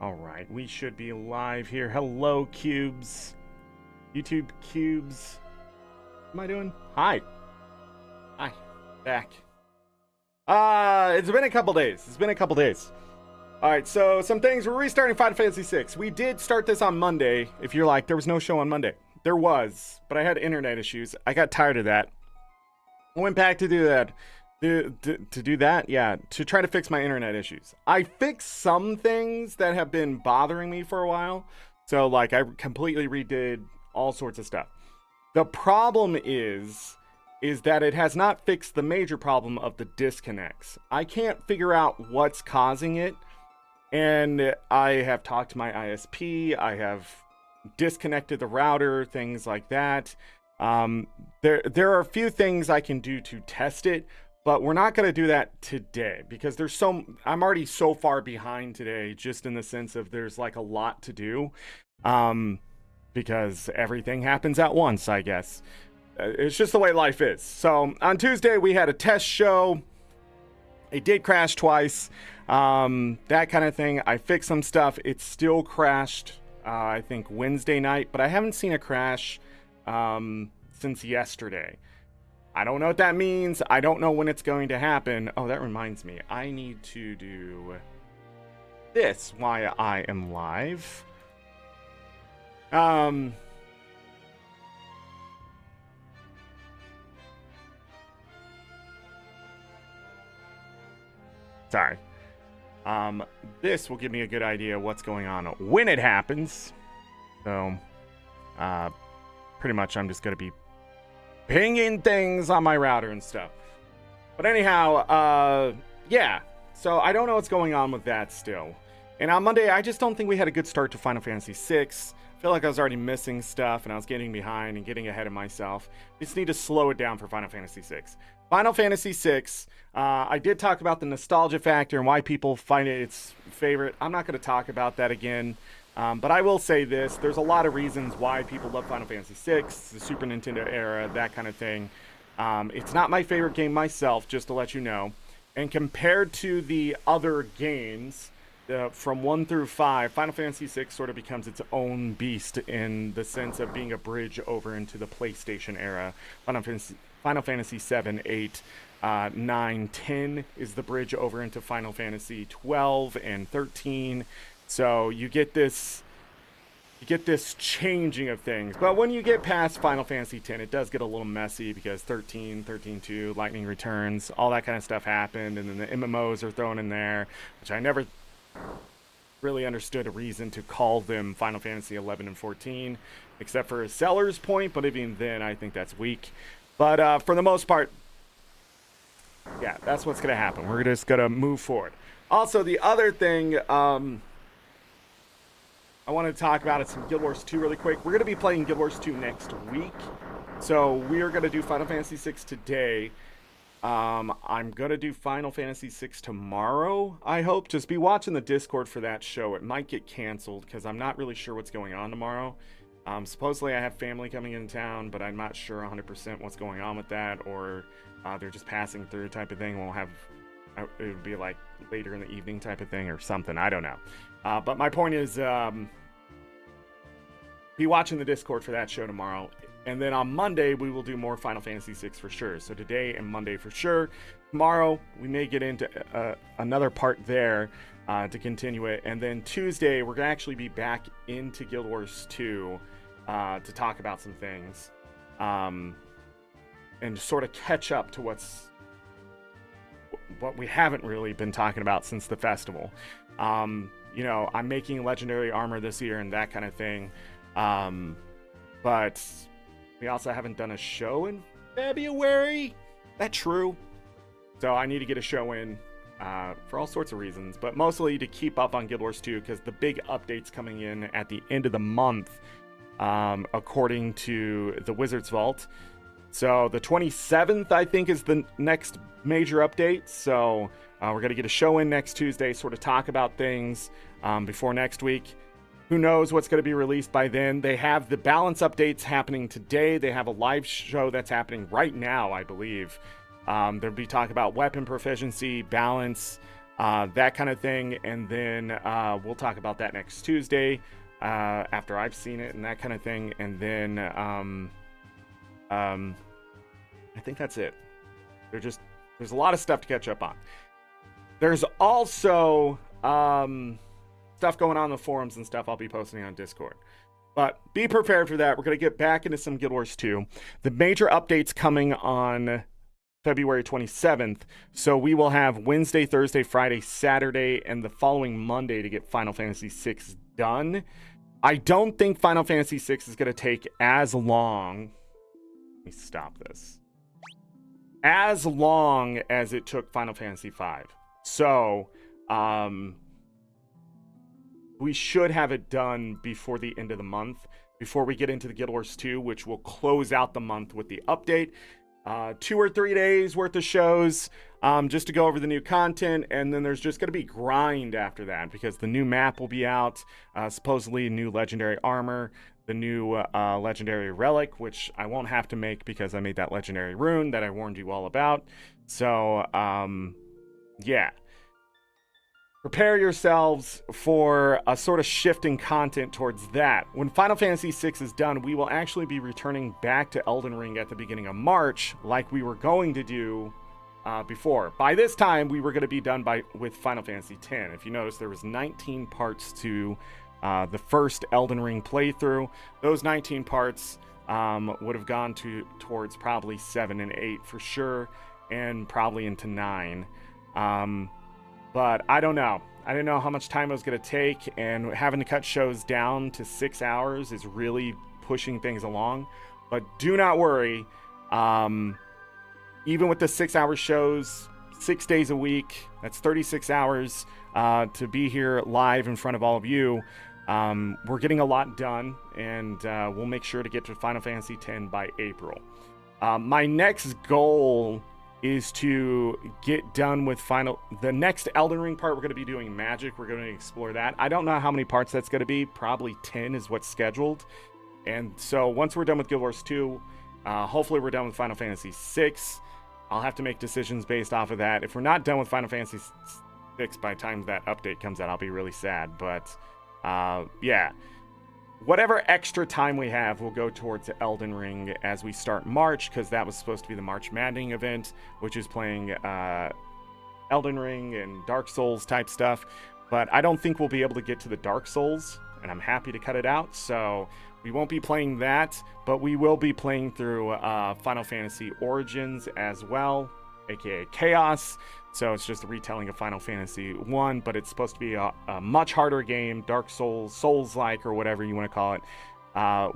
Alright, we should be live here. Hello, cubes. YouTube cubes. What am I doing? Hi. Hi. Back. It's been a couple days. Alright, so some things. We're restarting Final Fantasy VI. We did start this on Monday. If you're like, there was no show on Monday. There was, but I had internet issues. I got tired of that. I went back to do that. To do that, yeah, to try to fix my internet issues. I fixed some things that have been bothering me for a while. So, like, I completely redid all sorts of stuff. The problem is that it has not fixed the major problem of the disconnects. I can't figure out what's causing it. And I have talked to my ISP. I have disconnected the router, things like that. There are a few things I can do to test it. But we're not going to do that today because I'm already so far behind today, just in the sense of there's like a lot to do, because everything happens at once, I guess. It's just the way life is. So on Tuesday, we had a test show. It did crash twice, that kind of thing. I fixed some stuff. It still crashed, I think, Wednesday night, but I haven't seen a crash since yesterday. I don't know what that means. I don't know when it's going to happen. Oh, that reminds me. I need to do this while I am live. Sorry. This will give me a good idea of what's going on when it happens. So, pretty much I'm just going to be pinging things on my router and stuff. But anyhow, yeah. So I don't know what's going on with that still. And on Monday, I just don't think we had a good start to Final Fantasy VI. I feel like I was already missing stuff and I was getting behind and getting ahead of myself. Just need to slow it down for Final Fantasy VI. Final Fantasy VI, I did talk about the nostalgia factor and why people find it its favorite. I'm not going to talk about that again. But I will say this, there's a lot of reasons why people love Final Fantasy VI, the Super Nintendo era, that kind of thing. It's not my favorite game myself, just to let you know. And compared to the other games, from 1 through 5, Final Fantasy VI sort of becomes its own beast in the sense of being a bridge over into the PlayStation era. Final Fantasy 7, 8, 9, 10 is the bridge over into Final Fantasy 12 and 13. So you get this changing of things. But when you get past Final Fantasy X, it does get a little messy because 13, 13.2, Lightning Returns, all that kind of stuff happened. And then the MMOs are thrown in there, which I never really understood a reason to call them Final Fantasy 11 and 14, except for a seller's point. But even then, I think that's weak. But for the most part, yeah, that's what's going to happen. We're just going to move forward. Also, the other thing I want to talk about is some Guild Wars 2 really quick. We're going to be playing Guild Wars 2 next week. So we are going to do Final Fantasy VI today. I'm going to do Final Fantasy VI tomorrow, I hope. Just be watching the Discord for that show. It might get canceled because I'm not really sure what's going on tomorrow. Supposedly I have family coming in town, but I'm not sure 100% what's going on with that. Or they're just passing through type of thing. We'll have... it would be like later in the evening type of thing or something. I don't know. But my point is, be watching the Discord for that show tomorrow. And then on Monday, we will do more Final Fantasy VI for sure. So today and Monday for sure. Tomorrow, we may get into another part there to continue it. And then Tuesday, we're going to actually be back into Guild Wars 2 to talk about some things. And sort of catch up to what we haven't really been talking about since the festival. You know, I'm making legendary armor this year and that kind of thing. But we also haven't done a show in February. That true? So I need to get a show in for all sorts of reasons, but mostly to keep up on Guild Wars 2 because the big update's coming in at the end of the month, according to the Wizards Vault. So the 27th, I think, is the next major update. So we're going to get a show in next Tuesday, sort of talk about things before next week. Who knows what's going to be released by then. They have the balance updates happening today. They have a live show that's happening right now, I believe. There'll be talk about weapon proficiency, balance, that kind of thing. And then we'll talk about that next Tuesday after I've seen it and that kind of thing. And then I think that's it. There's a lot of stuff to catch up on. There's also stuff going on in the forums and stuff I'll be posting on Discord. But be prepared for that. We're going to get back into some Guild Wars 2. The major updates coming on February 27th. So we will have Wednesday, Thursday, Friday, Saturday, and the following Monday to get Final Fantasy VI done. I don't think Final Fantasy VI is going to take as long. Let me stop this. As long as it took Final Fantasy V. So, we should have it done before the end of the month, before we get into the Guild Wars 2, which will close out the month with the update. 2 or 3 days worth of shows just to go over the new content, and then there's just going to be grind after that because the new map will be out, supposedly new legendary armor, the new legendary relic, which I won't have to make because I made that legendary rune that I warned you all about. So, yeah. Prepare yourselves for a sort of shift in content towards that. When Final Fantasy VI is done, we will actually be returning back to Elden Ring at the beginning of March, like we were going to do before. By this time, we were going to be done with Final Fantasy X. If you notice, there was 19 parts to the first Elden Ring playthrough. Those 19 parts would have gone towards probably 7 and 8 for sure, and probably into 9. But I don't know. I didn't know how much time it was going to take, and having to cut shows down to 6 hours is really pushing things along. But do not worry. Even with the 6-hour shows, 6 days a week, that's 36 hours to be here live in front of all of you. We're getting a lot done, and we'll make sure to get to Final Fantasy X by April. My next goal is to get done with the next Elden Ring part. We're going to be doing magic. We're going to explore that. I don't know how many parts that's going to be. Probably 10 is what's scheduled. And so once we're done with Guild Wars 2, hopefully we're done with Final Fantasy 6. I'll have to make decisions based off of that. If we're not done with Final Fantasy 6 by the time that update comes out, I'll be really sad. But yeah, whatever extra time we have will go towards Elden Ring as we start March, because that was supposed to be the March Maddening event, which is playing Elden Ring and Dark Souls type stuff. But I don't think we'll be able to get to the Dark Souls, and I'm happy to cut it out. So we won't be playing that, but we will be playing through Final Fantasy Origins as well, aka Chaos. So it's just a retelling of Final Fantasy 1, but it's supposed to be a much harder game, Dark Souls, Souls-like, or whatever you want to call it.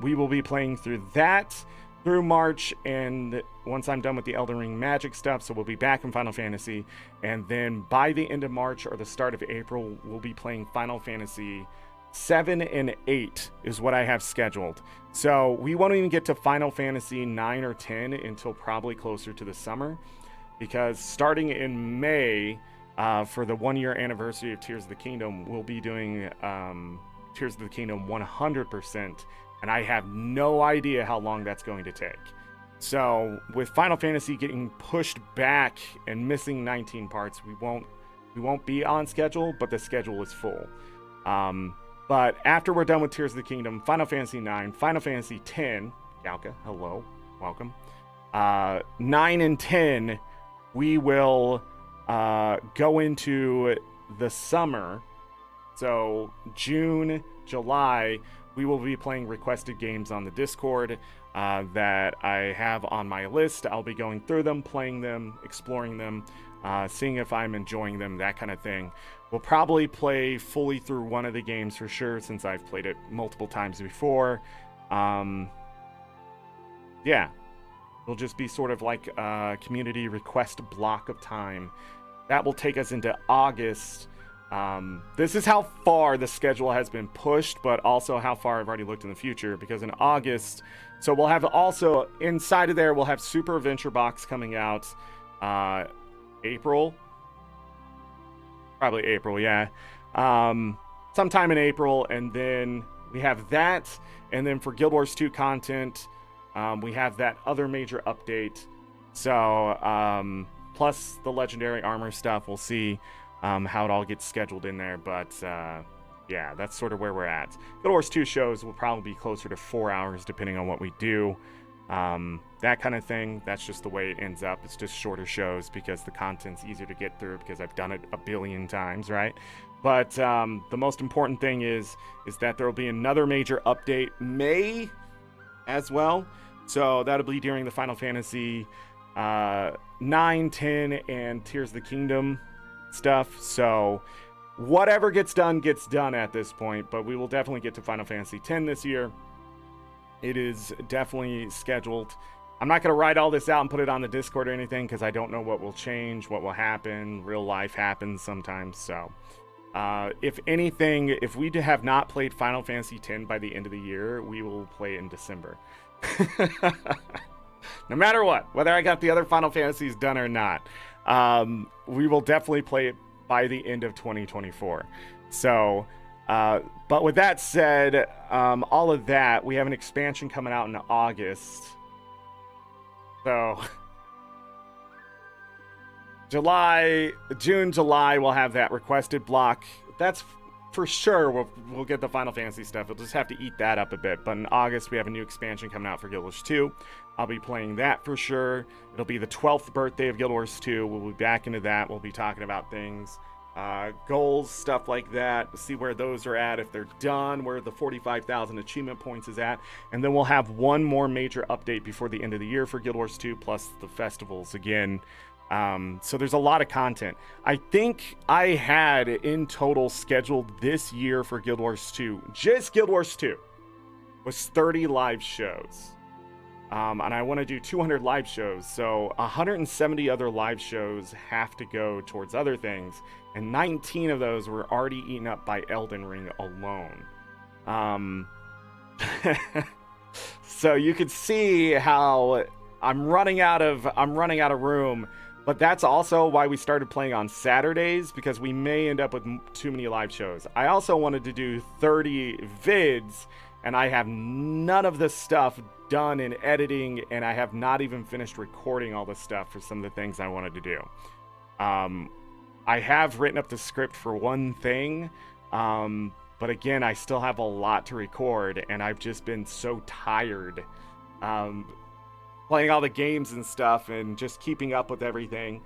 We will be playing through that through March, and once I'm done with the Elden Ring magic stuff, so we'll be back in Final Fantasy, and then by the end of March or the start of April, we'll be playing Final Fantasy 7 and 8 is what I have scheduled. So we won't even get to Final Fantasy 9 or 10 until probably closer to the summer, because starting in May, for the 1-year anniversary of Tears of the Kingdom, we'll be doing Tears of the Kingdom 100%, and I have no idea how long that's going to take. So with Final Fantasy getting pushed back and missing 19 parts, we won't be on schedule, but the schedule is full. But after we're done with Tears of the Kingdom, Final Fantasy 9, Final Fantasy 10, Galka, hello, welcome. 9 and 10, we will go into the summer. So June, July, we will be playing requested games on the Discord that I have on my list. I'll be going through them, playing them, exploring them, seeing if I'm enjoying them, that kind of thing. We'll probably play fully through one of the games for sure, since I've played it multiple times before. Yeah. It'll just be sort of like a community request block of time. That will take us into August. This is how far the schedule has been pushed, but also how far I've already looked in the future, because in August, so we'll have also, inside of there, we'll have Super Adventure Box coming out April. Probably April, yeah. Sometime in April, and then we have that, and then for Guild Wars 2 content, we have that other major update. So, plus the legendary armor stuff, we'll see. how it all gets scheduled in there, but yeah, that's sort of where we're at. Guild Wars 2 shows will probably be closer to 4 hours depending on what we do. That kind of thing. That's just the way it ends up. It's just shorter shows because the content's easier to get through because I've done it a billion times, right? But the most important thing is that there will be another major update May as well. So that'll be during the Final Fantasy 9, 10, and Tears of the Kingdom stuff. So whatever gets done at this point. But we will definitely get to Final Fantasy 10 this year. It is definitely scheduled. I'm not going to write all this out and put it on the Discord or anything because I don't know what will change, what will happen. Real life happens sometimes. So if anything, if we have not played Final Fantasy X by the end of the year, we will play in December. No matter what, whether I got the other Final Fantasies done or not, we will definitely play it by the end of 2024. So, but with that said, all of that, we have an expansion coming out in August. So, June, July, we'll have that requested block. That's for sure. We'll get the Final Fantasy stuff. We'll just have to eat that up a bit. But in August, we have a new expansion coming out for Guild Wars 2. I'll be playing that for sure. It'll be the 12th birthday of Guild Wars 2. We'll be back into that. We'll be talking about things, goals, stuff like that. See where those are at, if they're done, where the 45,000 achievement points is at. And then we'll have one more major update before the end of the year for Guild Wars 2, plus the festivals again. So there's a lot of content. I think I had in total scheduled this year for Guild Wars 2, just Guild Wars 2, was 30 live shows. And I want to do 200 live shows, so 170 other live shows have to go towards other things, and 19 of those were already eaten up by Elden Ring alone. So you could see how I'm running out of room. But that's also why we started playing on Saturdays, because we may end up with too many live shows. I also wanted to do 30 vids, and I have none of this stuff done in editing, and I have not even finished recording all this stuff for some of the things I wanted to do. I have written up the script for one thing, but again, I still have a lot to record, and I've just been so tired playing all the games and stuff and just keeping up with everything.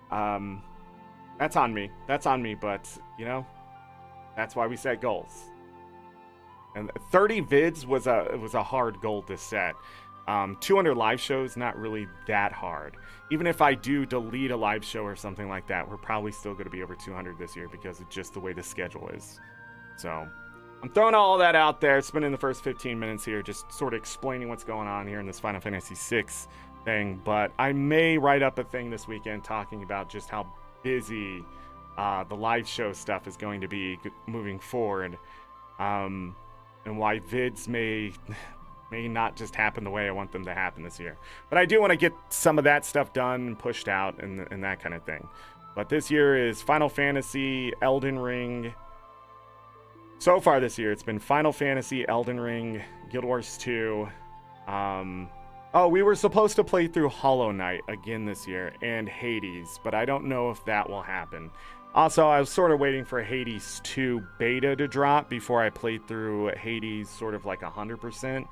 That's on me, but you know, that's why we set goals. And 30 vids was a hard goal to set. 200 live shows, not really that hard. Even if I do delete a live show or something like that, we're probably still going to be over 200 this year because of just the way the schedule is. So I'm throwing all that out there, spending the first 15 minutes here just sort of explaining what's going on here in this Final Fantasy VI thing. But I may write up a thing this weekend talking about just how busy the live show stuff is going to be moving forward. And why vids may not just happen the way I want them to happen this year. But I do want to get some of that stuff done and pushed out and that kind of thing. But this year is Final Fantasy, Elden Ring. So far this year, it's been Final Fantasy, Elden Ring, Guild Wars 2. Oh, we were supposed to play through Hollow Knight again this year, and Hades, but I don't know if that will happen. Also, I was sort of waiting for Hades 2 beta to drop before I played through Hades sort of like 100%.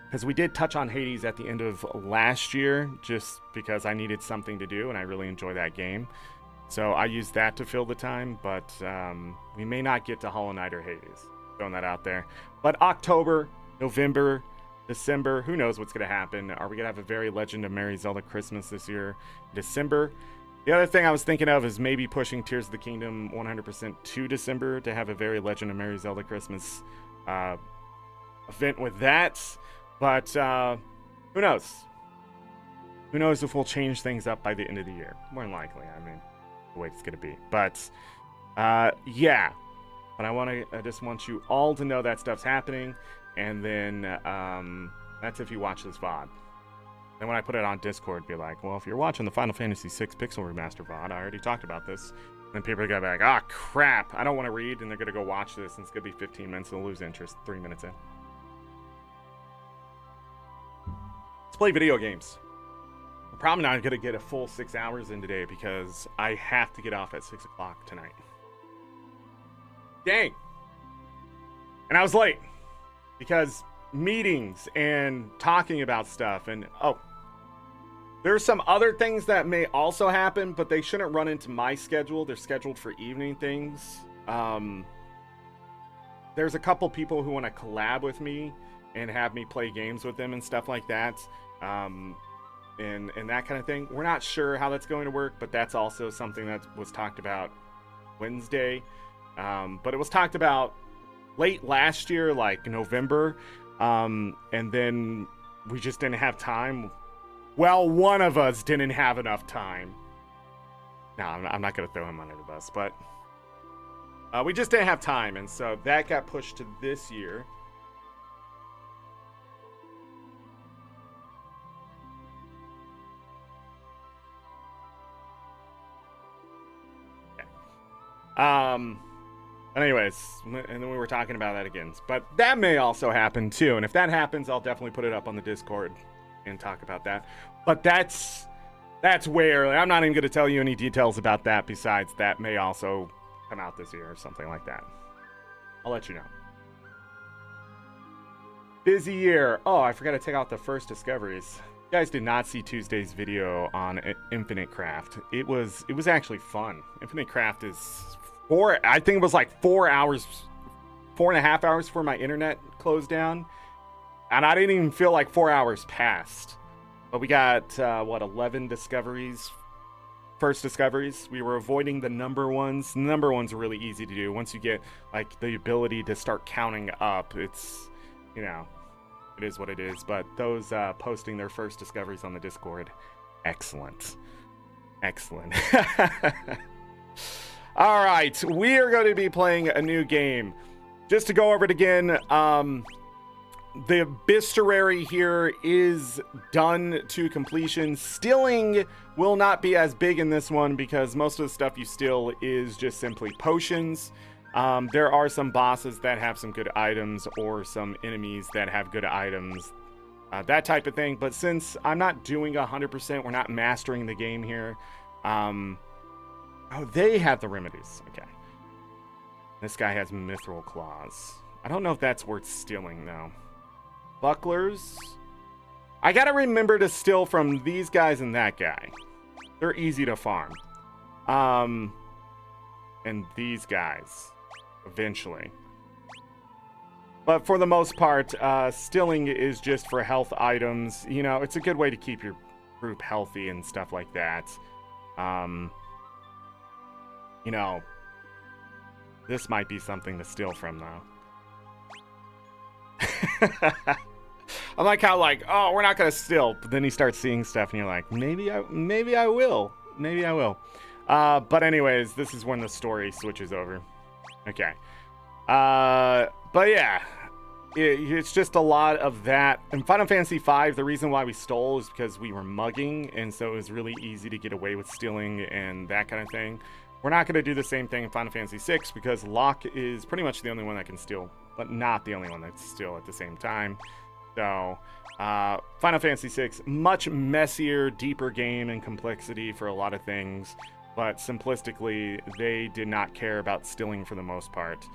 Because we did touch on Hades at the end of last year, just because I needed something to do, and I really enjoy that game. So I used that to fill the time, but we may not get to Hollow Knight or Hades. Throwing that out there. But October, November, December, who knows what's going to happen. Are we going to have a very Legend of Merry Zelda Christmas this year? December. The other thing I was thinking of is maybe pushing Tears of the Kingdom 100% to December to have a very Legend of Merry Zelda Christmas event with that. But who knows? Who knows if we'll change things up by the end of the year? More than likely, I mean, the way it's going to be. But yeah. But I just want you all to know that stuff's happening. And then that's if you watch this VOD. Then when I put it on Discord, be like, well, if you're watching the Final Fantasy VI Pixel Remaster VOD, I already talked about this. And then people are going to be like, ah, crap, I don't want to read. And they're going to go watch this, and it's going to be 15 minutes, and they'll lose interest 3 minutes in. Let's play video games. We'll probably not going to get a full 6 hours in today because I have to get off at 6 o'clock tonight. Dang. And I was late because meetings and talking about stuff. And, oh, there's some other things that may also happen, but they shouldn't run into my schedule. They're scheduled for evening things. There's a couple people who want to collab with me and have me play games with them and stuff like that. And that kind of thing. We're not sure how that's going to work, but that's also something that was talked about Wednesday. But it was talked about late last year, like November. And then we just didn't have time. Well, one of us didn't have enough time. No, I'm not going to throw him under the bus, but we just didn't have time. And so that got pushed to this year. Anyways, and then we were talking about that again, but that may also happen too. And if that happens, I'll definitely put it up on the Discord and talk about that. But that's way early. I'm not even going to tell you any details about that besides that may also come out this year or something like that. I'll let you know. Busy year. Oh, I forgot to take out the first discoveries. You guys did not see Tuesday's video on Infinite Craft. It was actually fun. Infinite Craft is I think it was like 4 hours, 4.5 hours before my internet closed down. And I didn't even feel like 4 hours passed. But we got, 11 discoveries, first discoveries. We were avoiding the number ones. The number ones are really easy to do. Once you get, like, the ability to start counting up, it's, you know, it is what it is. But those posting their first discoveries on the Discord, excellent. Excellent. All right, we are going to be playing a new game. Just to go over it again, the bestiary here is done to completion. Stealing will not be as big in this one because most of the stuff you steal is just simply potions. There are some bosses that have some good items or some enemies that have good items, that type of thing. But since I'm not doing 100%, we're not mastering the game here. Oh, they have the remedies. Okay. This guy has mithril claws. I don't know if that's worth stealing, though. Bucklers. I gotta remember to steal from these guys and that guy. They're easy to farm. And these guys. Eventually. But for the most part, stealing is just for health items. You know, it's a good way to keep your group healthy and stuff like that. You know, this might be something to steal from, though. I'm like how, like, oh, we're not gonna steal, but then you start seeing stuff, and you're like, maybe I will. Maybe I will. But anyways, this is when the story switches over. Okay. But yeah, it's just a lot of that. In Final Fantasy V, the reason why we stole is because we were mugging, and so it was really easy to get away with stealing and that kind of thing. We're not going to do the same thing in Final Fantasy VI because Locke is pretty much the only one that can steal, but not the only one that can steal at the same time. So, Final Fantasy VI, much messier, deeper game and complexity for a lot of things, but simplistically, they did not care about stealing for the most part.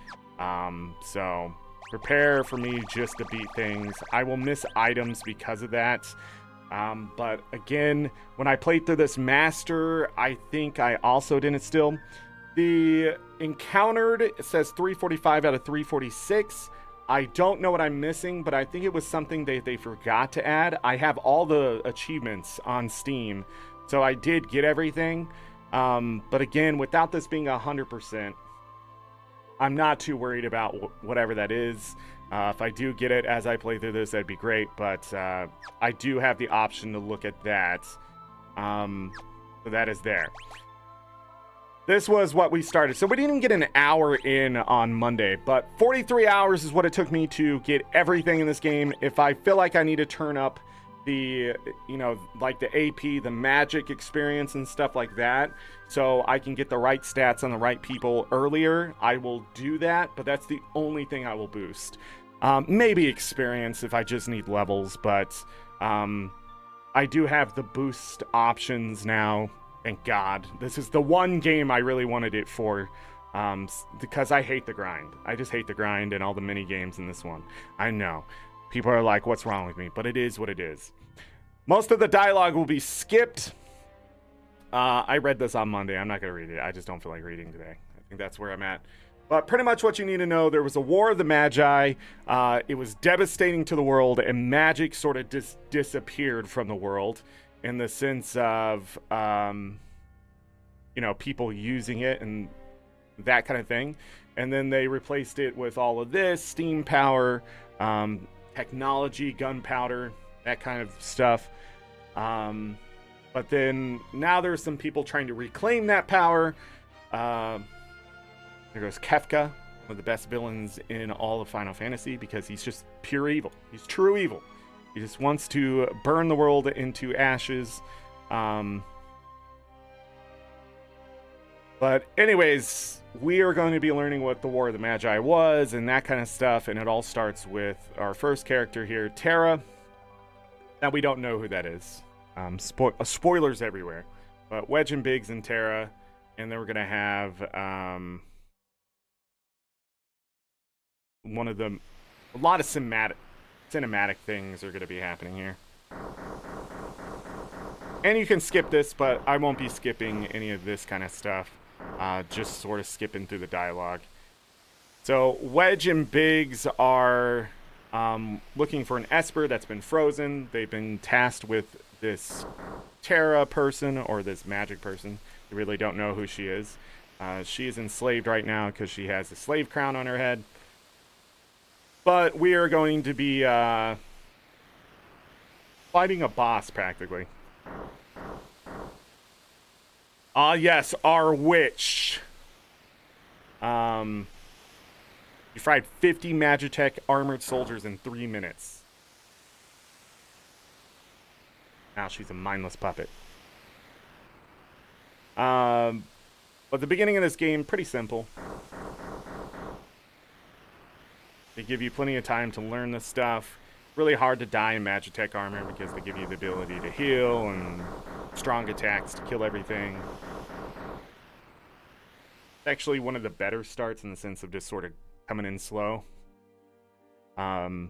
So, prepare for me just to beat things. I will miss items because of that. But again, when I played through this master, I think I also didn't steal. The encountered, it says 345 out of 346. I don't know what I'm missing, but I think it was something they forgot to add. I have all the achievements on Steam, so I did get everything. But again, without this being 100%, I'm not too worried about whatever that is. If I do get it as I play through this, that'd be great. But I do have the option to look at that. So that is there. This was what we started. So we didn't even get an hour in on Monday, but 43 hours is what it took me to get everything in this game. If I feel like I need to turn up the, you know, like the AP, the magic experience and stuff like that, so I can get the right stats on the right people earlier, I will do that, but that's the only thing I will boost. Maybe experience if I just need levels, but I do have the boost options now. Thank God. This is the one game I really wanted it for, because I hate the grind. I just hate the grind and all the mini games in this one. I know. People are like, what's wrong with me? But it is what it is. Most of the dialogue will be skipped. I read this on Monday. I'm not going to read it. I just don't feel like reading today. I think that's where I'm at. But pretty much what you need to know, there was a war of the Magi. It was devastating to the world, and magic sort of disappeared from the world in the sense of, you know, people using it and that kind of thing. And then they replaced it with all of this, steam power, technology, gunpowder, that kind of stuff. But then now there's some people trying to reclaim that power. There goes Kefka, one of the best villains in all of Final Fantasy, because he's just pure evil. He's true evil. He just wants to burn the world into ashes. But anyways, we are going to be learning what the War of the Magi was and that kind of stuff. And it all starts with our first character here, Terra. Now, we don't know who that is. Spoilers everywhere. But Wedge and Biggs and Terra. And then we're going to have a lot of cinematic things are going to be happening here. And you can skip this, but I won't be skipping any of this kind of stuff. Just sort of skipping through the dialogue. So Wedge and Biggs are looking for an Esper that's been frozen. They've been tasked with this Terra person, or this magic person. You really don't know who she is. She is enslaved right now because she has a slave crown on her head. But we are going to be fighting a boss, practically. Ah, yes, our witch. You fried 50 Magitech armored soldiers in 3 minutes. Now she's a mindless puppet. But the beginning of this game, pretty simple. They give you plenty of time to learn this stuff. Really hard to die in Magitech armor because they give you the ability to heal and strong attacks to kill everything. It's actually one of the better starts in the sense of just sort of coming in slow. All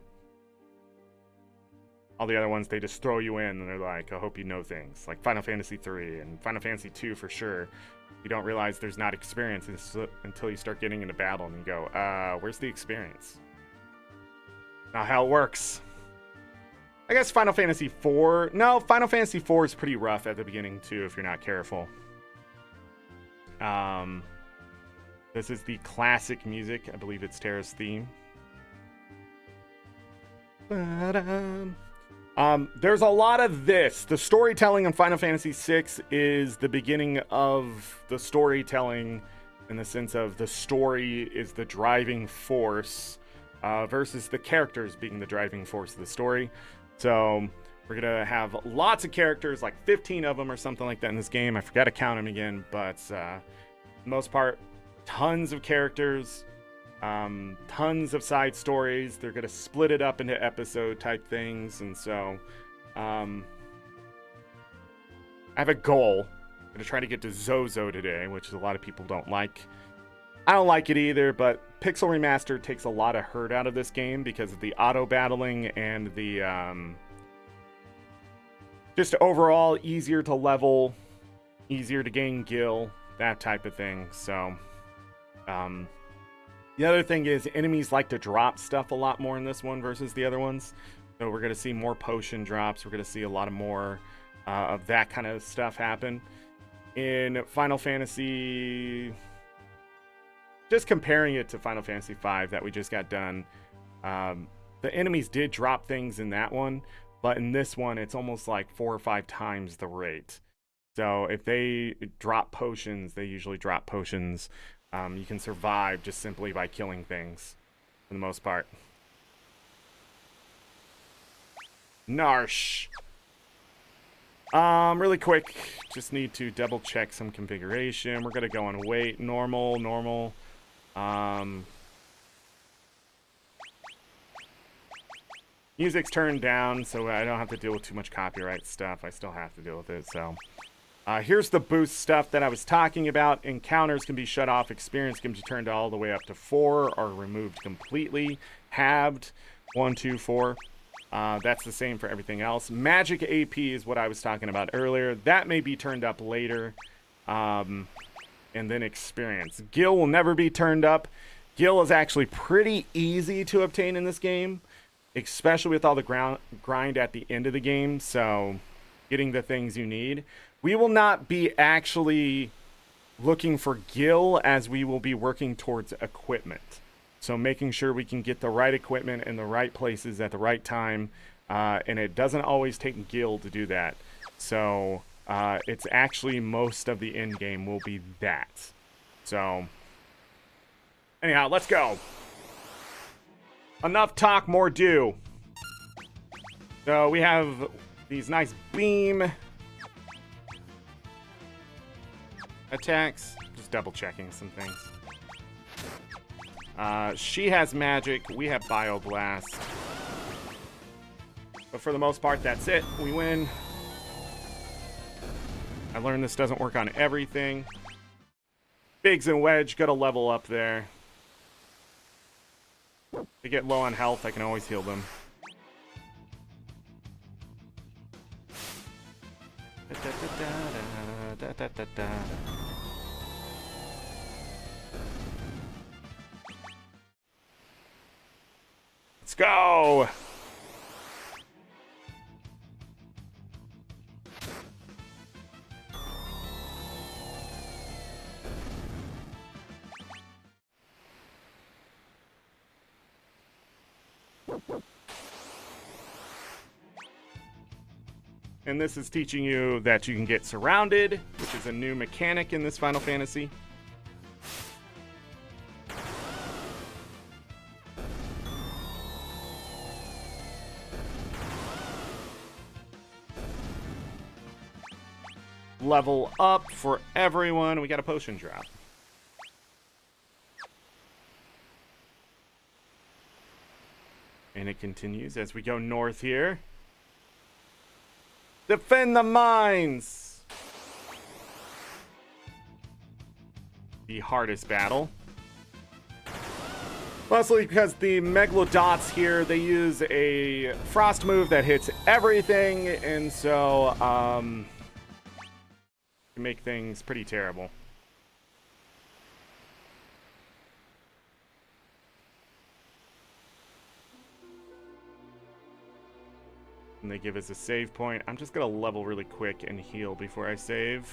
the other ones, they just throw you in and they're like, I hope you know things. Like Final Fantasy 3 and Final Fantasy 2 for sure. You don't realize there's not experience until you start getting into battle and you go, where's the experience? Not how it works. I guess Final Fantasy 4... No, Final Fantasy 4 is pretty rough at the beginning too if you're not careful. This is the classic music. I believe it's Terra's theme. There's a lot of this. The storytelling in Final Fantasy VI is the beginning of the storytelling in the sense of the story is the driving force versus the characters being the driving force of the story. So we're going to have lots of characters, like 15 of them or something like that in this game. I forgot to count them again, but for the most part, tons of characters. Tons of side stories. They're going to split it up into episode type things. And so I have a goal. I'm going to try to get to Zozo today, which a lot of people don't like. I don't like it either, but Pixel Remaster takes a lot of hurt out of this game because of the auto battling and the just overall easier to level, easier to gain gil, that type of thing. So the other thing is enemies like to drop stuff a lot more in this one versus the other ones. So we're going to see more potion drops. We're going to see a lot of more of that kind of stuff happen. In Final Fantasy... Just comparing it to Final Fantasy V that we just got done, the enemies did drop things in that one, but in this one, it's almost like 4 or 5 times the rate. So if they drop potions, they usually drop potions. You can survive just simply by killing things, for the most part. Narsh. Really quick, just need to double check some configuration. We're gonna go on weight, normal. Music's turned down, so I don't have to deal with too much copyright stuff. I still have to deal with it, so. Here's the boost stuff that I was talking about. Encounters can be shut off. Experience can be turned all the way up to 4 or removed completely. Halved, 1, 2, 4. That's the same for everything else. Magic AP is what I was talking about earlier. That may be turned up later. And then experience. Gil will never be turned up. Gil is actually pretty easy to obtain in this game, especially with all the grind at the end of the game. So getting the things you need. We will not be actually looking for Gil, as we will be working towards equipment. So making sure we can get the right equipment in the right places at the right time. And it doesn't always take Gil to do that. So it's actually most of the end game will be that. So anyhow, let's go. Enough talk, more do. So we have these nice beam attacks. Just double checking some things. She has magic. We have Bioblast. But for the most part, that's it. We win. I learned this doesn't work on everything. Biggs and Wedge, gotta level up there. If they get low on health, I can always heal them. Let's go! And this is teaching you that you can get surrounded, which is a new mechanic in this Final Fantasy. Level up for everyone. We got a potion drop. And it continues as we go north here. Defend the mines! The hardest battle. Mostly because the Megalodots here, they use a frost move that hits everything, and so, can make things pretty terrible. And they give us a save point. I'm just going to level really quick and heal before I save.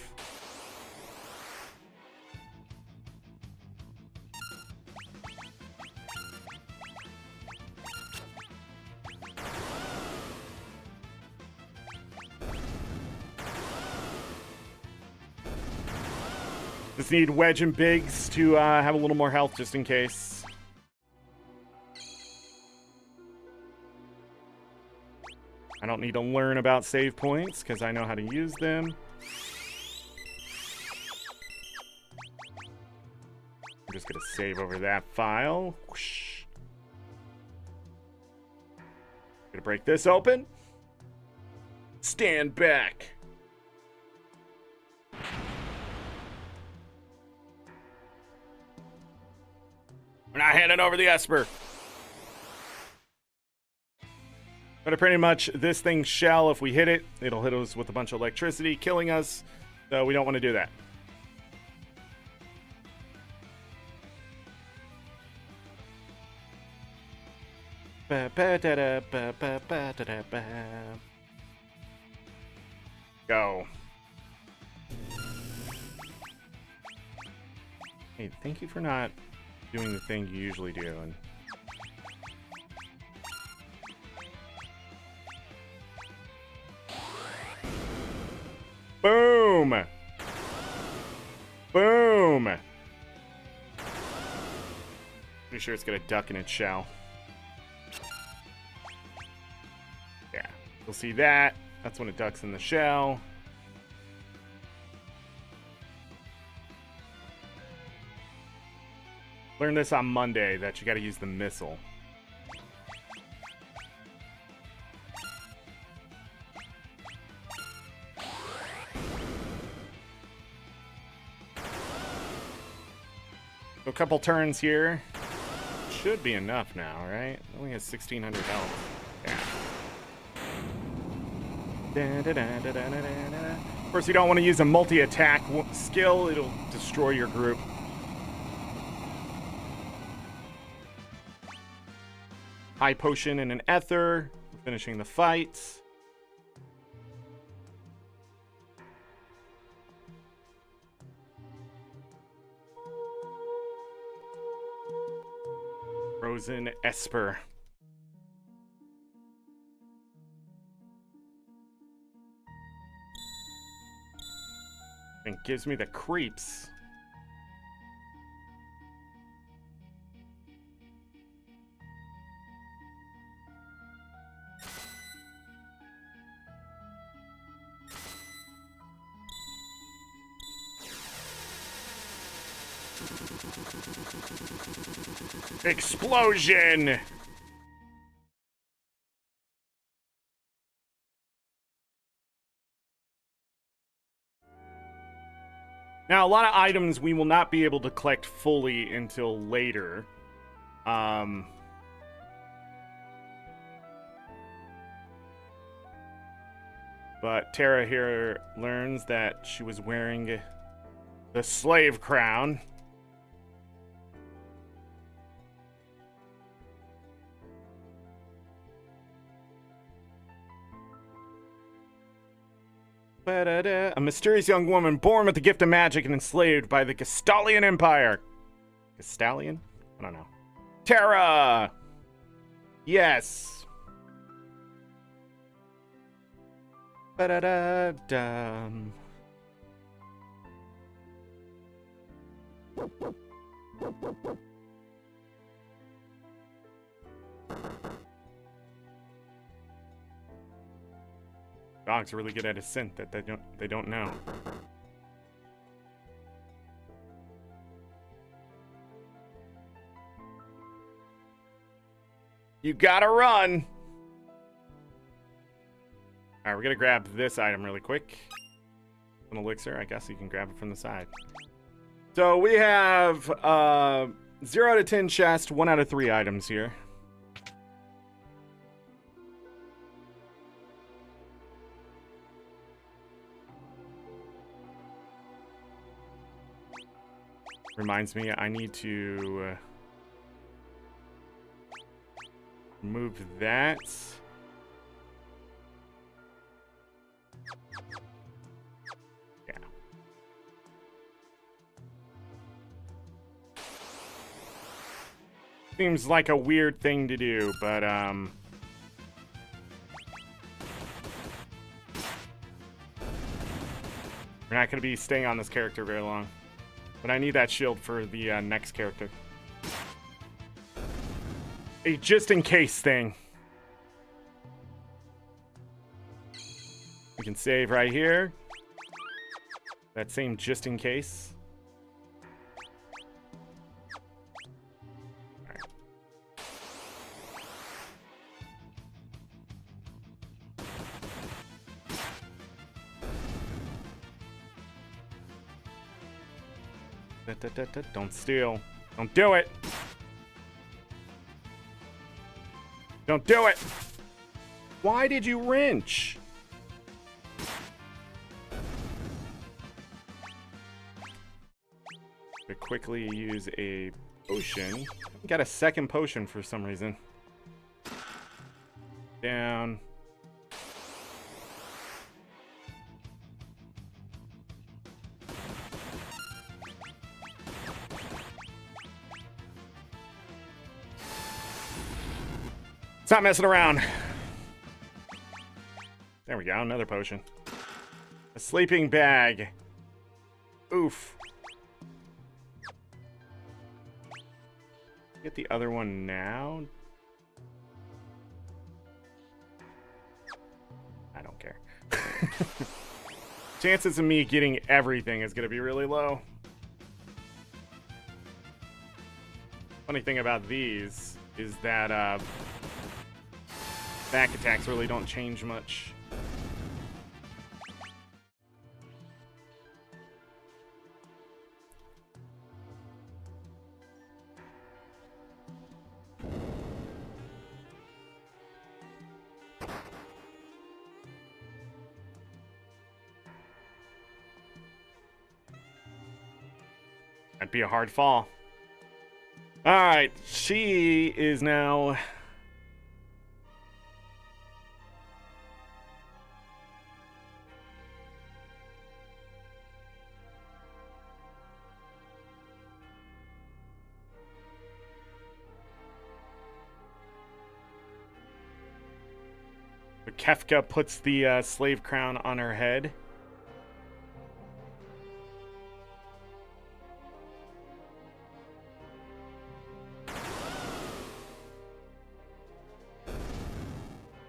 Just need Wedge and Biggs to have a little more health just in case. I don't need to learn about save points because I know how to use them. I'm just going to save over that file. Whoosh. Gonna break this open. Stand back. We're not handing over the Esper. But pretty much this thing's shell, if we hit it, it'll hit us with a bunch of electricity, killing us. So we don't want to do that. Go. Hey, thank you for not doing the thing you usually do. And boom! Boom! Pretty sure it's gonna duck in its shell. Yeah, you'll see that. That's when it ducks in the shell. Learned this on Monday, that you gotta use the missile. A couple turns here. Should be enough now, right? Only has 1,600 health. Yeah. Of course, you don't want to use a multi-attack skill. It'll destroy your group. High potion and an ether. Finishing the fight. Frozen Esper. It gives me the creeps. Explosion! Now, a lot of items we will not be able to collect fully until later. But Terra here learns that she was wearing the slave crown. A mysterious young woman born with the gift of magic and enslaved by the Gestalian Empire. Gestalian? I don't know. Terra! Yes! Ba-da-da-dum. Dogs are really good at a scent that they don't know. You gotta run! Alright, we're gonna grab this item really quick. An elixir, I guess you can grab it from the side. So we have 0 out of 10 chest, 1 out of 3 items here. Reminds me, I need to move that. Yeah. Seems like a weird thing to do, but we're not going to be staying on this character very long. But I need that shield for the next character. A just-in-case thing. We can save right here. That same just-in-case. Don't steal. Don't do it. Don't do it. Why did you wrench? To quickly use a potion. Got a second potion for some reason. Down. Stop messing around. There we go, another potion. A sleeping bag. Oof. Get the other one now. I don't care. Chances of me getting everything is gonna be really low. Funny thing about these is that back attacks really don't change much. That'd be a hard fall. Alright, she is now... Kefka puts the slave crown on her head.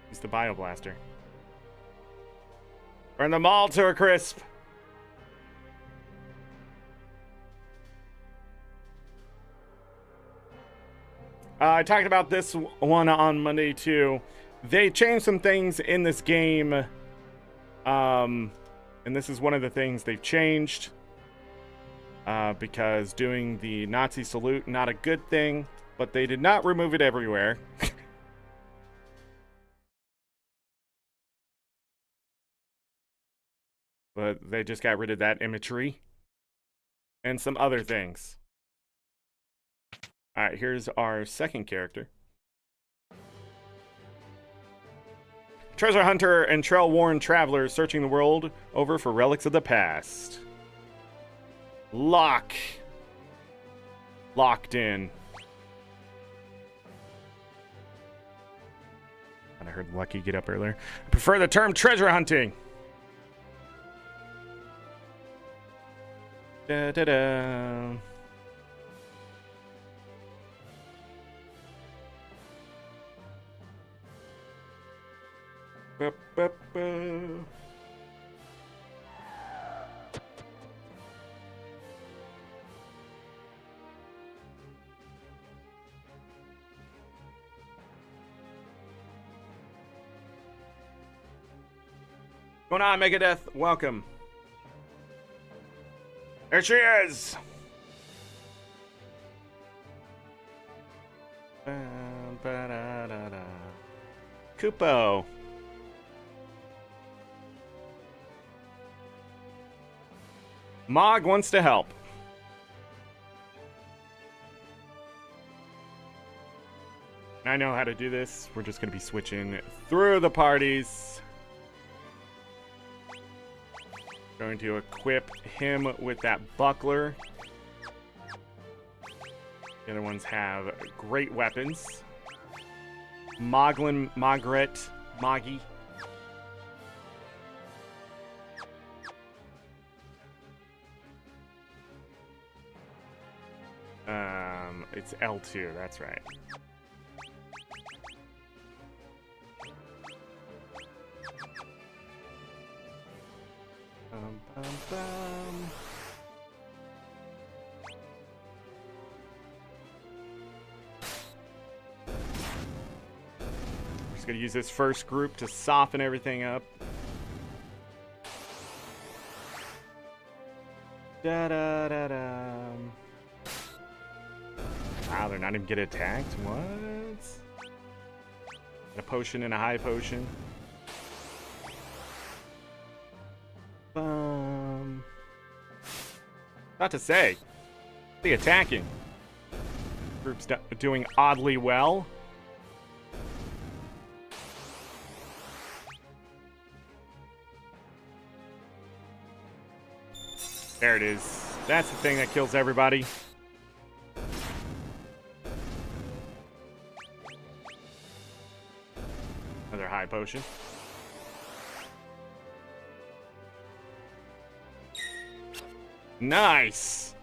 Use the bioblaster. Burn them all to a crisp. I talked about this one on Monday too. They changed some things in this game, and this is one of the things they've changed, because doing the Nazi salute, not a good thing, but they did not remove it everywhere. But they just got rid of that imagery and some other things. All right, here's our second character. Treasure hunter and trail-worn traveler searching the world over for relics of the past. Locked in. I heard Lucky get up earlier. I prefer the term treasure hunting. Da da da. Ba, ba, ba. Going on, Megadeth? Welcome. There she is. Kupo. Mog wants to help. I know how to do this. We're just going to be switching through the parties. Going to equip him with that buckler. The other ones have great weapons. Moglin, Mogret, Moggy. It's L2, that's right. Bum, bum, bum. Just gonna use this first group to soften everything up. Da da da da. Wow, they're not even getting attacked? What? A potion and a high potion. Not to say, the attacking group's doing oddly well. There it is. That's the thing that kills everybody. Another high potion. Nice.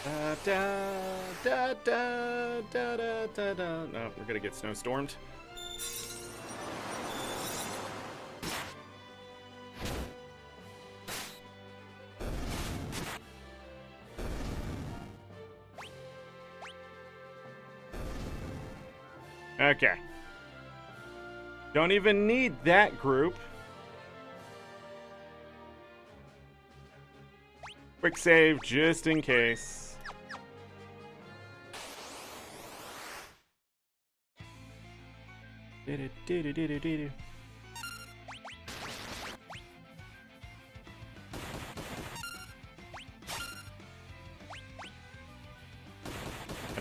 Da, da, da, da, da, da, da. No, we're gonna get snowstormed. Okay. Don't even need that group. Quick save just in case.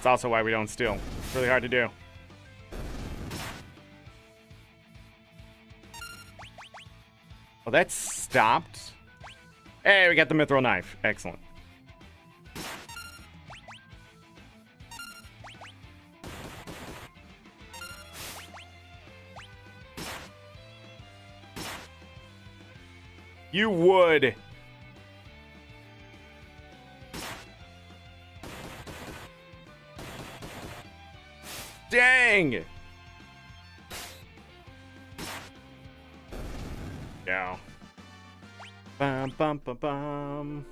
That's also why we don't steal. It's really hard to do. Well, that's stopped. Hey, we got the mithril knife. Excellent. You would. Dang. Yeah. Bum, bum, bum, bum.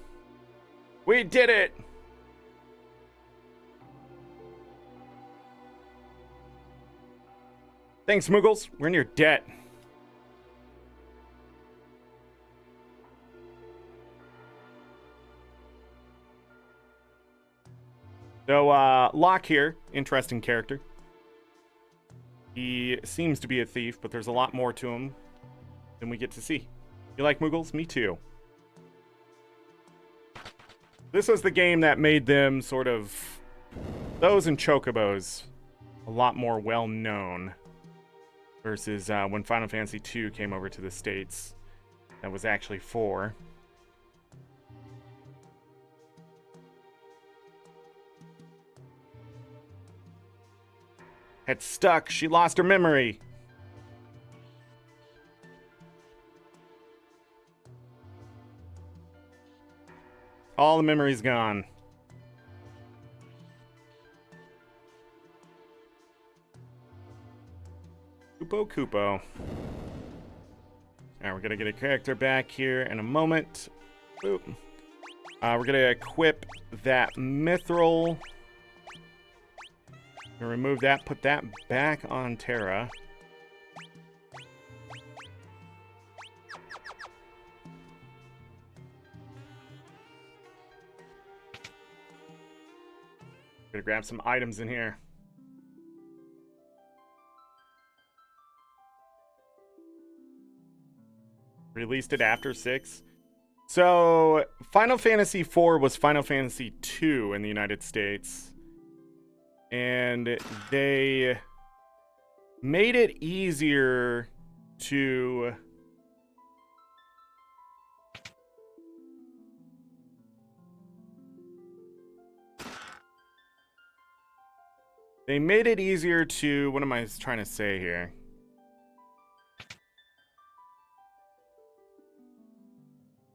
We did it. Thanks, Moogles. We're in your debt. So, Locke here, interesting character. He seems to be a thief, but there's a lot more to him than we get to see. You like Moogles? Me too. This was the game that made them sort of, those and Chocobos, a lot more well-known versus when Final Fantasy II came over to the States. That was actually 4. Had stuck. She lost her memory. All the memory's gone. Kupo. All right, we're gonna get a character back here in a moment. Boop. We're gonna equip that mithril. Remove that, put that back on Terra. Gonna grab some items in here. Released it after 6. So, Final Fantasy IV was Final Fantasy II in the United States. And they made it easier to what am I trying to say here?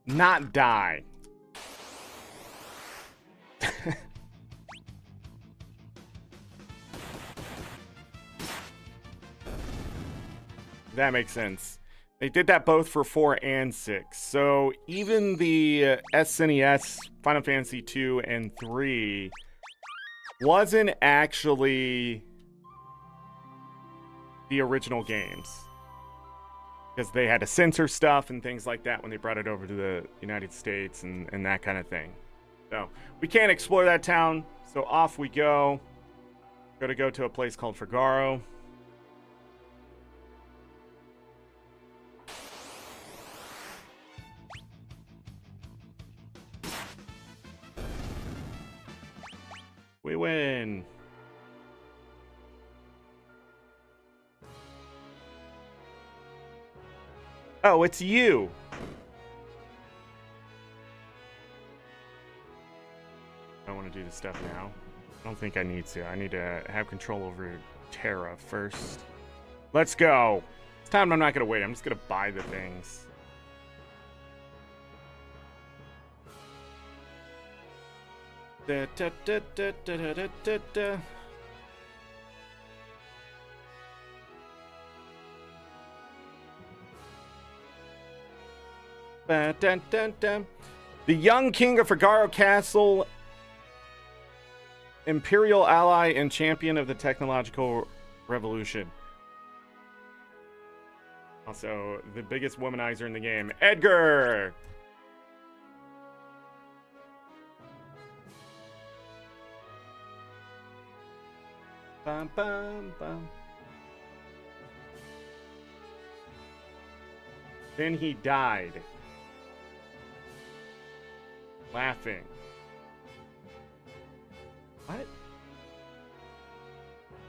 Not die. That makes sense. They did that both for 4 and 6. So even the SNES, Final Fantasy 2 and 3 wasn't actually the original games. Because they had to censor stuff and things like that when they brought it over to the United States and that kind of thing. So we can't explore that town, so off we go. Gotta go to a place called Figaro. We win. Oh, it's you. I want to do this stuff now. I don't think I need to. I need to have control over Terra first. Let's go. This time I'm not going to wait. I'm just going to buy the things. Da, da, da, da, da, da, da, da. Ba, dun, dun, dun. The young king of Figaro Castle, imperial ally and champion of the technological revolution. Also, the biggest womanizer in the game, Edgar. Bum, bum, bum. Then he died. Laughing. What?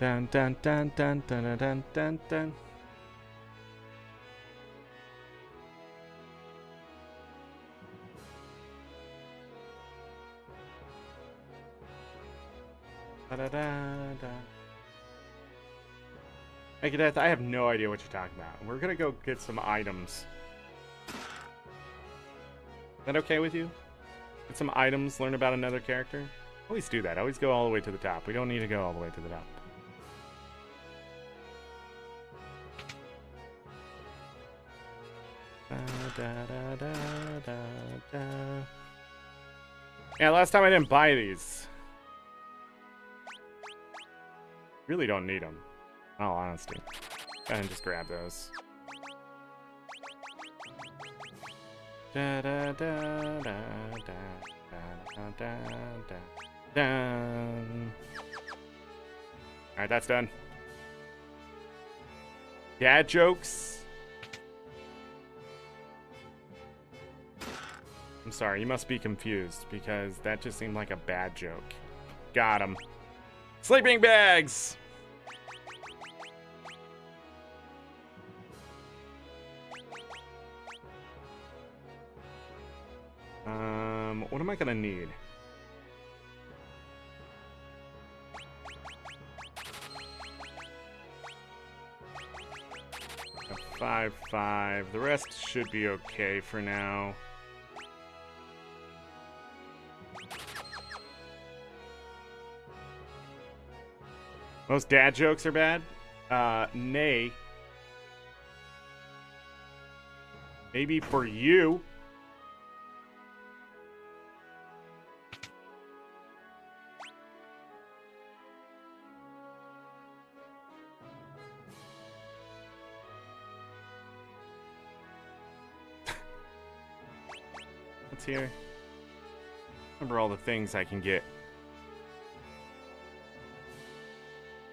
Dun dun dun dun dun dun dun dun. Hey, Cadeth, I have no idea what you're talking about. We're gonna go get some items. Is that okay with you? Get some items, learn about another character? Always do that. Always go all the way to the top. We don't need to go all the way to the top. Yeah, last time I didn't buy these. Really don't need them, in all honesty. Go ahead and just grab those. Da da da da da da da da. Alright, that's done. Dad jokes. I'm sorry, you must be confused because that just seemed like a bad joke. Got him. Sleeping bags! What am I gonna need? A 5-5. The rest should be okay for now. Most dad jokes are bad? Nay. Maybe for you. What's here? Remember all the things I can get.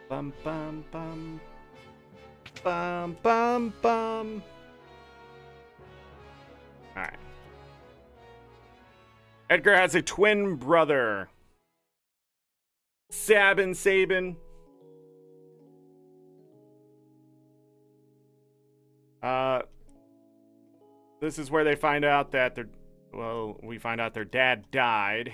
Bum bum bum. Bum bum bum. Alright. Edgar has a twin brother. Sabin. This is where they find out that we find out their dad died.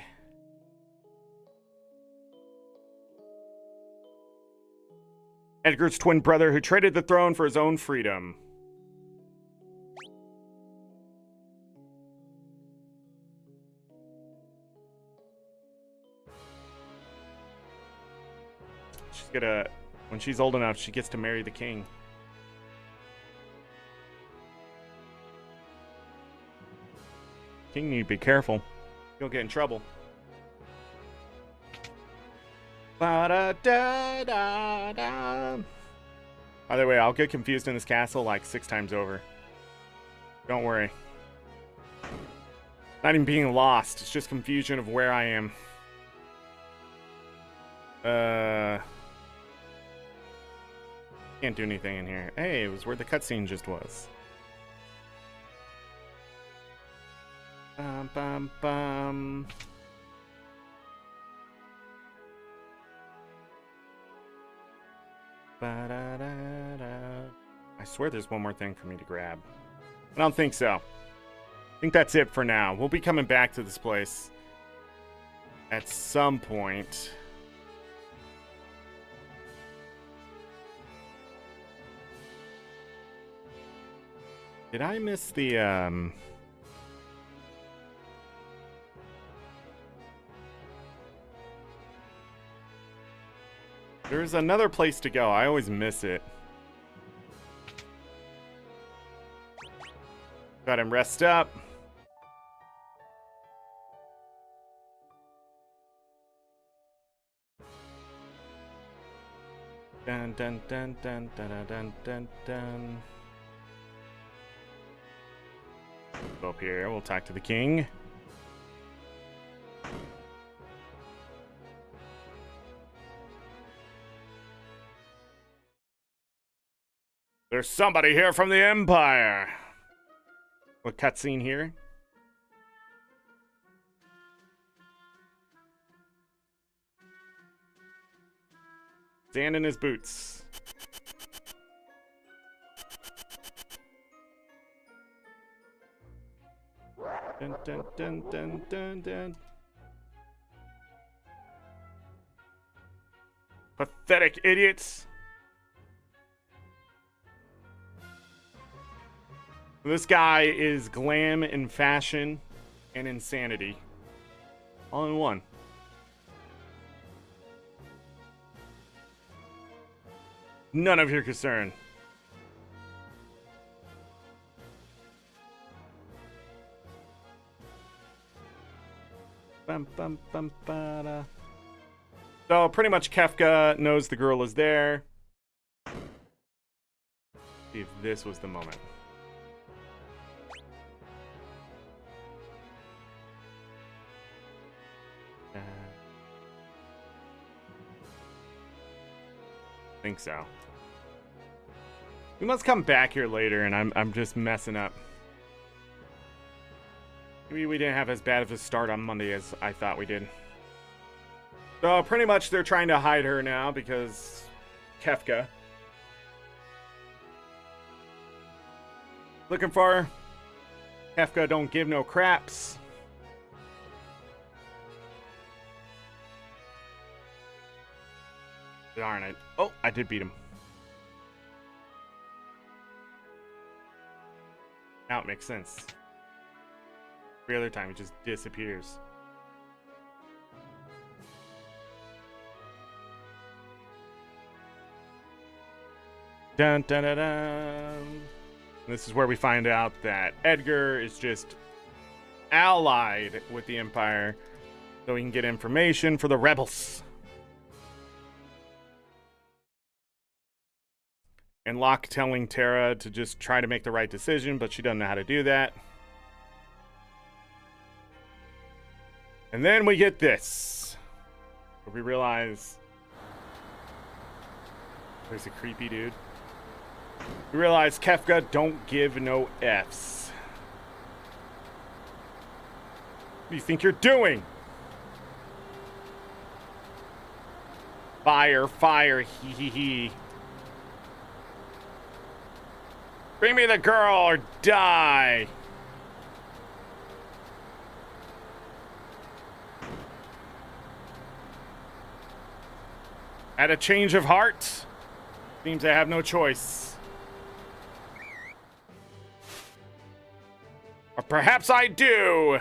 Edgar's twin brother who traded the throne for his own freedom. She's gonna, when she's old enough, she gets to marry the king. King need to be careful. You'll get in trouble. Ba-da-da-da-da. By the way, I'll get confused in this castle like 6 times over. Don't worry. Not even being lost. It's just confusion of where I am. Can't do anything in here. Hey, it was where the cutscene just was. Bum, bum, bum. I swear there's one more thing for me to grab. I don't think so. I think that's it for now. We'll be coming back to this place at some point. Did I miss the There's another place to go. I always miss it. Got him rest up. Dun dun dun dun dun dun dun dun. Go up here. We'll talk to the king. There's somebody here from the Empire. What cutscene here? Sand in his boots. Dun, dun, dun, dun, dun, dun. Pathetic idiots. This guy is glam and fashion and insanity. All in one. None of your concern. Bum, bum, bum, ba-da. So pretty much Kefka knows the girl is there. See if this was the moment. Think so. We must come back here later, and I'm just messing up. Maybe we didn't have as bad of a start on Monday as I thought we did. So pretty much they're trying to hide her now because Kefka. Looking for her. Kefka don't give no craps. Darn it. Oh, I did beat him. Now it makes sense. Every other time it just disappears. Dun dun dun dun. This is where we find out that Edgar is just allied with the Empire so he can get information for the rebels. And Locke telling Tara to just try to make the right decision, but she doesn't know how to do that. And then we get this. Where we realize there's a creepy dude. We realize Kefka don't give no Fs. What do you think you're doing? Fire, fire, hee hee hee. Bring me the girl or die! At a change of heart, seems I have no choice. Or perhaps I do!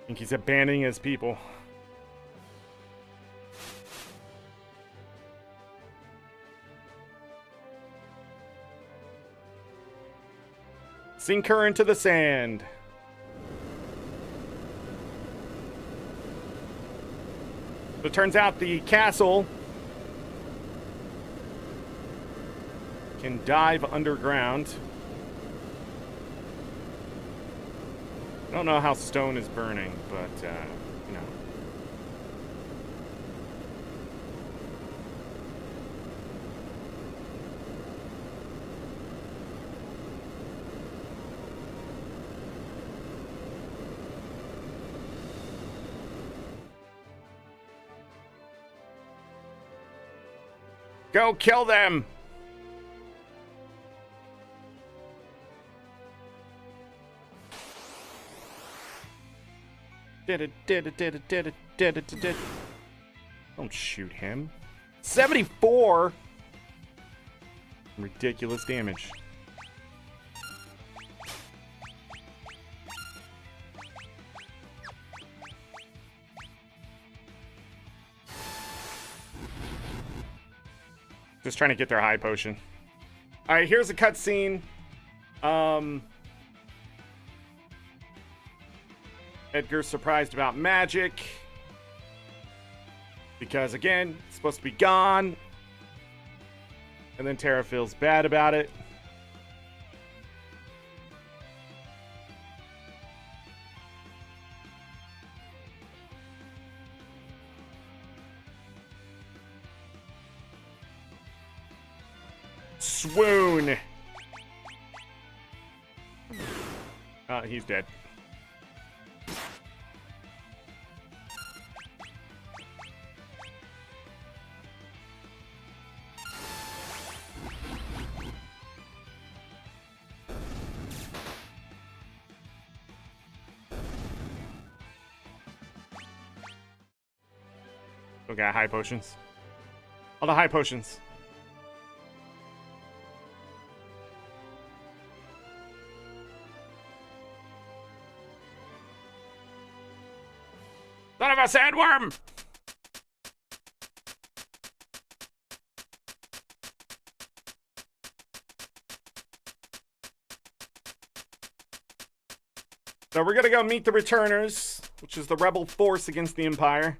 I think he's abandoning his people. Sink her into the sand. So it turns out the castle can dive underground. I don't know how stone is burning, but, you know. Go kill them! Don't shoot him. 74? Ridiculous damage. Just trying to get their high potion. Alright, here's a cutscene. Edgar's surprised about magic. Because, again, it's supposed to be gone. And then Tara feels bad about it. Swoon. He's dead. Still got high potions. All the high potions. Son of a sandworm! So we're gonna go meet the returners, which is the rebel force against the Empire.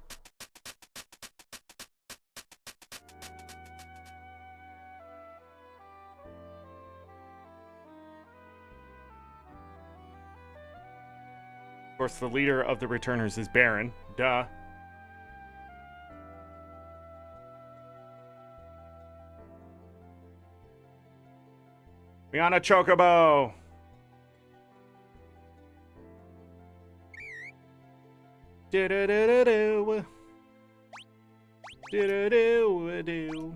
Of course, the leader of the returners is Baron. Duh. We on a chocobo. Do-do-do-do-do. Do-do-do-do.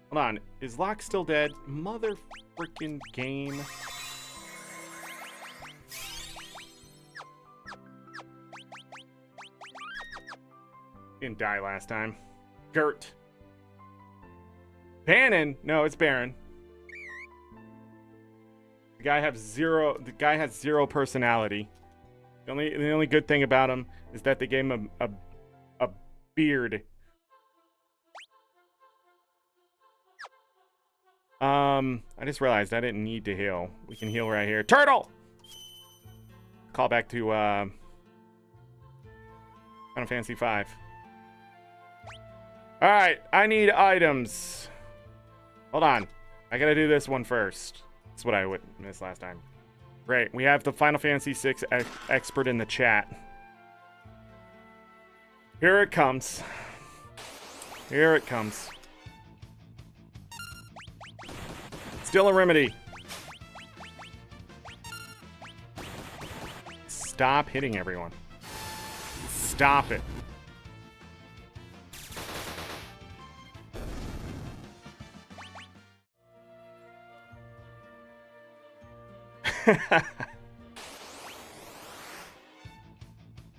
Hold on. Is Locke still dead? Mother frickin' game. Didn't die last time. Gert. Bannon? No, it's Baron. The guy has zero personality. The only good thing about him is that they gave him a beard. I just realized I didn't need to heal. We can heal right here. Turtle! Call back to Final Fantasy V. Alright, I need items. Hold on. I gotta do this one first. That's what I missed last time. Great. We have the Final Fantasy VI expert in the chat. Here it comes. Here it comes. Still a remedy. Stop hitting everyone. Stop it.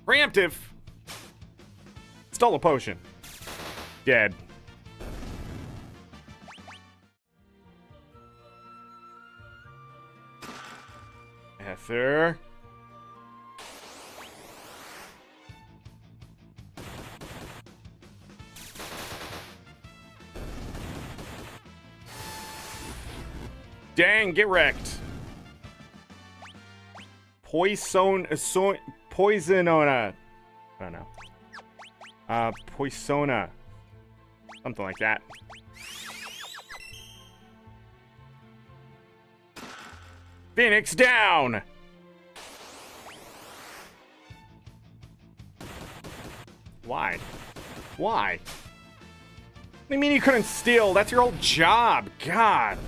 Preemptive. Stole a potion. Dead. Ether. Dang, get wrecked. Poisonona. I don't know. Poisona. Something like that. Phoenix down! Why? Why? What do you mean you couldn't steal? That's your old job. God.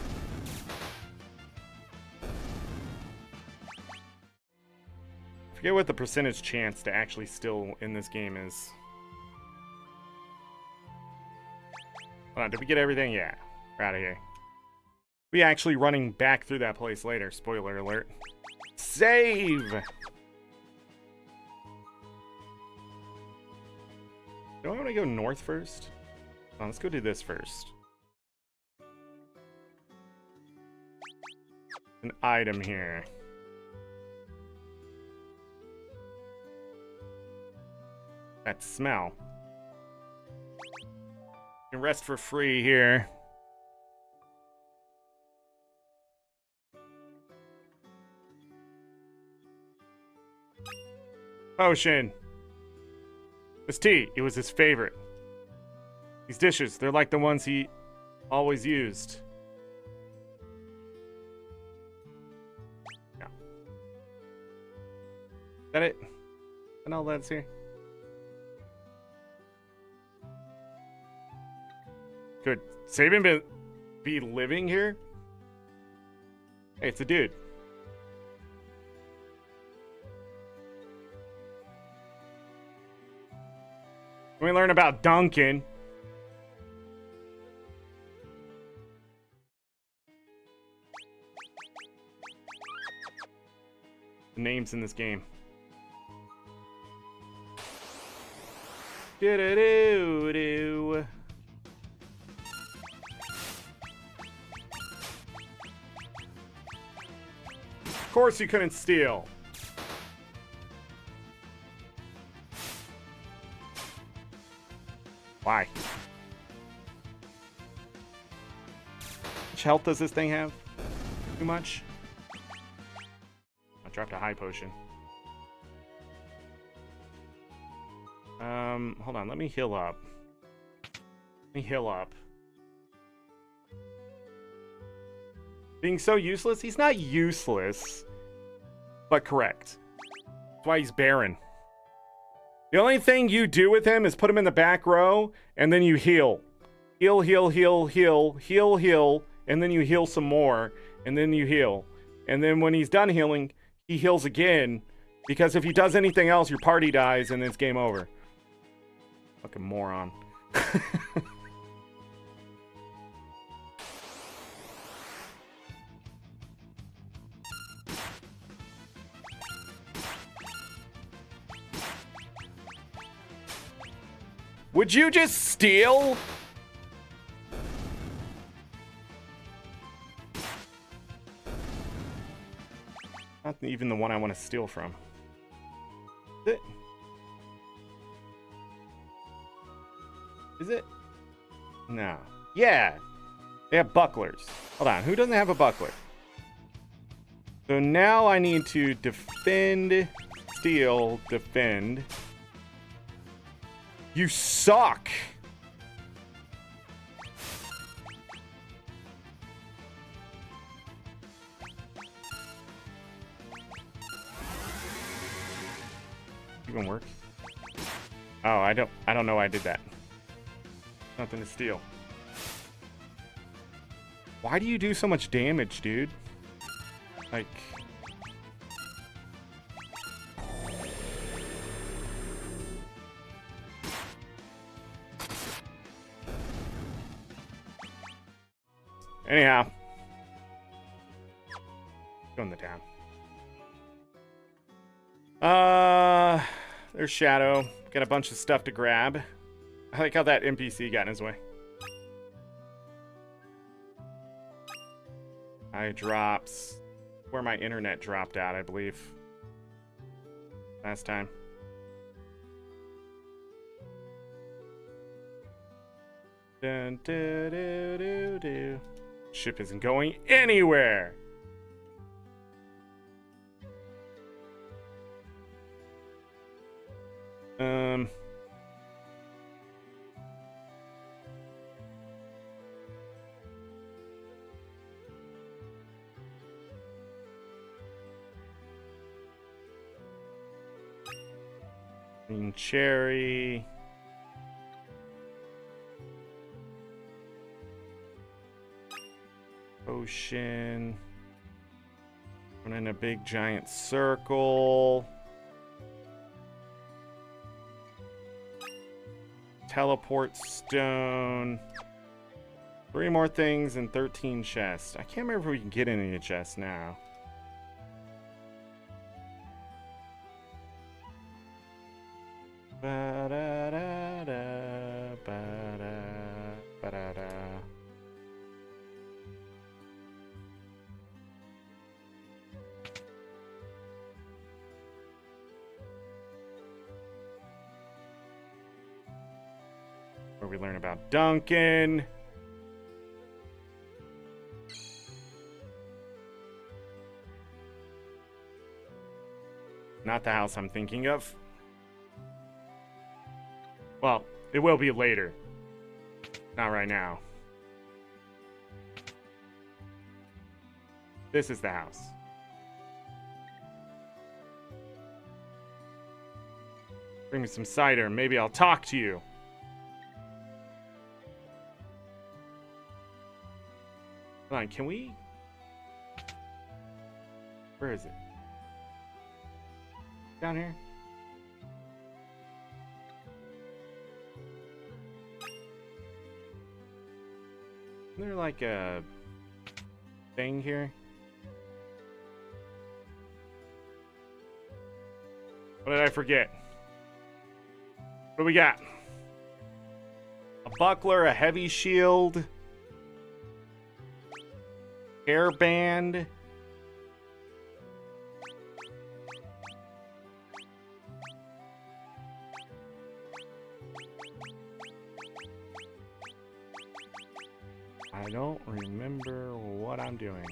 I forget what the percentage chance to actually steal in this game is. Hold on, did we get everything? Yeah. We're out of here. We actually running back through that place later. Spoiler alert. Save! Do I want to go north first? Oh, let's go do this first. An item here. That smell. You can rest for free here. Potion. This tea, it was his favorite. These dishes, they're like the ones he always used. Yeah. Is that it? And all that's here. Could Sabin be living here? Hey, it's a dude. We learn about Duncan. The names in this game. Do-do-do-do. Of course you couldn't steal. Why? How much health does this thing have? Too much? I dropped a high potion. Hold on, let me heal up. Let me heal up. Being so useless? He's not useless, but correct. That's why he's barren. The only thing you do with him is put him in the back row, and then you heal. Heal, heal, heal, heal, heal, heal, and then you heal some more, and then you heal. And then when he's done healing, he heals again, because if he does anything else, your party dies, and it's game over. Fucking moron. Would you just steal? Not even the one I want to steal from. Is it? Is it? No. Yeah. They have bucklers. Hold on. Who doesn't have a buckler? So now I need to defend, steal, defend. You suck. Even work? Oh, I don't know why I did that. Nothing to steal. Why do you do so much damage, dude? Like... Anyhow. Go in the town. There's Shadow. Got a bunch of stuff to grab. I like how that NPC got in his way. Eye drops. Where my internet dropped out, I believe. Last time. Dun, dun, dun, dun, dun. Ship isn't going anywhere. Green cherry. Ocean. Run in a big giant circle. Teleport stone. 3 more things and 13 chests. I can't remember if we can get any chests now. Ba-da-da-da, ba-da, ba-da-da. Where we learn about Duncan. Not the house I'm thinking of. Well, it will be later. Not right now. This is the house. Bring me some cider. Maybe I'll talk to you. Hold on, can we... Where is it? Down here? Isn't there like a thing here? What did I forget? What do we got? buckler, a heavy shield, hairband. I don't remember what I'm doing.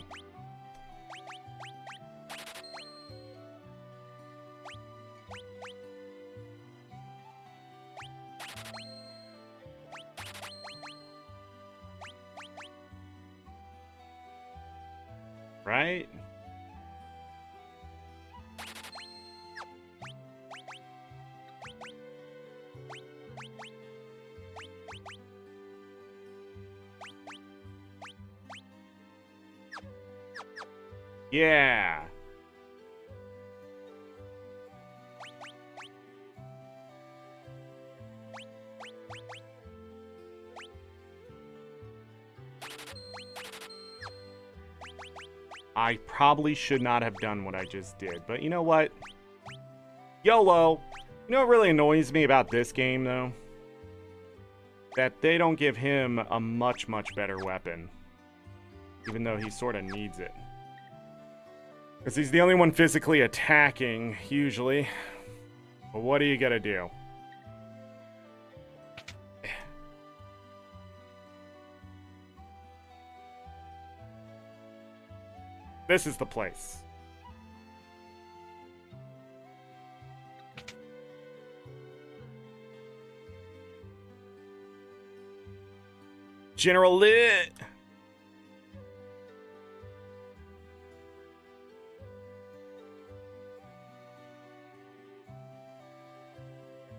Right? Yeah. I probably should not have done what I just did, but you know what? YOLO. You know what really annoys me about this game, though? That they don't give him a much, much better weapon. Even though he sort of needs it. Because he's the only one physically attacking, usually. But what are you gonna do? This is the place. General Lit.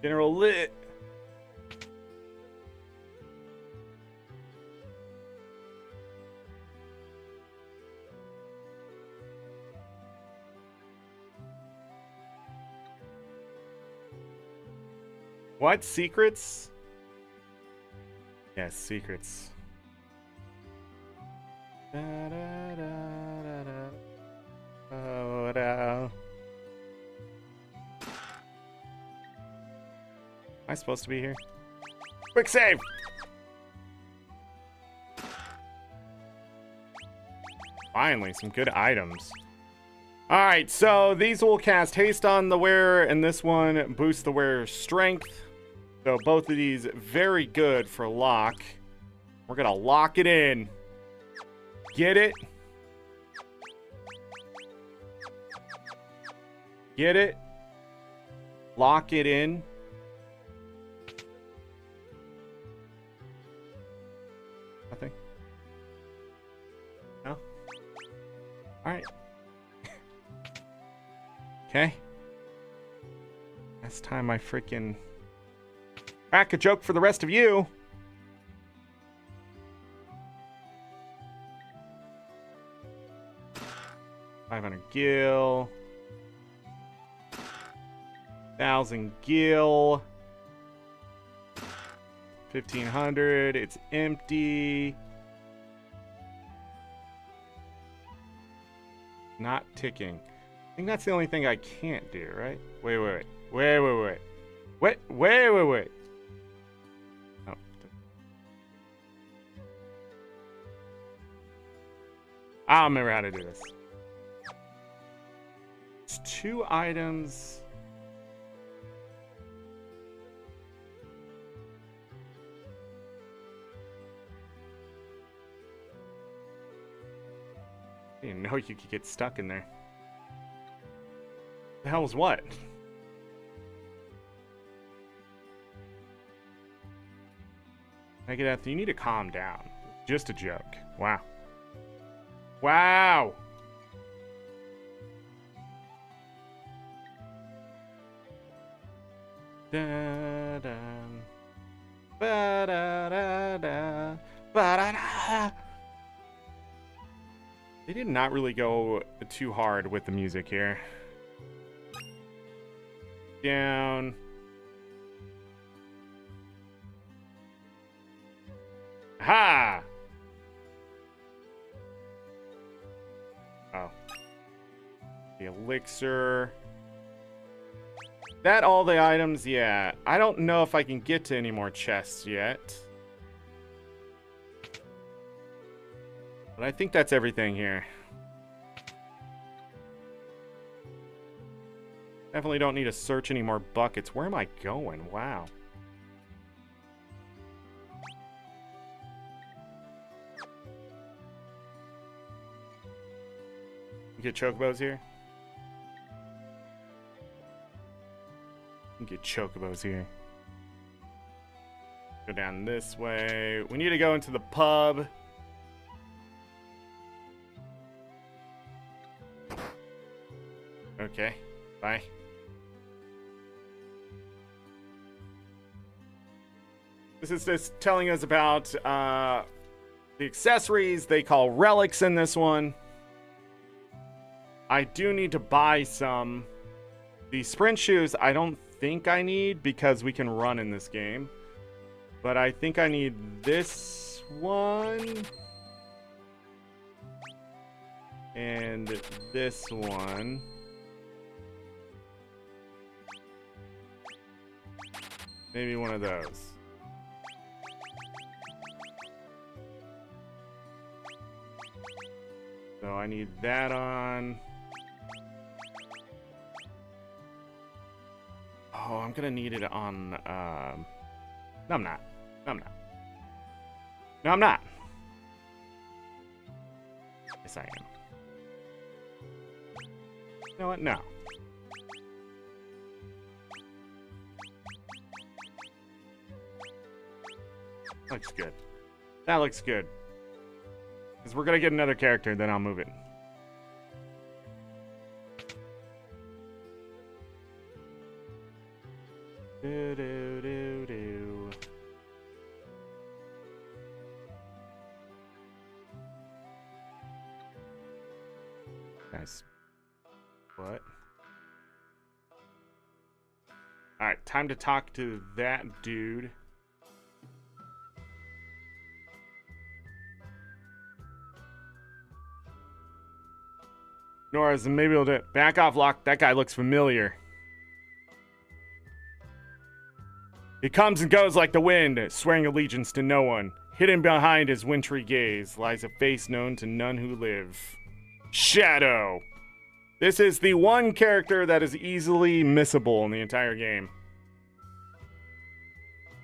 General Lit. What? Secrets? Yes, secrets. Da, da, da, da, da. Oh, da. Am I supposed to be here? Quick save! Finally, some good items. Alright, so these will cast haste on the wearer, and this one boosts the wearer's strength. So both of these very good for lock. We're gonna lock it in. Get it? Get it? Lock it in. Nothing? No? Alright. Okay. Last time I freaking crack a joke for the rest of you. $500 gil. 1,000 gil. 1,500. It's empty. Not ticking. I think that's the only thing I can't do, right? Wait. Oh. I don't remember how to do this. It's 2 items. I didn't know you could get stuck in there. The hell was what? Megadeth, you need to calm down. Just a joke. Wow. Wow! Da da ba da da da ba da da. They did not really go too hard with the music here. Down. Ha! Oh. The elixir. That all the items, yeah. I don't know if I can get to any more chests yet. But I think that's everything here. Definitely don't need to search any more buckets. Where am I going? Wow. You get chocobos here? You get chocobos here. Go down this way. We need to go into the pub. Okay. Bye. This is just telling us about the accessories they call relics in this one. I do need to buy some. The sprint shoes I don't think I need because we can run in this game. But I think I need this one. And this one. Maybe one of those. So I need that on. Oh, I'm gonna need it on. No, I'm not. No, I'm not. No, I'm not. Yes, I am. You know what? No. Looks good. That looks good. Because we're going to get another character, then I'll move it. Do, do, do, do. Nice. What? Alright, time to talk to that dude. Nora's maybe able to back off, Locke. That guy looks familiar. He comes and goes like the wind, swearing allegiance to no one. Hidden behind his wintry gaze lies a face known to none who live. Shadow. This is the one character that is easily missable in the entire game.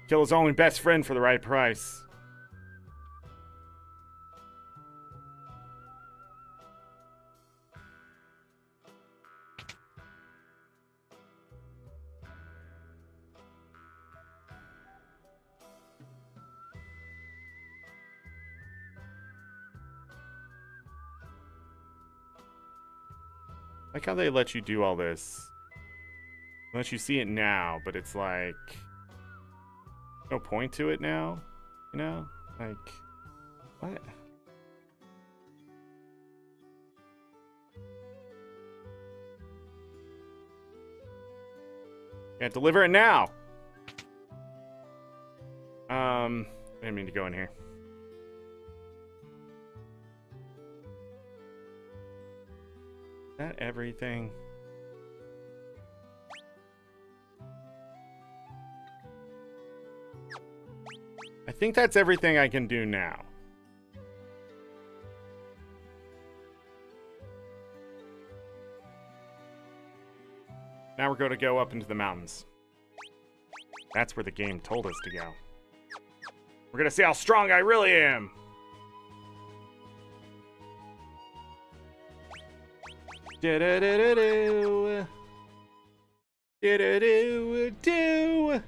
Kill his only best friend for the right price. Like how they let you do all this. Let you see it now, but it's like no point to it now, you know? Like what? Can't deliver it now. I didn't mean to go in here. Is that everything? I think that's everything I can do now. Now we're going to go up into the mountains. That's where the game told us to go. We're going to see how strong I really am. Do-do-do-do-do. Do-do-do-do.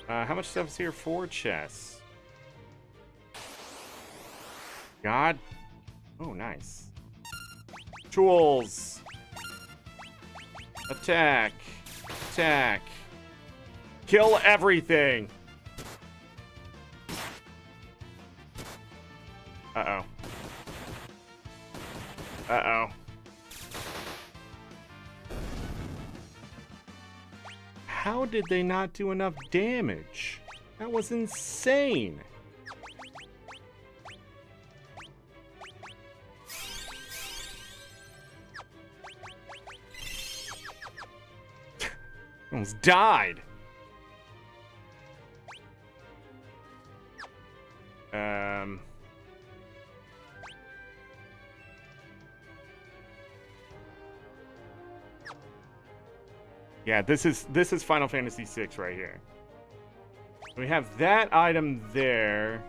How much stuff is here? 4 chests. God. Oh, nice. Tools. Attack. Attack. Kill everything. Uh-oh. Uh-oh. How did they not do enough damage? That was insane. Almost died. Yeah, this is Final Fantasy VI right here. We have that item there.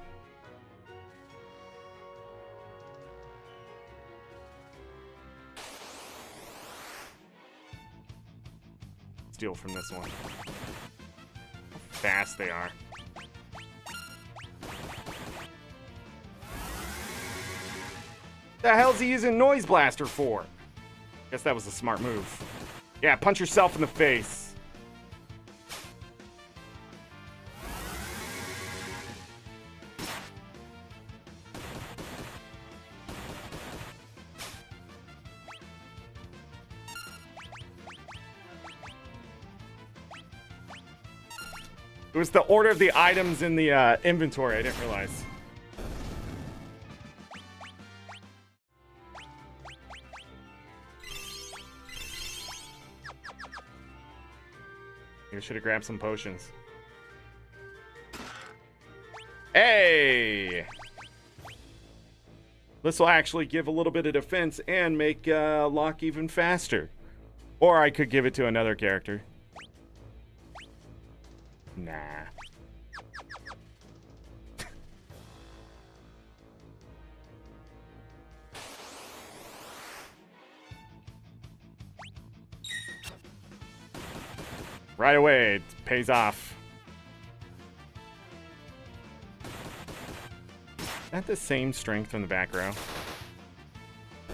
Steal from this one. How fast they are. The hell's he using Noise Blaster for? Guess that was a smart move. Yeah, punch yourself in the face. It was the order of the items in the inventory. I didn't realize. You should have grabbed some potions. Hey! This will actually give a little bit of defense and make Locke even faster. Or I could give it to another character. Nah. Right away, it pays off. Is that the same strength from the back row?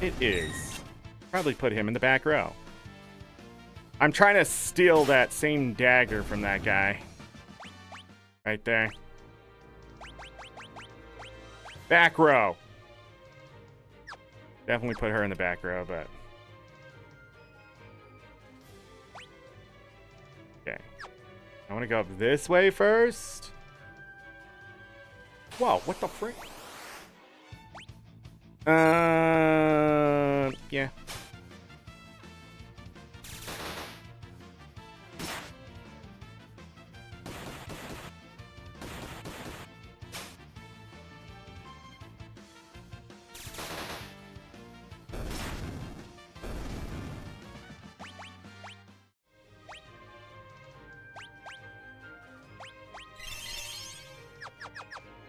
It is. Probably put him in the back row. I'm trying to steal that same dagger from that guy. Right there. Back row. Definitely put her in the back row, but... Okay. I want to go up this way first. Whoa, what the frick? Yeah.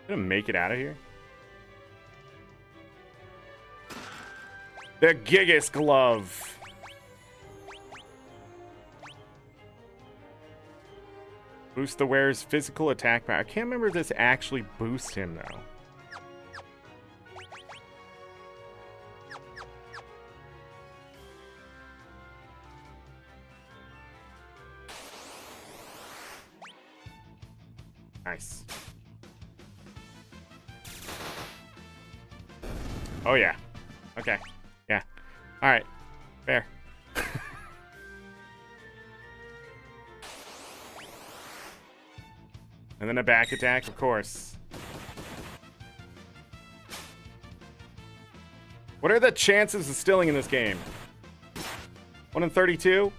Gonna make it out of here. The Gigas Glove. Boost the wearer's physical attack power. I can't remember if this actually boosts him though. Nice. Oh, yeah. Okay. Yeah. All right. Fair. And then a back attack, of course. What are the chances of stealing in this game? 1 in 32?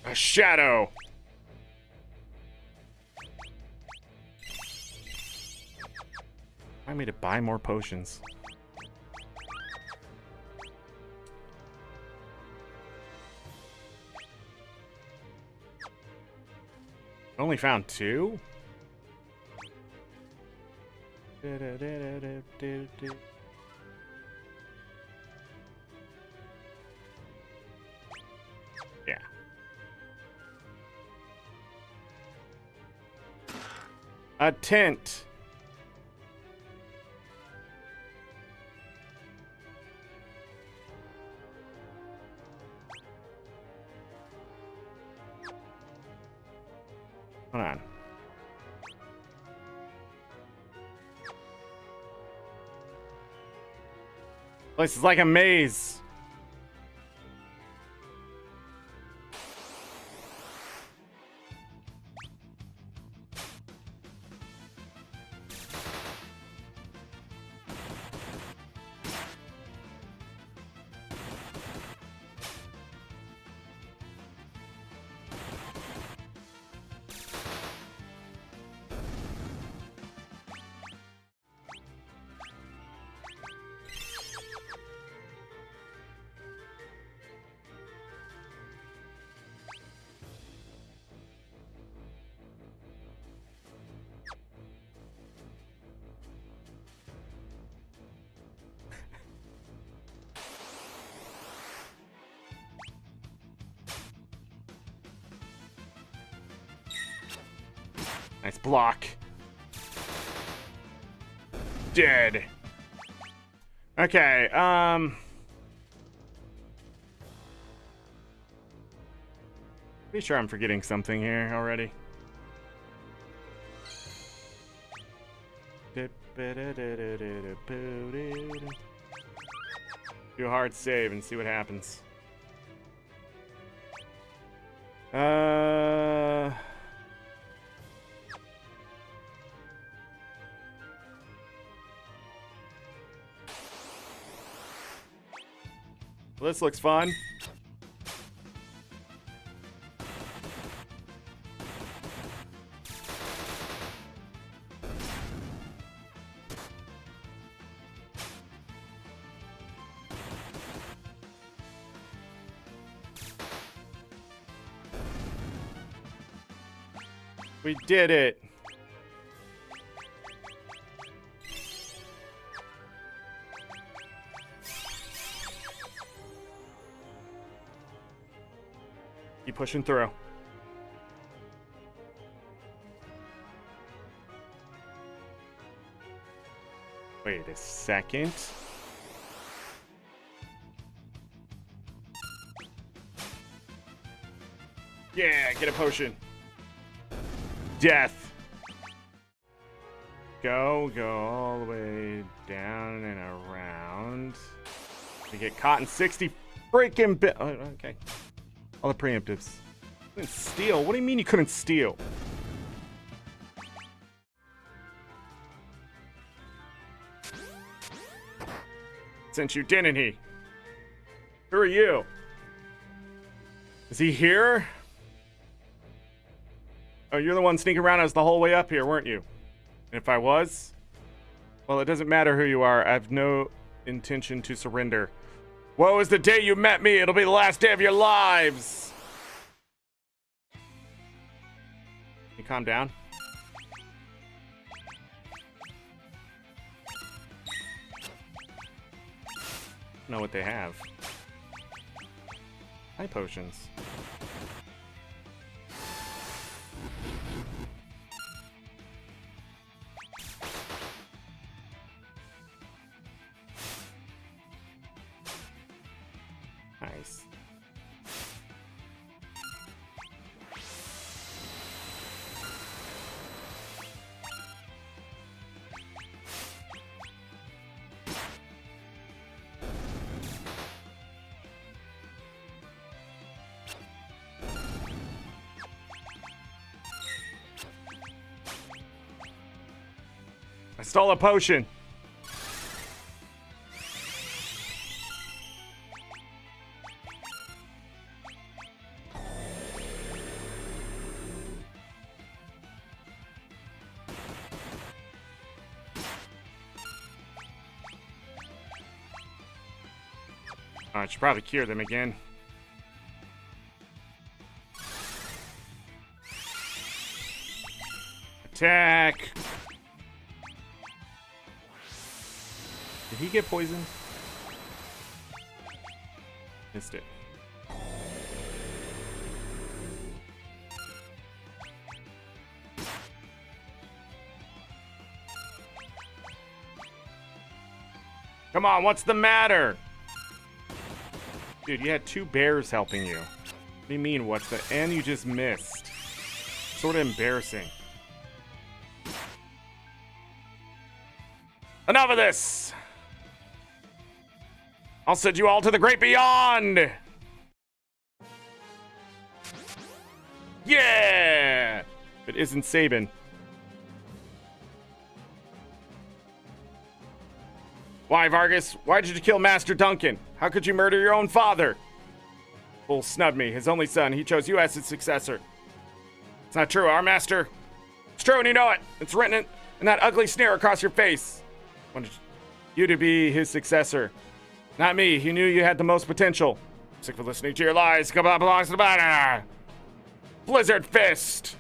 A shadow. I made it buy more potions. I only found 2? Yeah. A tent. Hold on. This is like a maze. Nice block. Dead. Okay, pretty sure I'm forgetting something here already. Do a hard save and see what happens. Well, this looks fun. We did it. Keep pushing through. Wait a second. Yeah, get a potion. Death. Go all the way down and around. We get caught in 60 freaking bit. Oh, okay. All the preemptives. Couldn't steal? What do you mean you couldn't steal? Since you didn't, he? Who are you? Is he here? Oh, you're the one sneaking around us the whole way up here, weren't you? And if I was? Well, it doesn't matter who you are. I have no intention to surrender. Woe is the day you met me. It'll be the last day of your lives. Can you calm down? I don't know what they have. High potions. Nice. I stole a potion. I should probably cure them again. Attack! Did he get poisoned? Missed it. Come on, what's the matter? Dude, you had two bears helping you. What do you mean, what's the... And you just missed. Sort of embarrassing. Enough of this! I'll send you all to the great beyond! Yeah! If it isn't Sabin. Why, Vargas? Why did you kill Master Duncan? How could you murder your own father? Bull snubbed me, his only son. He chose you as his successor. It's not true, our master. It's true and you know it. It's written in that ugly sneer across your face. Wanted you to be his successor. Not me. He knew you had the most potential. Sick of listening to your lies. Come on, belongs to the banner. Blizzard Fist.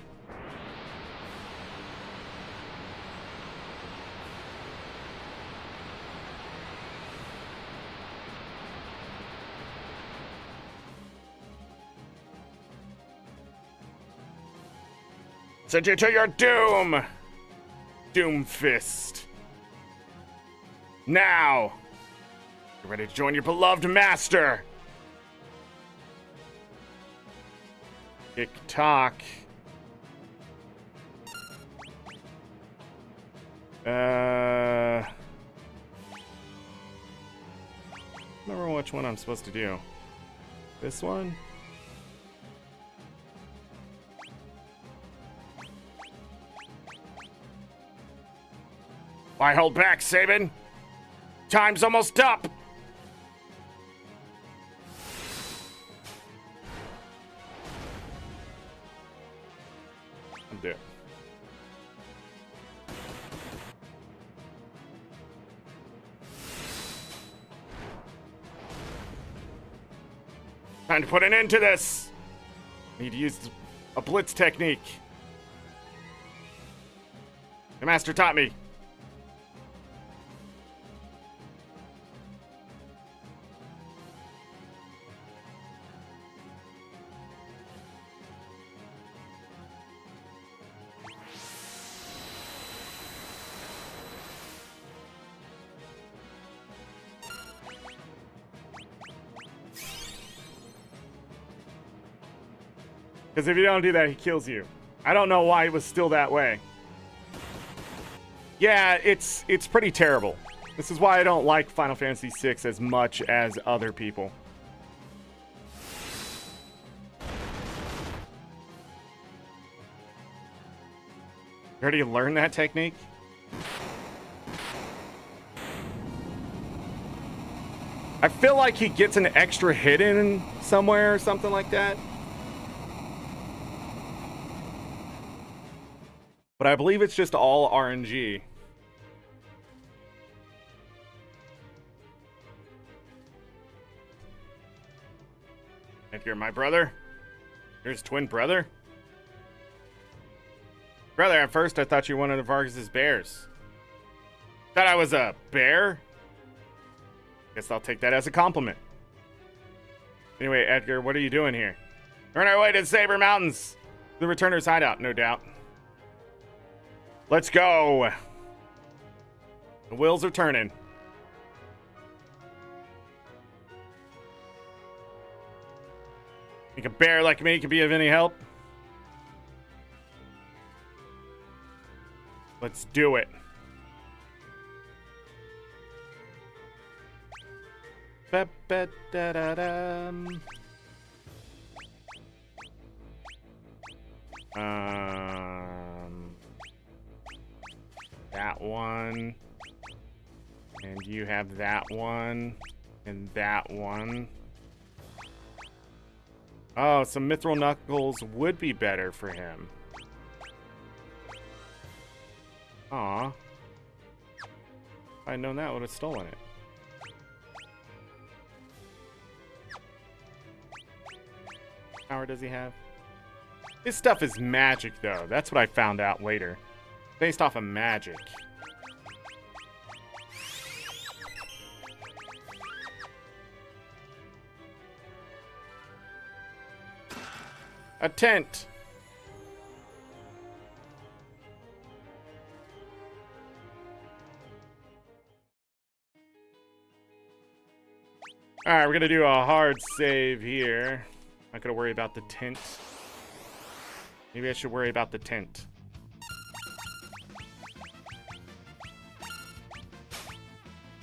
Send you to your doom! Doom Fist. Now! You're ready to join your beloved master! Tick-tock. Remember which one I'm supposed to do. This one? Why hold back, Sabin? Time's almost up! I'll do it. Time to put an end to this! Need to use a blitz technique. The master taught me. Because if you don't do that, he kills you. I don't know why it was still that way. Yeah, it's pretty terrible. This is why I don't like Final Fantasy VI as much as other people. You already learned that technique? I feel like he gets an extra hit in somewhere or something like that. But I believe it's just all RNG. If you're my brother, you're his twin brother. Brother, at first I thought you were one of the Vargas's bears. Thought I was a bear? Guess I'll take that as a compliment. Anyway, Edgar, what are you doing here? We're on our way to Saber Mountains. The Returner's hideout, no doubt. Let's go. The wheels are turning. Think a bear like me can be of any help? Let's do it. Ba-ba-da-da-dum. That one. And you have that one. And that one. Oh, some Mithril Knuckles would be better for him. Aw. If I'd known that, I would have stolen it. What power does he have? His stuff is magic, though. That's what I found out later. Based off of magic. A tent. All right, we're gonna do a hard save here. Not gonna worry about the tent. Maybe I should worry about the tent.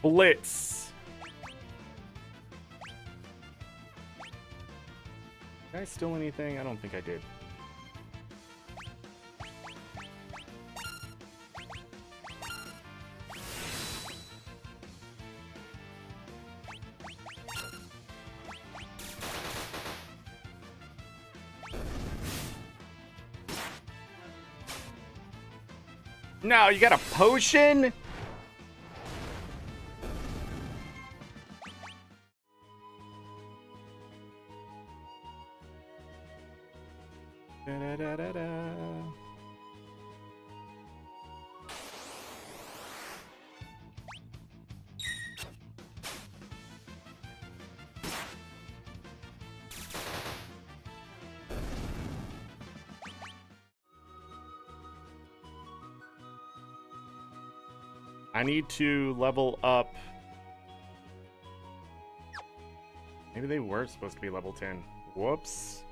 Blitz. Did I steal anything? I don't think I did. No, you got a potion? Da-da-da-da-da. I need to level up. Maybe they were supposed to be level 10. Whoops.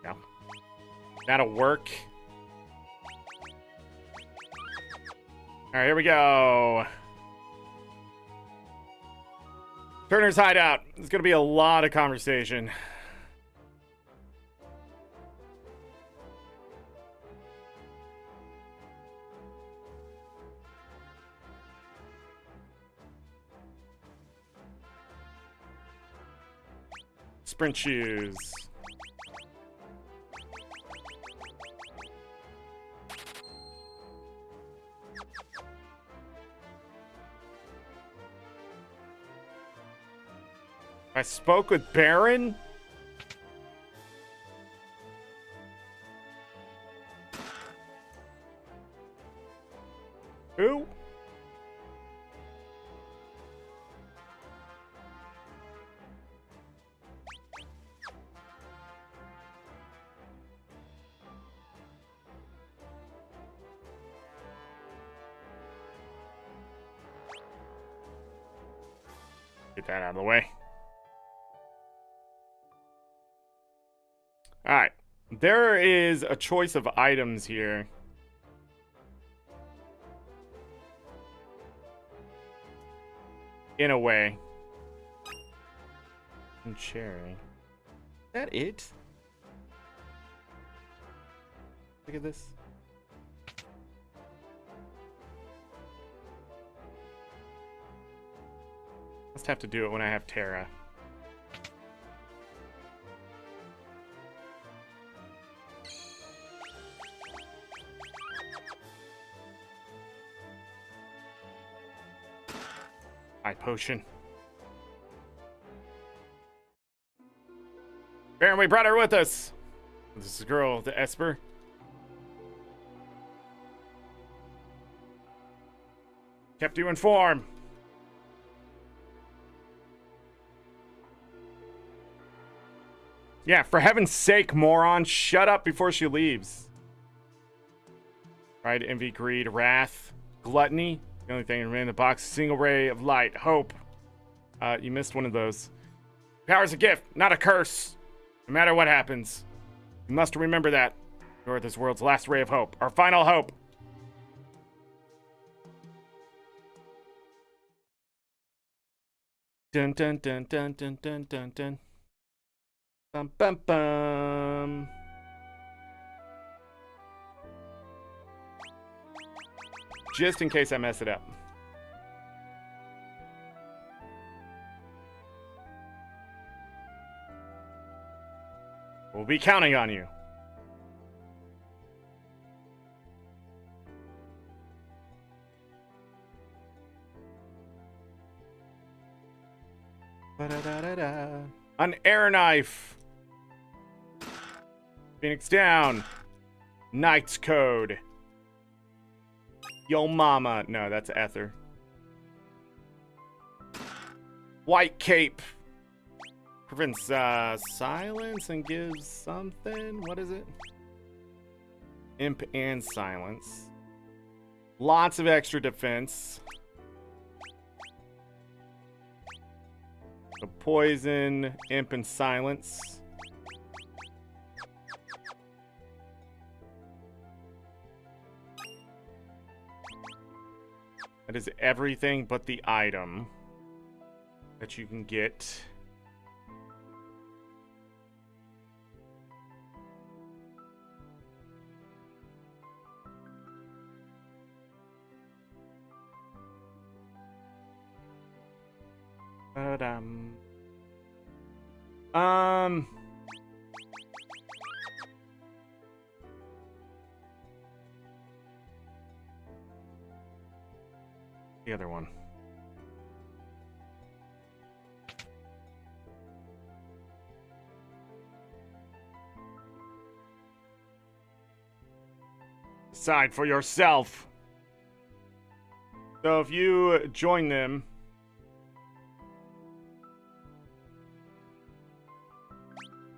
Yeah. That'll work. All right, here we go. Turner's Hideout. There's going to be a lot of conversation. Sprint shoes. I spoke with Baron? Who? Get that out of the way. All right, there is a choice of items here. In a way. And cherry. Is that it? Look at this. Must have to do it when I have Terra. Eye potion. Baron, we brought her with us. This is the girl, the Esper. Kept you informed. Yeah, for heaven's sake, moron, shut up before she leaves. Pride, envy, greed, wrath, gluttony. The only thing remaining in the box, single ray of light, hope. You missed one of those. Power's a gift, not a curse. No matter what happens, you must remember that. You're this world's last ray of hope, our final hope. Dun dun dun dun dun dun dun dun. Bum bum bum. Just in case I mess it up. We'll be counting on you. Ba-da-da-da-da. An air knife. Phoenix down. Knight's Code. Yo mama. No, that's Ether. White cape. Prevents silence and gives something. What is it? Imp and silence. Lots of extra defense. So poison, imp, and silence. That is everything but the item that you can get. The other one. Decide for yourself. So if you join them,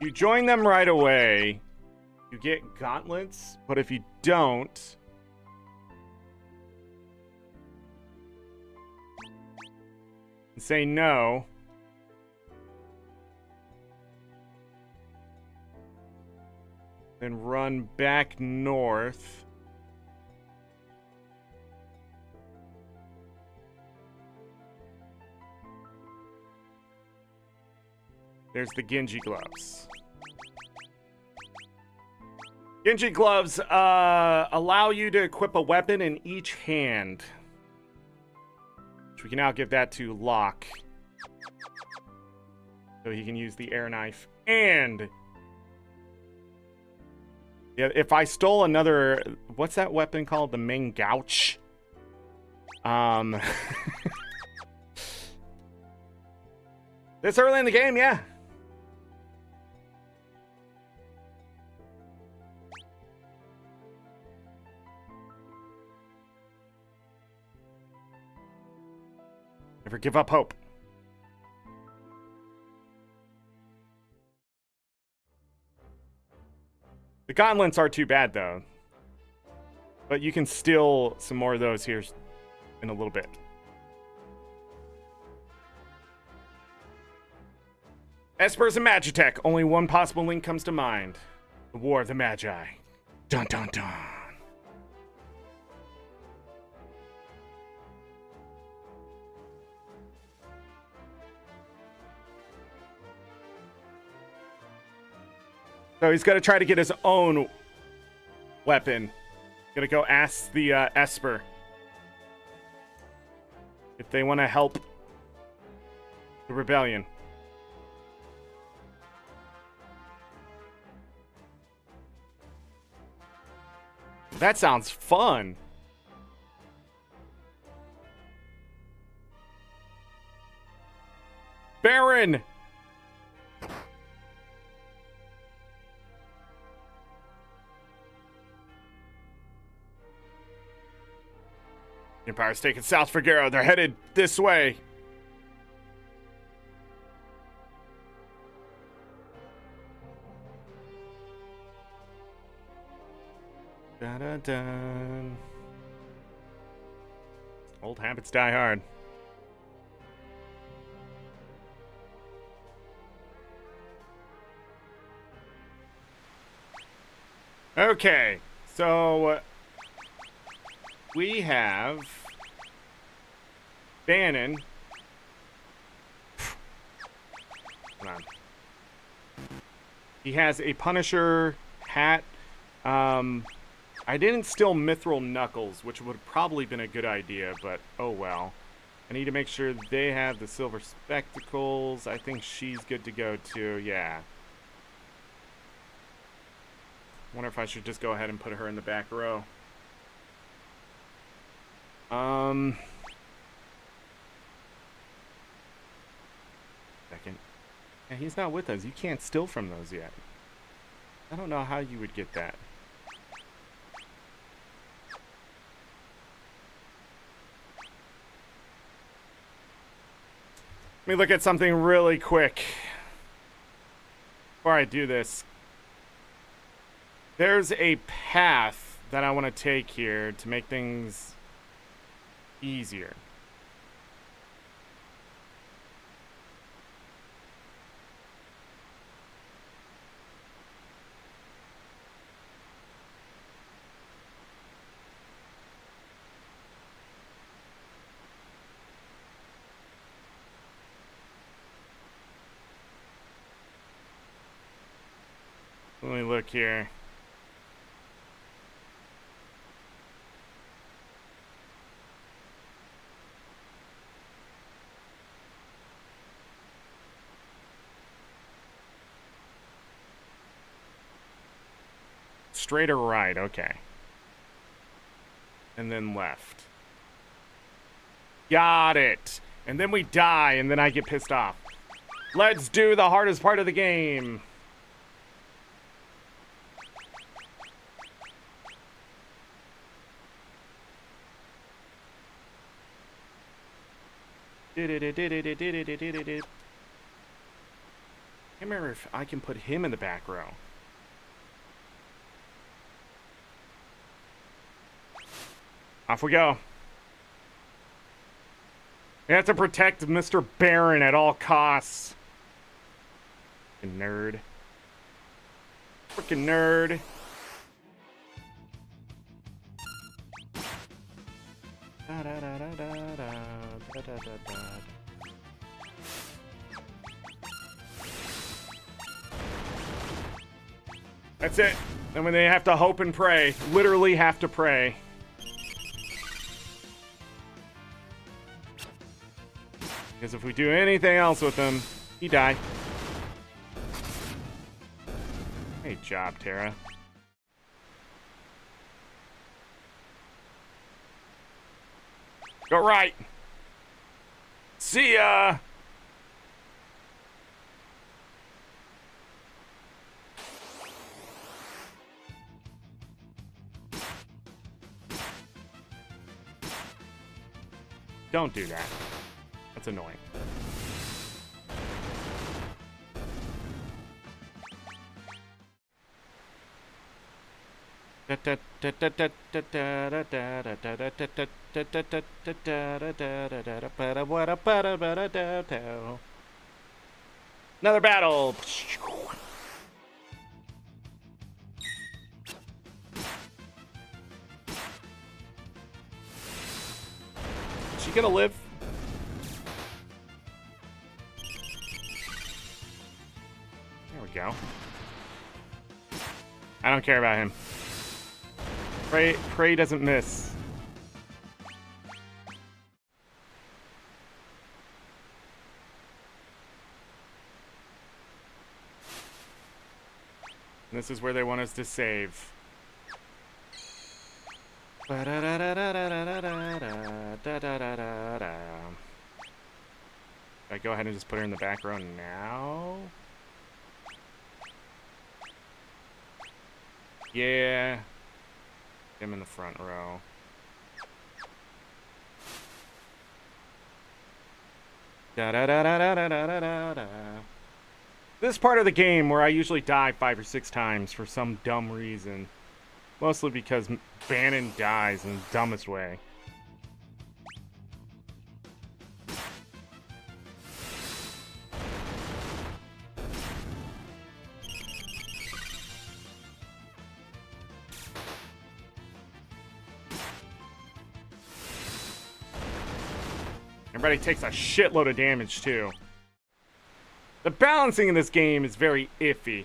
you join them right away, you get gauntlets, but if you don't, and say no, then run back north. There's the Genji gloves. Genji gloves allow you to equip a weapon in each hand. Which we can now give that to Locke. So he can use the air knife. And yeah, if I stole another, what's that weapon called? The Mangouch. This early in the game, yeah. Never give up hope. The gauntlets are too bad, though. But you can steal some more of those here in a little bit. Espers and Magitech. Only one possible link comes to mind. The War of the Magi. Dun dun dun. So he's got to try to get his own weapon. Gonna go ask the Esper if they want to help the rebellion. That sounds fun. Baron! The Empire's taken South Figaro. They're headed this way. Dun-dun-dun. Old habits die hard. Okay, so we have Bannon. Come on. He has a Punisher hat. I didn't steal Mithril Knuckles, which would have probably been a good idea, but oh well. I need to make sure they have the silver spectacles. I think she's good to go too, yeah. Wonder if I should just go ahead and put her in the back row. Second. Yeah, he's not with us. You can't steal from those yet. I don't know how you would get that. Let me look at something really quick before I do this. There's a path that I want to take here to make things easier. Let me look here. Straight or right, okay. And then left. Got it. And then we die, and then I get pissed off. Let's do the hardest part of the game. Can't remember if I can put him in the back row. Off we go. We have to protect Mr. Baron at all costs. Freaking nerd. Freaking nerd. That's it. And when they have to hope and pray, literally have to pray. Because if we do anything else with him, he die. Great job, Terra. Go right. See ya. Don't do that. That's annoying. Another battle. Is she gonna live? There we go. I don't care about him. Prey doesn't miss. And this is where they want us to save. I go ahead and just put her in the back row now. Yeah. Him in the front row. This part of the game where I usually die 5 or 6 times for some dumb reason. Mostly because Bannon dies in the dumbest way. Everybody takes a shitload of damage, too. The balancing in this game is very iffy.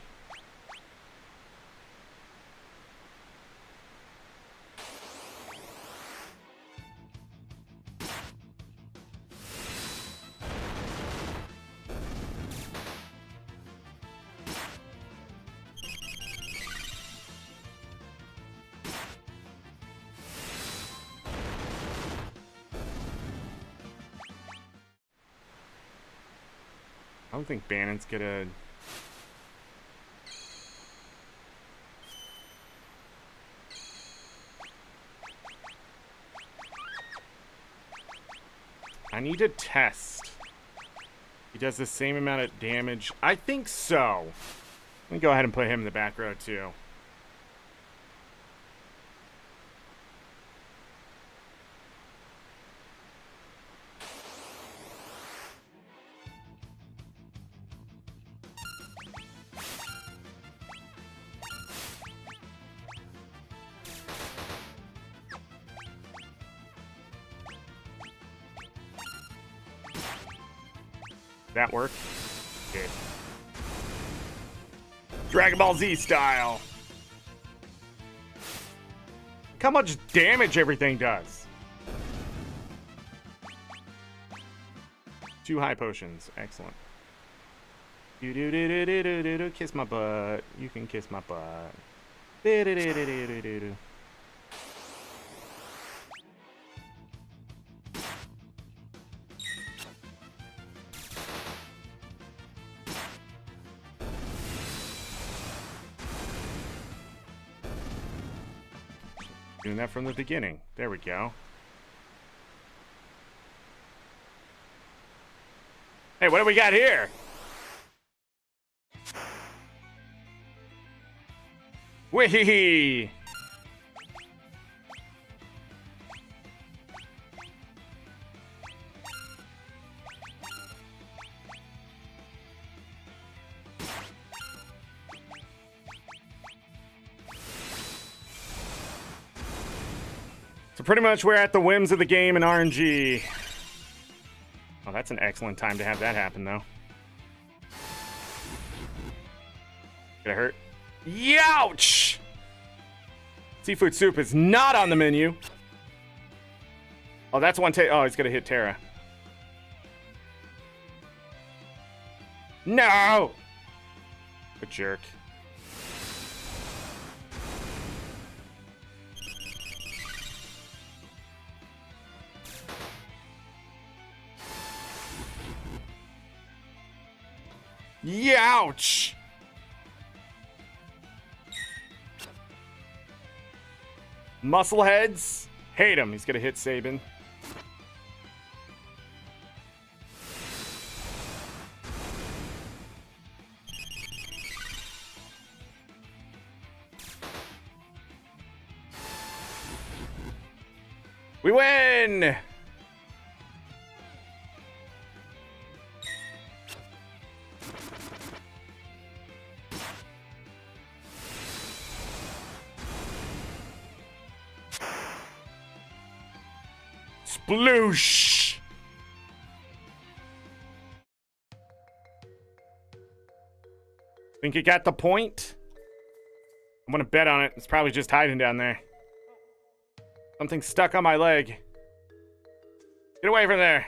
I don't think Bannon's gonna... I need to test. He does the same amount of damage. I think so. Let me go ahead and put him in the back row too. That work? Okay. Dragon Ball Z style. Look how much damage everything does. 2 high potions. Excellent. Kiss my butt. You can kiss my butt. Doing that from the beginning. There we go. Hey, what do we got here? Wee! So pretty much we're at the whims of the game in RNG. Oh, that's an excellent time to have that happen, though. Did it hurt? Youch! Seafood soup is not on the menu. Oh, that's one. Oh, he's gonna hit Terra. No! A jerk. Youch! Muscleheads. Hate him. He's gonna hit Sabin. We win! Sploosh! Think you got the point? I'm gonna bet on it. It's probably just hiding down there. Something stuck on my leg. Get away from there.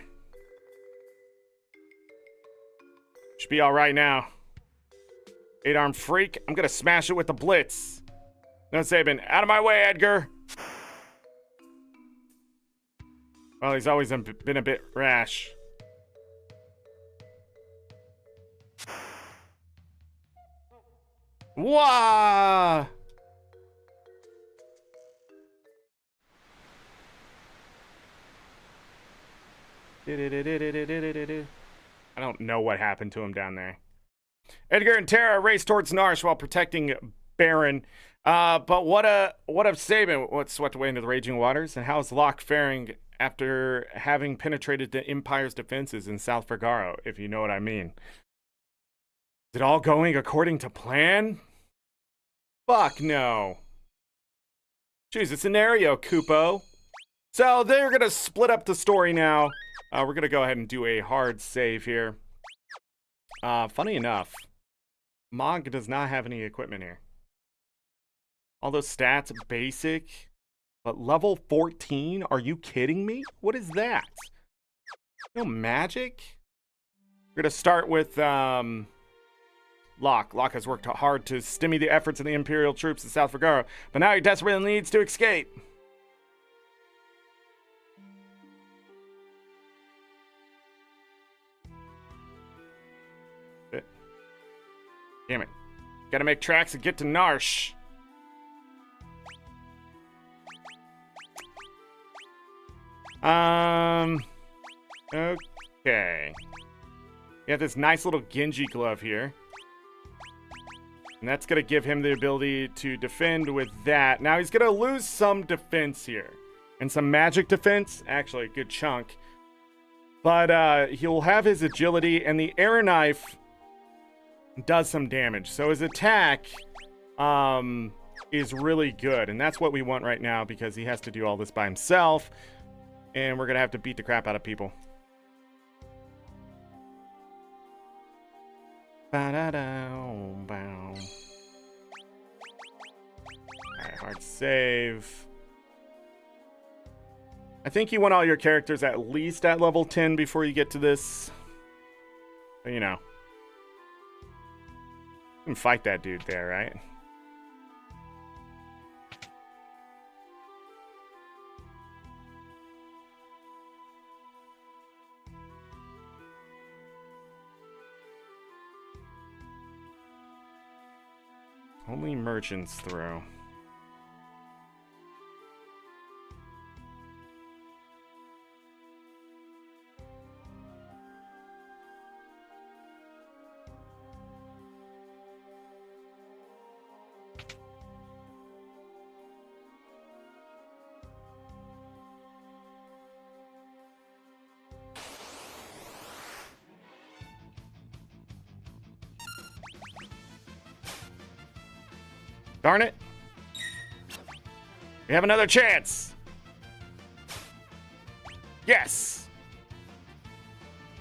Should be alright now. 8-armed freak. I'm gonna smash it with the blitz. No Sabin. Out of my way, Edgar. Well, he's always been a bit rash. Wah! I don't know what happened to him down there. Edgar and Terra race towards Narsh while protecting Baron. But what of Sabin? What swept away into the raging waters? And how's Locke faring after having penetrated the Empire's defenses in South Vergaro, if you know what I mean? Is it all going according to plan? Fuck no. Choose a scenario, Kupo. So they're going to split up the story now. We're going to go ahead and do a hard save here. Funny enough, Mog does not have any equipment here. All those stats, basic. But level 14? Are you kidding me? What is that? No magic? We're going to start with Locke. Locke has worked hard to stymie the efforts of the Imperial troops in South Vergaro, but now he desperately needs to escape. Damn it. Gotta make tracks and get to Narsh. Okay. We have this nice little Genji glove here. And that's going to give him the ability to defend with that. Now he's going to lose some defense here. And some magic defense. Actually, a good chunk. But he'll have his agility, and the arrow knife does some damage. So his attack is really good. And that's what we want right now, because he has to do all this by himself. And we're going to have to beat the crap out of people. Alright, hard save. I think you want all your characters at least at level 10 before you get to this. But, you know. You can fight that dude there, right? Only merchants through. Darn it. We have another chance. Yes.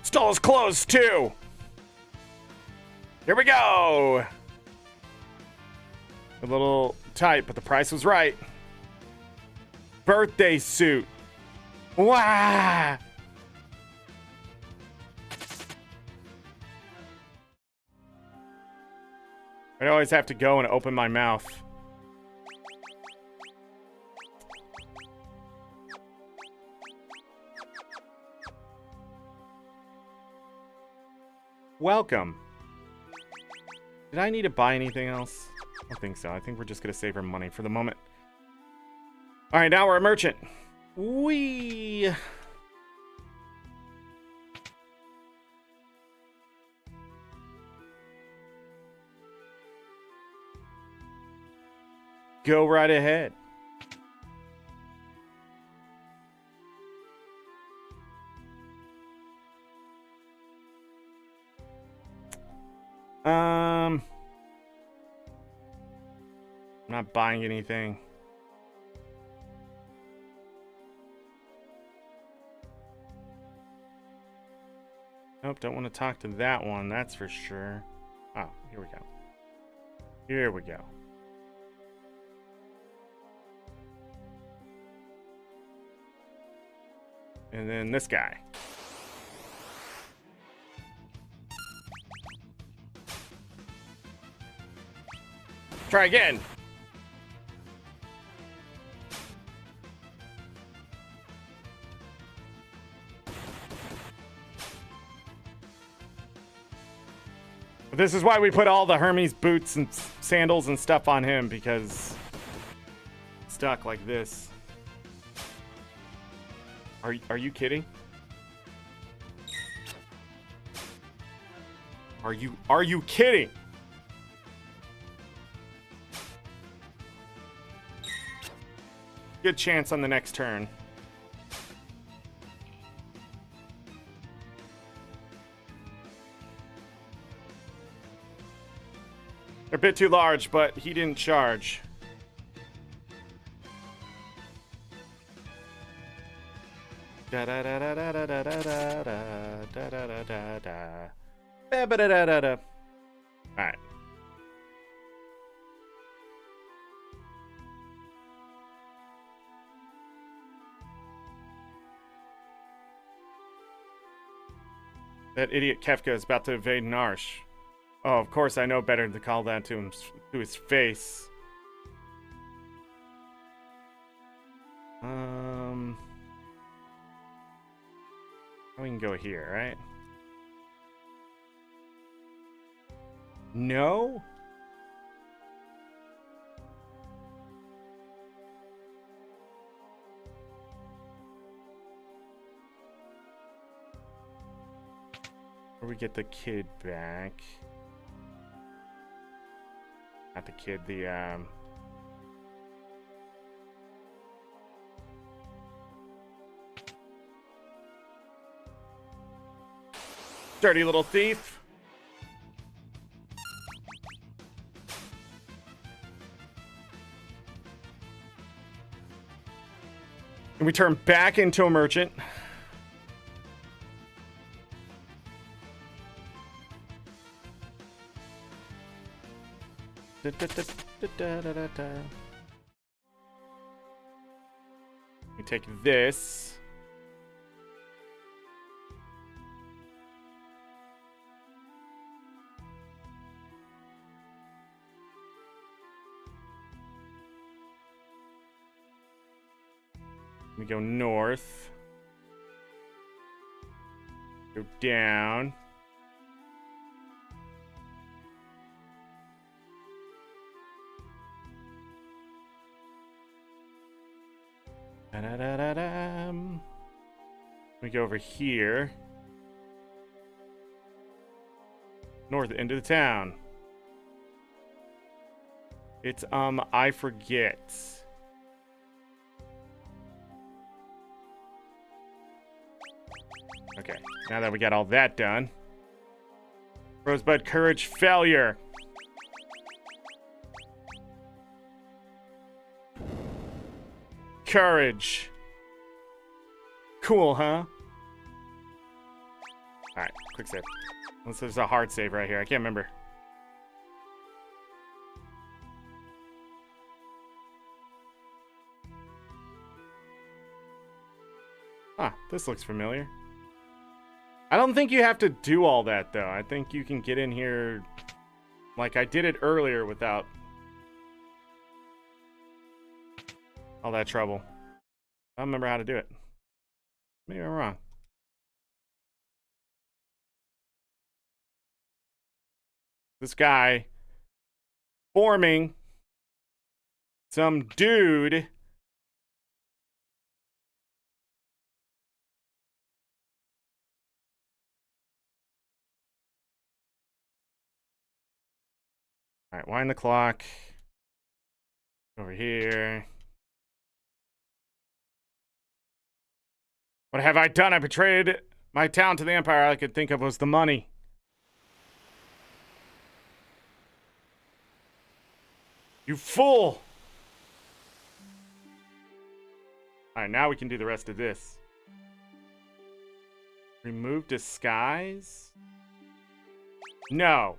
Stall is closed too. Here we go. A little tight, but the price was right. Birthday suit. Wow. I always have to go and open my mouth. Welcome. Did I need to buy anything else? I don't think so. I think we're just going to save our money for the moment. All right, now we're a merchant. Whee! Go right ahead. I'm not buying anything. Nope, don't want to talk to that one, that's for sure. Oh, here we go. Here we go. And then this guy. Try again. This is why we put all the Hermes boots and sandals and stuff on him, because it's stuck like this. Are you kidding? Are you kidding? Good chance on the next turn. They're a bit too large, but he didn't charge. Da da da da da da da da da da da da da da da da da da. All right. That idiot Kefka is about to evade Narsh. Oh, of course I know better than to call that to him, to his face. We can go here, right? No? Or we get the kid back. Not the kid, the dirty little thief. And we turn back into a merchant. Da, da, da, da, da, da, da. We take this. We go north. Go down. Da-da-da-da-dum. We go over here. North end of the town. It's I forget. Okay, now that we got all that done. Rosebud, courage, failure. courage. Cool, huh? Alright, quick save. Unless there's a hard save right here. I can't remember. Huh, this looks familiar. I don't think you have to do all that, though. I think you can get in here like I did it earlier without all that trouble. I don't remember how to do it. Maybe I'm wrong. This guy forming some dude. All right, wind the clock. Over here. What have I done? I betrayed my town to the Empire. All I could think of was the money. You fool! Alright, now we can do the rest of this. Remove disguise? No.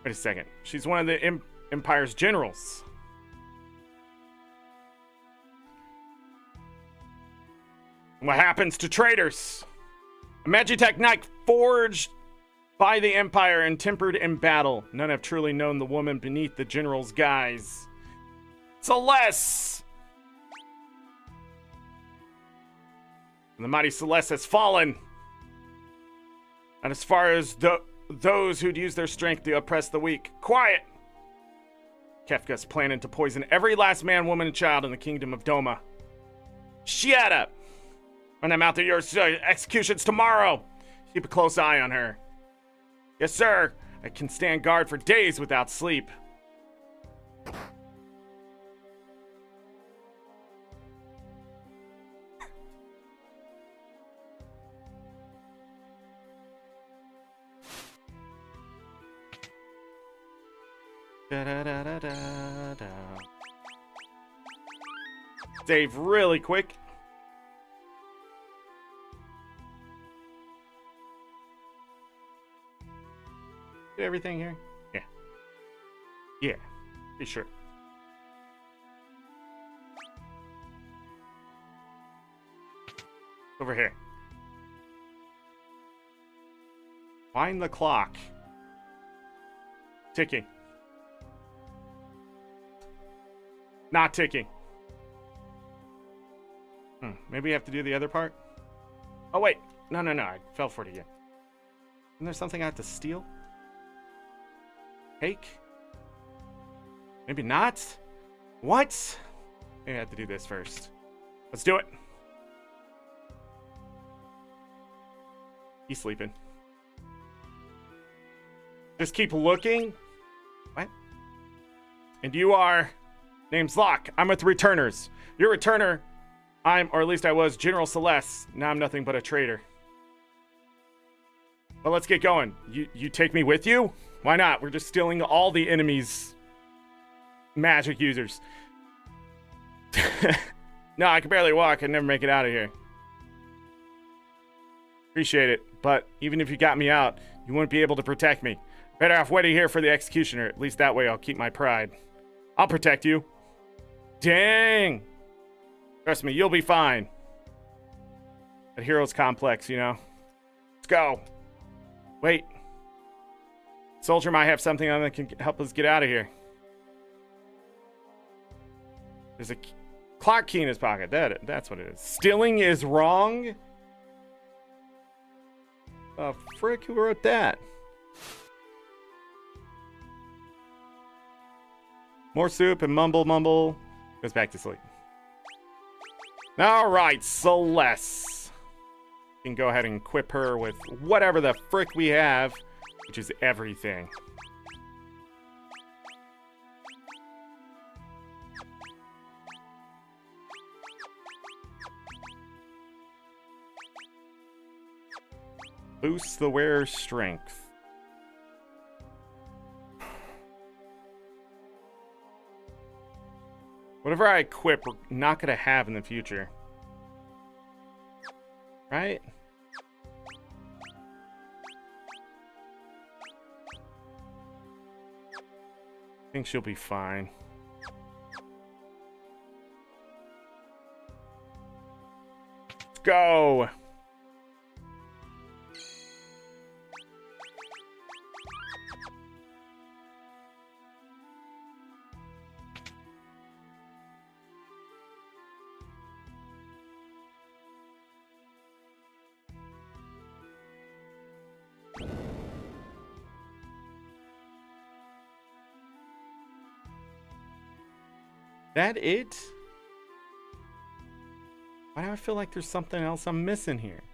Wait a second. She's one of the Empire's generals. What happens to traitors? A Magitech knife forged by the Empire and tempered in battle. None have truly known the woman beneath the general's guise. Celeste! And the mighty Celeste has fallen. And as far as those who'd use their strength to oppress the weak. Quiet! Kefka's planning to poison every last man, woman, and child in the kingdom of Doma. Shut up! When I'm out there, your execution's tomorrow. Keep a close eye on her. Yes, sir. I can stand guard for days without sleep. Save really quick. Everything here? Yeah. Yeah. Be sure. Over here. Wind the clock. Ticking. Not ticking. Maybe you have to do the other part? Oh, wait. No. I fell for it again. Isn't there something I have to steal? Take? Maybe not? What? Maybe I have to do this first. Let's do it. He's sleeping. Just keep looking. What? And you are... Name's Locke. I'm with the Returners. You're a Returner. Or at least I was, General Celeste. Now I'm nothing but a traitor. Well, let's get going. You take me with you? Why not? We're just stealing all the enemy's magic users. No, I can barely walk. I'd never make it out of here. Appreciate it, but even if you got me out, you wouldn't be able to protect me. Better off waiting here for the executioner. At least that way I'll keep my pride. I'll protect you. Dang! Trust me, you'll be fine. That hero's complex, you know? Let's go. Wait. Soldier might have something on that can help us get out of here. There's a clock key in his pocket. That's what it is. Stealing is wrong? Oh, frick, who wrote that? More soup and mumble. Goes back to sleep. Alright, Celeste. We can go ahead and equip her with whatever the frick we have, which is everything. Boost the wearer's strength. Whatever I equip, we're not going to have in the future. Right? I think she'll be fine. Let's go! That it? Why do I feel like there's something else I'm missing here?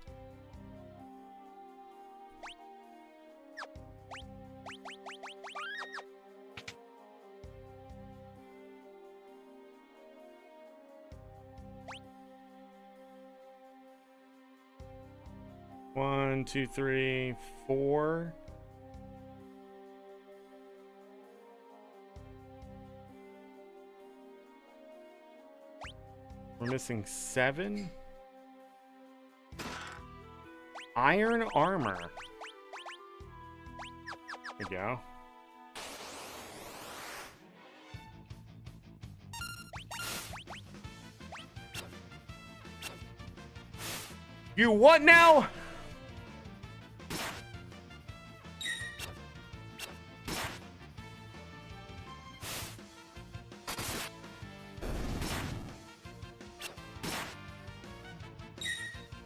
One, two, three, four. We're missing 7. Iron armor. There we go. You what now?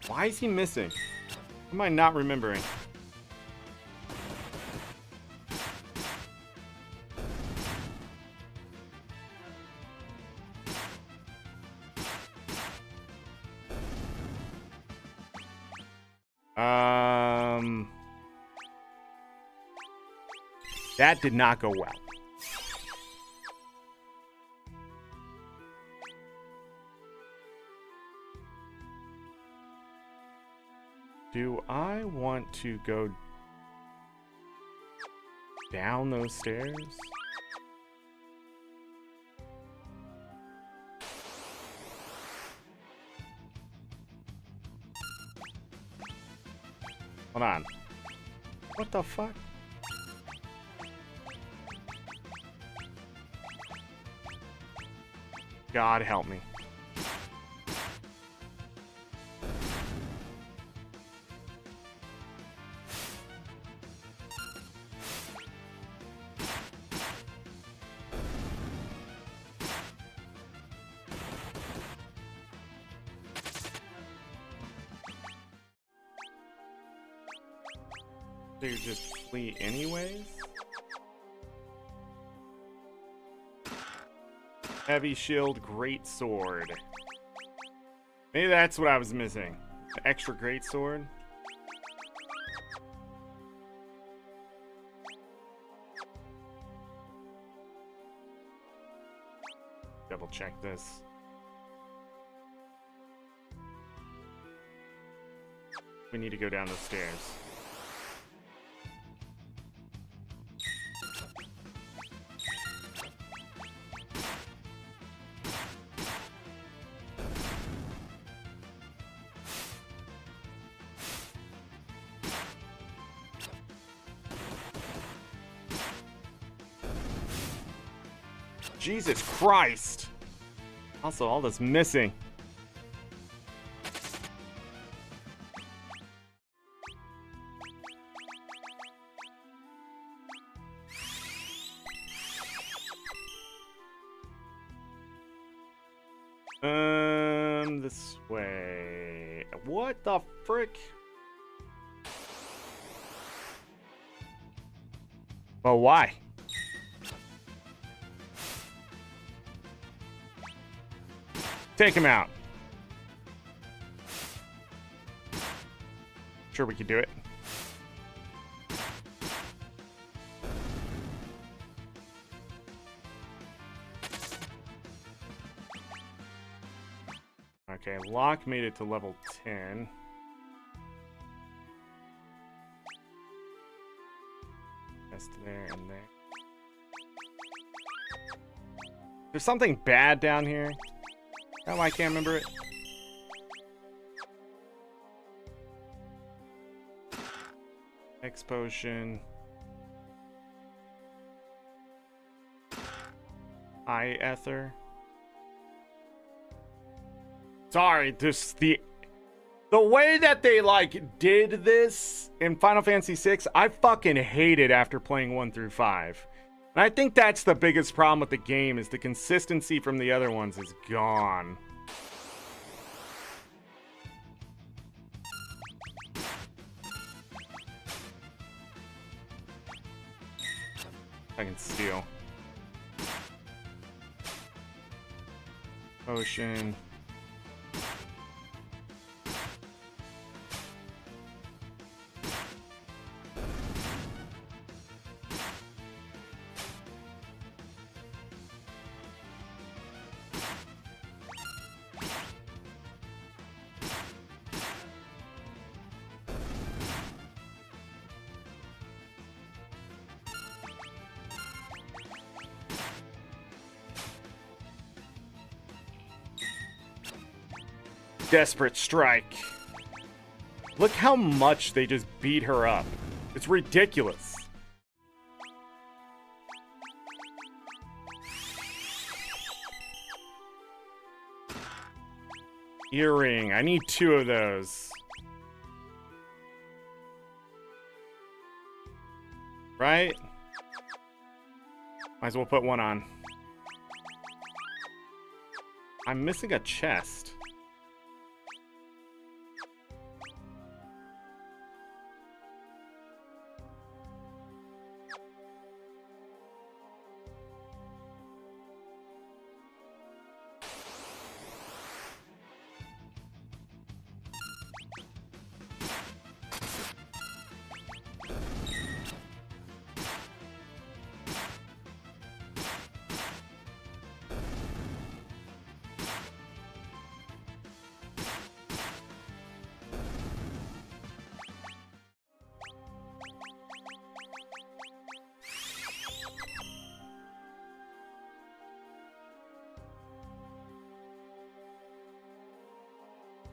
Why is he missing? What am I not remembering? That did not go well. Do I want to go down those stairs? Hold on. What the fuck? God help me. So you just flee anyways? Heavy shield, great sword. Maybe that's what I was missing. The extra great sword. Double check this. We need to go down the stairs. Jesus Christ! Also, all that's missing. This way. What the frick? But why? Take him out. Sure, we could do it. Okay, Locke made it to level 10. Just there and there. There's something bad down here. Oh, I can't remember it. X potion. Eye ether. Sorry, just the way that they like did this in Final Fantasy VI, I fucking hate it after playing 1 through 5. And I think that's the biggest problem with the game, is the consistency from the other ones is gone. I can steal. Potion. Desperate strike. Look how much they just beat her up. It's ridiculous. Earring. I need 2 of those. Right? Might as well put 1 on. I'm missing a chest.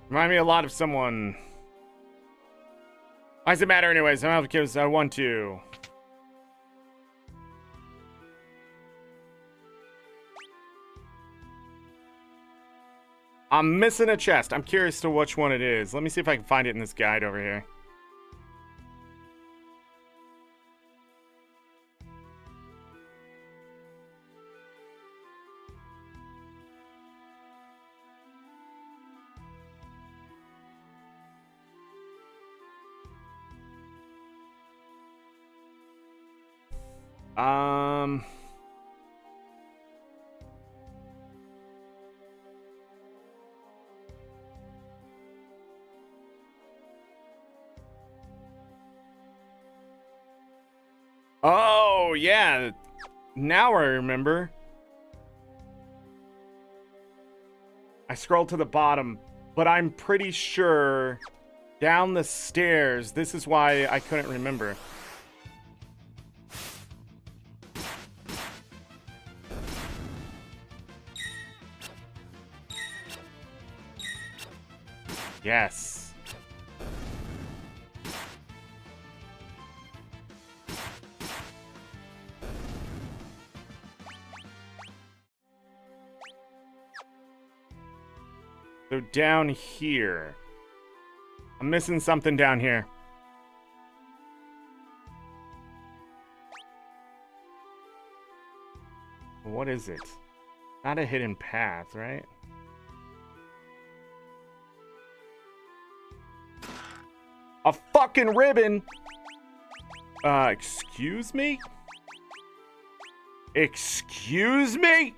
Remind me a lot of someone. Why does it matter anyways? I'm out because I want to. I'm missing a chest. I'm curious to which one it is. Let me see if I can find it in this guide over here. Oh, yeah. Now I remember. I scrolled to the bottom, but I'm pretty sure down the stairs, this is why I couldn't remember. Yes. So down here. I'm missing something down here. What is it? Not a hidden path, right? A fucking ribbon! Excuse me? Excuse me?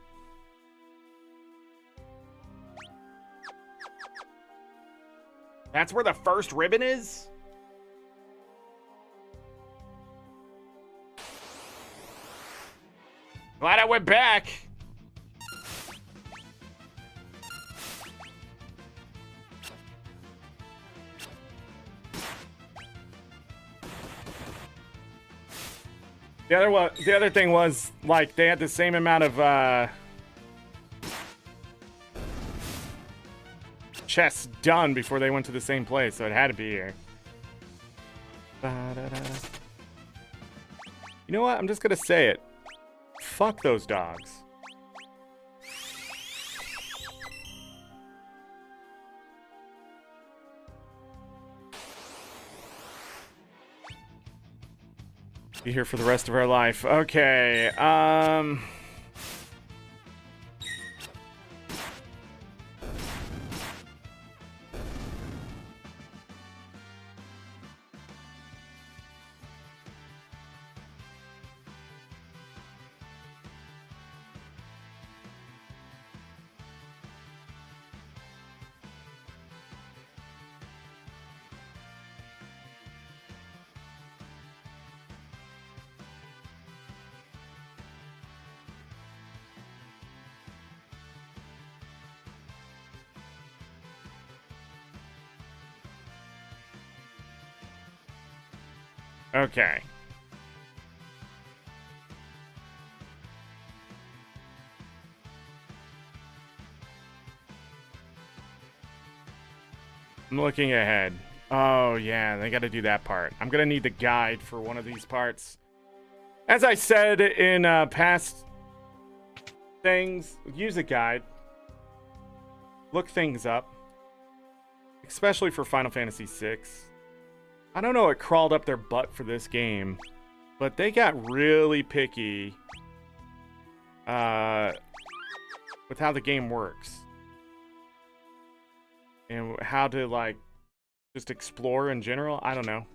That's where the first ribbon is? Glad I went back. The other thing was, like, they had the same amount of chests done before they went to the same place, so it had to be here. You know what? I'm just gonna say it. Fuck those dogs. Be here for the rest of our life. Okay, okay. I'm looking ahead. Oh, yeah, they got to do that part. I'm going to need the guide for one of these parts. As I said in past things, use a guide. Look things up. Especially for Final Fantasy VI. I don't know what crawled up their butt for this game, but they got really picky with how the game works. And how to, like, just explore in general. I don't know.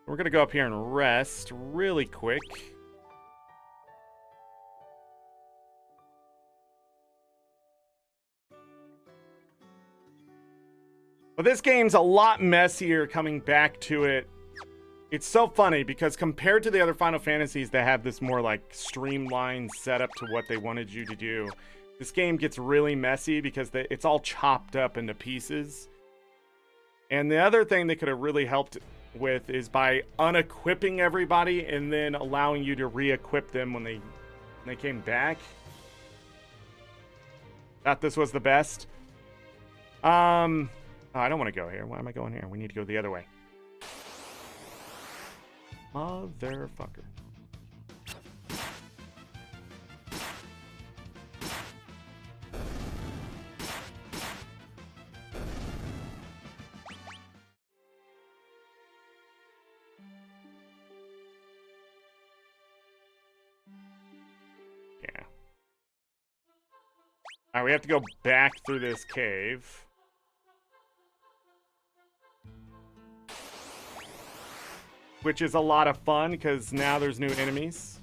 We're gonna go up here and rest really quick. But this game's a lot messier coming back to it. It's so funny because compared to the other Final Fantasies that have this more like streamlined setup to what they wanted you to do, this game gets really messy because it's all chopped up into pieces. And the other thing they could have really helped with is by unequipping everybody and then allowing you to re-equip them when they came back. Thought this was the best. Oh, I don't want to go here. Why am I going here? We need to go the other way. Motherfucker. Yeah. Alright, we have to go back through this cave. Which is a lot of fun, because now there's new enemies.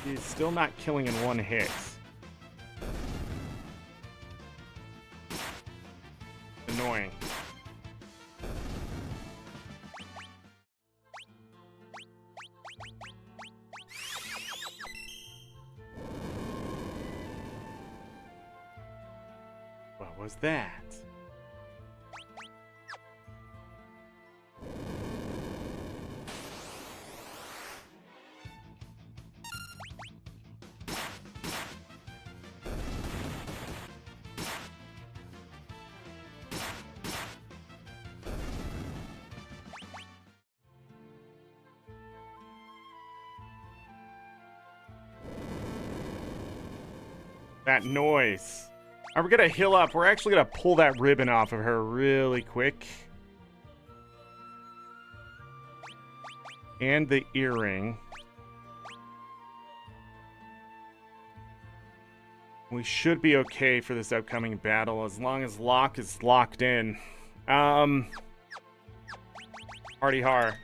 He's still not killing in one hit. Annoying. What was that? That noise. Are we gonna heal up? We're actually gonna pull that ribbon off of her really quick. And the earring. We should be okay for this upcoming battle as long as Locke is locked in. Party hard.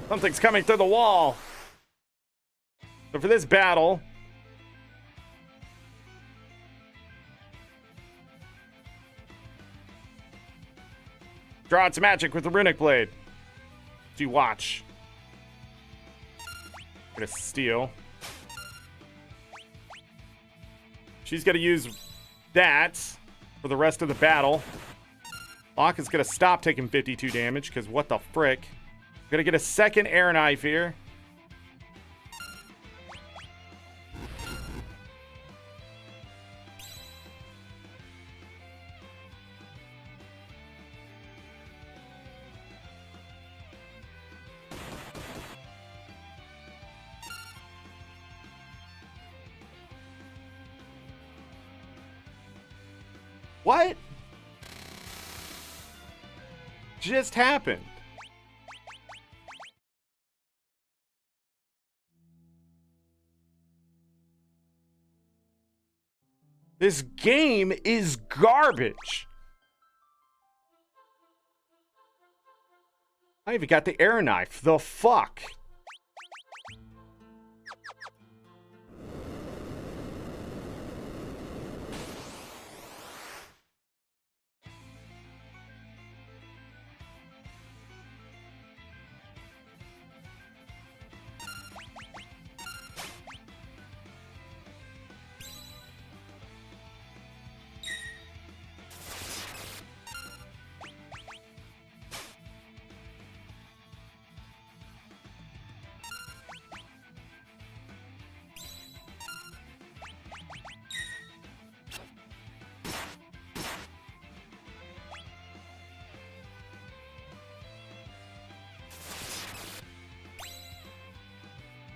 Something's coming through the wall. So for this battle, draw its magic with the runic blade. So you watch. Gonna steal. She's gonna use that for the rest of the battle. Locke is gonna stop taking 52 damage because what the frick. Gonna get a second air knife here. What just happened? This game is garbage. I even got the air knife. The fuck?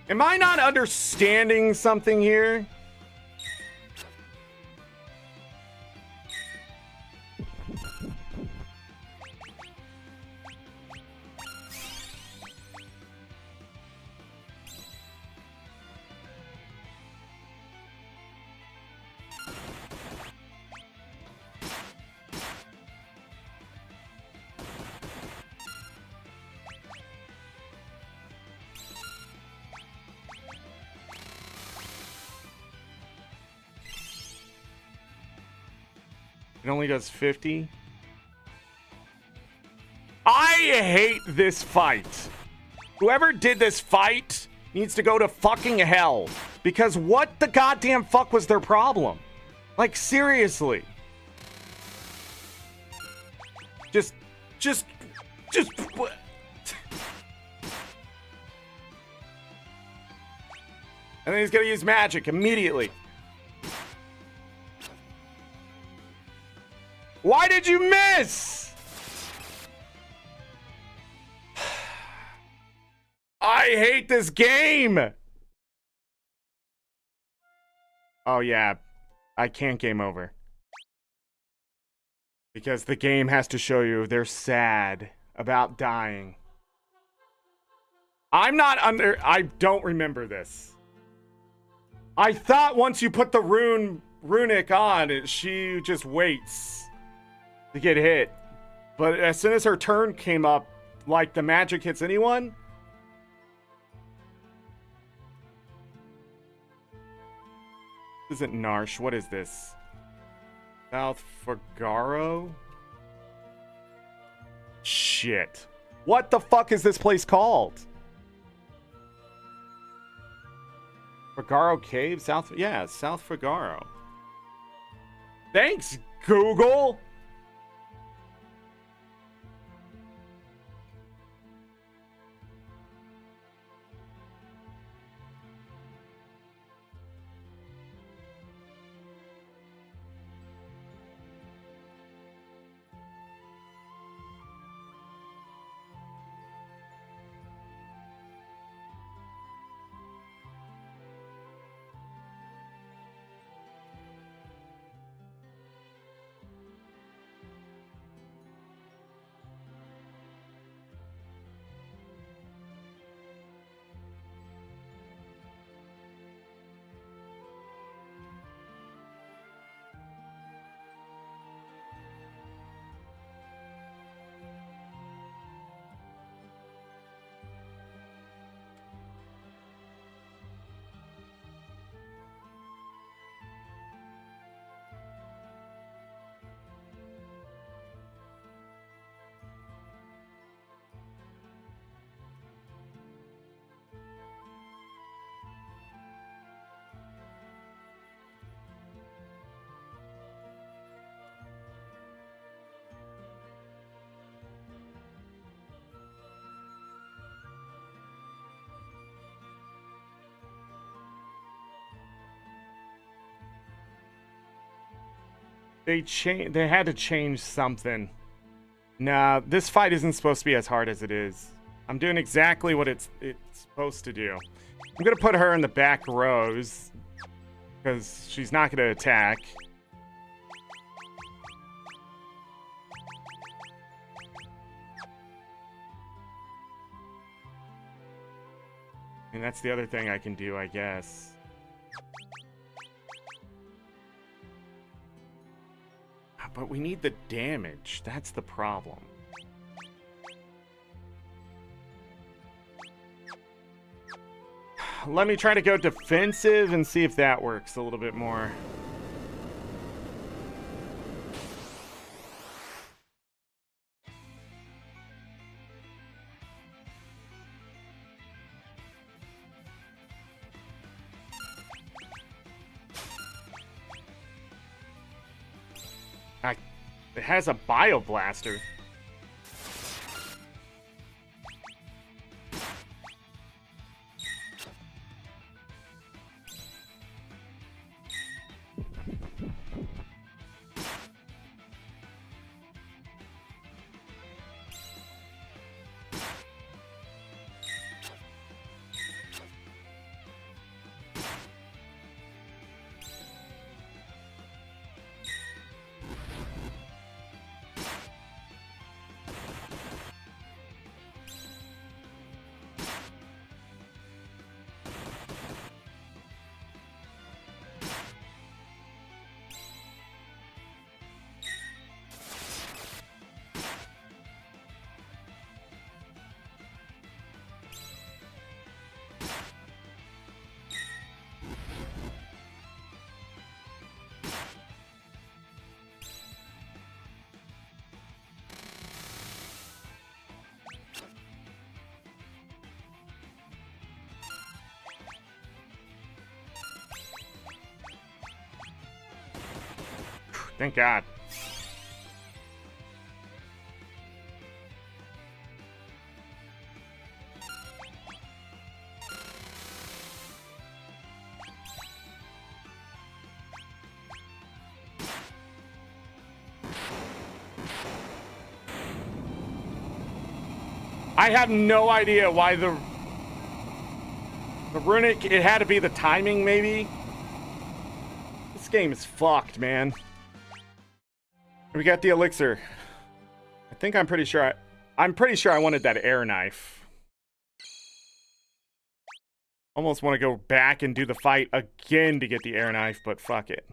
Am I not understanding something here? It only does 50. I hate this fight. Whoever did this fight needs to go to fucking hell. Because what the goddamn fuck was their problem? Like, seriously. Just. And then he's gonna use magic immediately. Why did you miss? I hate this game. Oh yeah, I can't game over. Because the game has to show you they're sad about dying. I don't remember this. I thought once you put the runic on, she just waits to get hit. But as soon as her turn came up, like the magic hits anyone. This isn't Narsh. What is this? South Fagaro? Shit. What the fuck is this place called? Fagaro Cave? South Fagaro. Thanks, Google! They had to change something. Nah, this fight isn't supposed to be as hard as it is. I'm doing exactly what it's supposed to do. I'm gonna put her in the back rows because she's not gonna attack. And that's the other thing I can do, I guess. But we need the damage. That's the problem. Let me try to go defensive and see if that works a little bit more. It has a Bio Blaster. Thank God. I have no idea why the runic, it had to be the timing, maybe. This game is fucked, man. We got the elixir. I'm pretty sure I wanted that air knife. Almost want to go back and do the fight again to get the air knife, but fuck it.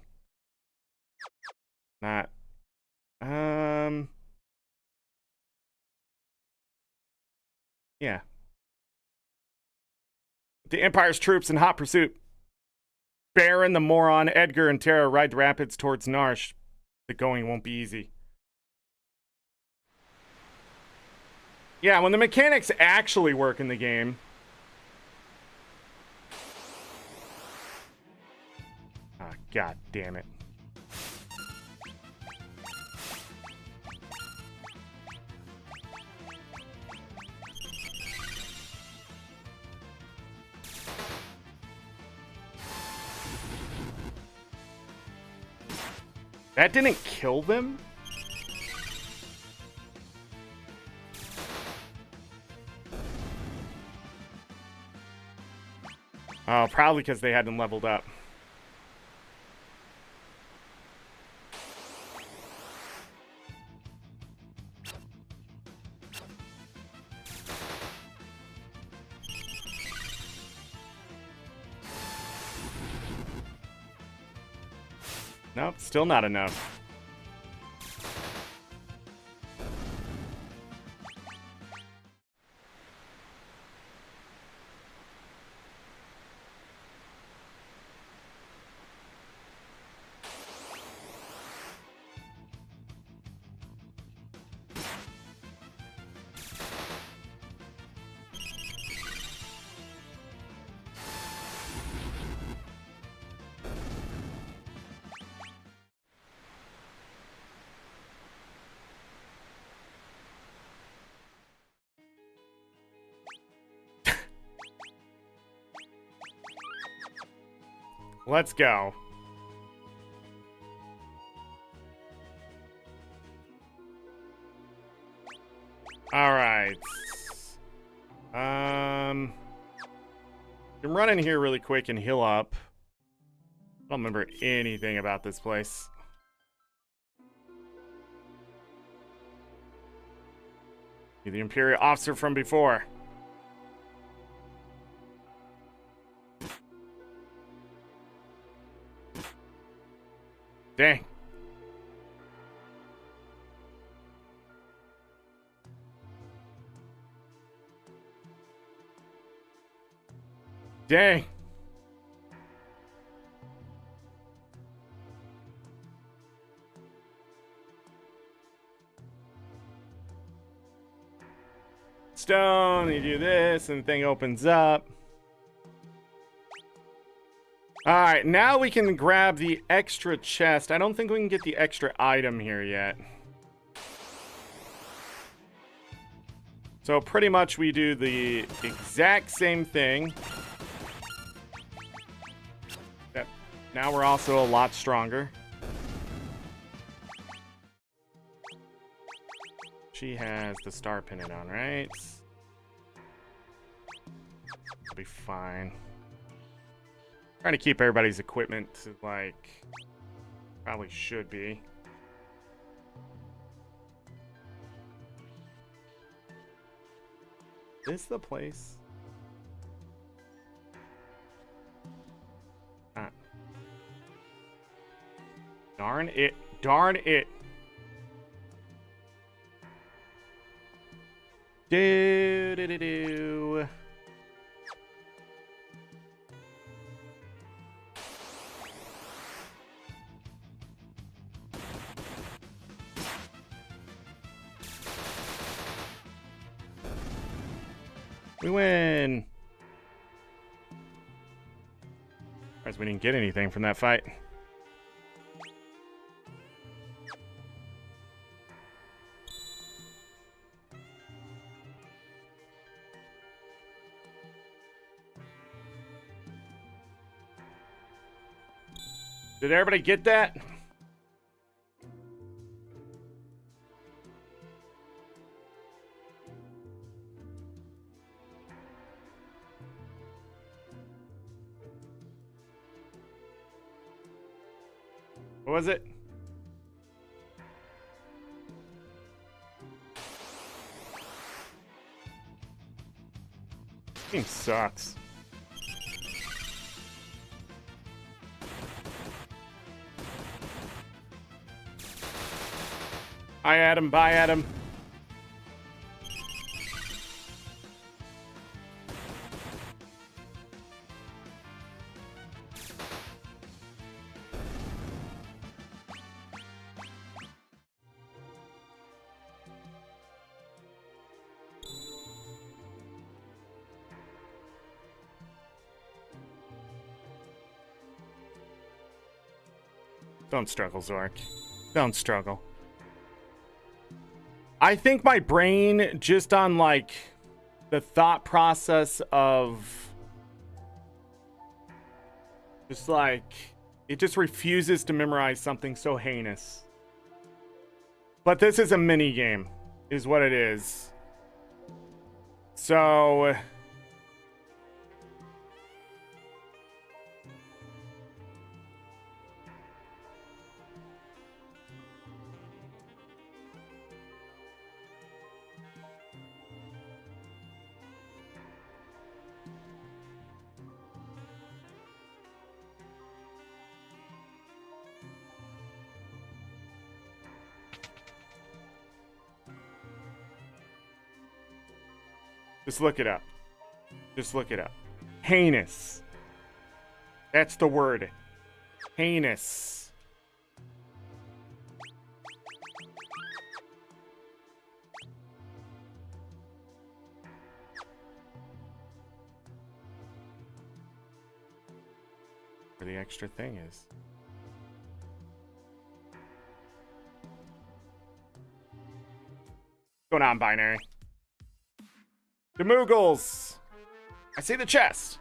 Not. Yeah. The Empire's troops in hot pursuit. Baron, the moron, Edgar, and Terra ride the rapids towards Narsh. The going won't be easy. Yeah, when the mechanics actually work in the game. Ah, God damn it. That didn't kill them? Oh, probably because they hadn't leveled up. Nope, still not enough. Let's go. All right. Can run in here really quick and heal up. I don't remember anything about this place. You're the Imperial officer from before. Dang. Dang. Stone, you do this, and the thing opens up. Alright, now we can grab the extra chest. I don't think we can get the extra item here yet. So pretty much we do the exact same thing. Yep. Now we're also a lot stronger. She has the star pennant on, right? It'll be fine. Trying to keep everybody's equipment to, like, probably should be. Is this the place? Ah. Darn it. Darn it. Do. We win. Surprised we didn't get anything from that fight. Did everybody get that? What was it? This game sucks. Hi, Adam. Bye, Adam. Don't struggle, Zork. Don't struggle. I think my brain, just on, like, the thought process of... just, like... it just refuses to memorize something so heinous. But this is a mini-game, is what it is. So... just look it up. Just look it up. Heinous. That's the word. Heinous. Where the extra thing is. What's going on, Binary? The Moogles! I see the chest!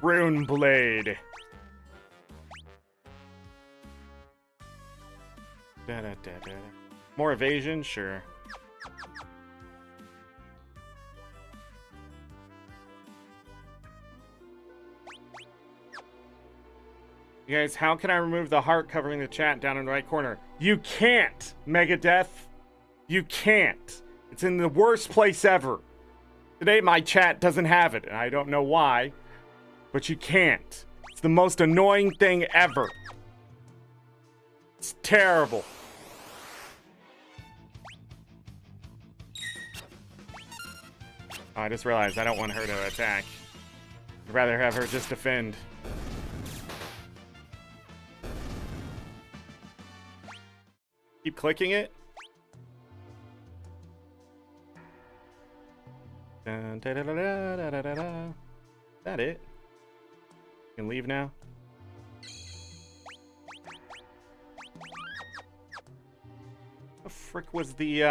Rune Blade. Da, da, da, da. More evasion? Sure. You guys, how can I remove the heart covering the chat down in the right corner? You can't, Megadeth. You can't. It's in the worst place ever. Today my chat doesn't have it, and I don't know why, but you can't. It's the most annoying thing ever. It's terrible. Oh, I just realized I don't want her to attack. I'd rather have her just defend. Keep clicking it. Dun, da, da, da, da, da, da, da. Is that it? You can leave now. What the frick was the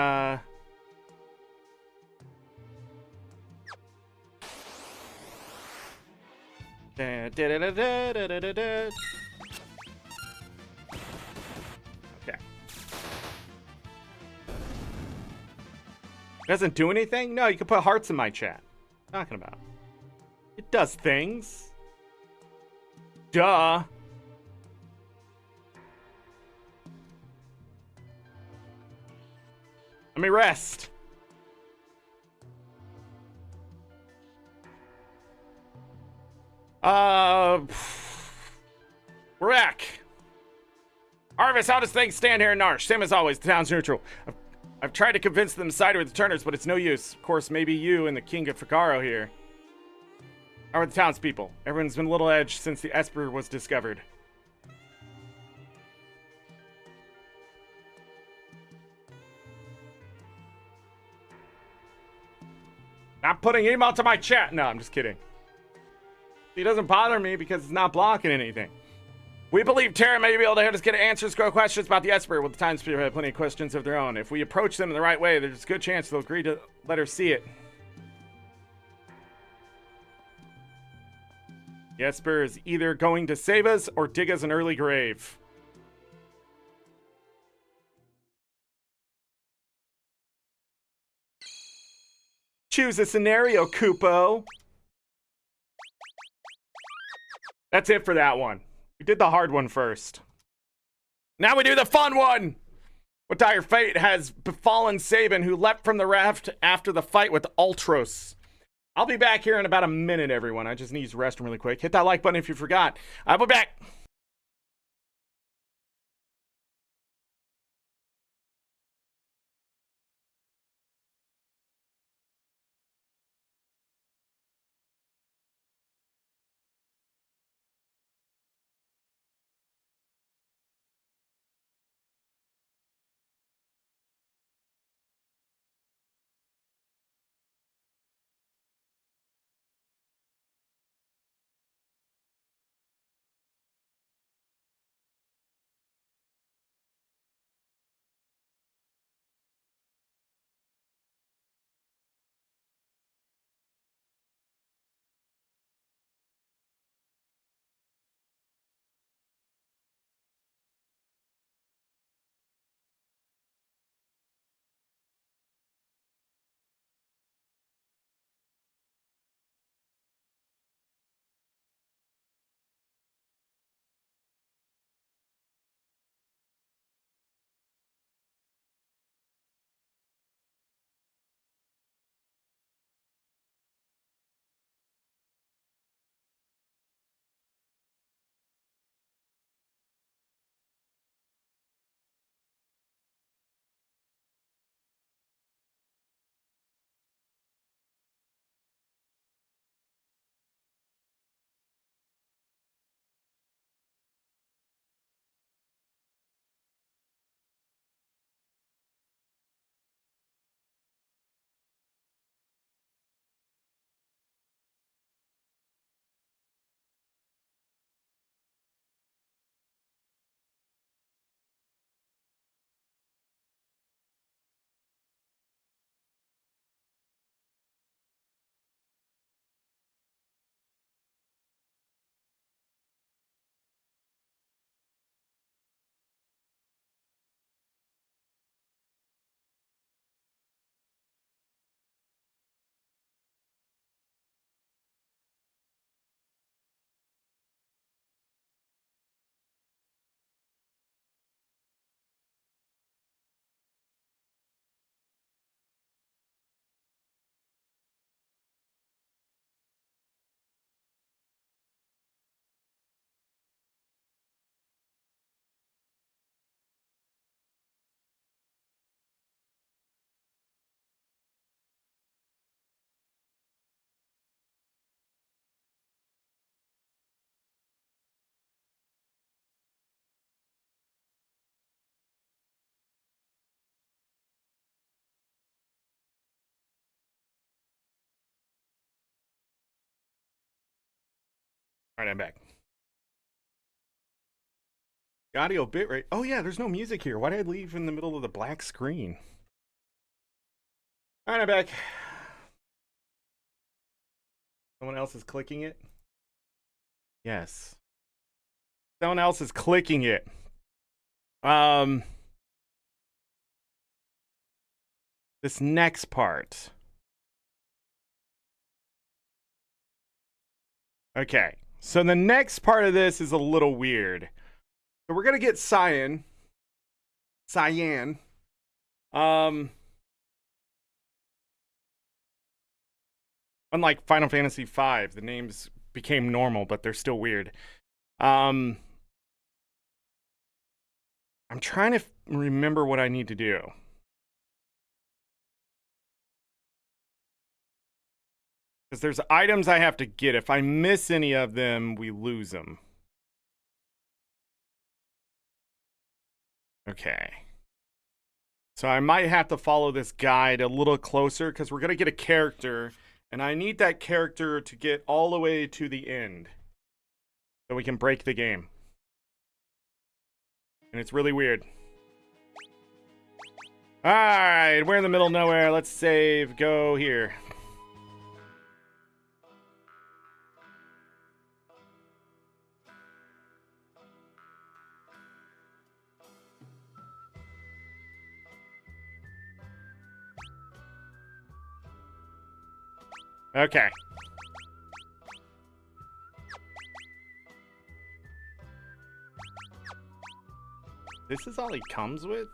Da, da, da, da, da, da, da, da. Okay. It doesn't do anything? No, you can put hearts in my chat. What are you talking about? It does things. Duh. Let me rest. We're back. Harvest, how does things stand here in Narsh? Same as always, the town's neutral. I've tried to convince them to side with the Turners, but it's no use. Of course, maybe you and the King of Figaro here. How are the townspeople? Everyone's been a little edged since the Esper was discovered. Not putting email to my chat. No, I'm just kidding. It doesn't bother me because it's not blocking anything. We believe Terra may be able to help us get answers to questions about the Esper. With the townspeople have plenty of questions of their own. If we approach them in the right way, there's a good chance they'll agree to let her see it. The Esper is either going to save us or dig us an early grave. Choose a scenario, Kupo. That's it for that one. We did the hard one first. Now we do the fun one! What dire fate has befallen Sabin, who leapt from the raft after the fight with Ultros? I'll be back here in about a minute, everyone. I just need to use the restroom really quick. Hit that like button if you forgot. I'll be back. All right, I'm back. Audio bitrate. Oh yeah, there's no music here. Why did I leave in the middle of the black screen? All right, I'm back. Someone else is clicking it? Yes. Someone else is clicking it. This next part. Okay. So the next part of this is a little weird. So we're gonna get Cyan. Unlike Final Fantasy V, the names became normal, but they're still weird. I'm trying to remember what I need to do. Because there's items I have to get. If I miss any of them, we lose them. Okay. So I might have to follow this guide a little closer because we're going to get a character. And I need that character to get all the way to the end. So we can break the game. And it's really weird. Alright, we're in the middle of nowhere. Let's save. Go here. Okay. This is all he comes with?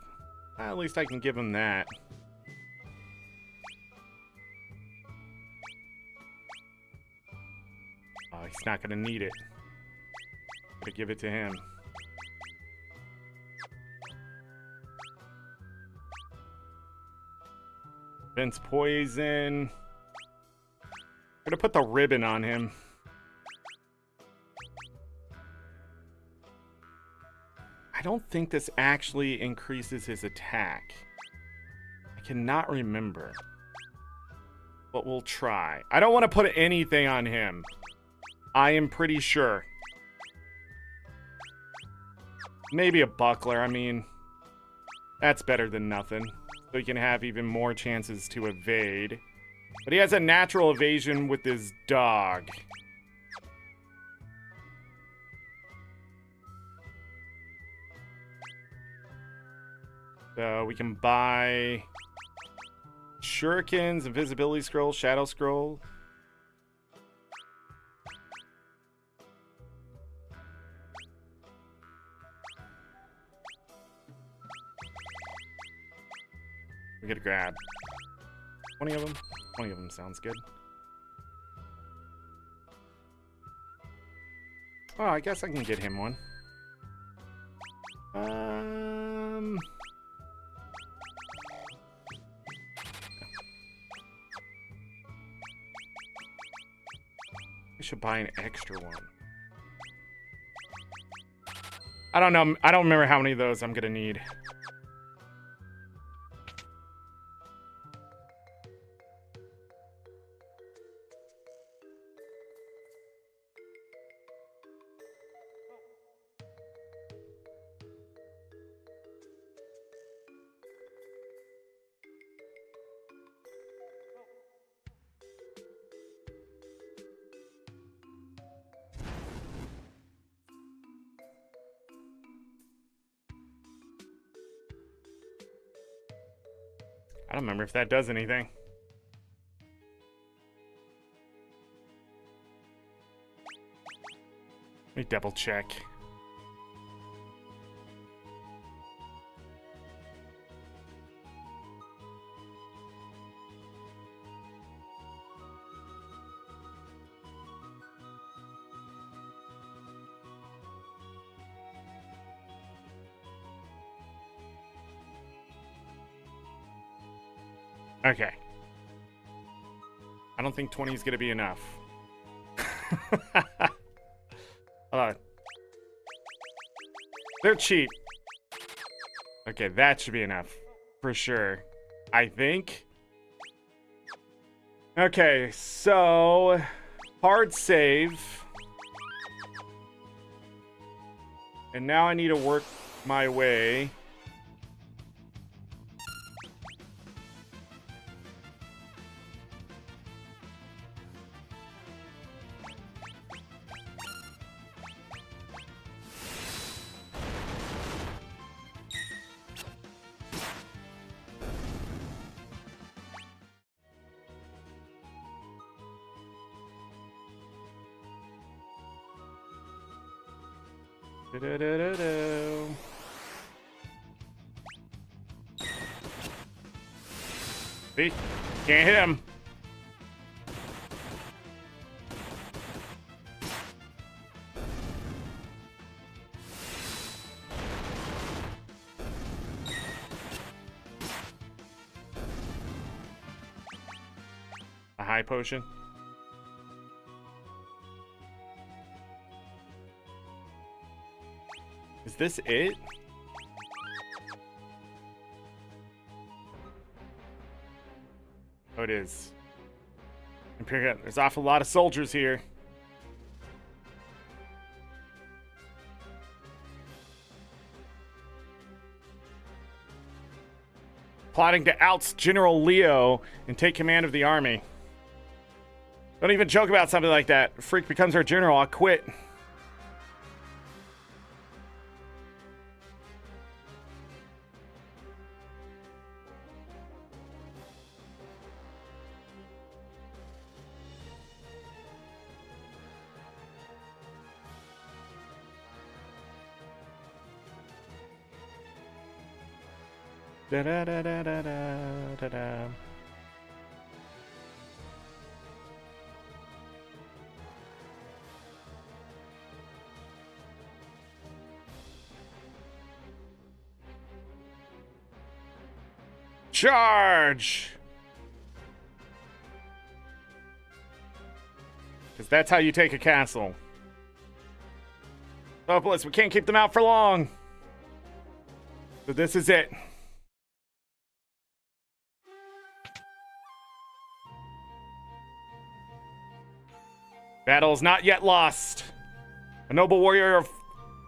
At least I can give him that. Oh, he's not gonna need it. Gotta give it to him. Vents poison. Gonna put the ribbon on him. I don't think this actually increases his attack. I cannot remember. But we'll try. I don't want to put anything on him. I am pretty sure. Maybe a buckler. I mean, that's better than nothing. So he can have even more chances to evade. But he has a natural evasion with his dog. So we can buy shurikens, invisibility scroll, shadow scroll. We get a grab. 20 of them? 20 of them sounds good. Oh, I guess I can get him one. I should buy an extra one. I don't know. I don't remember how many of those I'm gonna need. I don't remember if that does anything. Let me double check. Okay. I don't think 20 is going to be enough. Hold on. They're cheap. Okay, that should be enough. For sure. I think. Okay, so hard save. And now I need to work my way. Da-da-da-da-da. See? Can't hit him. A high potion. Is this it? Oh, it is. Imperial. There's an awful lot of soldiers here. Plotting to oust General Leo and take command of the army. Don't even joke about something like that. Freak becomes our general. I'll quit. Da da da da da da da. Charge! Because that's how you take a castle. Oh, bless, we can't keep them out for long. So this is it. Battle is not yet lost. A noble warrior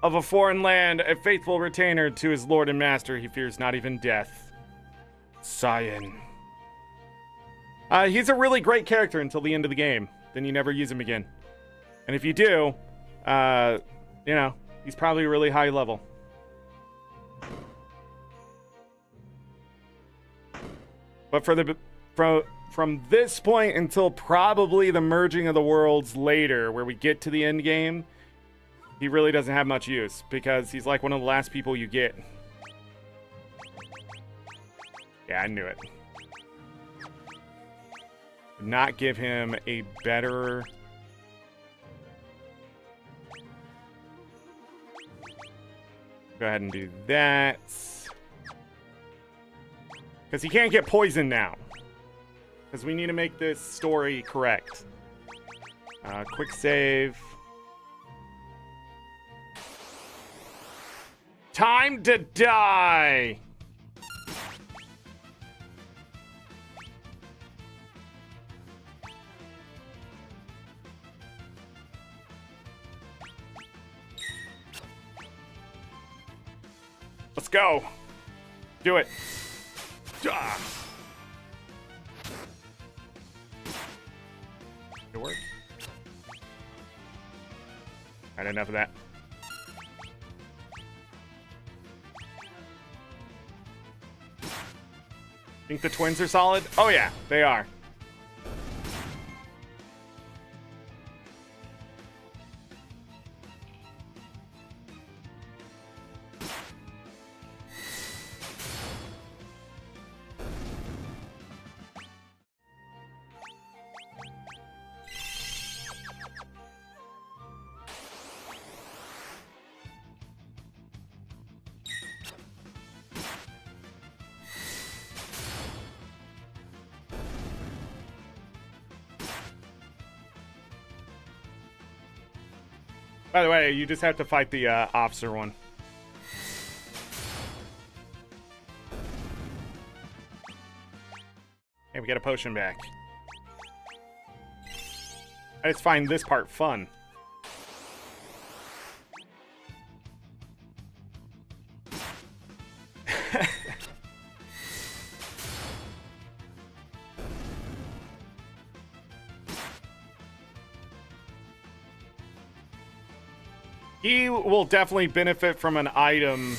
of a foreign land, a faithful retainer to his lord and master, he fears not even death. Cyan. He's a really great character until the end of the game. Then you never use him again. And if you do, you know, he's probably really high level. But from this point until probably the merging of the worlds later, where we get to the end game, he really doesn't have much use, because he's like one of the last people you get. Yeah, I knew it. Not give him a better... Go ahead and do that. Because he can't get poisoned now. Because we need to make this story correct. Quick save. Time to die! Let's go. Do it. Ah. Did it work? Had enough of that. Think the twins are solid? Oh yeah, they are. By the way, you just have to fight the officer one. Hey, we got a potion back. I just find this part fun. He will definitely benefit from an item.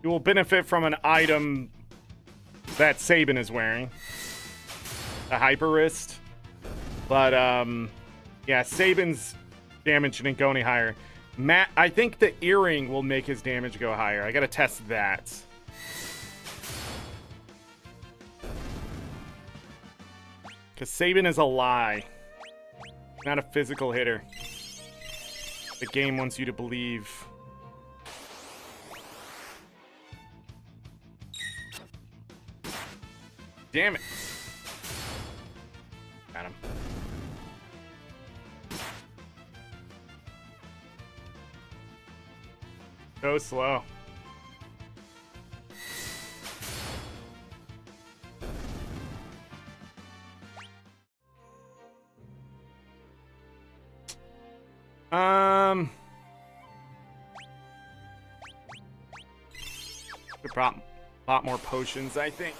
He will benefit from an item that Sabin is wearing. The Hyper Wrist. But, yeah, Sabin's damage didn't go any higher. Matt, I think the earring will make his damage go higher. I gotta test that. Because Sabin is a lie. Not a physical hitter. The game wants you to believe. Damn it. Got him. So slow. Could prop a lot more potions, I think.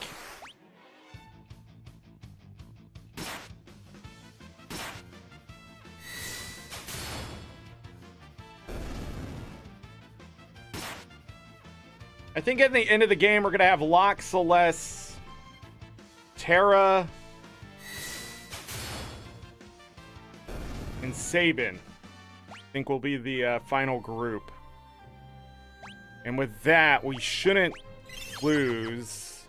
I think at the end of the game, we're going to have Locke, Celeste, Terra, and Sabin. I think will be the final group. And with that, we shouldn't lose.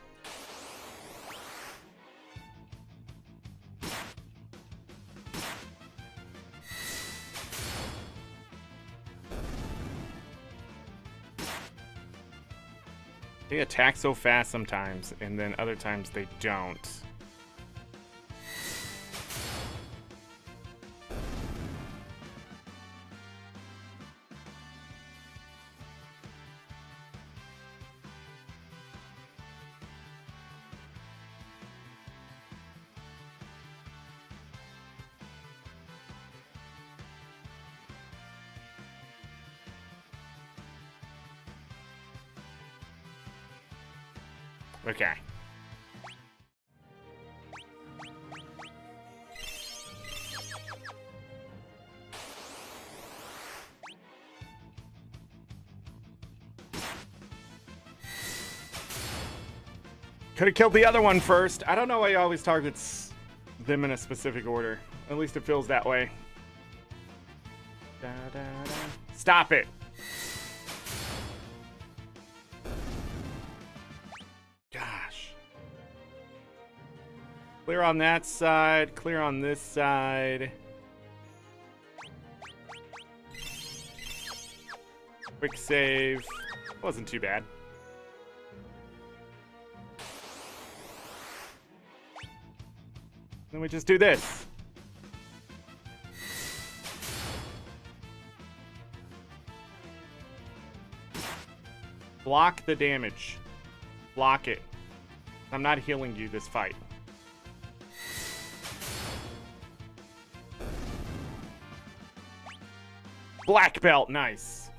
They attack so fast sometimes, and then other times they don't. Okay. Could have killed the other one first. I don't know why he always targets them in a specific order. At least it feels that way. Da, da, da. Stop it. Gosh. Clear on that side. Clear on this side. Quick save. Wasn't too bad. Then we just do this. Block the damage. Block it. I'm not healing you this fight. Black belt, nice.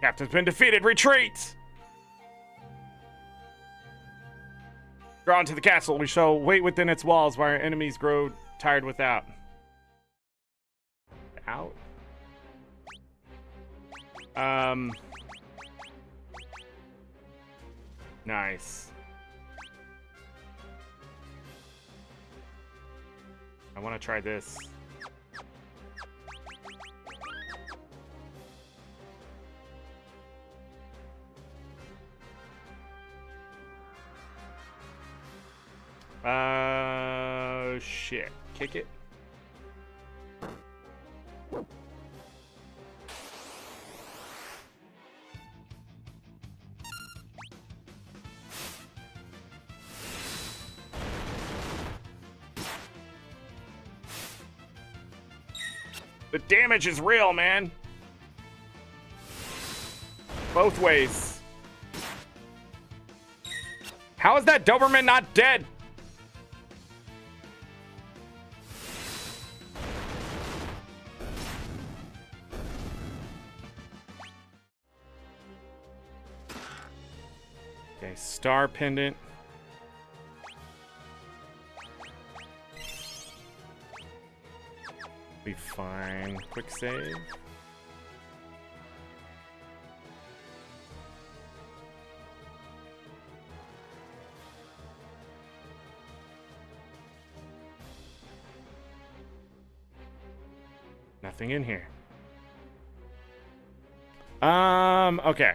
Captain's been defeated, retreat! Drawn to the castle, we shall wait within its walls while our enemies grow tired without. Out? Nice. I want to try this. Shit. Kick it. The damage is real, man. Both ways. How is that Doberman not dead? Star Pendant. Be fine. Quick save. Nothing in here. Okay.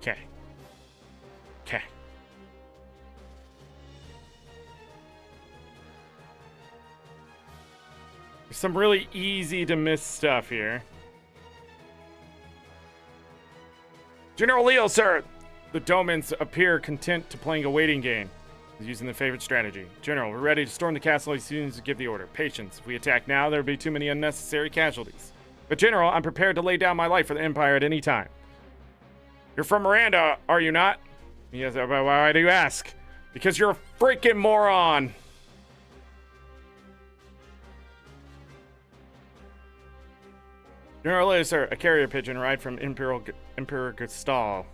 Okay. Okay. There's some really easy to miss stuff here. General Leo, sir! The Domans appear content to playing a waiting game. He's using the favorite strategy. General, we're ready to storm the castle as soon as you give the order. Patience. If we attack now, there will be too many unnecessary casualties. But General, I'm prepared to lay down my life for the Empire at any time. You're from Miranda, are you not? Yes, why do you ask? Because you're a freaking moron. General Leo, sir, a carrier pigeon ride from Emperor Gestal.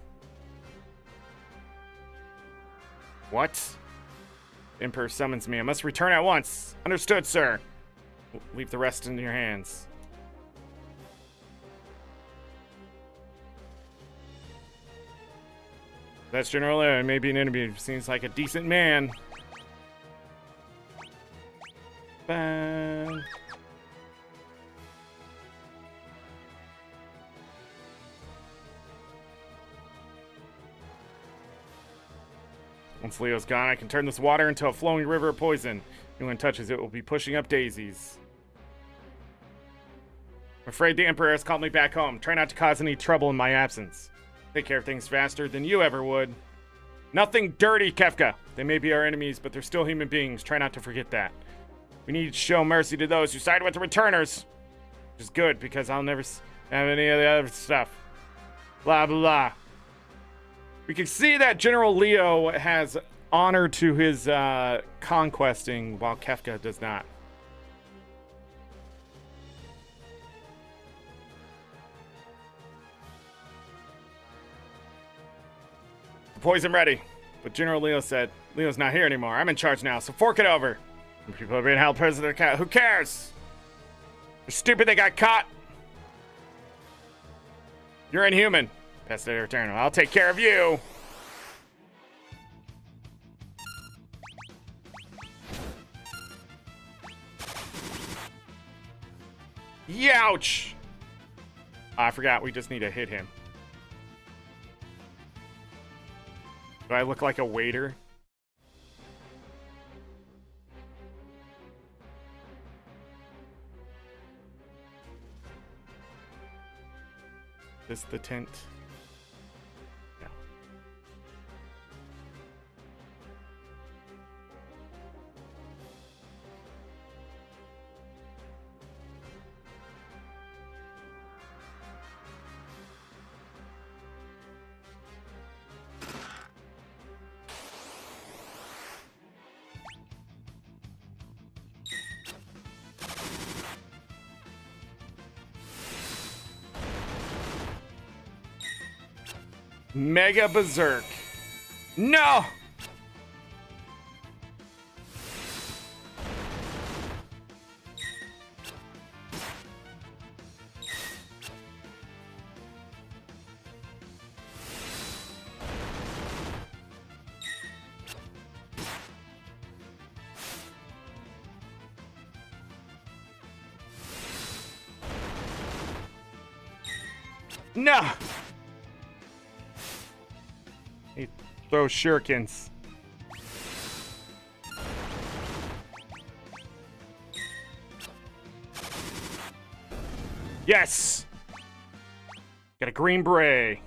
What? Emperor summons me. I must return at once. Understood, sir. Leave the rest in your hands. That's General Leo. He may be an enemy. Seems like a decent man. Bye. Once Leo's gone, I can turn this water into a flowing river of poison. Anyone touches it will be pushing up daisies. I'm afraid the Emperor has called me back home. Try not to cause any trouble in my absence. Take care of things faster than you ever would. Nothing dirty, Kefka. They may be our enemies, but they're still human beings. Try not to forget that. We need to show mercy to those who side with the returners. Which is good, because I'll never have any of the other stuff. Blah, blah, blah. We can see that General Leo has honor to his conquesting, while Kefka does not. Poison ready. But General Leo said, Leo's not here anymore. I'm in charge now, so fork it over. People are being held prisoner. Who cares? They're stupid they got caught. You're inhuman. Pest Eternal. I'll take care of you. Youch! I forgot, we just need to hit him. Do I look like a waiter? Is this the tent? No. Mega Berserk. No! No! He throws shurikens. Yes! Got a green beret.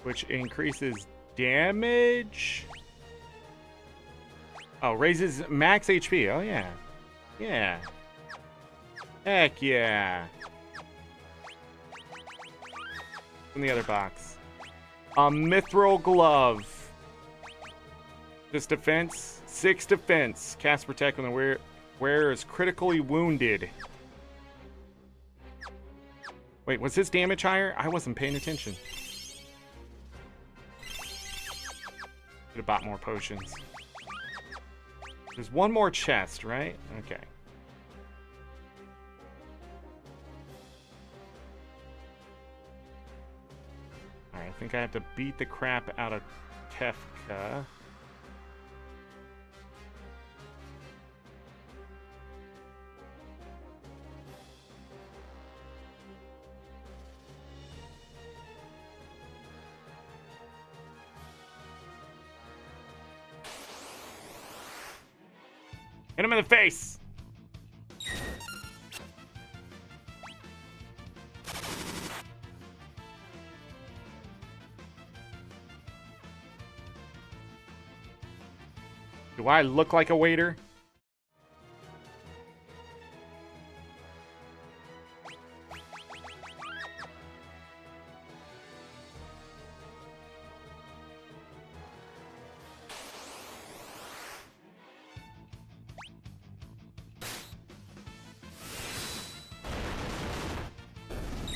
Which increases damage. Oh, raises max HP. Oh, yeah. Yeah. Heck yeah. In the other box. A mithril glove. Just defense. 6 defense. Cast protect when the wearer is critically wounded. Wait, was his damage higher? I wasn't paying attention. Could have bought more potions. There's one more chest, right? Okay. Alright, I think I have to beat the crap out of Kefka. Hit him in the face! Do I look like a waiter?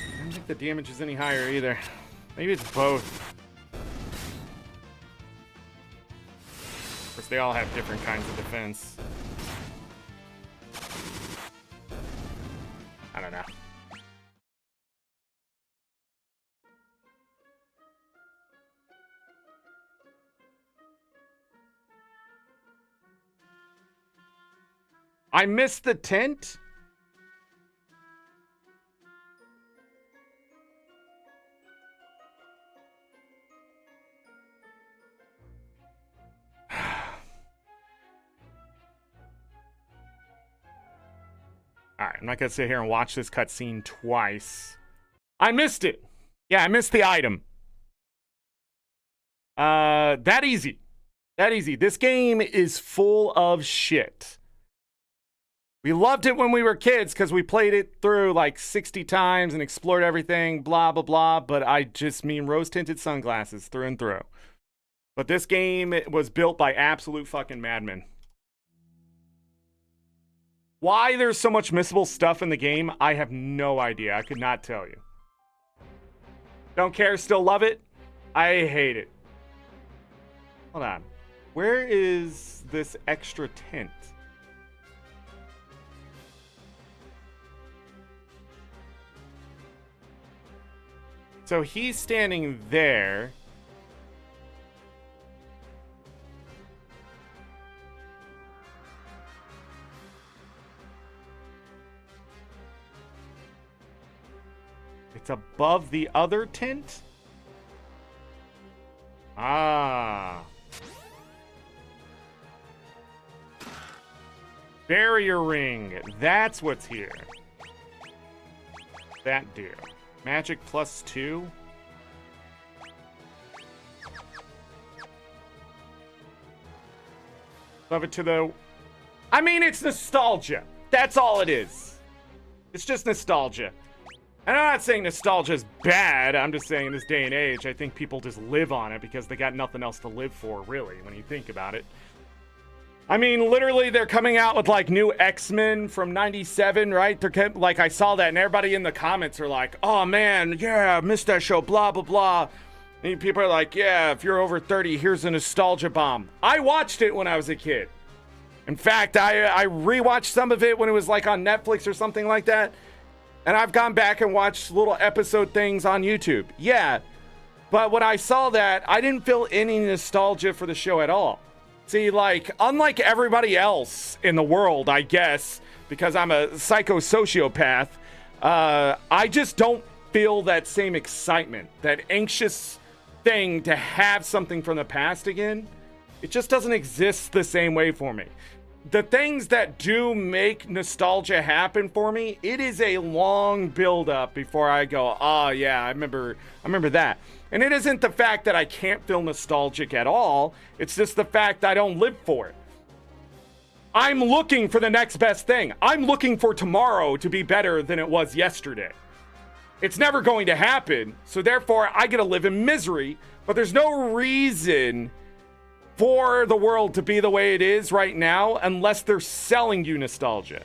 I don't think the damage is any higher either. Maybe it's both. Of course, they all have different kinds of defense. I don't know. I missed the tent? Alright, I'm not gonna sit here and watch this cutscene twice. I missed it! Yeah, I missed the item. That easy. That easy. This game is full of shit. We loved it when we were kids because we played it through like 60 times and explored everything, blah, blah, blah. But I just mean rose-tinted sunglasses through and through. But this game was built by absolute fucking madmen. Why there's so much missable stuff in the game, I have no idea. I could not tell you. Don't care, still love it? I hate it. Hold on. Where is this extra tent? So he's standing there. It's above the other tent? Ah. Barrier ring. That's what's here. That deal. Magic +2. Love it to the... I mean, it's nostalgia. That's all it is. It's just nostalgia. And I'm not saying nostalgia is bad. I'm just saying in this day and age, I think people just live on it because they got nothing else to live for, really, when you think about it. I mean, literally, they're coming out with, like, new X-Men from 97, right? They're like, I saw that, and everybody in the comments are like, oh, man, yeah, missed that show, blah, blah, blah. And people are like, yeah, if you're over 30, here's a nostalgia bomb. I watched it when I was a kid. In fact, I rewatched some of it when it was, like, on Netflix or something like that. And I've gone back and watched little episode things on YouTube. Yeah, but when I saw that, I didn't feel any nostalgia for the show at all. See, like, unlike everybody else in the world, I guess, because I'm a psycho-sociopath, I just don't feel that same excitement, that anxious thing to have something from the past again. It just doesn't exist the same way for me. The things that do make nostalgia happen for me, it is a long build-up before I go, oh, yeah, I remember that. And it isn't the fact that I can't feel nostalgic at all. It's just the fact I don't live for it. I'm looking for the next best thing. I'm looking for tomorrow to be better than it was yesterday. It's never going to happen, so therefore I get to live in misery, but there's no reason for the world to be the way it is right now unless they're selling you nostalgia.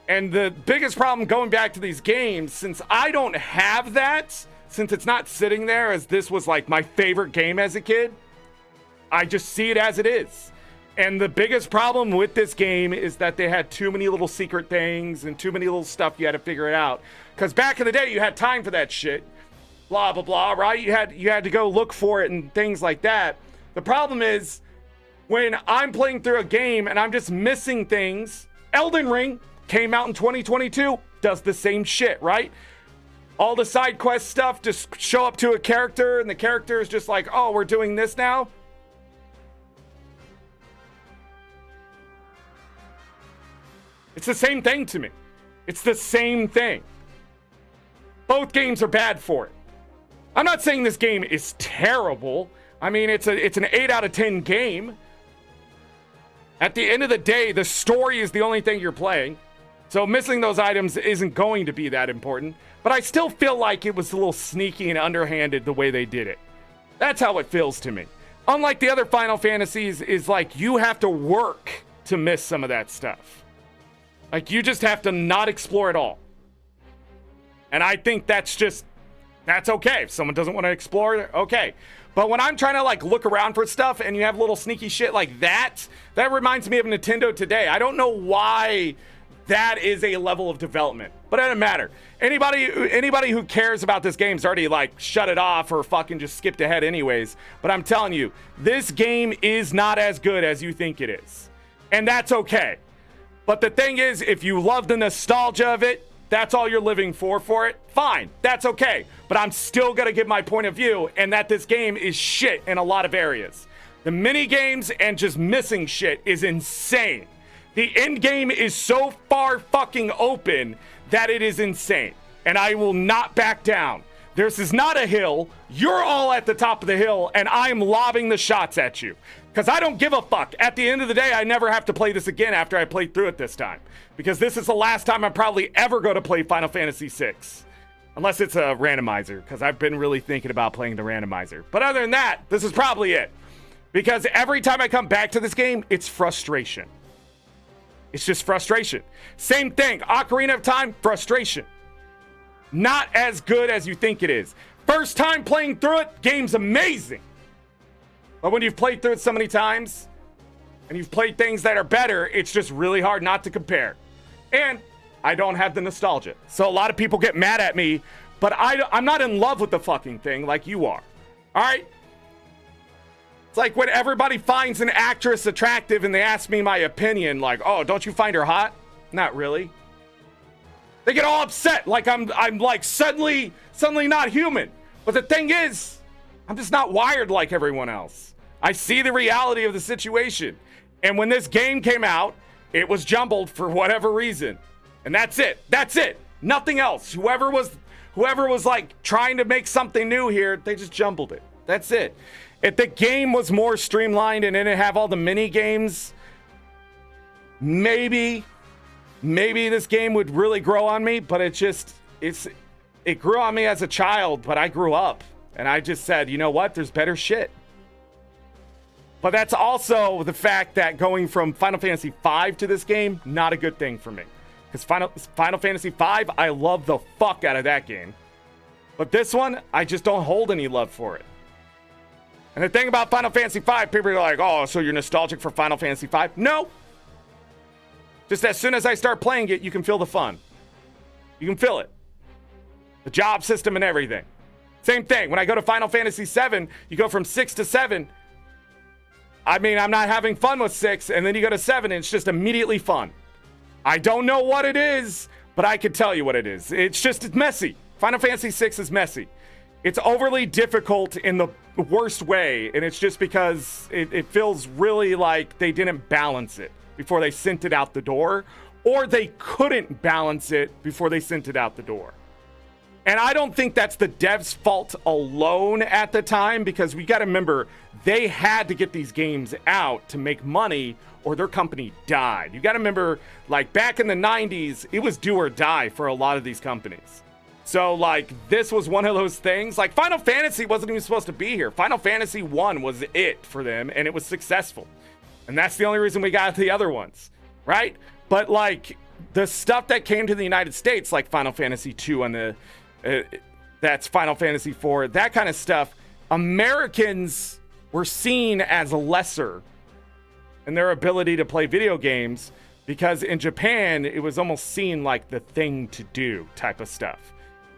And the biggest problem going back to these games, since I don't have that, since it's not sitting there as this was like my favorite game as a kid, I just see it as it is. And the biggest problem with this game is that they had too many little secret things and too many little stuff you had to figure it out. Because back in the day, you had time for that shit. Blah, blah, blah, right? You had to go look for it and things like that. The problem is, when I'm playing through a game and I'm just missing things, Elden Ring came out in 2022, does the same shit, right? All the side quest stuff just show up to a character and the character is just like, oh, we're doing this now? It's the same thing to me. It's the same thing. Both games are bad for it. I'm not saying this game is terrible. I mean, it's an 8 out of 10 game. At the end of the day, the story is the only thing you're playing. So missing those items isn't going to be that important. But I still feel like it was a little sneaky and underhanded the way they did it. That's how it feels to me. Unlike the other Final Fantasies, is like you have to work to miss some of that stuff. Like, you just have to not explore at all. And I think that's okay. If someone doesn't want to explore, okay. But when I'm trying to, like, look around for stuff and you have little sneaky shit like that, that reminds me of Nintendo today. I don't know why that is a level of development. But it doesn't matter. Anybody who cares about this game's already, like, shut it off or fucking just skipped ahead anyways. But I'm telling you, this game is not as good as you think it is. And that's okay. But the thing is, if you love the nostalgia of it, that's all you're living for it, fine, that's okay. But I'm still going to give my point of view, and that this game is shit in a lot of areas. The mini games and just missing shit is insane. The end game is so far fucking open that it is insane. And I will not back down. This is not a hill. You're all at the top of the hill, and I'm lobbing the shots at you. Because I don't give a fuck. At the end of the day, I never have to play this again after I played through it this time. Because this is the last time I'm probably ever going to play Final Fantasy VI. Unless it's a randomizer, because I've been really thinking about playing the randomizer. But other than that, this is probably it. Because every time I come back to this game, it's frustration. It's just frustration. Same thing. Ocarina of Time, frustration. Not as good as you think it is. First time playing through it, game's amazing. But when you've played through it so many times, and you've played things that are better, it's just really hard not to compare. And I don't have the nostalgia. So a lot of people get mad at me, but I'm not in love with the fucking thing like you are. All right? It's like when everybody finds an actress attractive and they ask me my opinion, like, oh, don't you find her hot? Not really. They get all upset, like I'm like suddenly not human. But the thing is, I'm just not wired like everyone else. I see the reality of the situation. And when this game came out, it was jumbled for whatever reason. And that's it. That's it. Nothing else. Whoever was like trying to make something new here, they just jumbled it. That's it. If the game was more streamlined and didn't have all the mini games, maybe this game would really grow on me, but it grew on me as a child, but I grew up and I just said, you know what? There's better shit. But that's also the fact that going from Final Fantasy V to this game, not a good thing for me. Because Final Fantasy V, I love the fuck out of that game. But this one, I just don't hold any love for it. And the thing about Final Fantasy V, people are like, oh, so you're nostalgic for Final Fantasy V? No. Just as soon as I start playing it, you can feel the fun. You can feel it. The job system and everything. Same thing. When I go to Final Fantasy VII, you go from 6 to 7. I mean, I'm not having fun with 6, and then you go to 7, and it's just immediately fun. I don't know what it is, but I can tell you what it is. It's messy. Final Fantasy VI is messy. It's overly difficult in the worst way, and it's just because it feels really like they didn't balance it before they sent it out the door, or they couldn't balance it before they sent it out the door. And I don't think that's the devs' fault alone at the time, because we got to remember, they had to get these games out to make money or their company died. You got to remember, like, back in the 90s, it was do or die for a lot of these companies. So, like, this was one of those things. Like, Final Fantasy wasn't even supposed to be here. Final Fantasy 1 was it for them, and it was successful. And that's the only reason we got the other ones, right? But, like, the stuff that came to the United States, like Final Fantasy 2 and the... that's Final Fantasy 4, that kind of stuff, Americans were seen as lesser in their ability to play video games, because in Japan, it was almost seen like the thing to do type of stuff.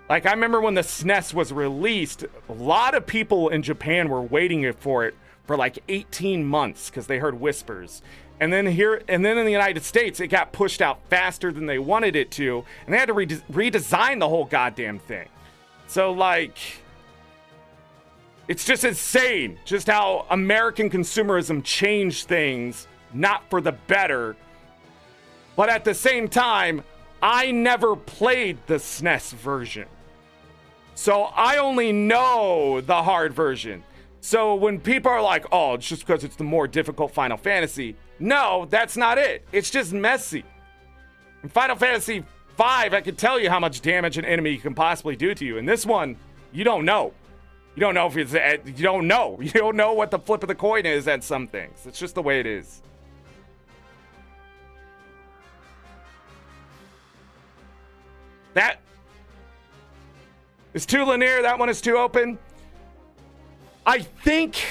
Like, I remember when the SNES was released, a lot of people in Japan were waiting for it for like 18 months because they heard whispers. And then in the United States, it got pushed out faster than they wanted it to, and they had to redesign the whole goddamn thing. So, like, it's just insane just how American consumerism changed things, not for the better. But at the same time, I never played the SNES version. So I only know the hard version. So when people are like, oh, it's just because it's the more difficult Final Fantasy. No, that's not it. It's just messy. In Final Fantasy 5, I can tell you how much damage an enemy can possibly do to you. In this one, you don't know. You don't know if it's... You don't know. You don't know what the flip of the coin is at some things. It's just the way it is. That is too linear. That one is too open. I think...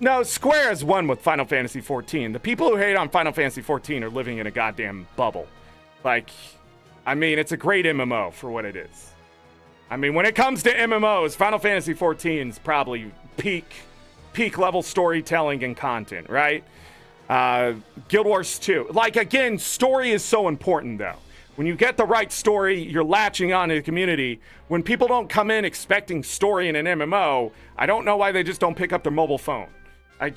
No, Square has won with Final Fantasy XIV. The people who hate on Final Fantasy XIV are living in a goddamn bubble. Like, I mean, it's a great MMO for what it is. I mean, when it comes to MMOs, Final Fantasy XIV is probably peak level storytelling and content, right? Guild Wars 2. Like, again, story is so important, though. When you get the right story, you're latching on to the community. When people don't come in expecting story in an MMO, I don't know why they just don't pick up their mobile phone. I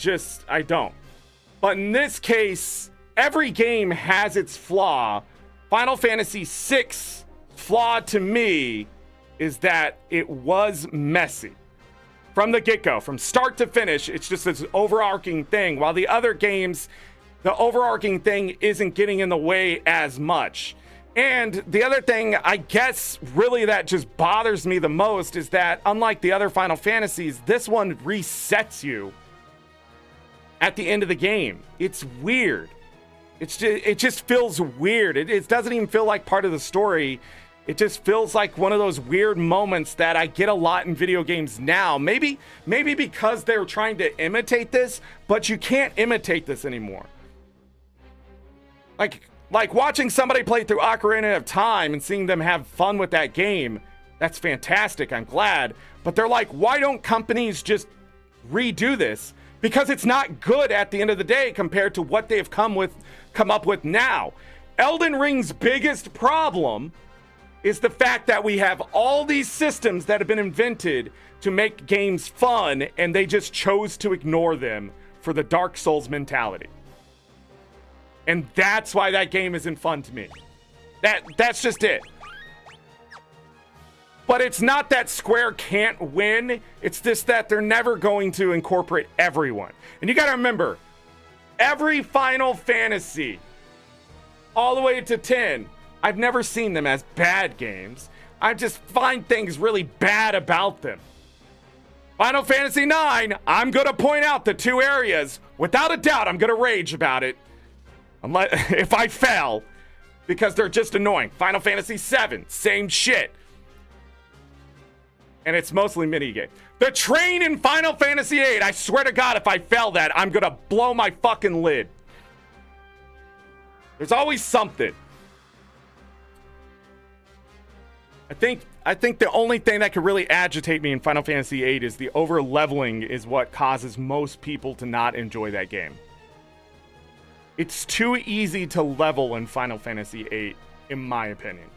don't. But in this case, every game has its flaw. Final Fantasy VI flaw to me is that it was messy. From the get-go, from start to finish, it's just this overarching thing. While the other games, the overarching thing isn't getting in the way as much. And the other thing, I guess, really that just bothers me the most is that, unlike the other Final Fantasies, this one resets you at the end of the game. It's weird. It just feels weird. It doesn't even feel like part of the story. It just feels like one of those weird moments that I get a lot in video games now. Maybe because they're trying to imitate this, but you can't imitate this anymore. Like watching somebody play through Ocarina of Time and seeing them have fun with that game, that's fantastic. I'm glad. But they're like, why don't companies just redo this? Because it's not good at the end of the day compared to what they've come up with now. Elden Ring's biggest problem is the fact that we have all these systems that have been invented to make games fun, and they just chose to ignore them for the Dark Souls mentality. And that's why that game isn't fun to me. That's just it. But it's not that Square can't win. It's just that they're never going to incorporate everyone. And you got to remember, every Final Fantasy, all the way to 10, I've never seen them as bad games. I just find things really bad about them. Final Fantasy 9, I'm going to point out the two areas. Without a doubt, I'm going to rage about it. Unless, if I fail, because they're just annoying. Final Fantasy 7, same shit. And it's mostly minigame. The train in Final Fantasy 8, I swear to God, if I fail that, I'm going to blow my fucking lid. There's always something. I think the only thing that could really agitate me in Final Fantasy VIII is the over-leveling is what causes most people to not enjoy that game. It's too easy to level in Final Fantasy VIII, in my opinion.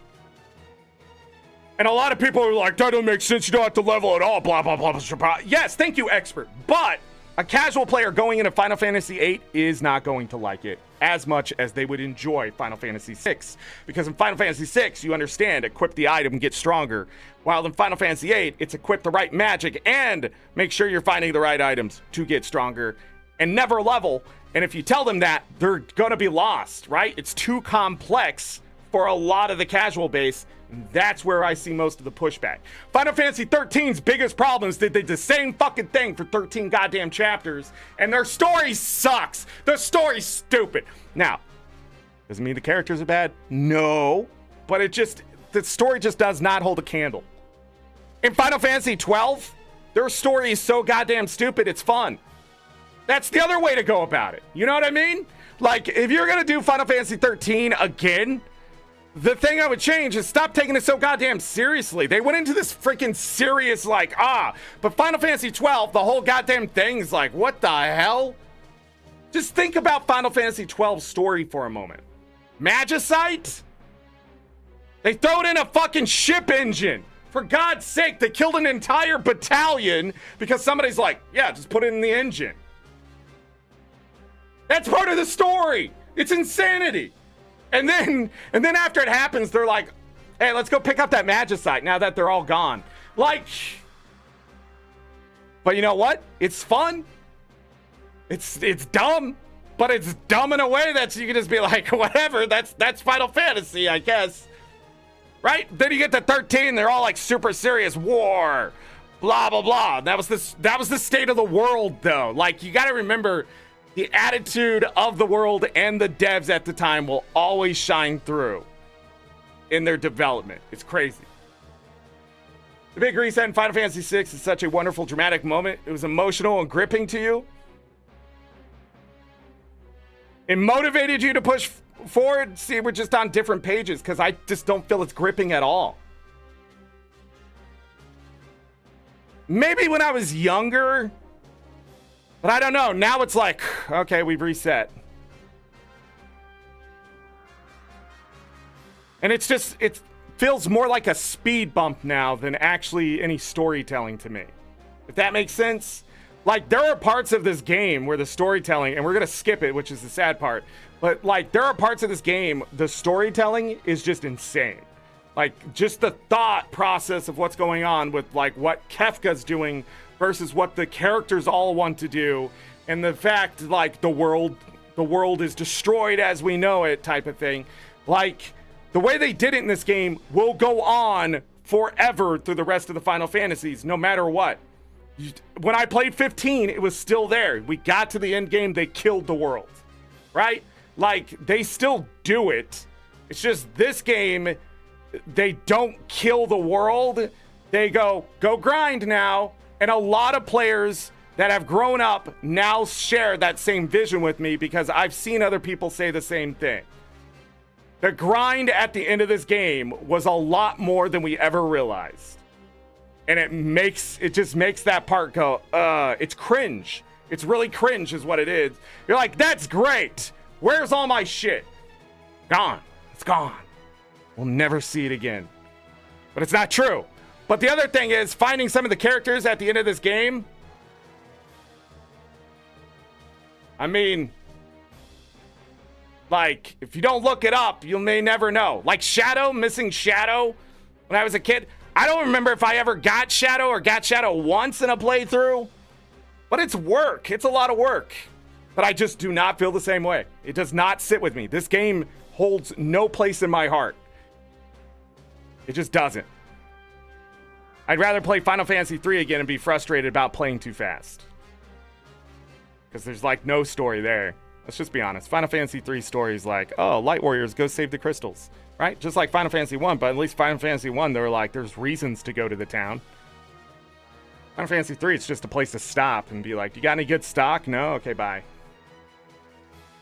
And a lot of people are like, that don't make sense, you don't have to level at all, blah, blah, blah, blah, blah. Yes, thank you, expert. But A casual player going into Final Fantasy VIII is not going to like it as much as they would enjoy Final Fantasy VI. Because in Final Fantasy VI, you understand, equip the item and get stronger. While in Final Fantasy VIII, it's equip the right magic and make sure you're finding the right items to get stronger and never level. And if you tell them that, they're going to be lost, right? It's too complex for a lot of the casual base. That's where I see most of the pushback. Final Fantasy 13's biggest problem is that they did the same fucking thing for 13 goddamn chapters, and their story sucks. The story's stupid. Now, doesn't mean the characters are bad. No, but the story just does not hold a candle. In Final Fantasy 12, their story is so goddamn stupid, it's fun. That's the other way to go about it. You know what I mean? Like, if you're gonna do Final Fantasy 13 again, the thing I would change is stop taking it so goddamn seriously. They went into this freaking serious, but Final Fantasy 12, the whole goddamn thing's like, what the hell? Just think about Final Fantasy 12's story for a moment. Magicite? They throw it in a fucking ship engine. For God's sake, they killed an entire battalion because somebody's like, yeah, just put it in the engine. That's part of the story. It's insanity. And then after it happens, they're like, hey, let's go pick up that Magicite now that they're all gone. Like, but you know what? It's fun. It's dumb, but it's dumb in a way that you can just be like, whatever, that's Final Fantasy, I guess. Right? Then you get to 13, they're all like super serious war, blah, blah, blah. That was the state of the world, though. Like, you got to remember, the attitude of the world and the devs at the time will always shine through in their development. It's crazy. The big reset in Final Fantasy VI is such a wonderful, dramatic moment. It was emotional and gripping to you. It motivated you to push forward. See, we're just on different pages because I just don't feel it's gripping at all. Maybe when I was younger, but I don't know. Now it's like, okay, we've reset. And it feels more like a speed bump now than actually any storytelling to me. If that makes sense. Like, there are parts of this game where the storytelling, and we're going to skip it, which is the sad part, but like, there are parts of this game, the storytelling is just insane. Like, just the thought process of what's going on with like what Kefka's doing versus what the characters all want to do, and the fact like the world is destroyed as we know it type of thing. Like, the way they did it in this game will go on forever through the rest of the Final Fantasies, no matter what. When I played 15, it was still there. We got to the end game, they killed the world, right? Like, they still do it. It's just this game, they don't kill the world. They go grind now. And a lot of players that have grown up now share that same vision with me because I've seen other people say the same thing. The grind at the end of this game was a lot more than we ever realized. And it just makes that part go, it's cringe. It's really cringe is what it is. You're like, that's great. Where's all my shit? Gone. It's gone. We'll never see it again. But it's not true. But the other thing is finding some of the characters at the end of this game. I mean, like, if you don't look it up, you may never know. Like Shadow, missing Shadow when I was a kid. I don't remember if I ever got Shadow or got Shadow once in a playthrough. But it's work. It's a lot of work. But I just do not feel the same way. It does not sit with me. This game holds no place in my heart. It just doesn't. I'd rather play Final Fantasy 3 again and be frustrated about playing too fast. Because there's like no story there. Let's just be honest. Final Fantasy 3 story is like, oh, Light Warriors, go save the crystals. Right? Just like Final Fantasy 1, but at least Final Fantasy 1, they were like, there's reasons to go to the town. Final Fantasy 3, it's just a place to stop and be like, you got any good stock? No? Okay, bye.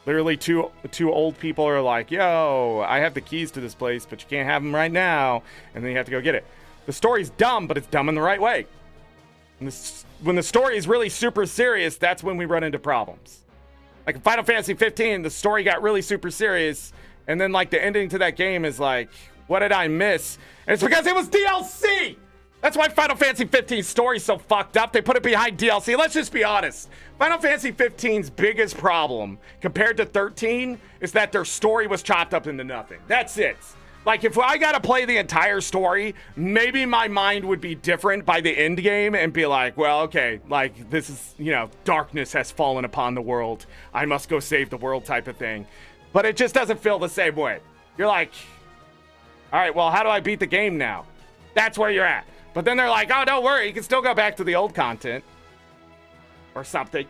Literally two old people are like, yo, I have the keys to this place, but you can't have them right now. And then you have to go get it. The story's dumb, but it's dumb in the right way. When the story is really super serious, that's when we run into problems. Like in Final Fantasy 15, the story got really super serious, and then like the ending to that game is like, what did I miss? And it's because it was DLC! That's why Final Fantasy 15's story's so fucked up. They put it behind DLC. Let's just be honest. Final Fantasy 15's biggest problem compared to 13 is that their story was chopped up into nothing. That's it. Like, if I gotta play the entire story, maybe my mind would be different by the end game and be like, well, okay, like, this is, you know, darkness has fallen upon the world. I must go save the world type of thing. But it just doesn't feel the same way. You're like, all right, well, how do I beat the game now? That's where you're at. But then they're like, oh, don't worry, you can still go back to the old content. Or something.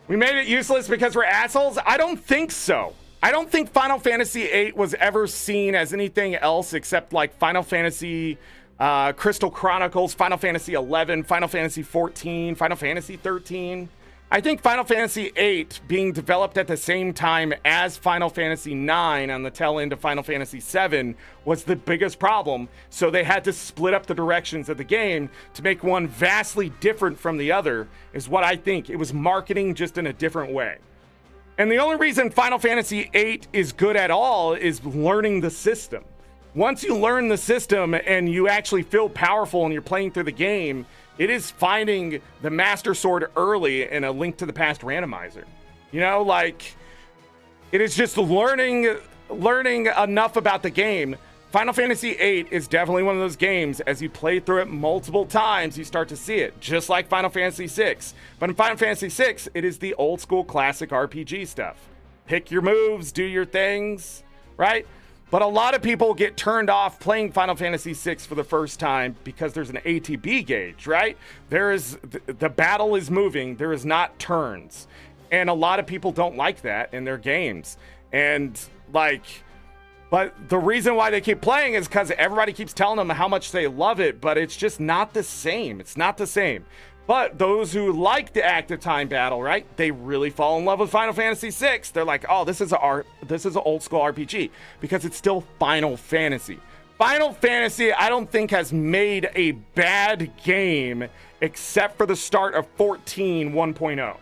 We made it useless because we're assholes? I don't think so. I don't think Final Fantasy VIII was ever seen as anything else except like Final Fantasy Crystal Chronicles, Final Fantasy XI, Final Fantasy XIV, Final Fantasy XIII. I think Final Fantasy VIII being developed at the same time as Final Fantasy IX on the tail end of Final Fantasy VII was the biggest problem. So they had to split up the directions of the game to make one vastly different from the other, is what I think. It was marketing just in a different way. And the only reason Final Fantasy VIII is good at all is learning the system. Once you learn the system and you actually feel powerful and you're playing through the game, it is finding the Master Sword early in a Link to the Past randomizer. You know, like, it is just learning enough about the game. Final Fantasy VIII is definitely one of those games, as you play through it multiple times, you start to see it, just like Final Fantasy VI. But in Final Fantasy VI, it is the old school classic RPG stuff. Pick your moves, do your things, right? But a lot of people get turned off playing Final Fantasy VI for the first time because there's an ATB gauge, right? There is, the battle is moving, there is not turns. And a lot of people don't like that in their games. And like, but the reason why they keep playing is because everybody keeps telling them how much they love it, but it's just not the same. It's not the same. But those who like the active time battle, right? They really fall in love with Final Fantasy VI. They're like, oh, this is an old school RPG because it's still Final Fantasy. Final Fantasy, I don't think has made a bad game except for the start of 14 1.0.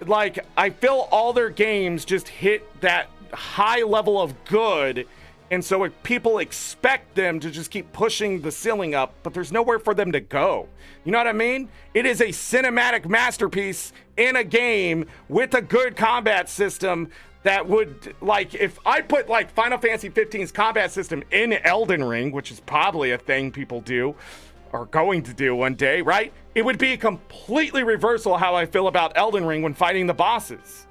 Like, I feel all their games just hit that high level of good. And so people expect them to just keep pushing the ceiling up, but there's nowhere for them to go. You know what I mean? It is a cinematic masterpiece in a game with a good combat system that would, like, if I put, like, Final Fantasy 15's combat system in Elden Ring, which is probably a thing people do, or going to do one day, right? It would be completely reversal how I feel about Elden Ring when fighting the bosses.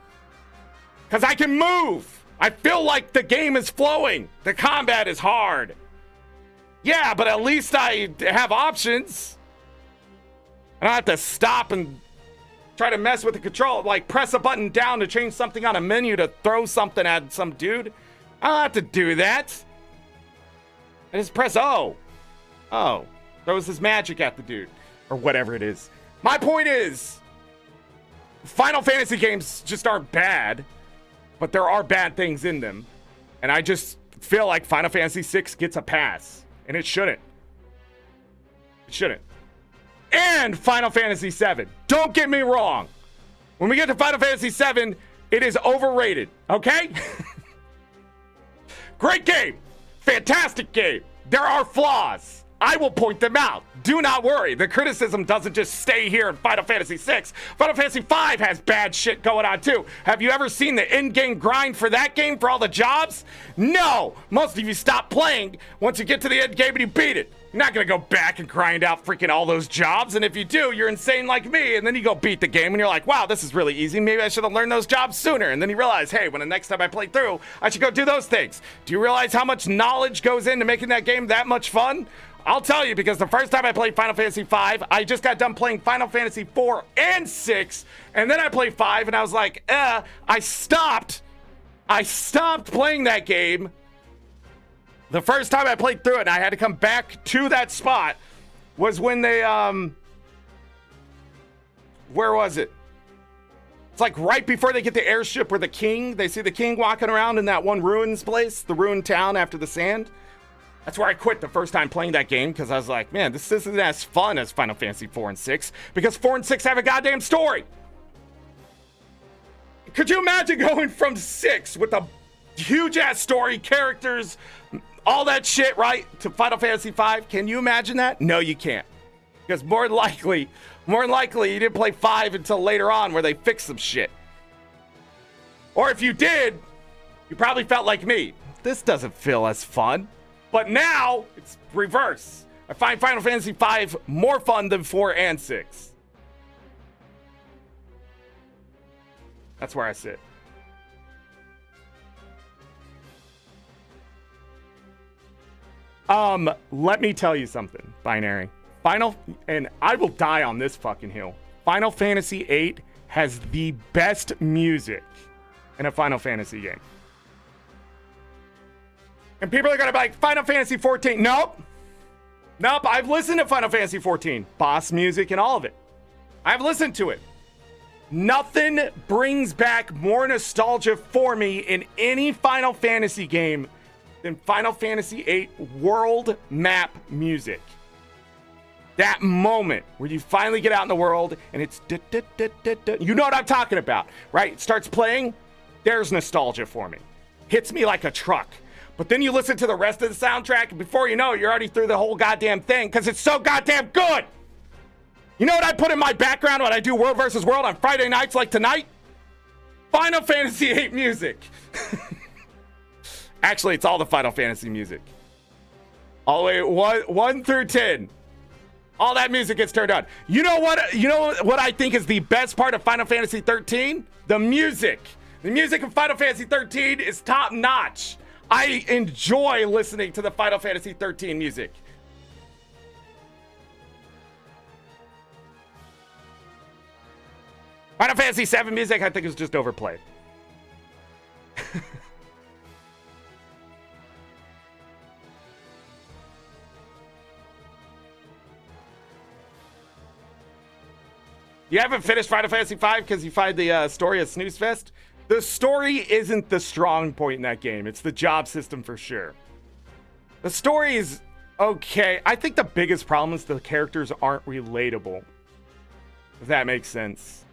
Because I can move! I feel like the game is flowing. The combat is hard. Yeah, but at least I have options. I don't have to stop and try to mess with the control. Like, press a button down to change something on a menu to throw something at some dude. I don't have to do that. I just press O. Oh, throws his magic at the dude. Or whatever it is. My point is, Final Fantasy games just aren't bad. But there are bad things in them. And I just feel like Final Fantasy VI gets a pass. And it shouldn't. It shouldn't. And Final Fantasy VII. Don't get me wrong. When we get to Final Fantasy VII, it is overrated. Okay? Great game. Fantastic game. There are flaws. I will point them out. Do not worry. The criticism doesn't just stay here in Final Fantasy VI. Final Fantasy V has bad shit going on too. Have you ever seen the in-game grind for that game for all the jobs? No. Most of you stop playing once you get to the end game and you beat it. You're not going to go back and grind out freaking all those jobs. And if you do, you're insane like me. And then you go beat the game and you're like, wow, this is really easy. Maybe I should have learned those jobs sooner. And then you realize, hey, when the next time I play through, I should go do those things. Do you realize how much knowledge goes into making that game that much fun? I'll tell you, because the first time I played Final Fantasy V, I just got done playing Final Fantasy 4 and 6, and then I played 5, and I was like, I stopped playing that game the first time I played through it, and I had to come back to that spot, was when they, where was it? It's like right before they get the airship where they see the king walking around in that one ruins place, the ruined town after the sand. That's where I quit the first time playing that game, because I was like, man, this isn't as fun as Final Fantasy 4 and 6, because 4 and 6 have a goddamn story. Could you imagine going from 6 with a huge ass story, characters, all that shit, right? To Final Fantasy V. Can you imagine that? No, you can't. Because more than likely, you didn't play 5 until later on where they fixed some shit. Or if you did, you probably felt like me. This doesn't feel as fun. But now, it's reverse. I find Final Fantasy V more fun than 4 and 6. That's where I sit. Let me tell you something, Binary. And I will die on this fucking hill. Final Fantasy VIII has the best music in a Final Fantasy game. And people are gonna be like, Final Fantasy XIV. Nope. I've listened to Final Fantasy XIV. Boss music and all of it. I've listened to it. Nothing brings back more nostalgia for me in any Final Fantasy game than Final Fantasy VIII world map music. That moment where you finally get out in the world and it's you know what I'm talking about, right? It starts playing, there's nostalgia for me. Hits me like a truck. But then you listen to the rest of the soundtrack and before you know it, you're already through the whole goddamn thing because it's so goddamn good. You know what I put in my background when I do World vs. World on Friday nights like tonight? Final Fantasy VIII music. Actually, it's all the Final Fantasy music. All the way 1 through 10. All that music gets turned on. You know what I think is the best part of Final Fantasy 13? The music. The music of Final Fantasy 13 is top notch. I enjoy listening to the Final Fantasy 13 music. Final Fantasy 7 music, I think, is just overplayed. You haven't finished Final Fantasy V because you find the story of Snooze Fest? The story isn't the strong point in that game. It's the job system for sure. The story is okay. I think the biggest problem is the characters aren't relatable. If that makes sense.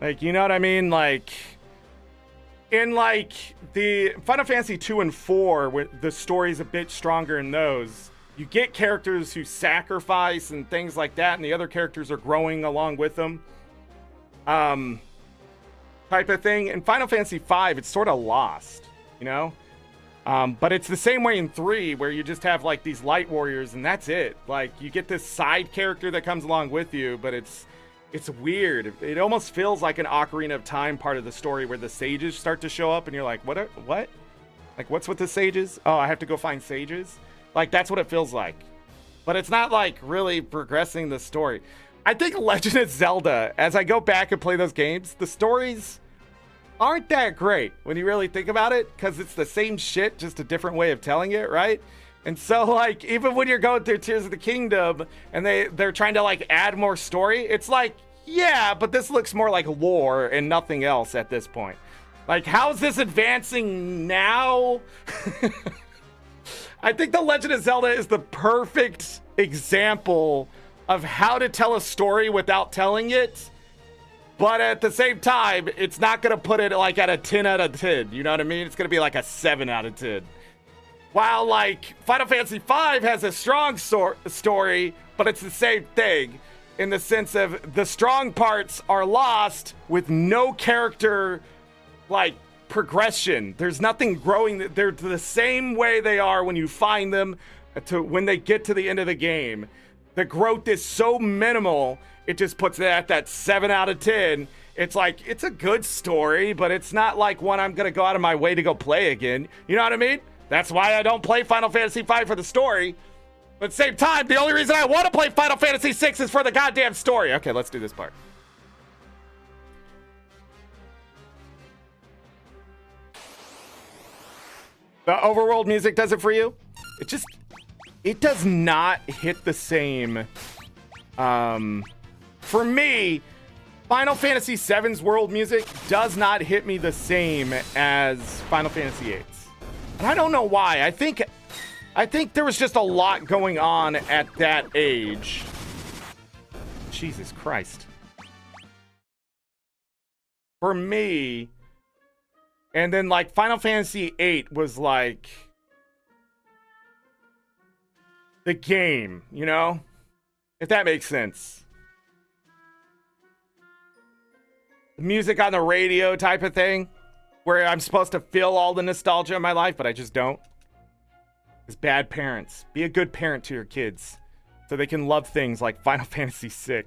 Like, you know what I mean? Like, in like the Final Fantasy 2 and 4, where the story's a bit stronger in those, you get characters who sacrifice and things like that, and the other characters are growing along with them. Type of thing. In Final Fantasy V, it's sort of lost, you know? But it's the same way in 3, where you just have like these light warriors and that's it. Like, you get this side character that comes along with you, but it's weird. It almost feels like an Ocarina of Time part of the story where the sages start to show up and you're like, what? Like, what's with the sages? Oh, I have to go find sages? Like, that's what it feels like. But it's not like really progressing the story. I think Legend of Zelda, as I go back and play those games, the stories aren't that great when you really think about it, because it's the same shit, just a different way of telling it, right? And so, like, even when you're going through Tears of the Kingdom and they're trying to, like, add more story, it's like, yeah, but this looks more like lore and nothing else at this point. Like, how's this advancing now? I think The Legend of Zelda is the perfect example of how to tell a story without telling it. But at the same time, it's not going to put it like at a 10 out of 10. You know what I mean? It's going to be like a 7 out of 10. While like Final Fantasy V has a strong story, but it's the same thing in the sense of the strong parts are lost with no character like progression. There's nothing growing. They're the same way they are when you find them to when they get to the end of the game. The growth is so minimal, it just puts it at that 7 out of 10. It's like, it's a good story, but it's not like one I'm going to go out of my way to go play again. You know what I mean? That's why I don't play Final Fantasy V for the story. But at the same time, the only reason I want to play Final Fantasy VI is for the goddamn story. Okay, let's do this part. The overworld music does it for you? It does not hit the same. For me, Final Fantasy VII's world music does not hit me the same as Final Fantasy VIII's. And I don't know why. I think there was just a lot going on at that age. Jesus Christ. For me, And then like Final Fantasy VIII was like the game, you know? If that makes sense. The music on the radio type of thing, where I'm supposed to feel all the nostalgia in my life, but I just don't. It's bad parents. Be a good parent to your kids so they can love things like Final Fantasy VI.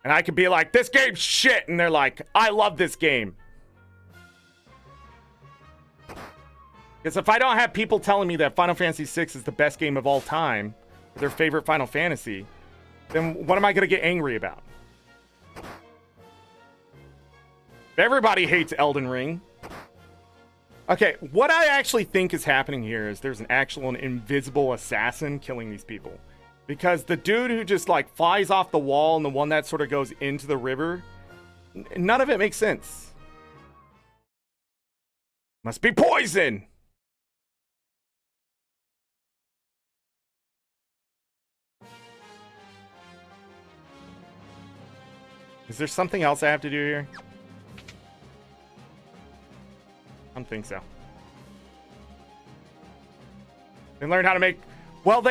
And I could be like, this game's shit, and they're like, I love this game. Because if I don't have people telling me that Final Fantasy VI is the best game of all time, their favorite Final Fantasy, then what am I going to get angry about? Everybody hates Elden Ring. Okay, what I actually think is happening here is there's an actual invisible assassin killing these people. Because the dude who just like flies off the wall and the one that sort of goes into the river, none of it makes sense. Must be poison! Is there something else I have to do here? I don't think so. They learned how to make... Well,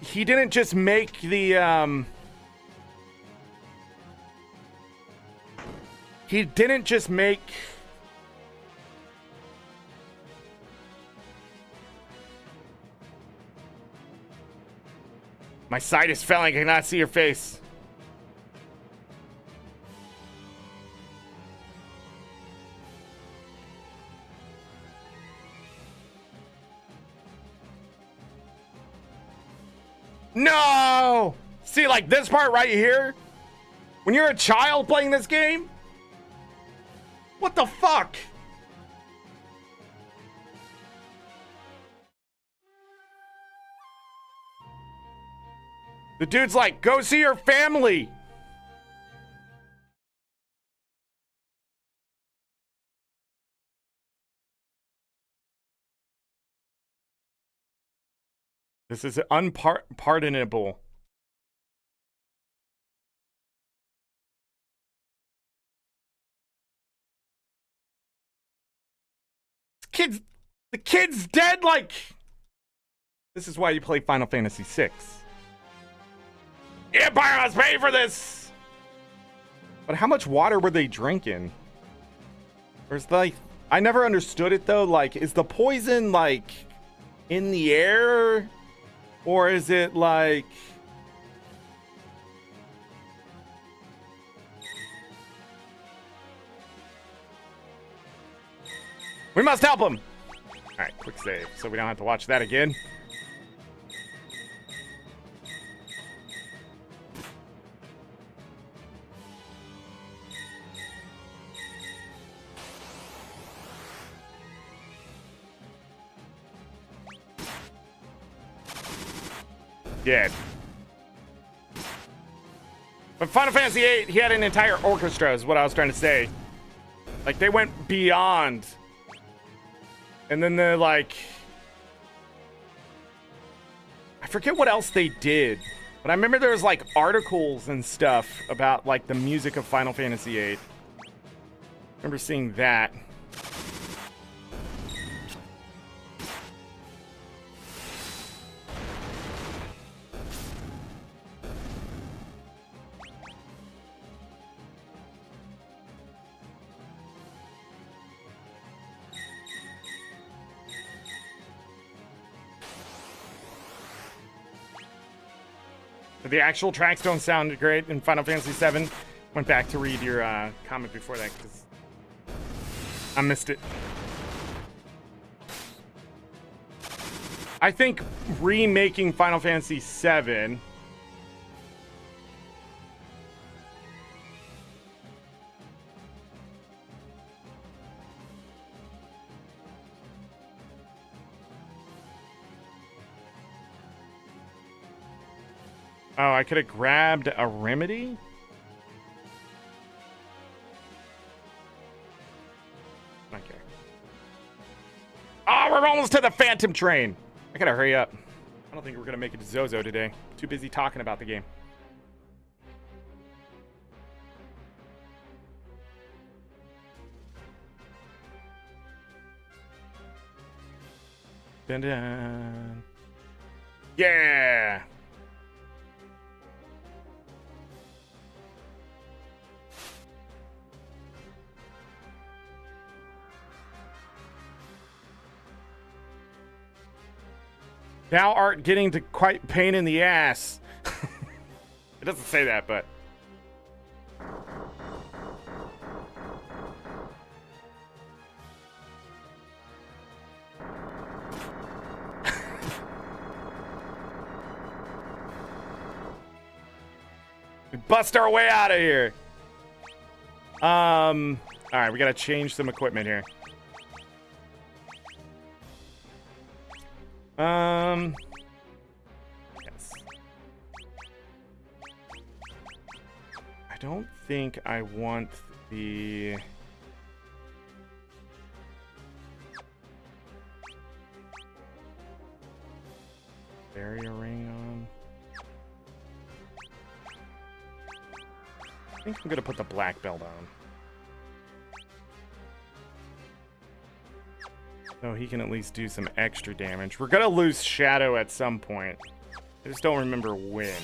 he didn't just make the... He didn't just make... My sight is failing. I cannot see your face. No! See, like this part right here? When you're a child playing this game? What the fuck? The dude's like, go see your family! This is unpardonable. The kid's dead, like... This is why you play Final Fantasy VI. The Empire must pay for this! But how much water were they drinking? There's like... I never understood it, though. Like, is the poison, like, in the air? Or is it like... We must help him! Alright, quick save, so we don't have to watch that again. Dead. But Final Fantasy VIII, he had an entire orchestra, is what I was trying to say. Like, they went beyond. And then they're like... I forget what else they did. But I remember there was, like, articles and stuff about, like, the music of Final Fantasy VIII. I remember seeing that. The actual tracks don't sound great in Final Fantasy VII. Went back to read your comment before that because I missed it. I think remaking Final Fantasy VII Oh, I could have grabbed a remedy? Okay. Oh, we're almost to the Phantom Train. I gotta hurry up. I don't think we're gonna make it to Zozo today. Too busy talking about the game. Dun dun. Yeah. Thou art getting to quite pain in the ass. It doesn't say that, but. We bust our way out of here. All right, we gotta change some equipment here. Yes. I don't think I want the barrier ring on. I think I'm gonna put the black belt on. So he can at least do some extra damage. We're gonna lose Shadow at some point. I just don't remember when.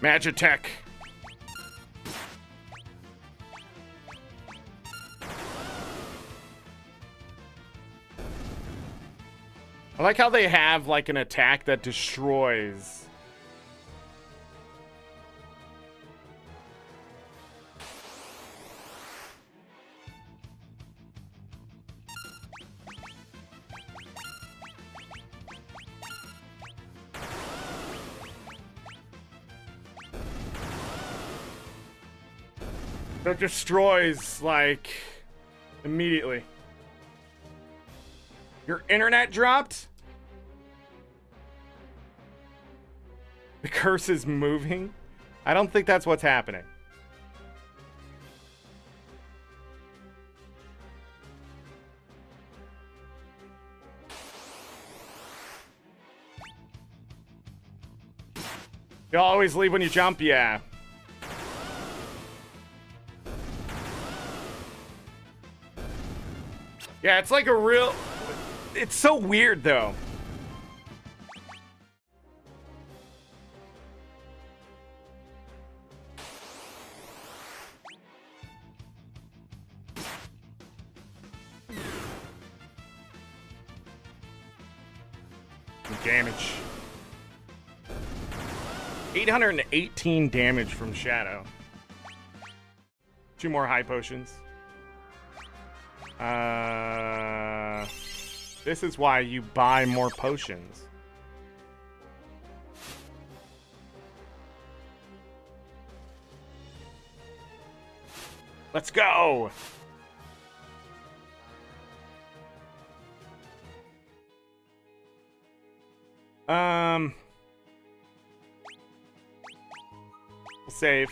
Magitech. I like how they have like an attack that destroys. That destroys like immediately. Your internet dropped? The curse is moving? I don't think that's what's happening. You always leave when you jump? Yeah. Yeah, it's like a real... It's so weird, though. Damage. 818 damage from Shadow. 2 more high potions. This is why you buy more potions. Let's go! We'll save.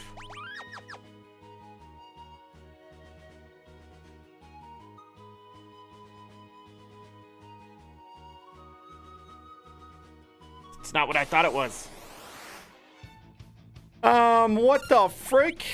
It's not what I thought it was. What the frick?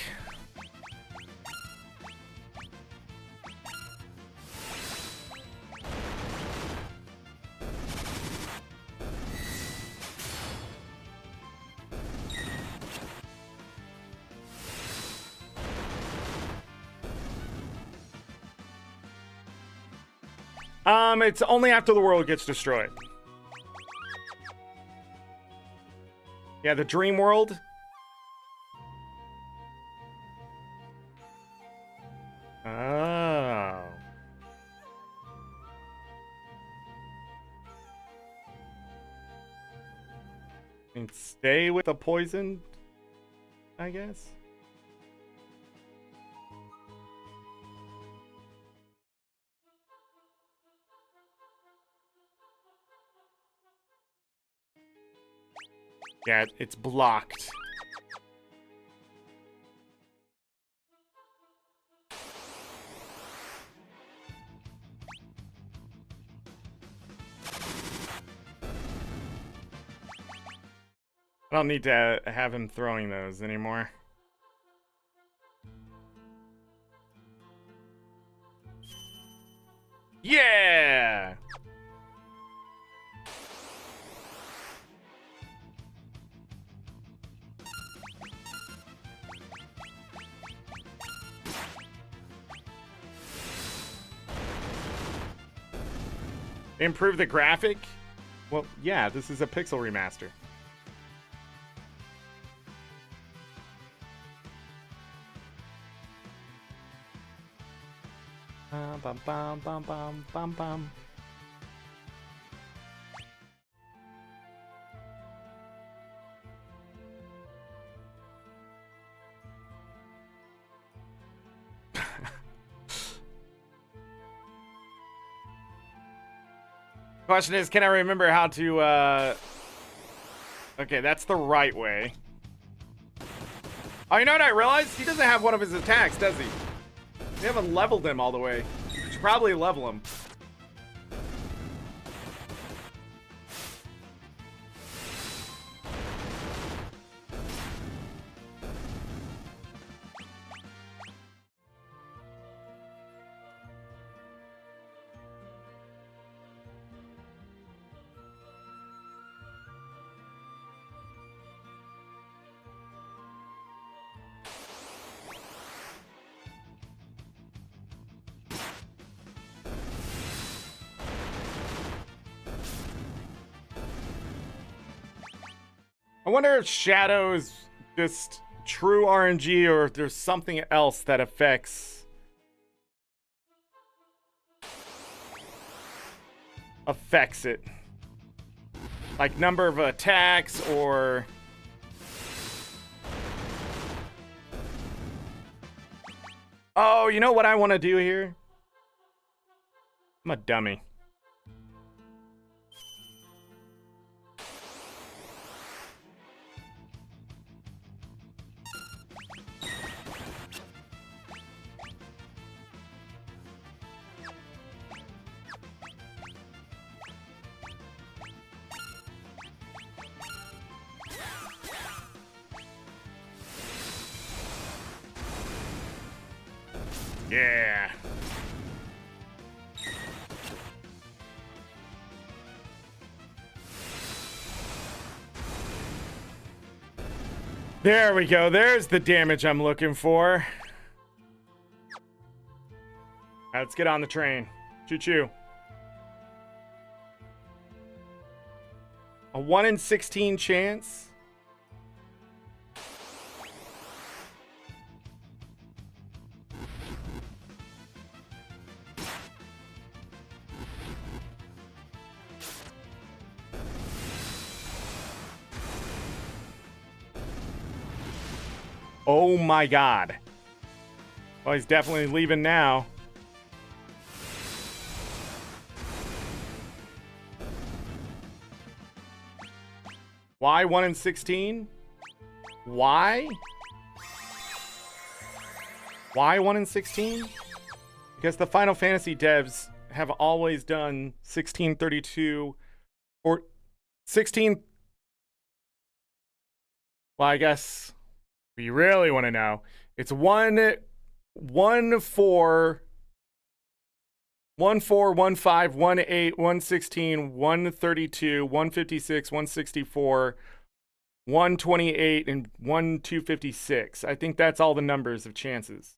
It's only after the world gets destroyed. Yeah, the dream world. Oh. And stay with the poison, I guess. Yeah, it's blocked. I don't need to have him throwing those anymore. Yeah! Improve the graphic? Well, yeah, this is a pixel remaster. Bum, bum, bum, bum, bum, bum. Question is, can I remember how to, Okay, that's the right way. Oh, you know what I realized? He doesn't have one of his attacks, does he? We haven't leveled him all the way. We should probably level him. I wonder if Shadow is just true RNG or if there's something else that affects it. Like number of attacks or... Oh, you know what I want to do here? I'm a dummy. Yeah. There we go. There's the damage I'm looking for. Let's get on the train. Choo-choo. A 1 in 16 chance. Oh my god. Well, he's definitely leaving now. Why 1 in 16? Why? Why 1 in 16? Because the Final Fantasy devs have always done 1632 or 16. Well, I guess if you really want to know, it's 1 4 1 4 1 5 1 8 1 16 132 156 164 128 and 1 256. I think that's all the numbers of chances.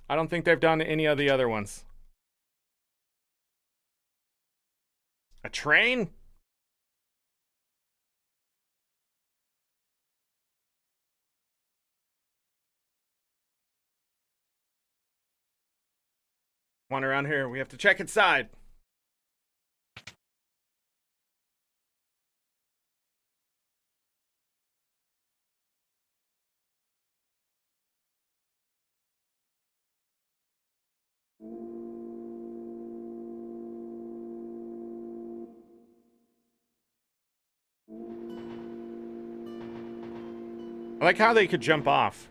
I don't think they've done any of the other ones. A train? One around here. We have to check inside. I like how they could jump off.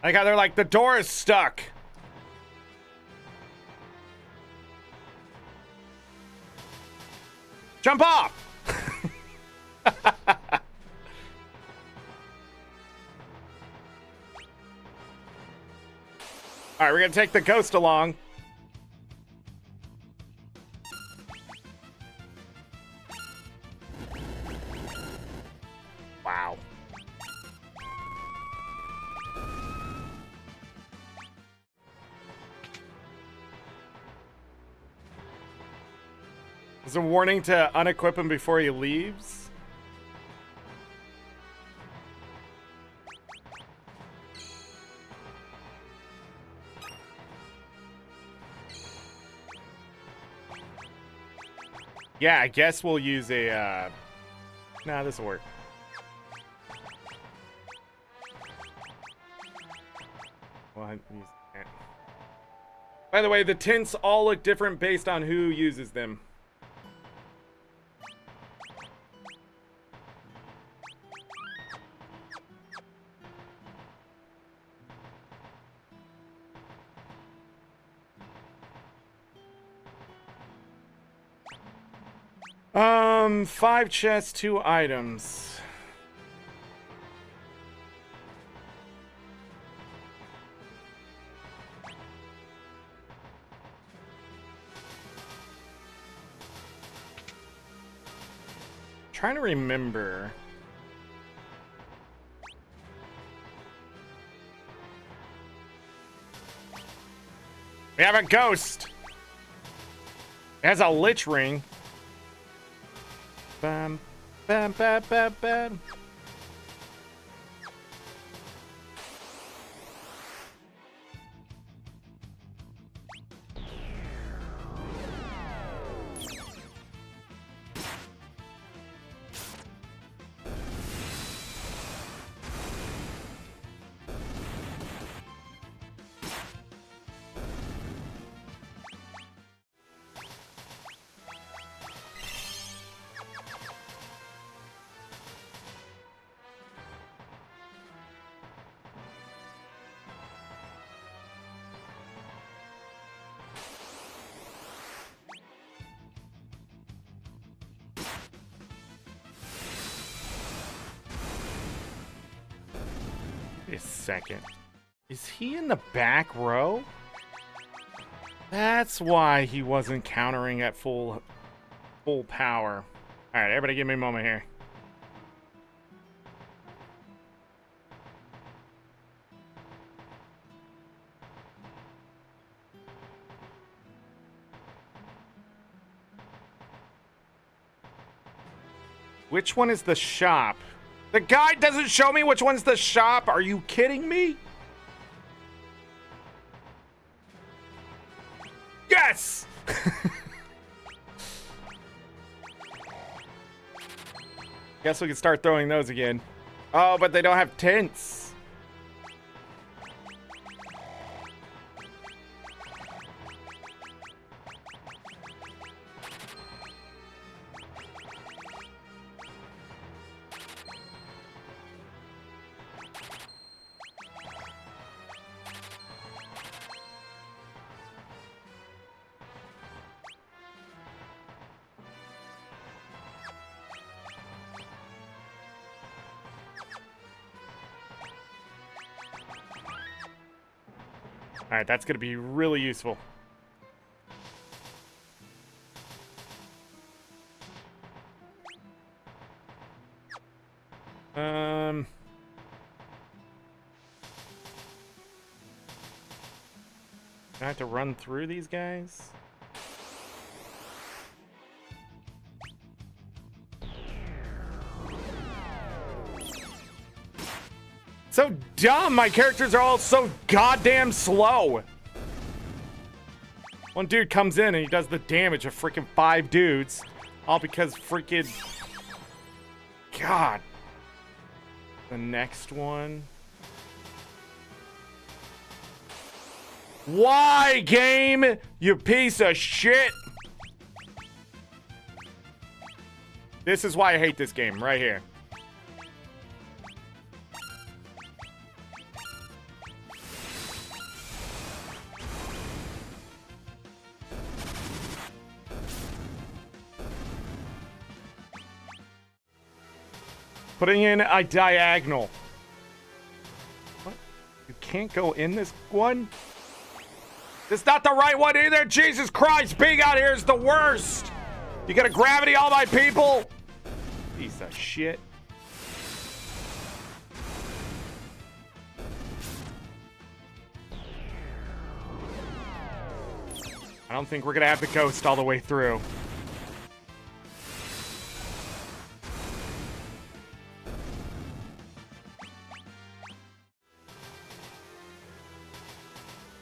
Like how they're like, the door is stuck. Jump off! Alright, we're gonna take the ghost along. Wow. Is a warning to unequip him before he leaves? Yeah, I guess we'll use a, nah, this'll work. Well, by the way, the tints all look different based on who uses them. 5 chests, 2 items. Trying to remember. We have a ghost. It has a lich ring. Bam, bam, bam, bam, bam. A second. Is he in the back row? That's why he wasn't countering at full power. All right, everybody give me a moment here. Which one is the shop? The guide doesn't show me which one's the shop. Are you kidding me? Yes! Guess we can start throwing those again. Oh, but they don't have tents. All right, that's going to be really useful. I have to run through these guys. So dumb! My characters are all so goddamn slow! One dude comes in and he does the damage of freaking 5 dudes. All because freaking... God. The next one... Why, game? You piece of shit! This is why I hate this game, right here. putting in a diagonal. What? You can't go in this one? It's not the right one either. Jesus Christ, being out here is the worst. You got a gravity, all my people? Piece of shit. I don't think we're gonna have the ghost all the way through.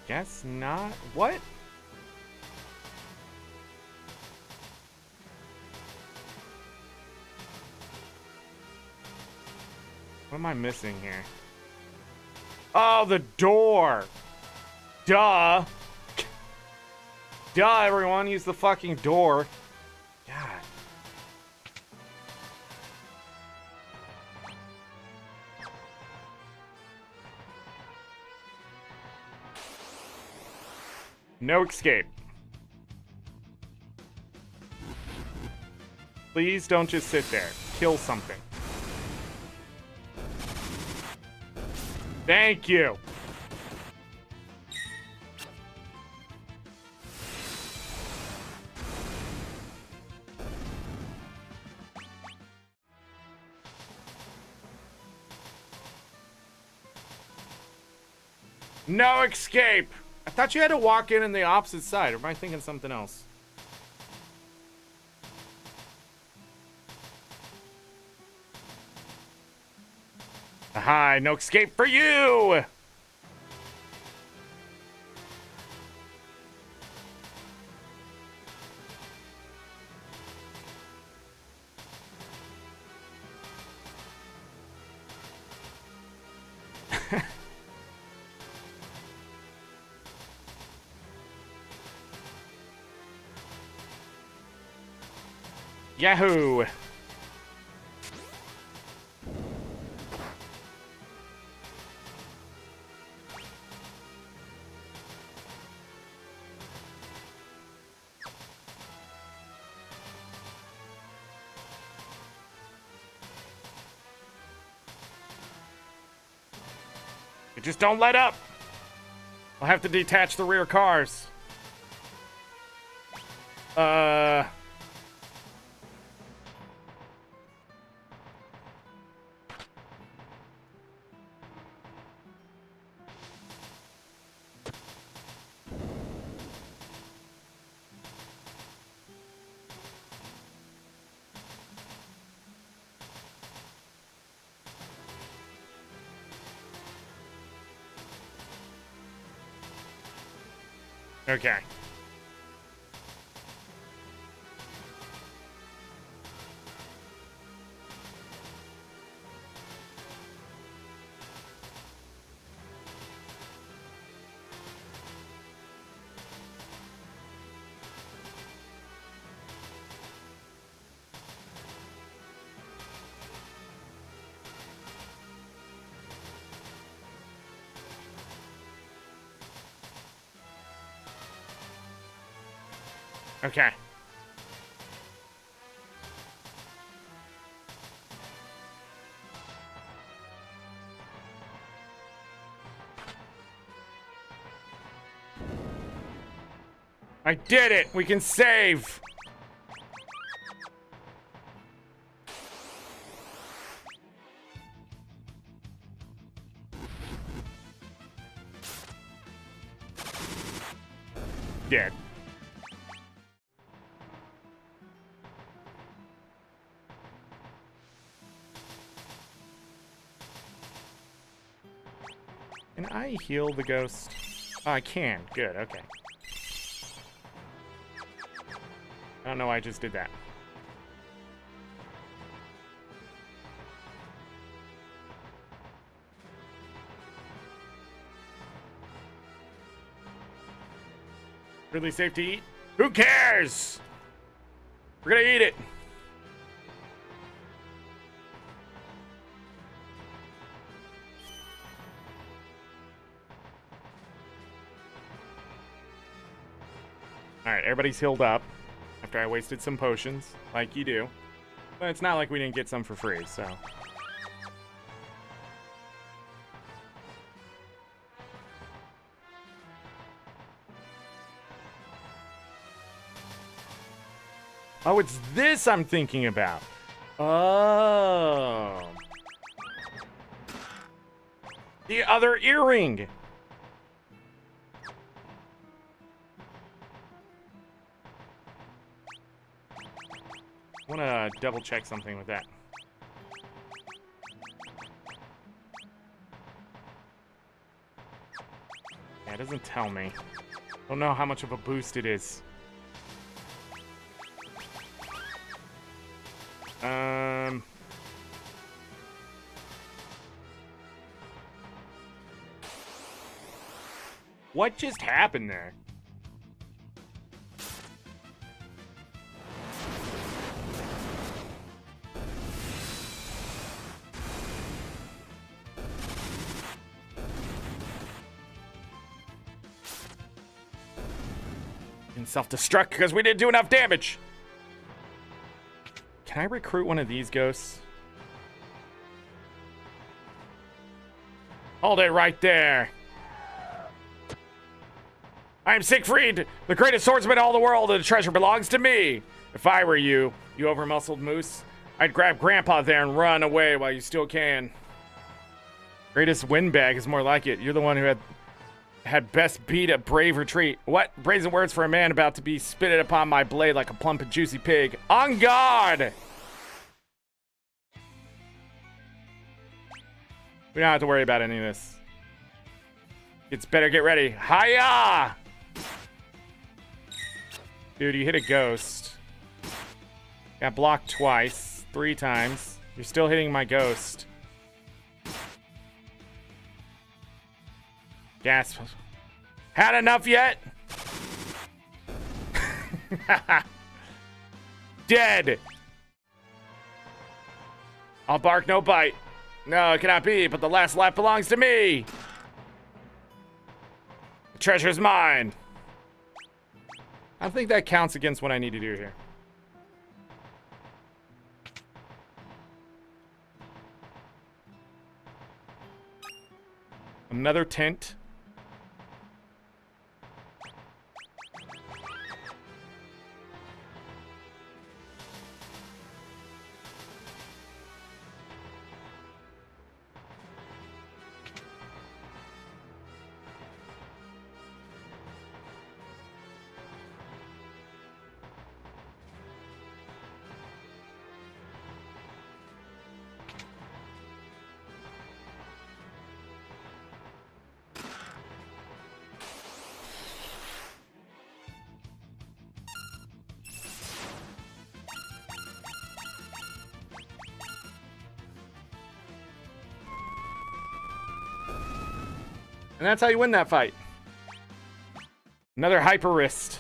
Guess not. What? What am I missing here? Oh, the door. Duh. Duh, everyone. Use the fucking door. God. No escape. Please don't just sit there. Kill something. Thank you. No escape. I thought you had to walk in on the opposite side. Or am I thinking something else? Aha, no escape for you! Yahoo! Just don't let up. I'll have to detach the rear cars. Okay. Okay. I did it! We can save! Dead. Can I heal the ghost? Oh, I can. Good, okay. I don't know why I just did that. Really safe to eat? Who cares? We're gonna eat it. Alright, everybody's healed up after I wasted some potions, like you do. But it's not like we didn't get some for free, so. Oh, it's this I'm thinking about. Oh. The other earring. I want to double check something with that. Yeah, it doesn't tell me. Don't know how much of a boost it is. What just happened there? And self-destruct because we didn't do enough damage. Can I recruit one of these ghosts? Hold it right there. I am Siegfried, the greatest swordsman in all the world, and the treasure belongs to me. If I were you, you over-muscled moose, I'd grab Grandpa there and run away while you still can. Greatest windbag is more like it. You're the one who had best beat a brave retreat. What? Brazen words for a man about to be spitted upon my blade like a plump and juicy pig. On guard! We don't have to worry about any of this. It's better get ready. Hiya! Dude, you hit a ghost. Got blocked twice. 3 times. You're still hitting my ghost. Gasp. Had enough yet? Dead. I'll bark, no bite. No, it cannot be, but the last life belongs to me. The treasure's mine. I think that counts against what I need to do here. Another tent. And that's how you win that fight. Another hyper wrist.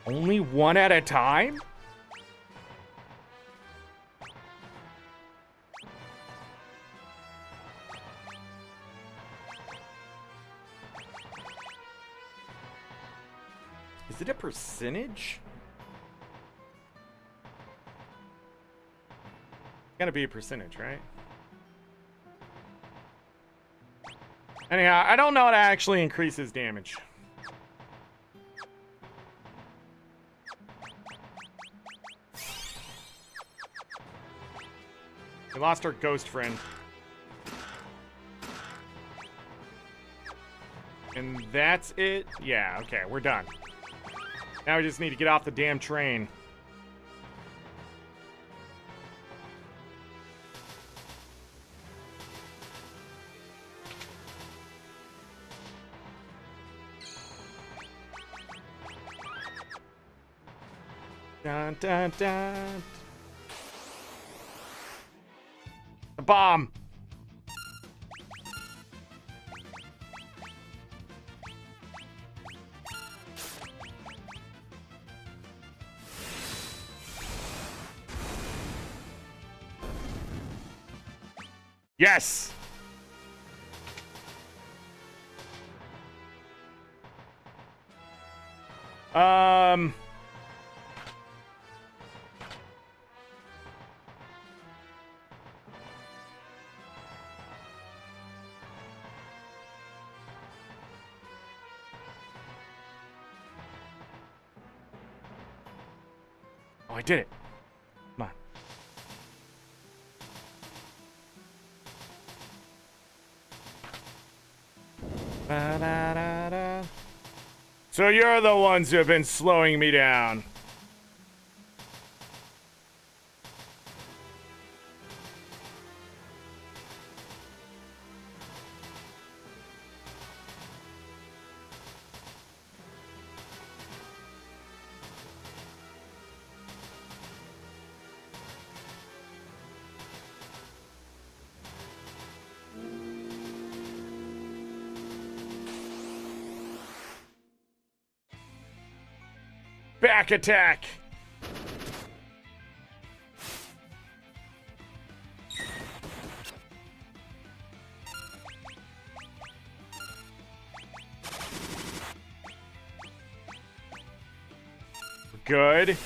Only one at a time? Is it a percentage? Gotta be a percentage, right? Anyhow, I don't know how to actually increase his damage. We lost our ghost friend. And that's it? Yeah, okay, we're done. Now we just need to get off the damn train. Dun, dun, dun. A bomb. Yes. Oh, I did it. Come on. Ba-da-da-da. So you're the ones who have been slowing me down. Back attack! Good.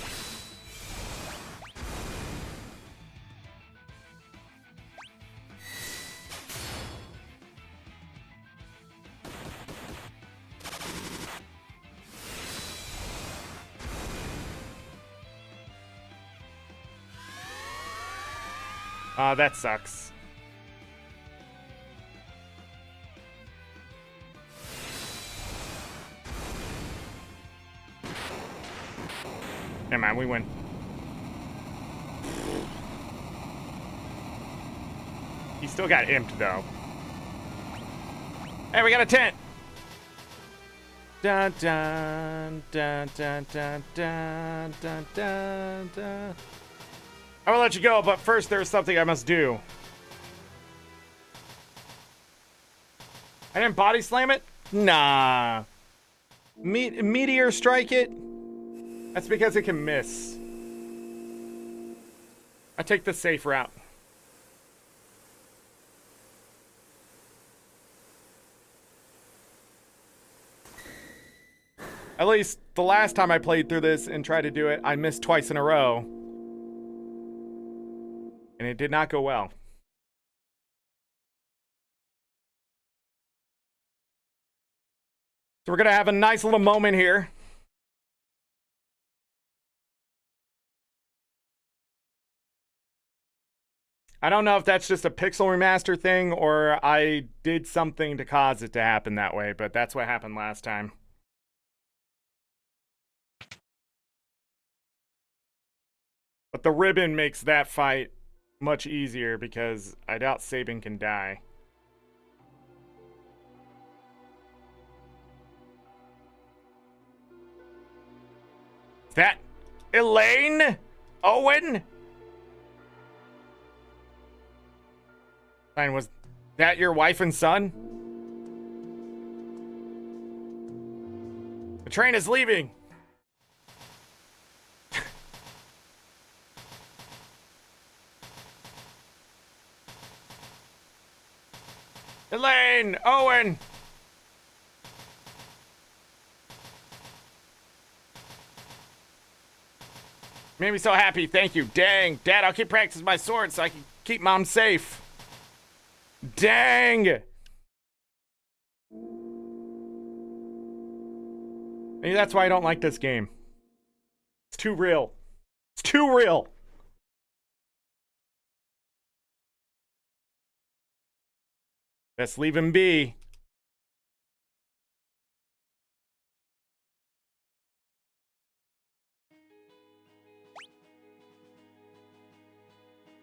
That sucks. Never mind, we win. He still got imped, though. Hey, we got a tent! Dun dun dun dun dun dun dun dun dun. I will let you go, but first there's something I must do. I didn't body slam it? Nah. Meteor strike it? That's because it can miss. I take the safe route. At least the last time I played through this and tried to do it, I missed twice in a row. And it did not go well. So we're going to have a nice little moment here. I don't know if that's just a Pixel Remaster thing or I did something to cause it to happen that way, but that's what happened last time. But the ribbon makes that fight much easier because I doubt Sabin can die. Is that Elaine? Owen? Fine, was that your wife and son? The train is leaving. Elaine! Owen! Made me so happy, thank you. Dang, Dad, I'll keep practicing my sword so I can keep Mom safe. Dang! Maybe that's why I don't like this game. It's too real. It's too real! Best leave him be.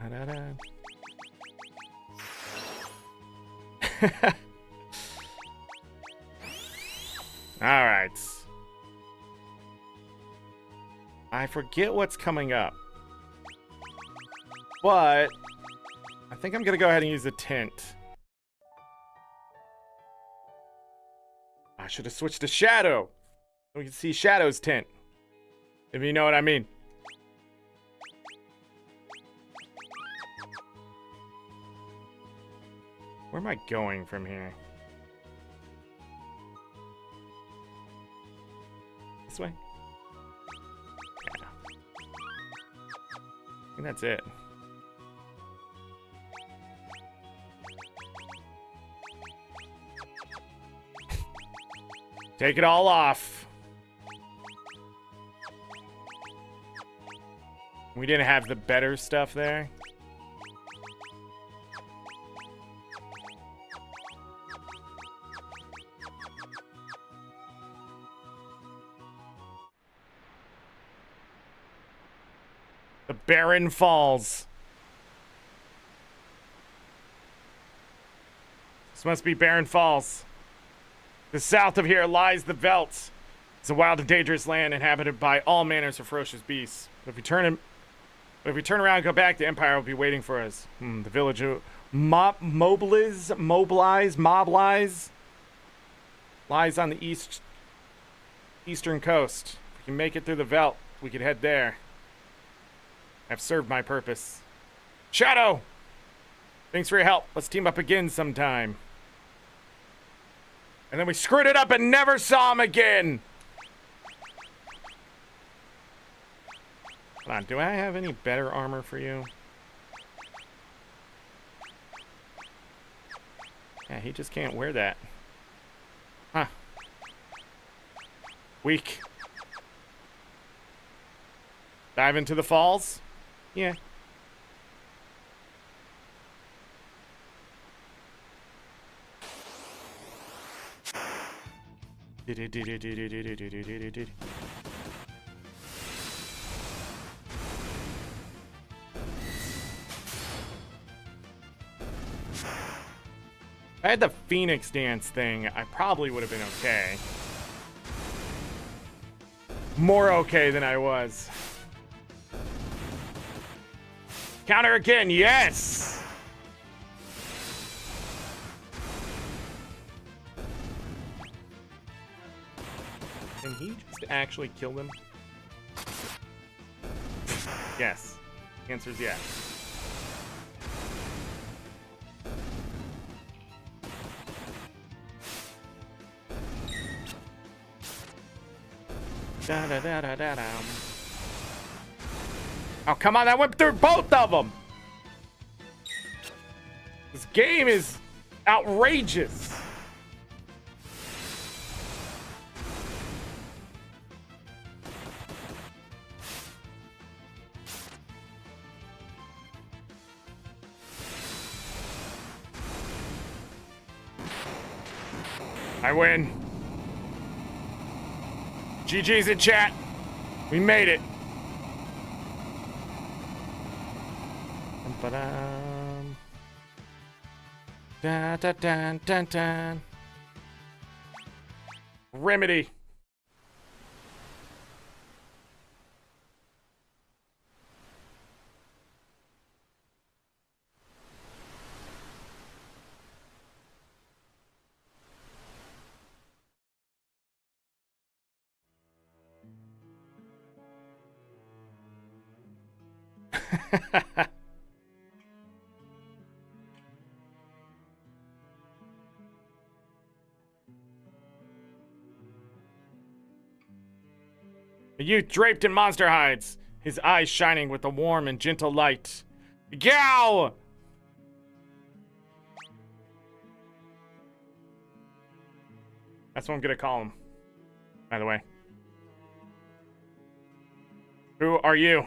Da-da-da. All right. I forget what's coming up. But I think I'm going to go ahead and use a tint. I should have switched to Shadow. So we can see Shadow's tint. If you know what I mean. Where am I going from here? This way? Yeah. I think that's it. Take it all off. We didn't have the better stuff there. The Barren Falls. This must be Barren Falls. The south of here lies the Veldt. It's a wild and dangerous land inhabited by all manners of ferocious beasts. But if we turn around and go back, the Empire will be waiting for us. The village of Mobilize lies on the eastern coast. If we can make it through the Veldt, we could head there. I've served my purpose. Shadow! Thanks for your help. Let's team up again sometime. And then we screwed it up and never saw him again! Hold on, do I have any better armor for you? Yeah, he just can't wear that. Huh. Weak. Dive into the falls? Yeah. If I had the Phoenix dance thing, I probably would have been okay. More okay than I was. Counter again, yes! Can he just actually kill them? Yes. The answer is yes. Da, da, da, da, da, da. Oh, come on, that went through both of them! This game is outrageous. I win. GG's in chat. We made it. Da, da, da, da, da. Remedy. A youth draped in monster hides, his eyes shining with a warm and gentle light. Gow! That's what I'm gonna call him, by the way. Who are you?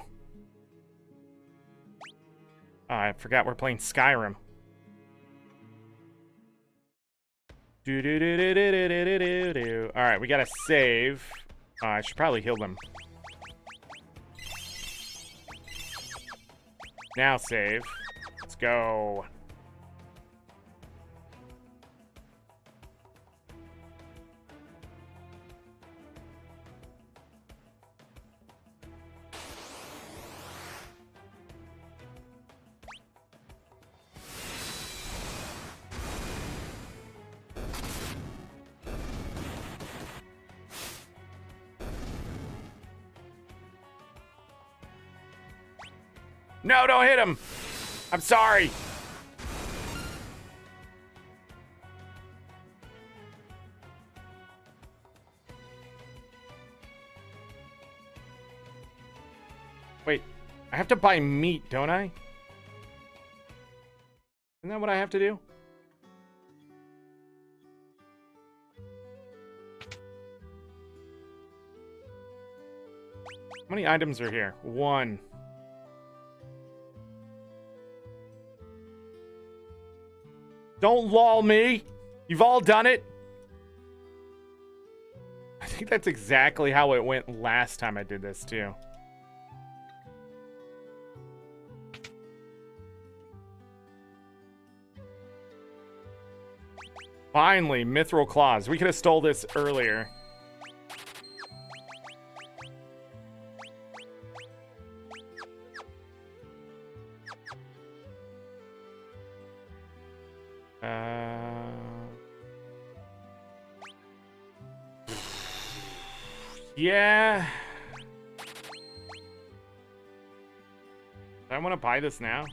Oh, I forgot we're playing Skyrim. Alright, we gotta save. I should probably heal them. Now save. Let's go. No, don't hit him. I'm sorry. Wait, I have to buy meat, don't I? Isn't that what I have to do? How many items are here? 1. Don't lull me. You've all done it. I think that's exactly how it went last time I did this, too. Finally, Mithril Claws. We could have stole this earlier. Yeah. I want to buy this now.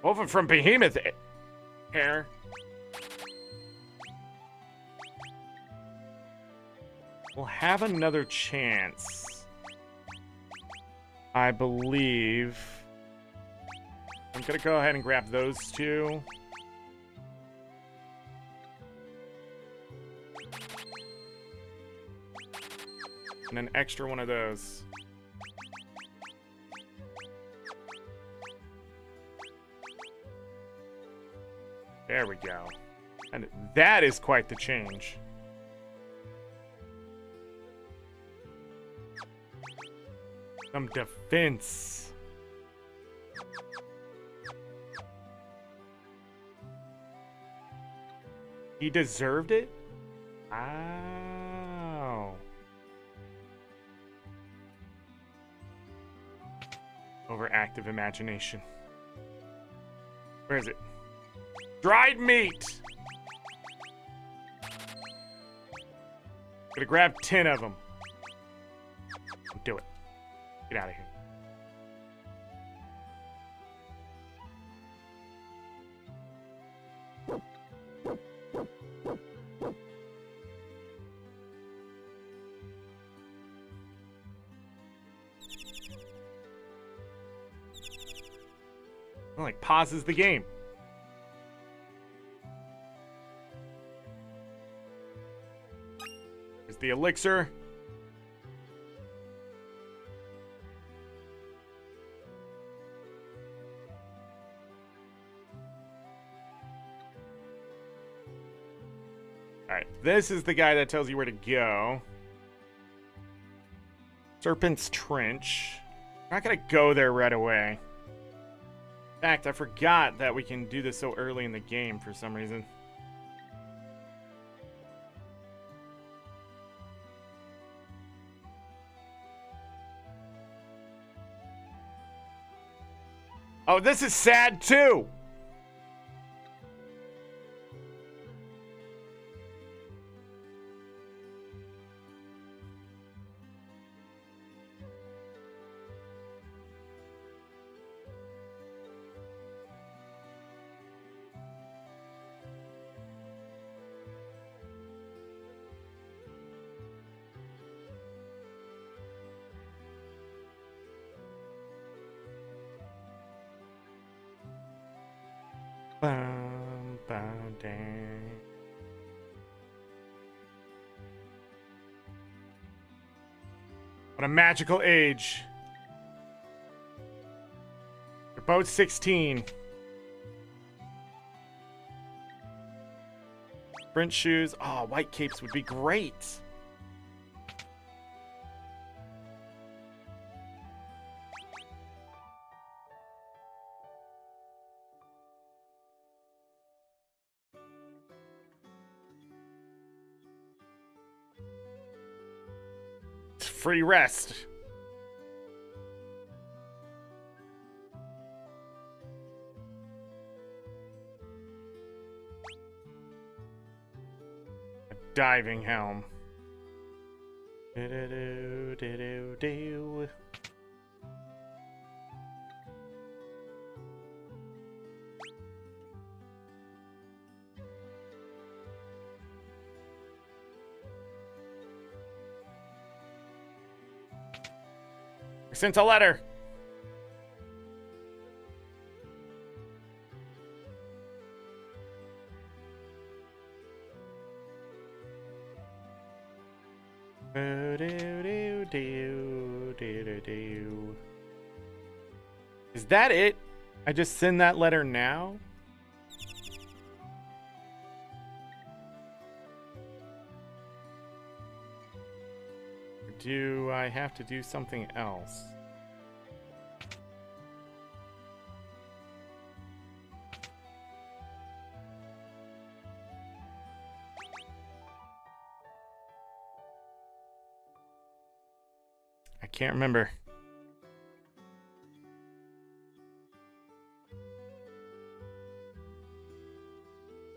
Over from Behemoth hair. We'll have another chance. I believe. I'm gonna go ahead and grab those two. And an extra one of those. There we go. And that is quite the change. Some defense. He deserved it? Wow. Overactive imagination. Where is it? Dried meat! Gonna grab 10 of them. Do it. Get out of here. Well, like pauses the game. Here's the elixir. Alright, this is the guy that tells you where to go. Serpent's Trench. I'm not gonna go there right away. In fact, I forgot that we can do this so early in the game for some reason. Oh, this is sad too! Bum, bum, dang. What a magical age. You're both 16. Sprint shoes. Oh, white capes would be great. Free rest. A diving helm. Do-do-do-do-do-do. I sent a letter. Is that it? I just send that letter now? Or do I have to do something else? I can't remember.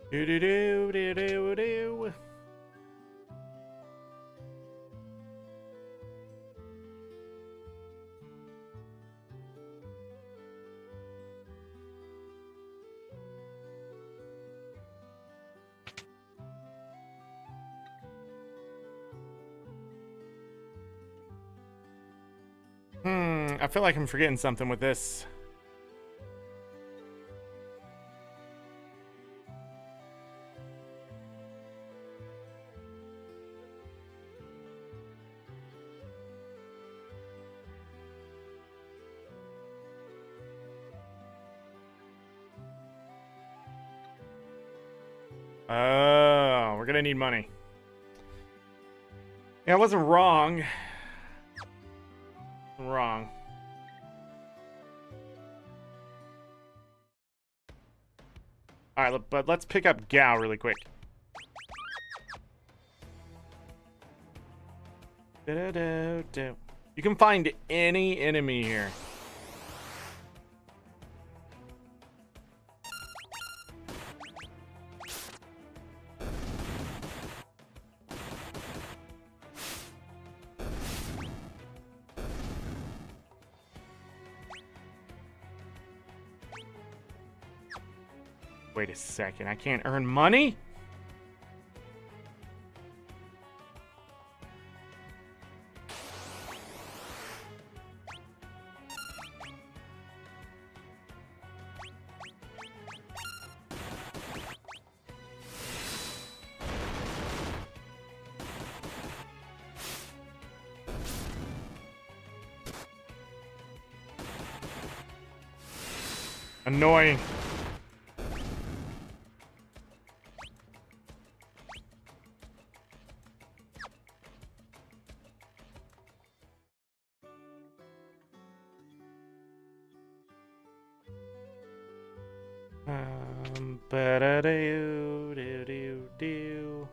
Do-do-do-do-do-do. I feel like I'm forgetting something with this. Oh, we're gonna need money. Yeah, I wasn't wrong. Wrong. All right, but let's pick up Gao really quick. You can find any enemy here. Wait a second, I can't earn money? Annoying. Ba-da-do-do-do-do.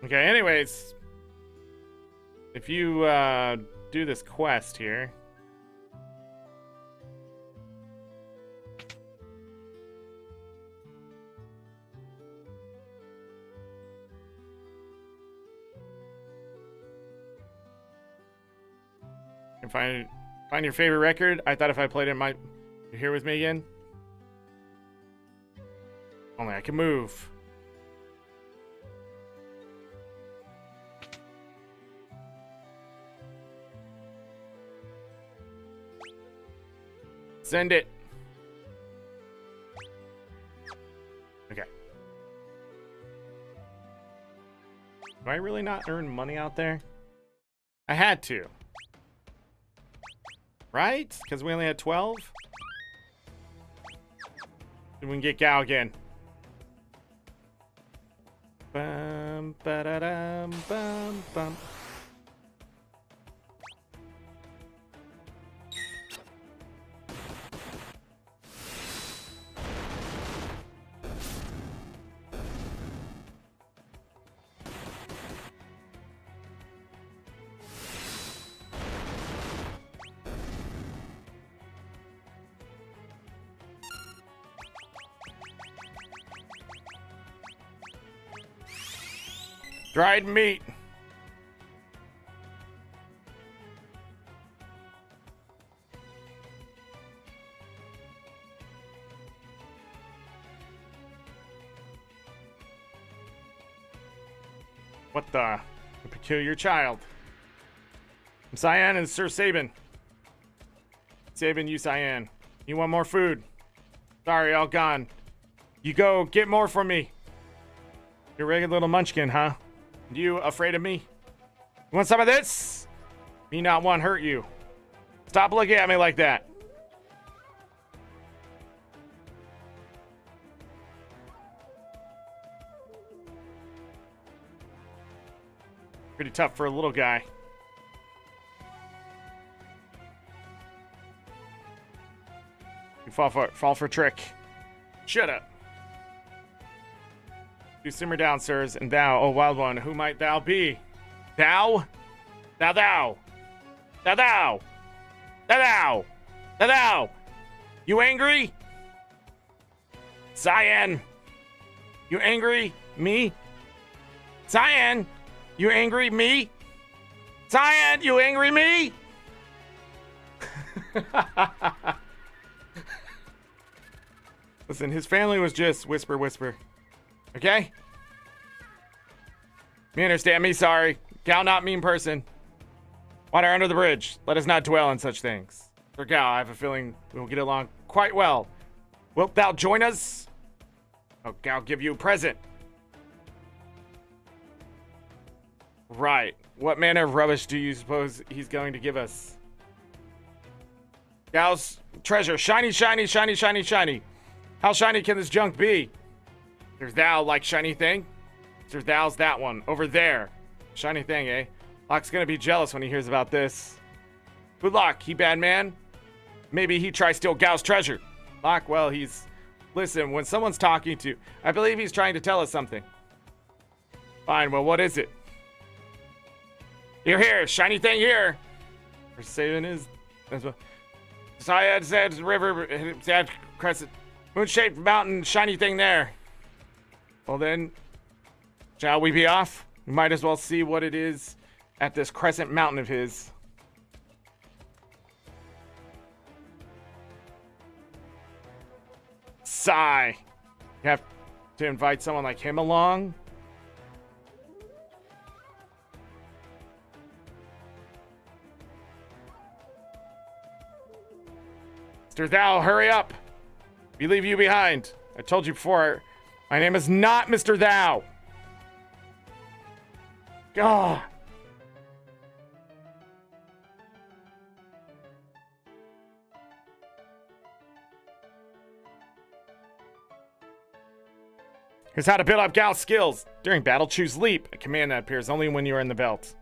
Okay, anyways, if you do this quest here, you can find your favorite record. I thought if I played it, you're here with me again. Only I can move. Send it. Okay. Do I really not earn money out there? I had to. Right? Because we only had 12? Then we can get Gao again. Bum, ba-da-dum, bum, bum. Dried meat. What the? A peculiar child. I'm Cyan and Sir Sabin. Sabin, you Cyan. You want more food? Sorry, all gone. You go get more from me. You're a regular little munchkin, huh? You afraid of me? You want some of this? Me not want hurt you. Stop looking at me like that. Pretty tough for a little guy. You fall for a trick. Shut up. Do simmer down, sirs, and thou, O wild one, who might thou be? Thou? Thou. Thou. Thou. Thou. Thou. You angry? Cyan. You angry? Me? Cyan. You angry? Me? Cyan. You angry? Me? Listen, his family was just whisper, whisper. Okay? Me understand me, sorry. Gal not mean person. Water under the bridge. Let us not dwell on such things. Sir Gal, I have a feeling we will get along quite well. Wilt thou join us? Oh, Gal, give you a present. Right. What manner of rubbish do you suppose he's going to give us? Gal's treasure. Shiny, shiny, shiny, shiny, shiny. How shiny can this junk be? There's thou, like shiny thing. There's thou's that one. Over there. Shiny thing, eh? Locke's gonna be jealous when he hears about this. Good Locke, he bad man? Maybe he tries steal Gal's treasure. Locke, well, he's... Listen, when someone's talking to... I believe he's trying to tell us something. Fine, well, what is it? Here, shiny thing here. We're saving his... Syed said river... Sad crescent... Moon-shaped mountain, shiny thing there. Well then, shall we be off? We might as well see what it is at this crescent mountain of his. Sigh. You have to invite someone like him along? Mr. Thou, hurry up. We leave you behind. I told you before, my name is not Mr. Thou. God. Here's how to build up Gal's skills. During battle, choose Leap, a command that appears only when you are in the belt.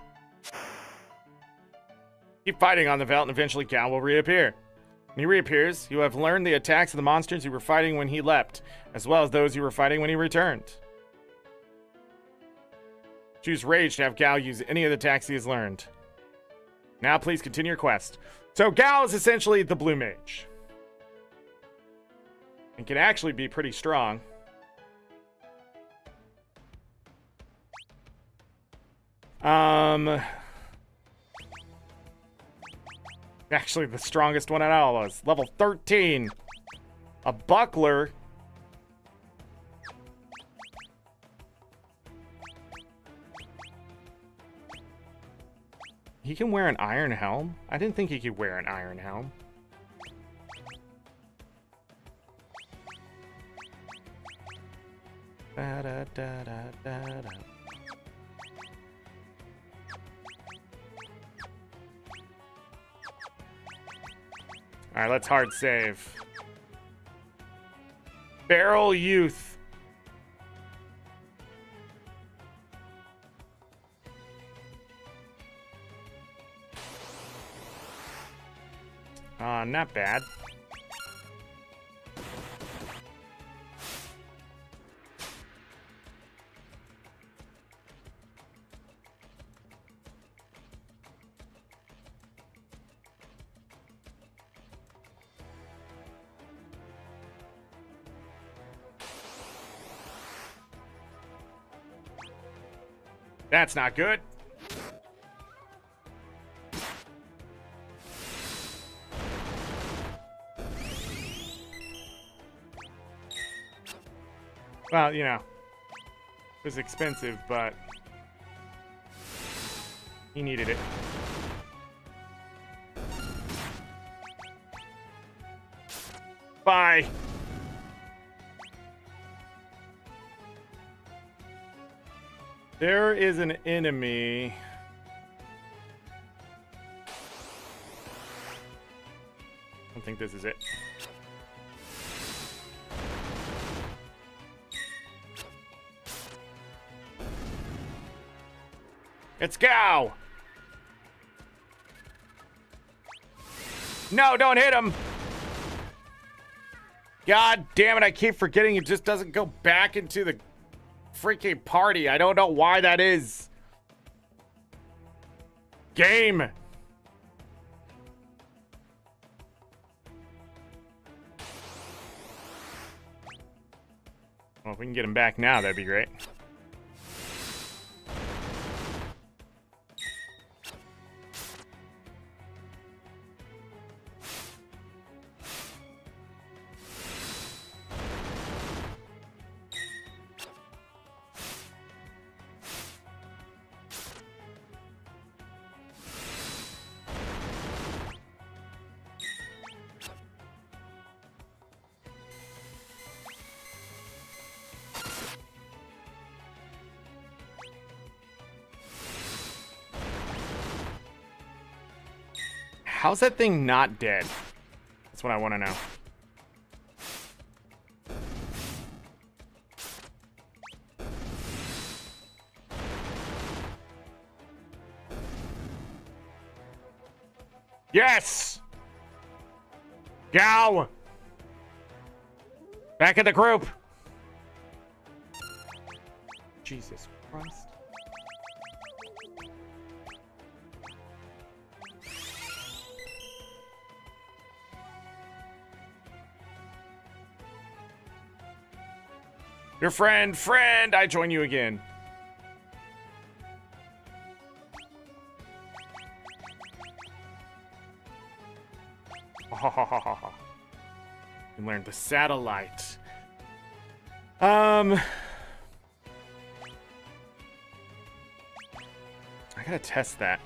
Keep fighting on the belt and eventually Gal will reappear. When he reappears, you have learned the attacks of the monsters you were fighting when he leapt, as well as those you were fighting when he returned. Choose Rage to have Gal use any of the attacks he has learned. Now please continue your quest. So Gal is essentially the blue mage. And can actually be pretty strong. Actually, the strongest one out of all of us. Level 13. A buckler. He can wear an iron helm? I didn't think he could wear an iron helm. Da, da, da, da, da, da. Alright, let's hard save. Barrel Youth. Not bad. That's not good. Well, you know, it was expensive, but He needed it. Bye. There is an enemy. I don't think this is it. It's Gao! No, don't hit him! God damn it, I keep forgetting it just doesn't go back into the freaking party. I don't know why that is. Game! Well, if we can get him back now, that'd be great. How's that thing not dead? That's what I want to know. Yes! Gao! Back in the group! Jesus Christ. Your friend, I join you again. You learned the satellite. I gotta test that.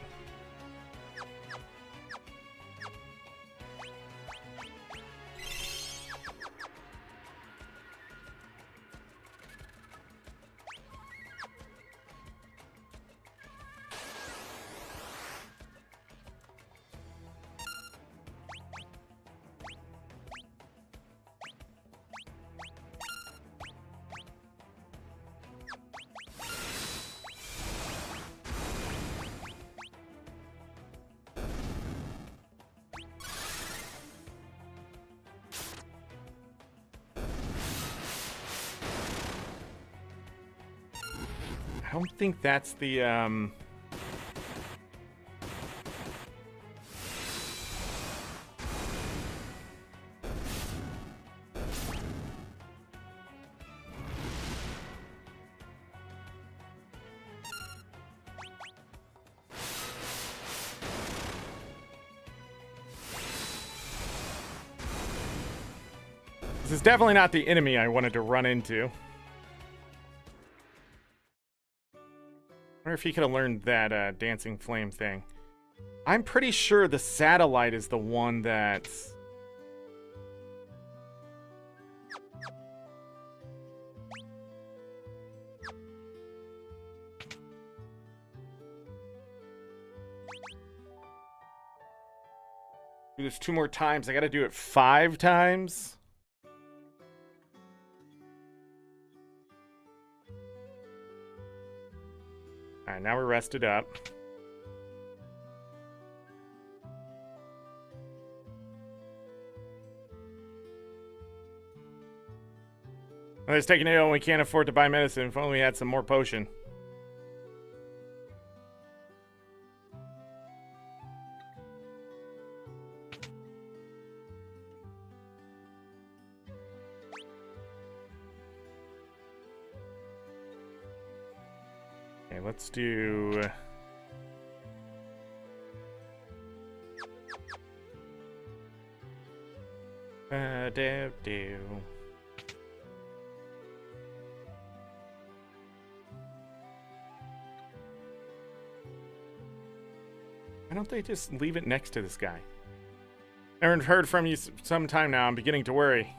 I don't think that's the, This is definitely not the enemy I wanted to run into. I wonder if he could have learned that dancing flame thing. I'm pretty sure the satellite is the one that's... Do this 2 more times. I gotta do it 5 times. Alright, now we're rested up. Well, it's taking it and we can't afford to buy medicine. If only we had some more potion. Let's do... do. Why don't they just leave it next to this guy? Haven't heard from you some time now. I'm beginning to worry.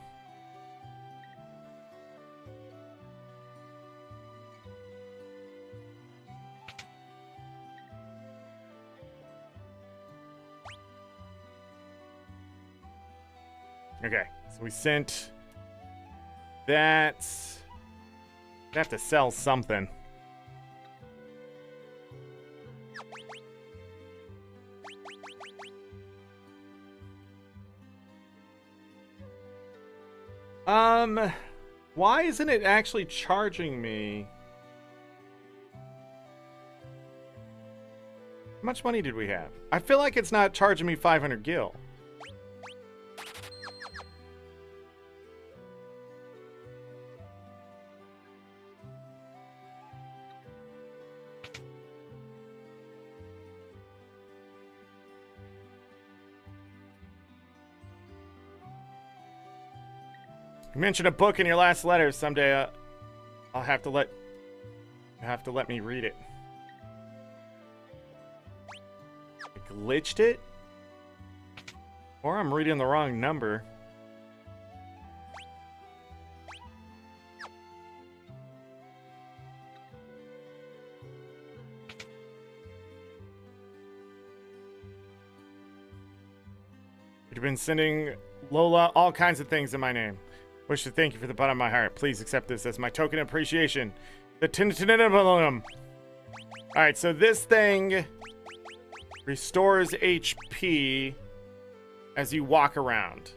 Okay, so we sent that. I have to sell something. Why isn't it actually charging me? How much money did we have? I feel like it's not charging me 500 gil. You mentioned a book in your last letter. Someday I'll have to let me read it. I glitched it? Or I'm reading the wrong number. You've been sending Lola all kinds of things in my name. Wish to thank you for the bottom of my heart. Please accept this as my token of appreciation. Alright, so this thing restores HP as you walk around.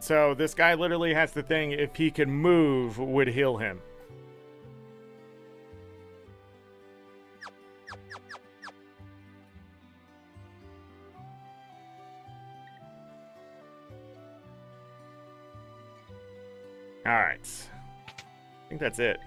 So this guy literally has the thing, if he could move, would heal him. Alright. I think that's it.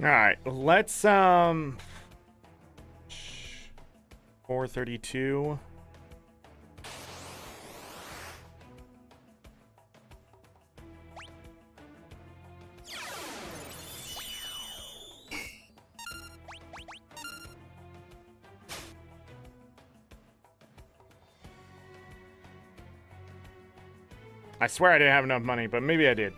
Alright, let's 432. I swear I didn't have enough money, but maybe I did.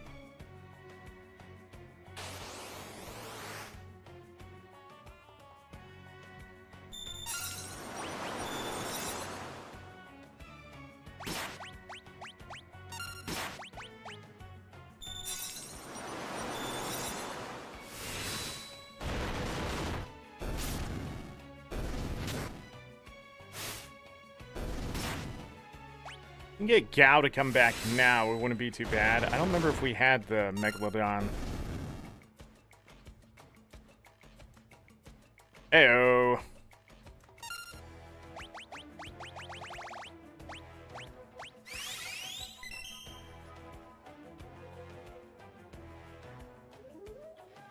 We can get Gao to come back now. It wouldn't be too bad. I don't remember if we had the Megalodon. Heyo.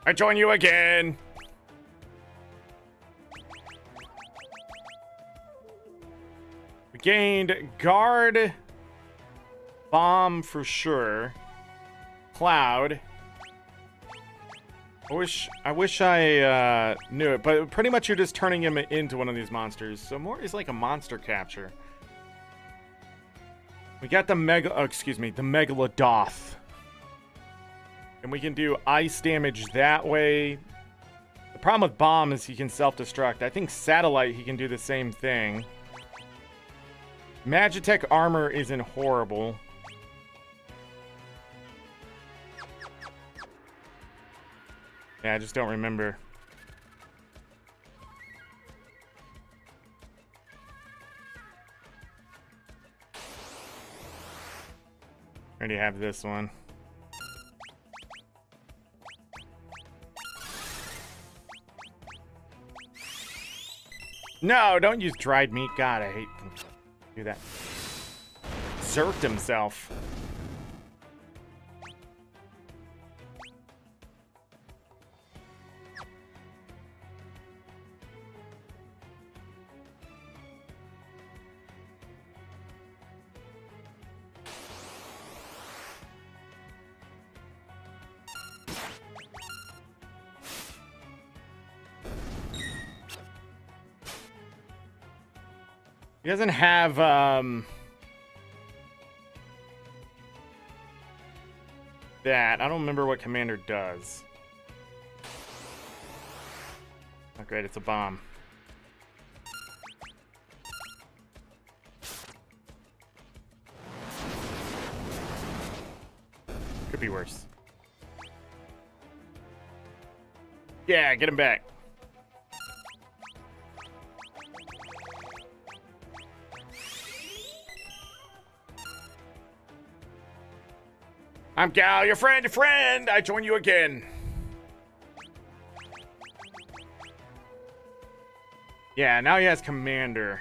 I join you again. We gained guard. Bomb for sure. Cloud. I wish I knew it, but pretty much you're just turning him into one of these monsters. So more is like a monster capture. We got the the Megalodoth. And we can do ice damage that way. The problem with bomb is he can self-destruct. I think satellite he can do the same thing. Magitech armor isn't horrible. Yeah, I just don't remember. I already have this one. No, don't use dried meat. God, I hate to do that. Zerked himself. He doesn't have that. I don't remember what Commander does. Oh, great, it's a bomb. Could be worse. Yeah, get him back. I'm Gal, your friend, I join you again. Yeah, now he has Commander.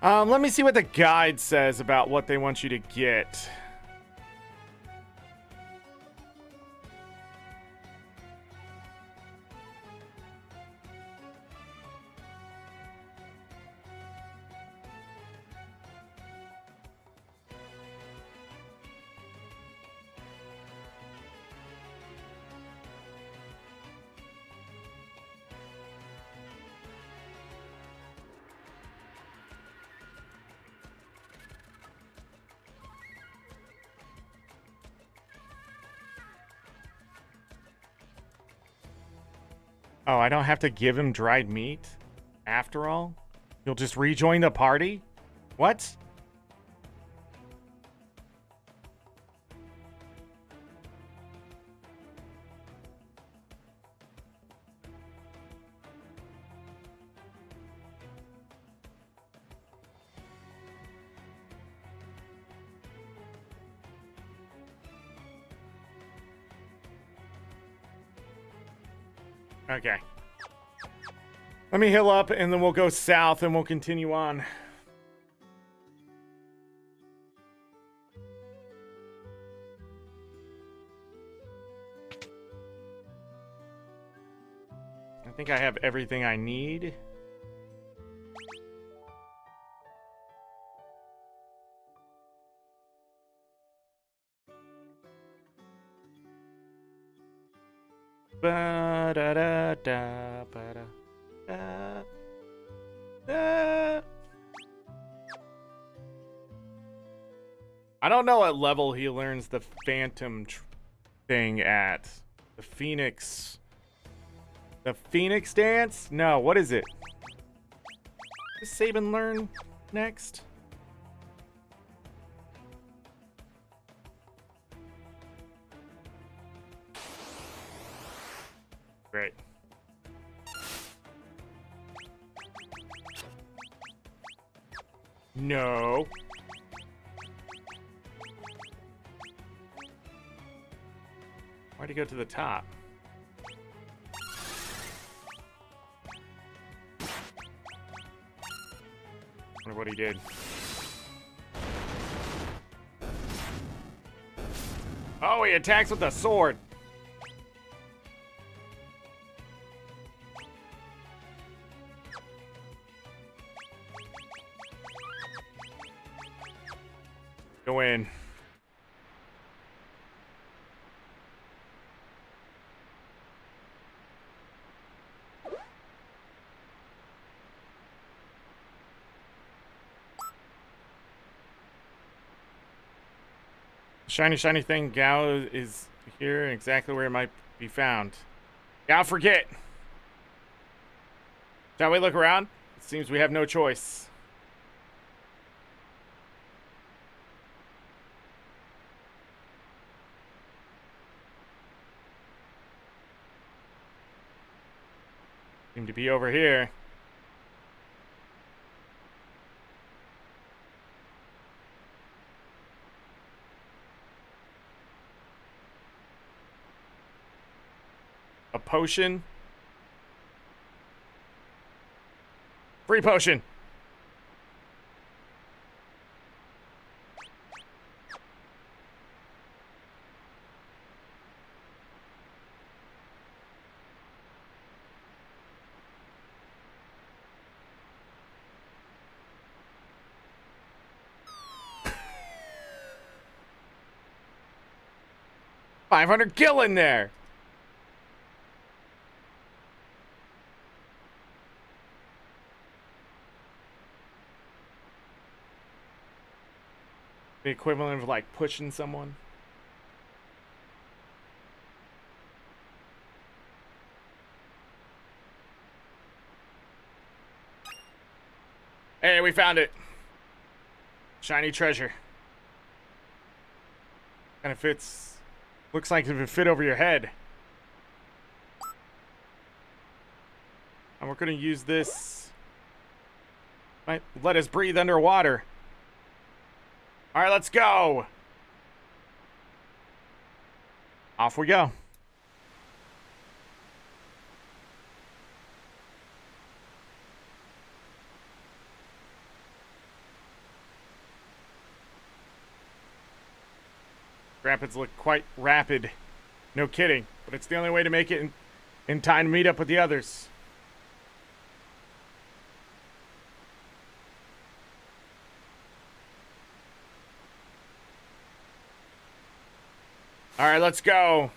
Let me see what the guide says about what they want you to get. Oh, I don't have to give him dried meat? After all? You'll just rejoin the party? What? Okay. Let me heal up and then we'll go south and we'll continue on. I think I have everything I need. Ba-da-da-da, ba-da, da. I don't know what level he learns the Phantom thing at. The Phoenix. The Phoenix dance? No, what is it? Does Sabin learn next? Great. No. Why'd he go to the top? Wonder what he did. Oh, he attacks with a sword. Go in. Shiny, shiny thing. Gao is here exactly where it might be found. Gao, forget. Shall we look around? It seems we have no choice. Seem to be over here. A potion. Free potion. $500 gil in there. equivalent of like pushing someone. Hey, we found it. Shiny treasure. Kind of fits. Looks like it would fit over your head. And we're gonna use this. Might let us breathe underwater. All right, let's go. Off we go. Rapids look quite rapid. No kidding. But it's the only way to make it in time to meet up with the others. All right, let's go.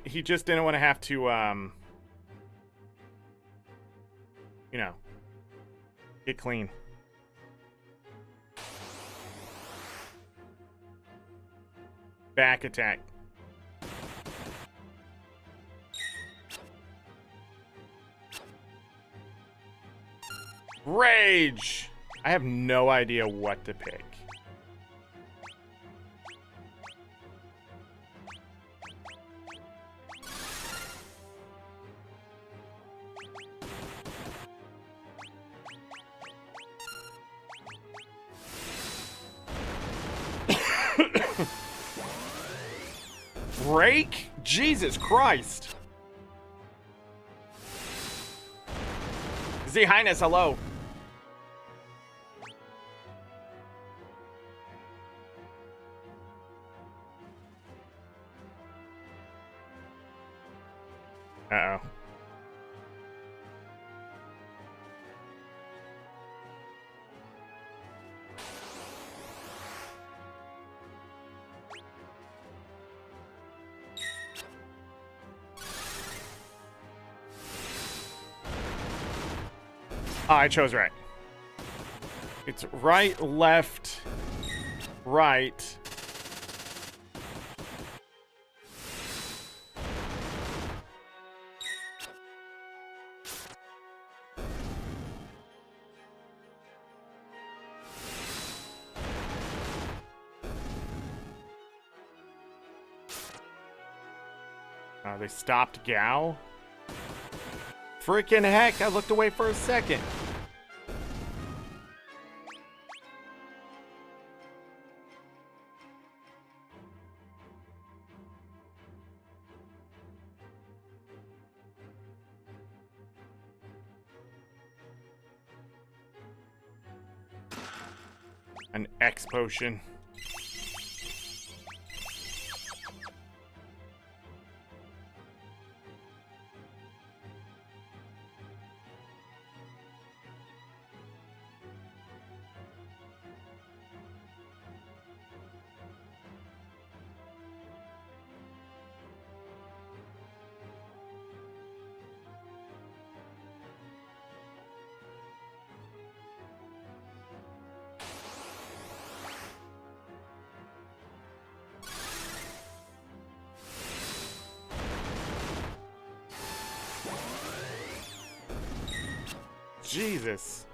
He just didn't want to have to, you know, get clean. Back attack. Rage! I have no idea what to pick. Break? Jesus Christ. Z Highness, hello. Uh-oh. Oh, I chose right. It's right, left, right. Oh, they stopped Gao? Freaking heck, I looked away for a second. An X potion. Jesus.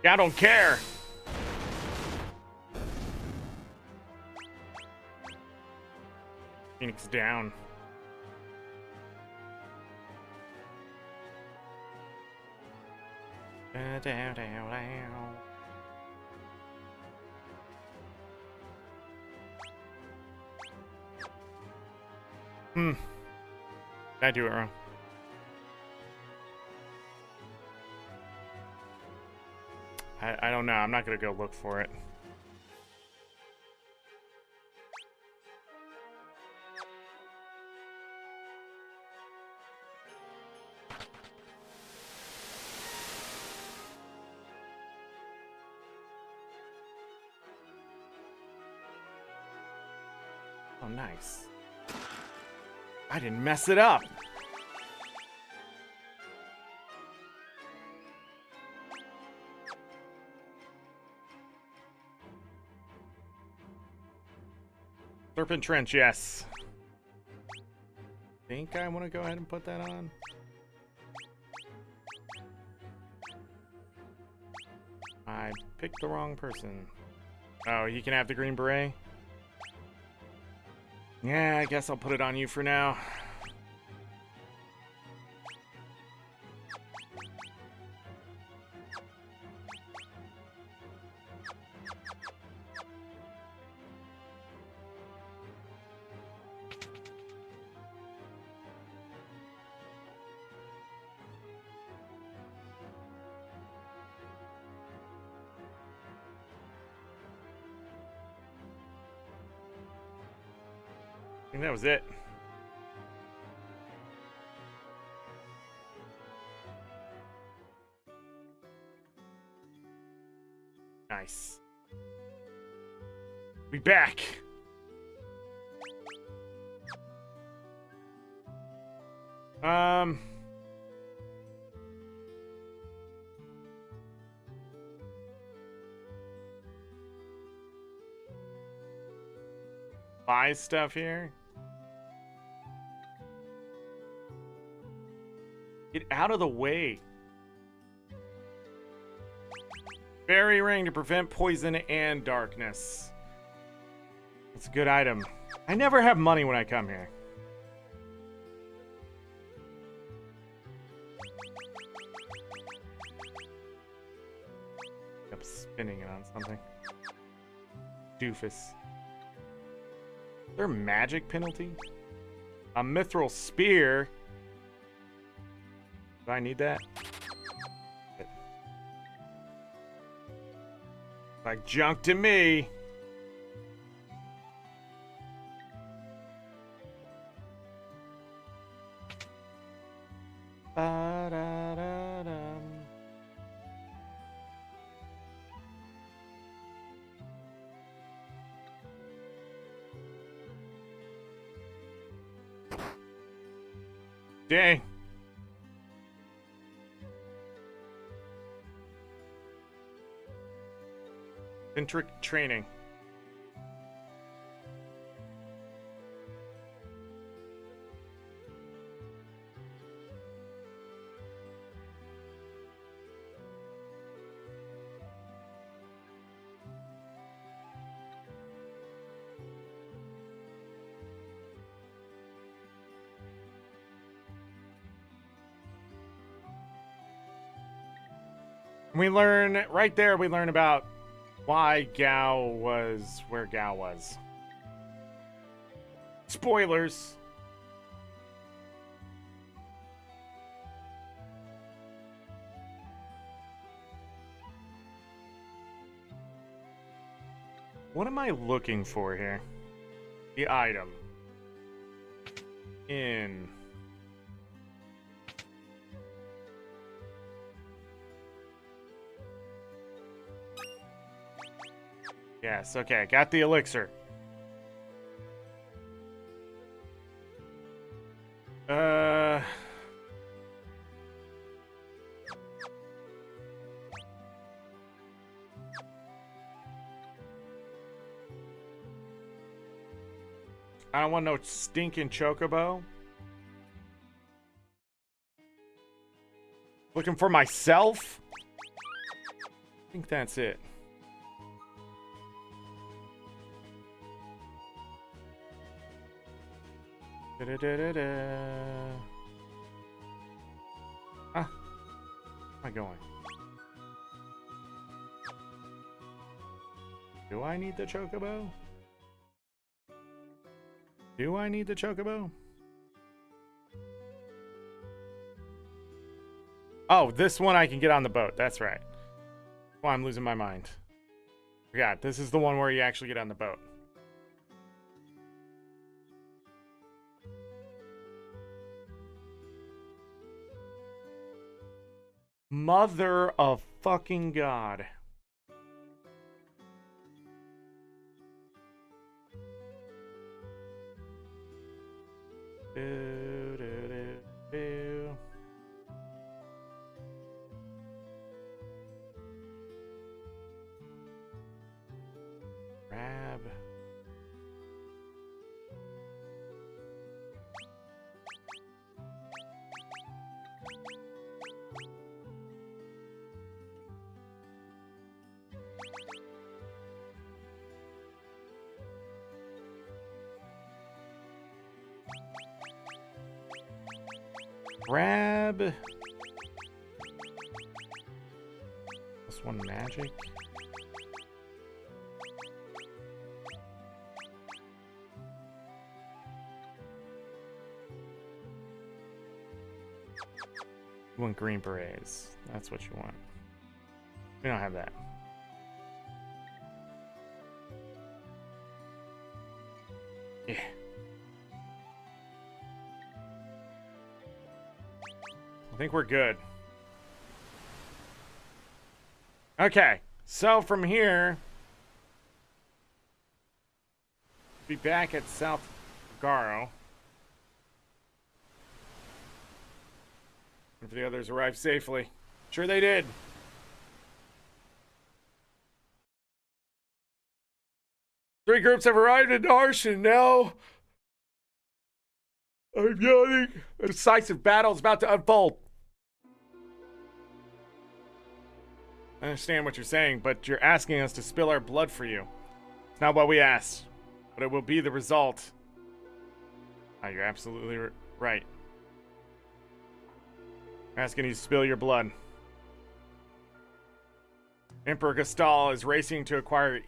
Yeah, I don't care. Phoenix down. Did I do it wrong? I don't know. I'm not gonna go look for it. Oh, nice. I didn't mess it up. Serpent Trench, yes. Think I want to go ahead and put that on. I picked the wrong person. Oh, he can have the green beret? Yeah, I guess I'll put it on you for now. I think that was it. Nice. We back. Buy stuff here. Get out of the way. Fairy ring to prevent poison and darkness. That's a good item. I never have money when I come here. I'm spinning it on something. Doofus. Is there a magic penalty? A mithril spear. Do I need that? Like junk to me. Ba-da-da-dum. Dang. Centric training. We learn right there. We learn about why Gao was where Gao was. Spoilers. What am I looking for here? The item. In. Yes, okay, got the elixir. I don't want no stinking chocobo. Looking for myself? I think that's it. Ah, where am I going? Do I need the chocobo? Do I need the chocobo? Oh, this one I can get on the boat. That's right. Oh, I'm losing my mind. Forgot. This is the one where you actually get on the boat. Mother of fucking God. grab... +1 magic. You want green berets. That's what you want. We don't have that. Yeah. I think we're good. Okay, so from here, be back at South Garo. If the others arrived safely. Sure they did. Three groups have arrived in Arsh, and now I'm yawning. A decisive battle is about to unfold. I understand what you're saying, but you're asking us to spill our blood for you. It's not what we asked, but it will be the result. Oh, you're absolutely right. I'm asking you to spill your blood. Emperor Gastal is racing to acquire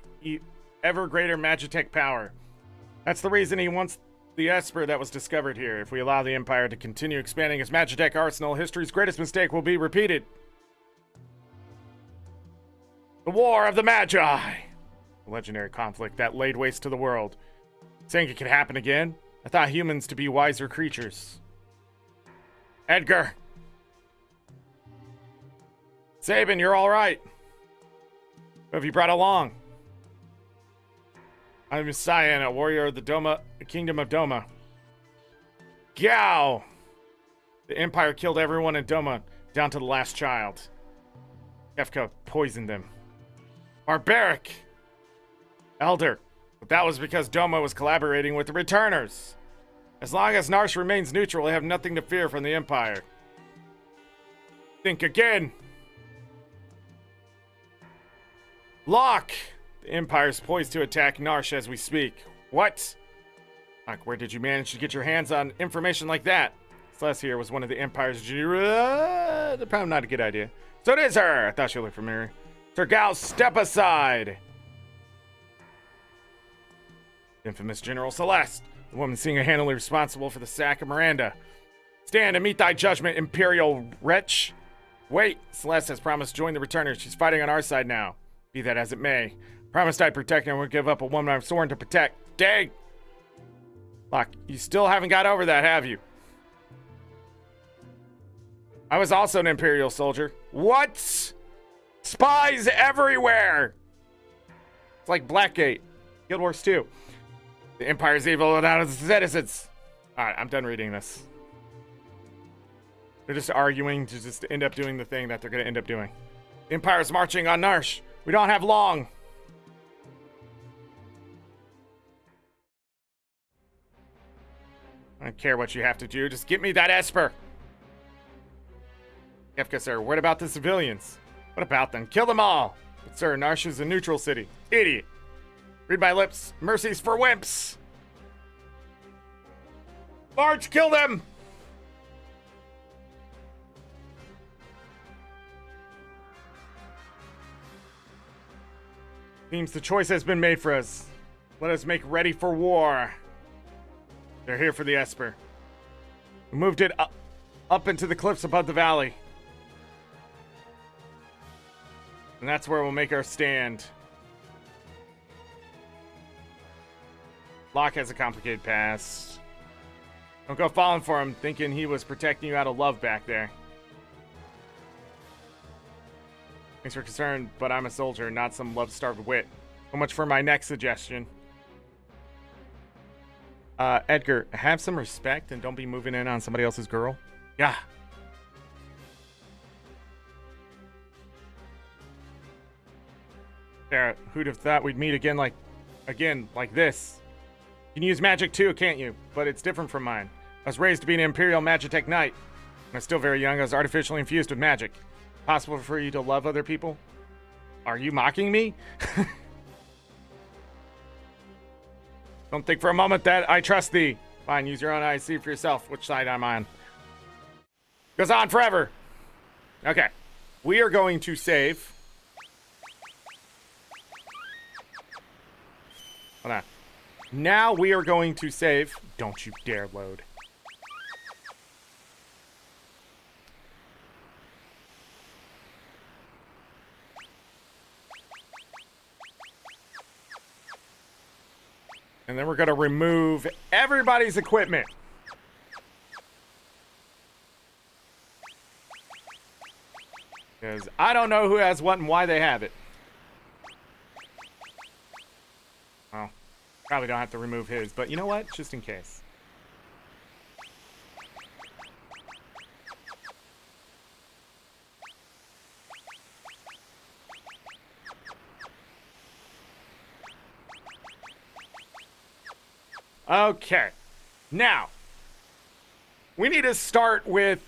ever greater Magitech power. That's the reason he wants the Esper that was discovered here. If we allow the Empire to continue expanding its Magitech arsenal, history's greatest mistake will be repeated. The War of the Magi! A legendary conflict that laid waste to the world. Saying it could happen again? I thought humans to be wiser creatures. Edgar! Sabin, you're alright. Who have you brought along? I'm Cyan, a warrior of the Kingdom of Doma. Gao! The Empire killed everyone in Doma, down to the last child. Kefka poisoned them. Barbaric! Elder, but that was because Doma was collaborating with the Returners. As long as Narsh remains neutral, we have nothing to fear from the Empire. Think again! Locke! The Empire's poised to attack Narsh as we speak. What? Locke, where did you manage to get your hands on information like that? Celeste here was one of the Empire's... probably not a good idea. So it is her! I thought she looked familiar. Sir Gao, step aside! Infamous General Celeste, the woman single-handedly responsible for the sack of Miranda. Stand and meet thy judgment, Imperial wretch. Wait, Celeste has promised to join the Returners. She's fighting on our side now. Be that as it may. Promised I'd protect her and would give up a woman I've sworn to protect. Dang! Locke, you still haven't got over that, have you? I was also an Imperial soldier. What? Spies everywhere! It's like Blackgate. Guild Wars 2. The Empire's evil without its citizens. Alright, I'm done reading this. They're just arguing to just end up doing the thing that they're going to end up doing. The Empire's marching on Narsh. We don't have long. I don't care what you have to do. Just get me that Esper. Kefka, sir, what about the civilians? What about them? Kill them all. But, sir, Narsh is a neutral city. Idiot. Read my lips. Mercy's for wimps. March, kill them. Seems the choice has been made for us. Let us make ready for war. They're here for the Esper. We moved it up into the cliffs above the valley. And that's where we'll make our stand. Locke has a complicated past. Don't go falling for him, thinking he was protecting you out of love back there. Thanks for concern, but I'm a soldier, not some love-starved wit. So much for my next suggestion. Edgar, have some respect and don't be moving in on somebody else's girl. Yeah. Sarah, who'd have thought we'd meet again like this? You can use magic too, can't you? But it's different from mine. I was raised to be an Imperial Magitech Knight. When I was still very young, I was artificially infused with magic. Possible for you to love other people? Are you mocking me? Don't think for a moment that I trust thee. Fine, use your own eyes, see for yourself which side I'm on. Goes on forever. Okay. We are going to save. Hold on. Now we are going to save. Don't you dare load. And then we're going to remove everybody's equipment. Because I don't know who has what and why they have it. Well, probably don't have to remove his, but you know what? Just in case. Okay. Now, we need to start with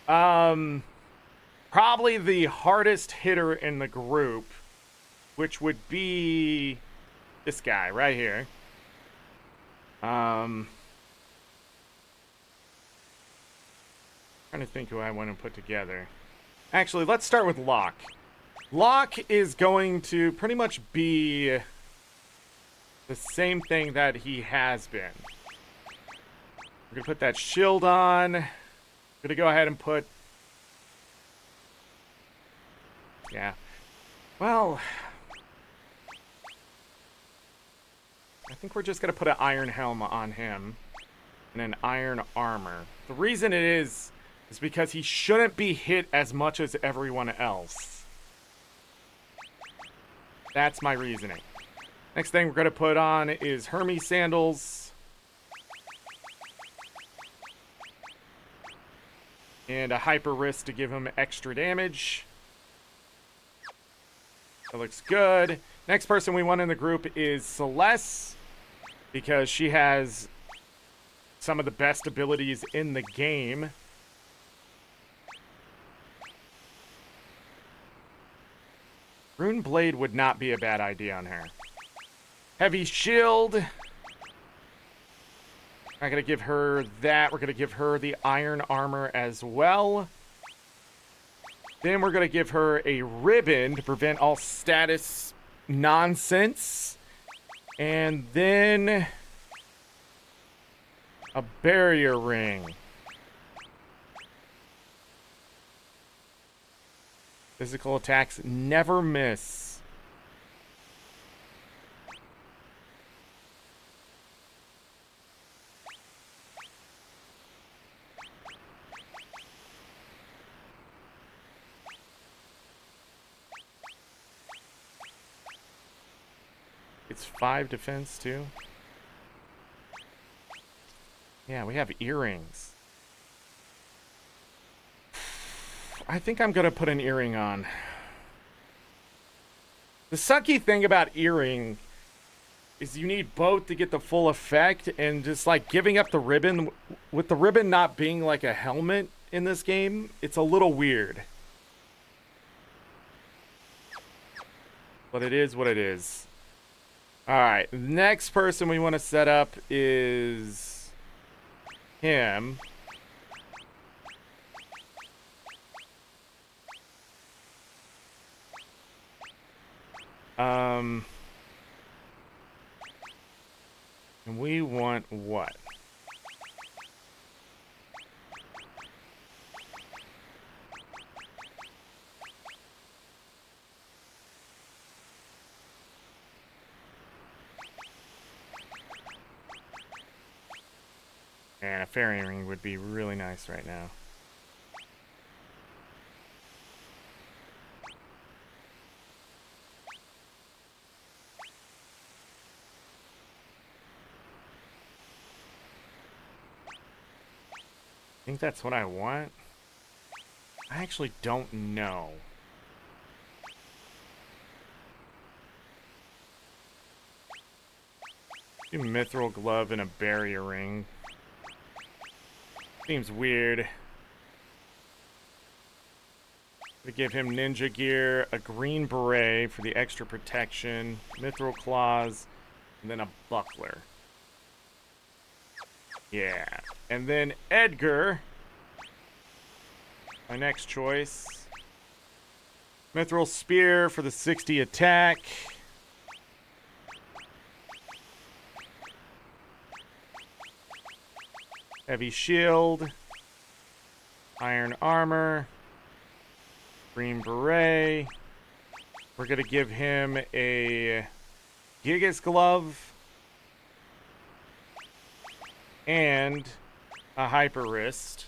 probably the hardest hitter in the group, which would be this guy right here. Trying to think who I want to put together. Actually, let's start with Locke. Locke is going to pretty much be the same thing that he has been. We're going to put that shield on. I'm going to go ahead and put... Yeah. Well... I think we're just going to put an iron helm on him. And an iron armor. The reason it is because he shouldn't be hit as much as everyone else. That's my reasoning. Next thing we're going to put on is Hermes sandals. And a hyper wrist to give him extra damage. That looks good. Next person we want in the group is Celeste. Because she has some of the best abilities in the game. Rune Blade would not be a bad idea on her. Heavy shield. Not gonna give her that. We're gonna give her the iron armor as well. Then we're gonna give her a ribbon to prevent all status nonsense. And then a barrier ring. Physical attacks never miss. It's 5 defense too. Yeah, we have earrings. I think I'm gonna put an earring on. The sucky thing about earring is you need both to get the full effect, and just like giving up the ribbon, with the ribbon not being like a helmet in this game, it's a little weird. But it is what it is. Alright, next person we want to set up is him. And we want what? And a fairy ring would be really nice right now. I think that's what I want. I actually don't know. Do mithril glove and a barrier ring. Seems weird. We give him ninja gear, a green beret for the extra protection, mithril claws, and then a buckler. Yeah. And then Edgar My next choice. Mithril Spear for the 60 attack. Heavy Shield. Iron Armor. Green Beret. We're going to give him a Gigas Glove. And a Hyper Wrist.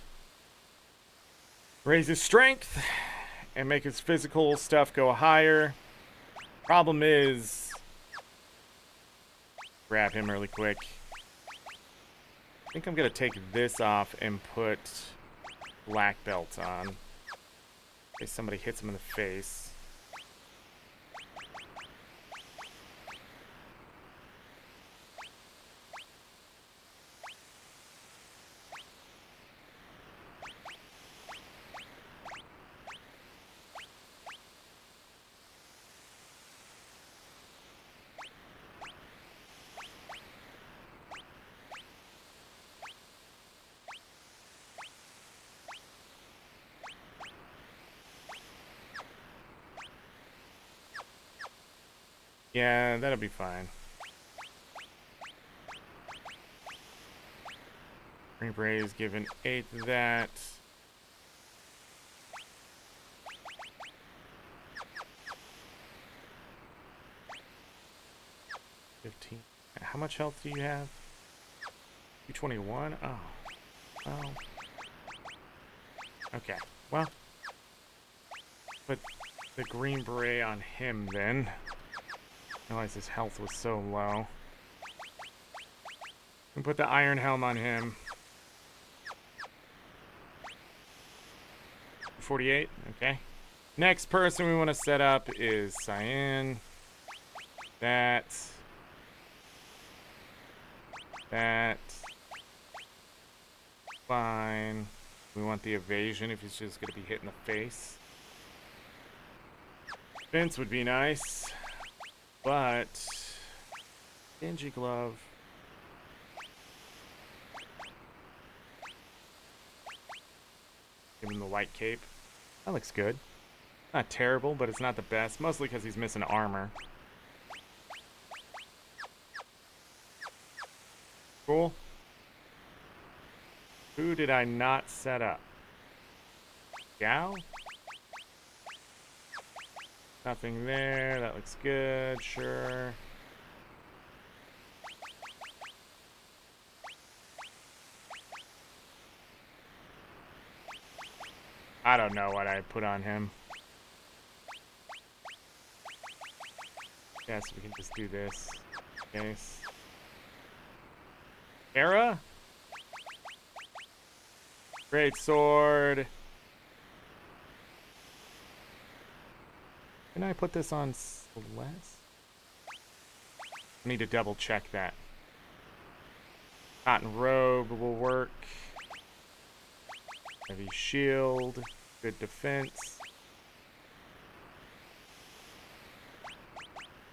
Raise his strength and make his physical stuff go higher. Problem is, grab him really quick. I think I'm gonna take this off and put black belt on. In case somebody hits him in the face. Yeah, that'll be fine. Green Beret is given 8 to that. How much health do you have? 221? Oh. Well. Okay. Well. Put the Green Beret on him then. I realized his health was so low. And put the Iron Helm on him. 48? Okay. Next person we want to set up is Cyan. That. Fine. We want the evasion if he's just going to be hit in the face. Vince would be nice. But dingy glove. Give him the white cape. That looks good. Not terrible, but it's not the best. Mostly because he's missing armor. Cool. Who did I not set up? Gao? Nothing there. That looks good. Sure. I don't know what I put on him. Yes, we can just do this. Case. Era? Great sword. Can I put this on Celeste? I need to double check that. Cotton robe will work. Heavy shield. Good defense.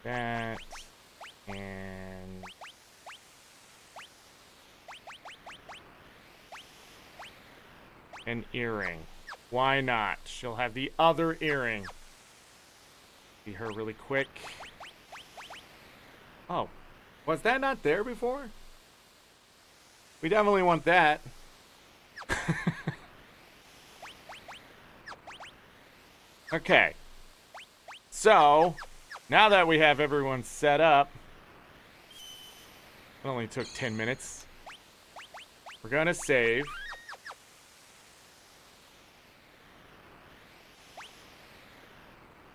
That. And an earring. Why not? She'll have the other earring. See her really quick. Oh, was that not there before? We definitely want that. Okay. So, now that we have everyone set up, it only took 10 minutes. We're gonna save.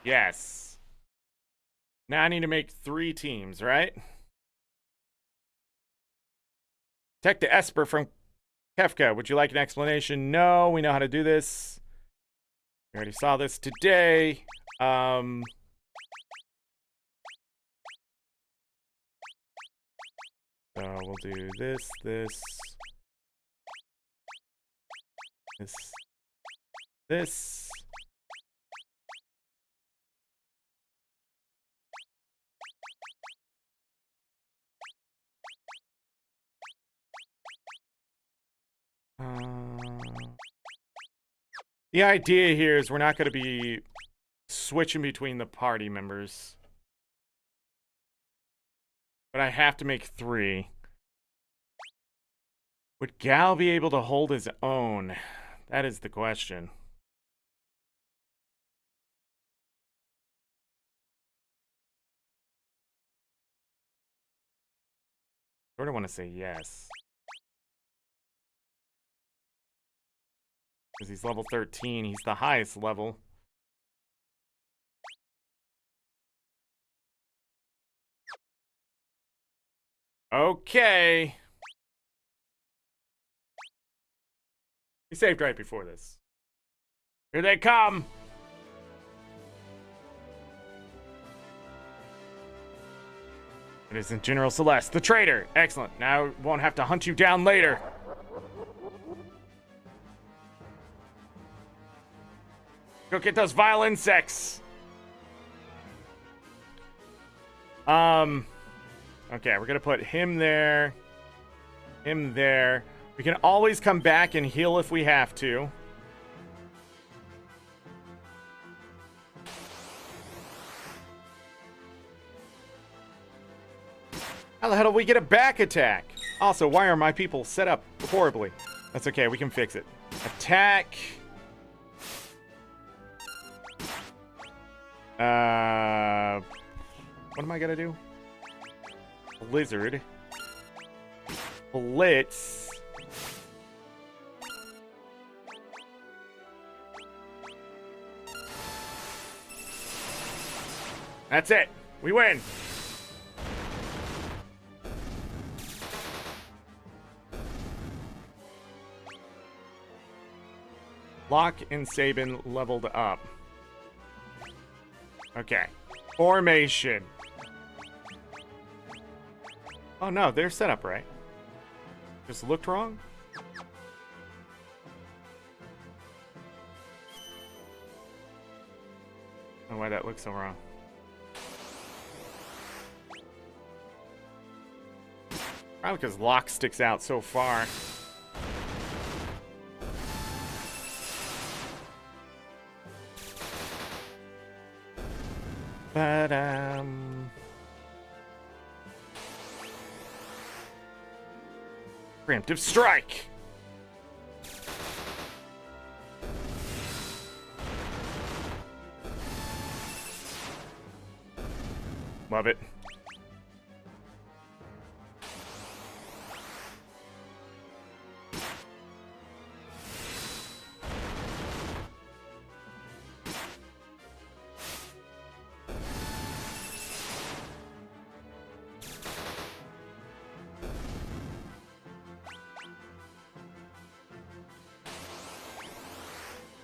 Yes. Now I need to make 3 teams, right? Tech to Esper from Kefka. Would you like an explanation? No, we know how to do this. We already saw this today. So we'll do this, this, this. The idea here is we're not going to be switching between the party members. But I have to make 3. Would Gal be able to hold his own? That is the question. Sort of want to say yes. Because he's level 13. He's the highest level. Okay. We saved right before this. Here they come. It isn't General Celeste, the traitor. Excellent. Now won't have to hunt you down later. Go get those vile insects. Okay, we're gonna put him there. Him there. We can always come back and heal if we have to. How the hell do we get a back attack? Also, why are my people set up horribly? That's okay, we can fix it. Attack. What am I gonna do? Blizzard. Blitz. That's it. We win. Locke and Sabin leveled up. Okay. Formation. Oh no, they're set up right. Just looked wrong? I don't know why that looks so wrong. Probably because Locke sticks out so far. But, preemptive strike! Love it.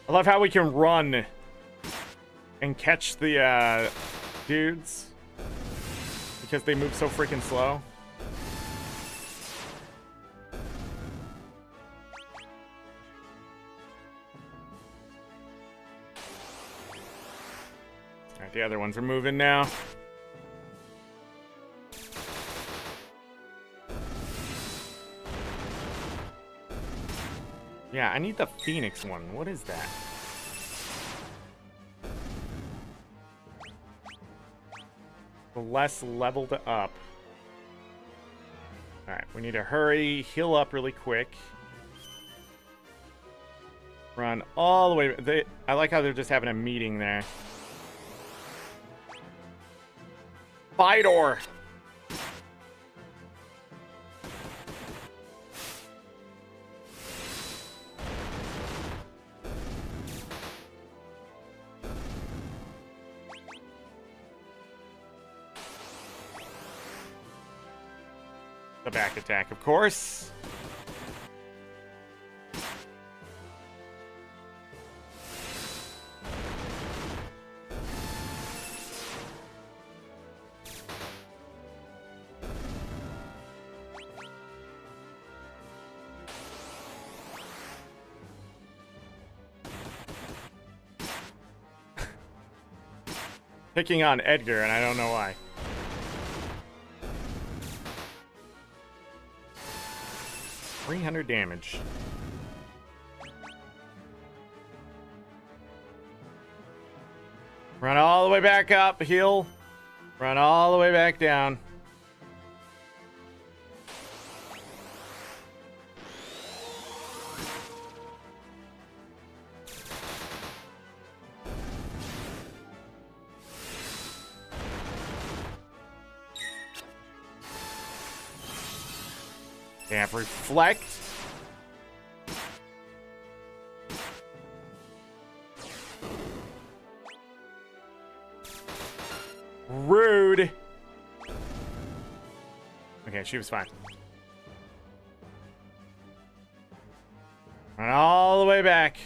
I love how we can run and catch the dudes because they move so freaking slow. Alright, the other ones are moving now. Yeah, I need the Phoenix one. What is that? The less leveled up. Alright, we need to hurry, heal up really quick. Run all the way. I like how they're just having a meeting there. Fidor! The back attack, of course. Picking on Edgar, and I don't know why. $300 damage. Run all the way back up, heal. Run all the way back down. Can't reflect. Rude. Okay, she was fine. Run all the way back.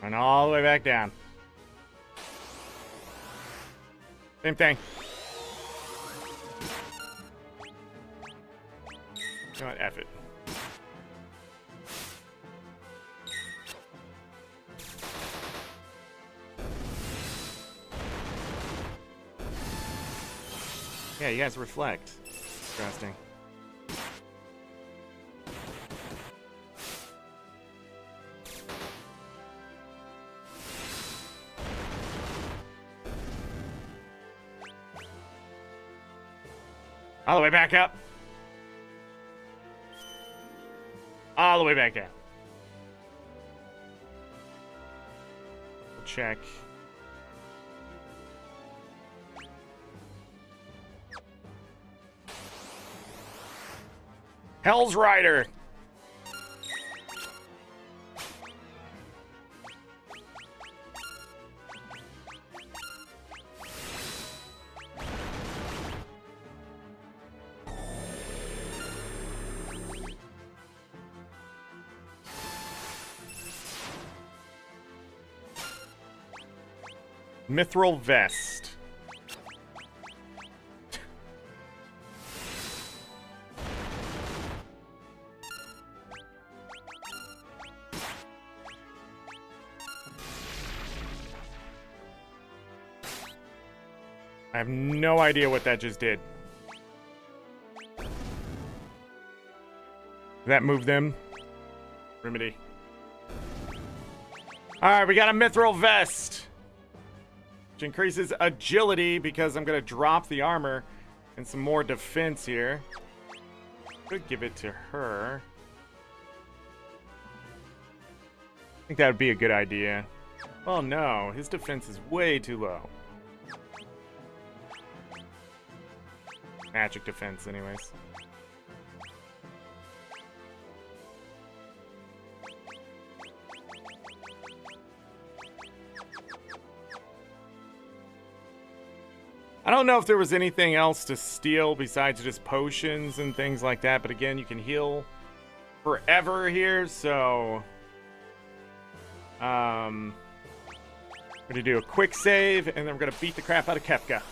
Run all the way back down. Same thing. You know what? F it. Yeah, you guys reflect. Interesting. All the way back up. All the way back down. We'll check. Hell's Rider. Mithril Vest. I have no idea what that just did. Did that move them? Remedy. Alright, we got a Mithril Vest. Which increases agility because I'm going to drop the armor and some more defense here. Could give it to her. I think that would be a good idea. Oh no, his defense is way too low. Magic defense, anyways. I don't know if there was anything else to steal besides just potions and things like that, but again, you can heal forever here, so I'm gonna do a quick save, and then we're gonna beat the crap out of Kefka.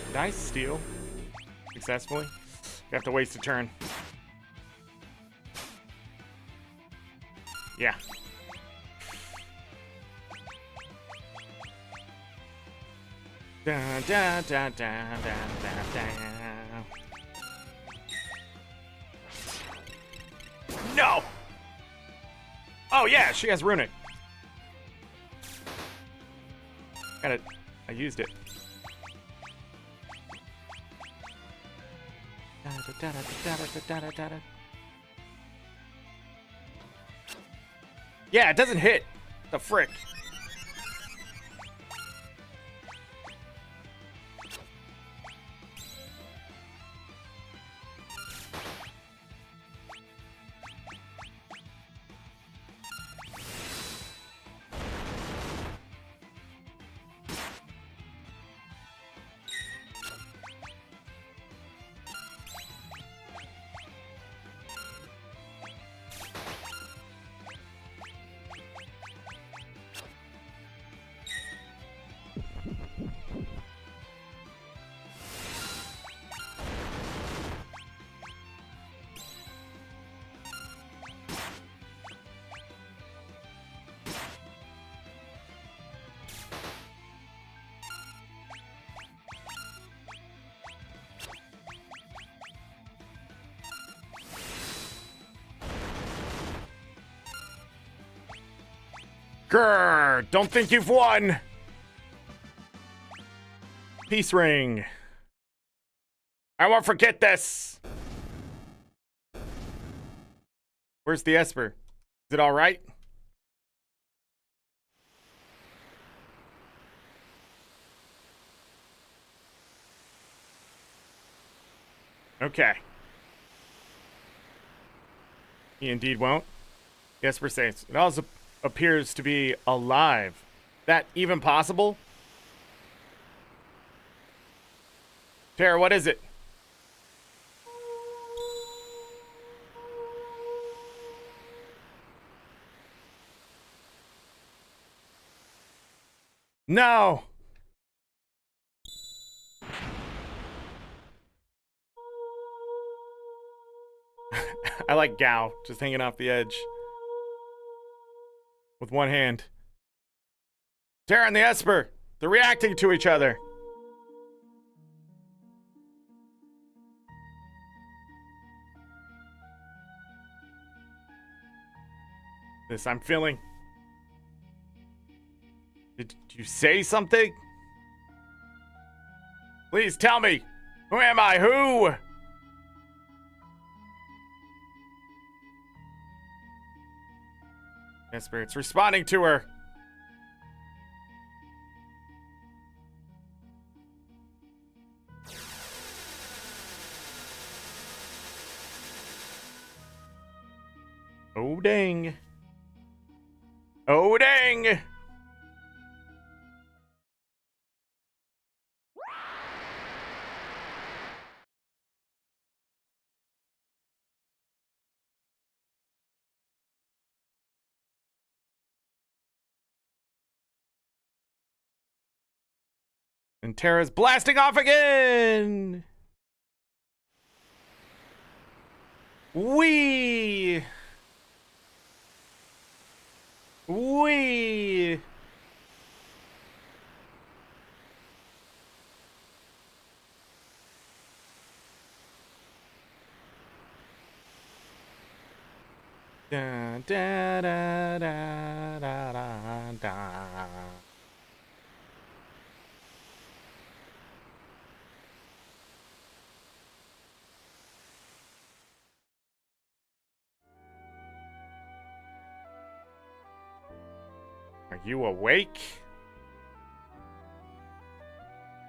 Did I steal successfully? You have to waste a turn. Yeah. Da, da, da, da, da, da, da. No! Oh yeah, she has runic. Got it. I used it. Yeah, it doesn't hit. The frick. Grrr, don't think you've won. Peace ring. I won't forget this. Where's the Esper? Is it all right? Okay. He indeed won't. The Esper says, it also appears to be alive. That even possible? Tara, what is it? No! I like Gao, just hanging off the edge. With one hand. Tara and the Esper, they're reacting to each other. This I'm feeling. Did you say something? Please tell me. Who am I? Who? Esper, it's responding to her. Oh, dang. Oh, dang. And Tara's blasting off again. Wee. Da, da, da, da, da, da, da. Are you awake?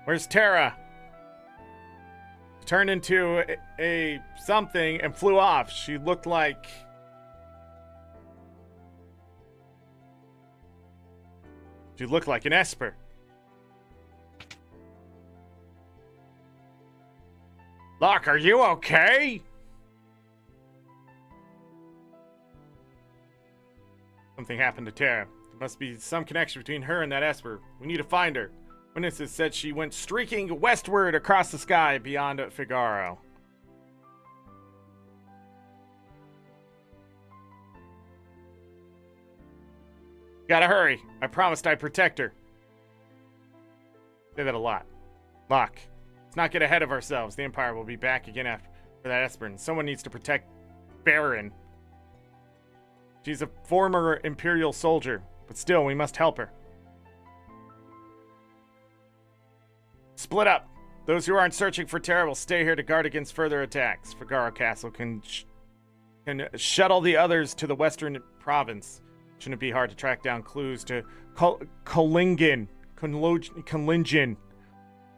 Where's Tara? Turned into a something and flew off. She looked like... She looked like an Esper. Locke, are you okay? Something happened to Tara. There must be some connection between her and that Esper. We need to find her. Witnesses said she went streaking westward across the sky beyond Figaro. Gotta hurry. I promised I'd protect her. Say that a lot. Locke, let's not get ahead of ourselves. The Empire will be back again after that Esper, and someone needs to protect Baron. She's a former Imperial soldier, but still, we must help her. Split up. Those who aren't searching for Tara will stay here to guard against further attacks. Figaro Castle can shuttle the others to the western province. Shouldn't be hard to track down clues to Kolingen,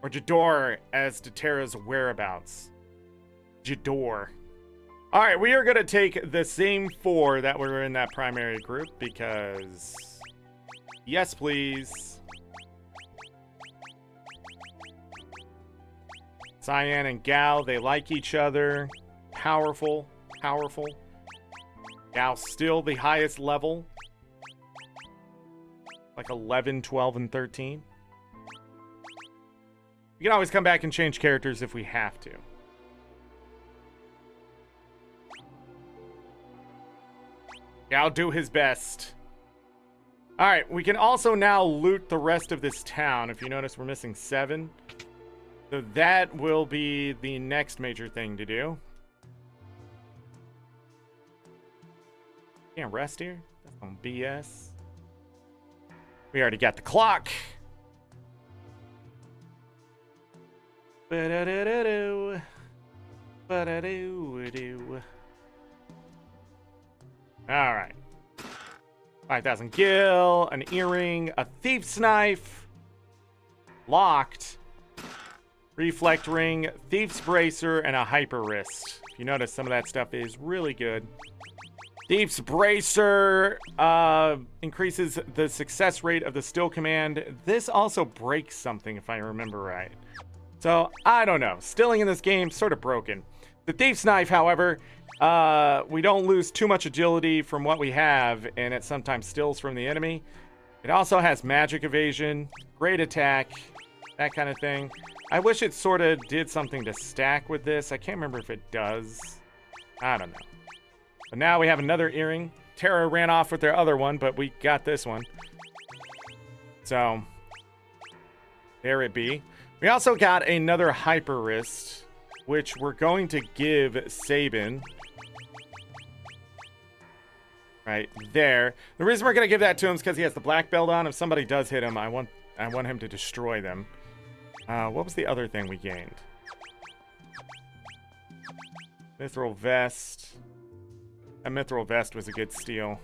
or Jador as to Tara's whereabouts. Jador. Alright, we are going to take the same 4 that were in that primary group because... Yes, please. Cyan and Gal, they like each other. Powerful. Gal still the highest level. Like 11, 12, and 13. We can always come back and change characters if we have to. Gal do his best. Alright, we can also now loot the rest of this town. If you notice, we're missing 7. So that will be the next major thing to do. Can't rest here? That's some BS. We already got the clock. Ba-da-da-da-do. Ba-da-do-do. All right. 5,000 gil, an earring, a thief's knife, locked, reflect ring, thief's bracer, and a hyper wrist. If you notice, some of that stuff is really good. Thief's bracer increases the success rate of the still command. This also breaks something, if I remember right. So, I don't know. Stilling in this game, sort of broken. The thief's knife, however, we don't lose too much agility from what we have, and it sometimes stills from the enemy. It also has magic evasion, great attack, that kind of thing. I wish it sort of did something to stack with this. I can't remember if it does. I don't know. But now we have another earring. Terra ran off with their other one, but we got this one. So, there it be. We also got another hyper wrist, which we're going to give Sabin. Right there. The reason we're going to give that to him is because he has the black belt on. If somebody does hit him, I want him to destroy them. What was the other thing we gained? Mithril vest. A mithril vest was a good steal.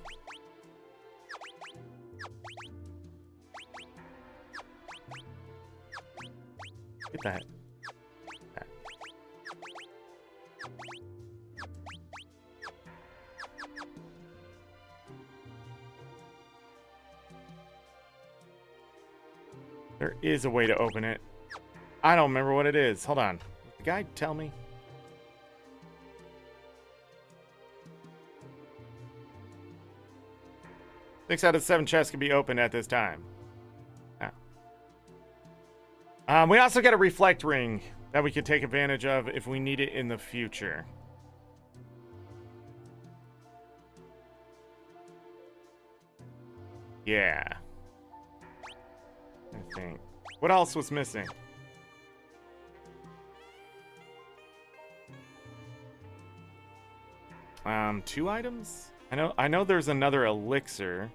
Get that. There is a way to open it. I don't remember what it is. Hold on. The guy tell me. Six out of 7 chests can be opened at this time. Oh. We also got a reflect ring that we can take advantage of if we need it in the future. Yeah. I think. What else was missing? Two items? I know there's another elixir.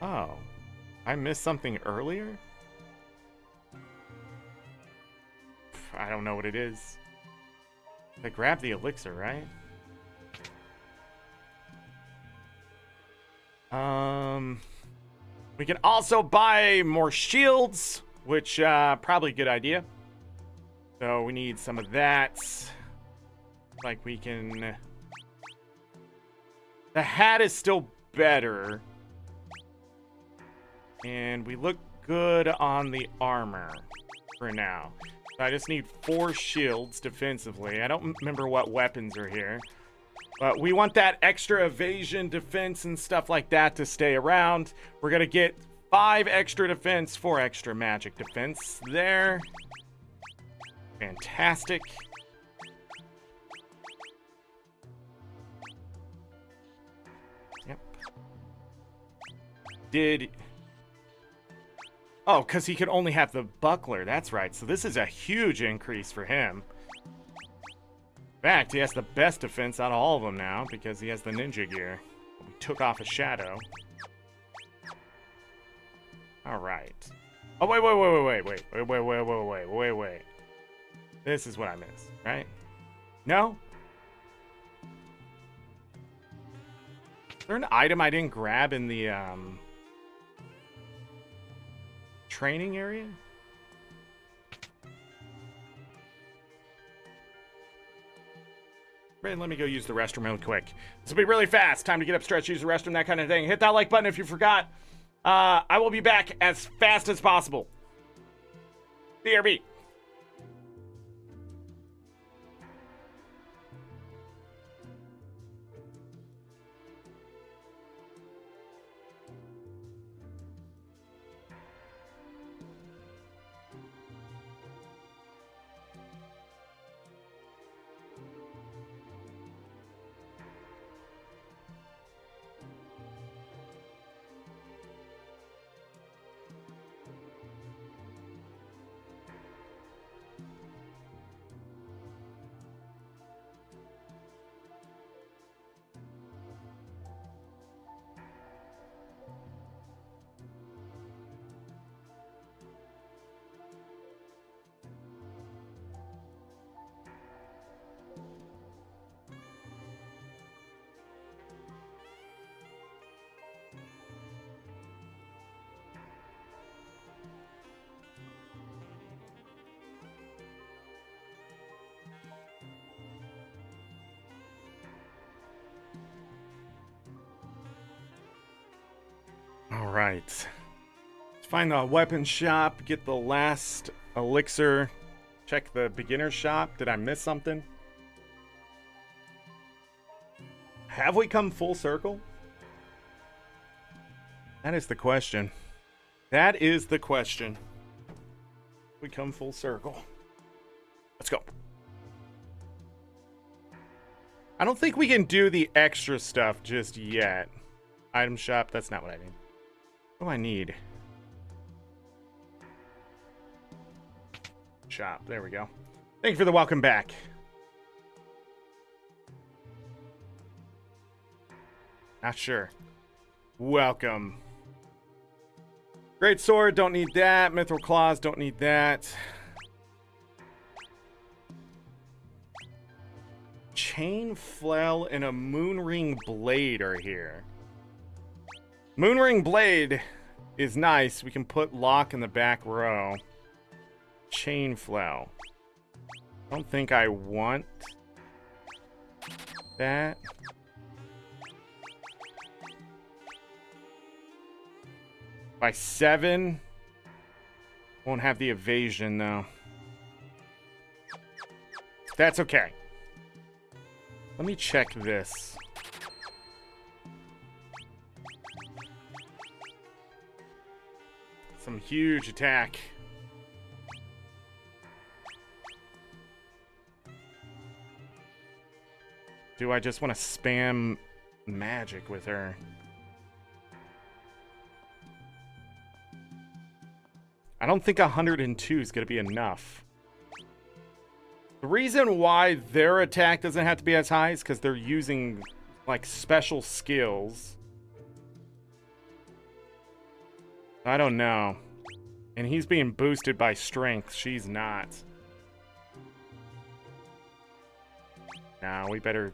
Oh. I missed something earlier? I don't know what it is. I grabbed the elixir, right? We can also buy more shields, which probably a good idea. So we need some of that. Like we can... The hat is still better. And we look good on the armor for now. I just need 4 shields defensively. I don't remember what weapons are here. But we want that extra evasion, defense, and stuff like that to stay around. We're going to get 5 extra defense, 4 extra magic defense there. Fantastic. Yep. Oh, because he could only have the buckler. That's right. So this is a huge increase for him. In fact, he has the best defense out of all of them now because he has the ninja gear. We took off a shadow. All right. Oh, wait. This is what I missed, right? No? Is there an item I didn't grab in the, training area? Let me go use the restroom real quick. This will be really fast. Time to get up, stretch, use the restroom, that kind of thing. Hit that like button if you forgot. I will be back as fast as possible. BRB. All right. Let's find the weapon shop, get the last elixir, check the beginner shop. Did I miss something? Have we come full circle? That is the question. That is the question. We come full circle. Let's go. I don't think we can do the extra stuff just yet. Item shop, that's not what I need. What do I need? Shop, there we go. Thank you for the welcome back. Not sure. Welcome. Great sword, don't need that. Mithril claws, don't need that. Chain flail and a moonring blade are here. Moonring blade is nice. We can put lock in the back row. Chain flail. I don't think I want that. By 7. Won't have the evasion though. That's okay. Let me check this. Some huge attack. Do I just want to spam magic with her? I don't think 102 is going to be enough. The reason why their attack doesn't have to be as high is because they're using, like, special skills. I don't know. And he's being boosted by strength. She's not. Nah, we better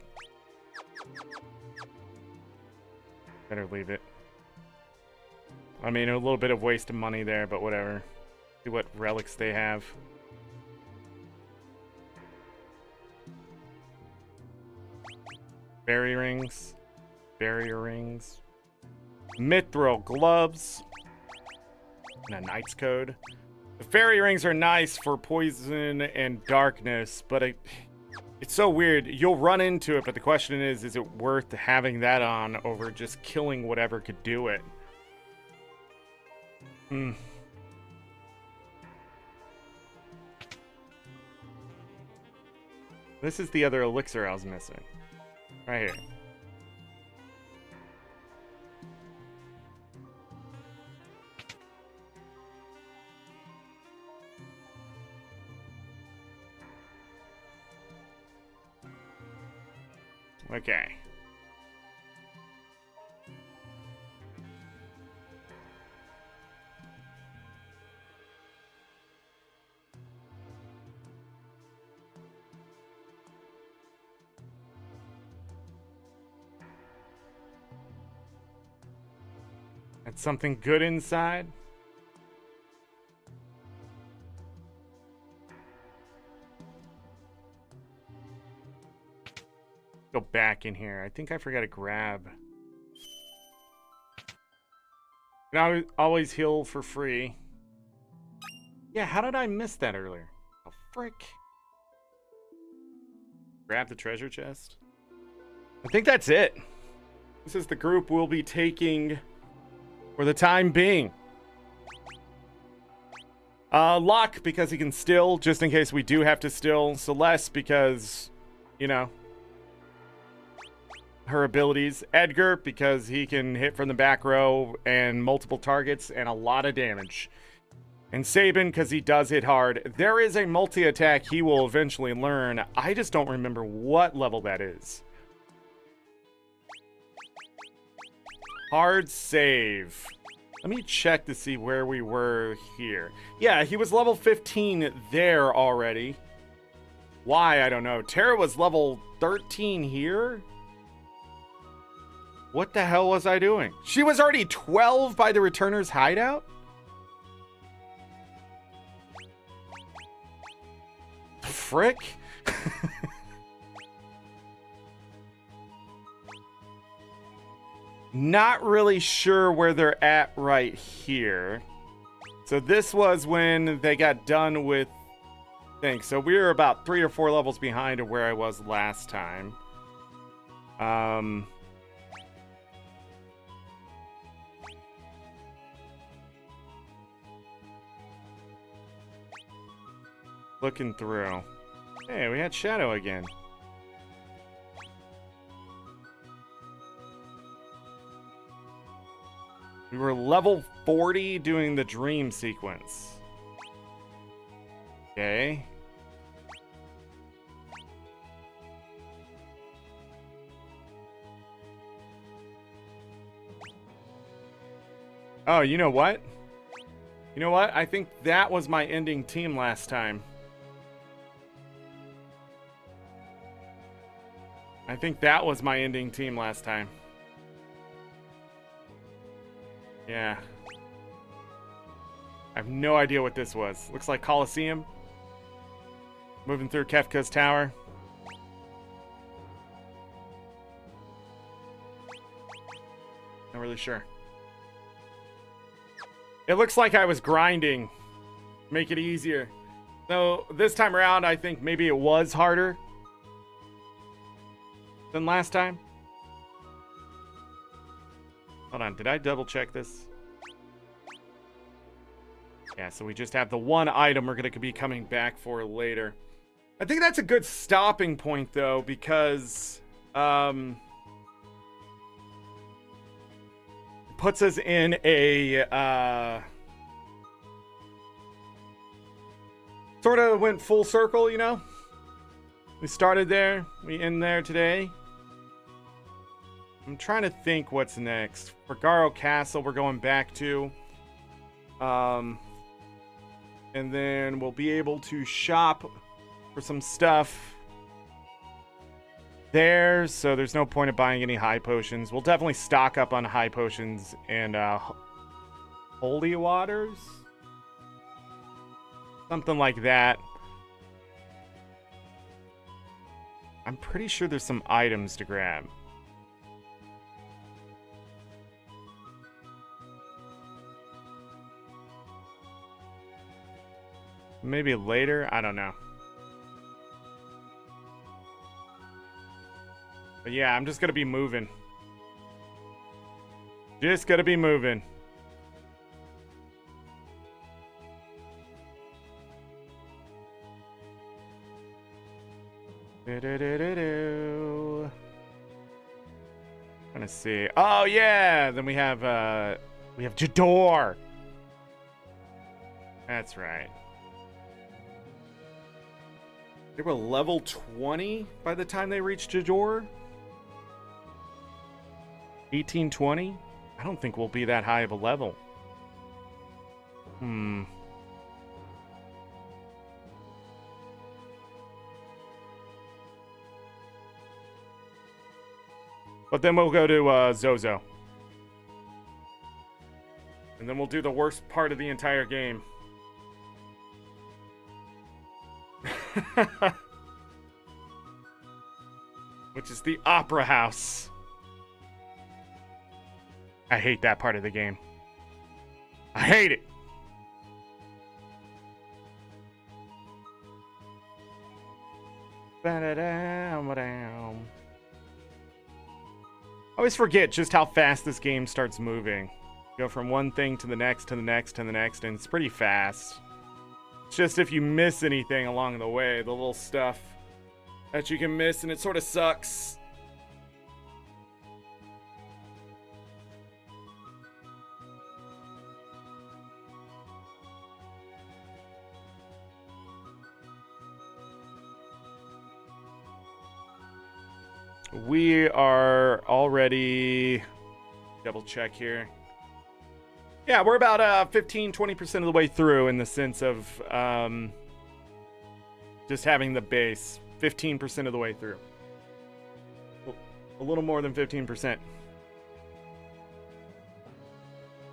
leave it. I mean, a little bit of waste of money there, but whatever. See what relics they have. Berry rings. Barrier rings. Mithril gloves. And a knight's code. The fairy rings are nice for poison and darkness, but it's so weird. You'll run into it, but the question is it worth having that on over just killing whatever could do it? This is the other elixir I was missing. Right here. Okay. That's something good inside. Go back in here. I think I forgot to grab. Can I always heal for free? Yeah, how did I miss that earlier? Oh, frick. Grab the treasure chest. I think that's it. This is the group we'll be taking for the time being. Locke, because he can still, just in case we do have to still. Celeste, because, you know, her abilities. Edgar, because he can hit from the back row and multiple targets and a lot of damage. And Sabin, because he does hit hard. There is a multi-attack he will eventually learn. I just don't remember what level that is. Hard save. Let me check to see where we were here. Yeah, he was level 15 there already. Why, I don't know. Tara was level 13 here? What the hell was I doing? She was already 12 by the Returner's hideout? Frick? Not really sure where they're at right here. So this was when they got done with things. So we were about 3 or 4 levels behind of where I was last time. Looking through. Hey, we had Shadow again. We were level 40 doing the dream sequence. Okay. Oh, you know what? You know what? I think that was my ending team last time. I think that was my ending team last time. Yeah. I have no idea what this was. Looks like Coliseum. Moving through Kefka's tower. Not really sure. It looks like I was grinding. Make it easier. So this time around, I think maybe it was harder than last time. Hold on, did I double check this? Yeah, so we just have the one item we're going to be coming back for later. I think that's a good stopping point, though, because it puts us in a sort of went full circle, you know? We started there, we end there today. I'm trying to think what's next. For Garo Castle, we're going back to. And then we'll be able to shop for some stuff there. So there's no point of buying any high potions. We'll definitely stock up on high potions and holy waters. Something like that. I'm pretty sure there's some items to grab. Maybe later? I don't know. But yeah, I'm just gonna be moving. Just gonna be moving. Trying to see. Oh yeah! Then we have Jador. That's right. They were level 20 by the time they reached Jador. 1820? I don't think we'll be that high of a level. But then we'll go to Zozo. And then we'll do the worst part of the entire game. Which is the Opera House. I hate that part of the game. I hate it. I always forget just how fast this game starts moving. Go from one thing to the next, to the next, to the next, and it's pretty fast. It's just if you miss anything along the way, the little stuff that you can miss, and it sort of sucks. We are already, double check here. Yeah, we're about 15-20% of the way through in the sense of just having the base. 15% of the way through. A little more than 15%.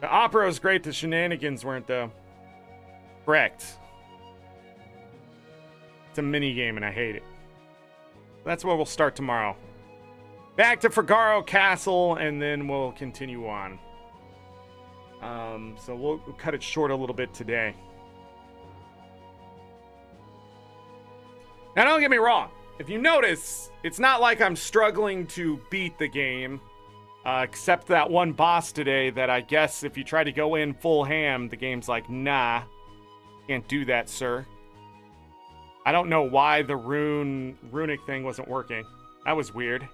The opera was great, the shenanigans weren't though. Correct. It's a mini game and I hate it. That's where we'll start tomorrow. back to Figaro Castle, and then we'll continue on. So we'll cut it short a little bit today. Now, don't get me wrong. If you notice, it's not like I'm struggling to beat the game, except that one boss today that I guess if you try to go in full ham, the game's like, nah, can't do that, sir. I don't know why the runic thing wasn't working. That was weird.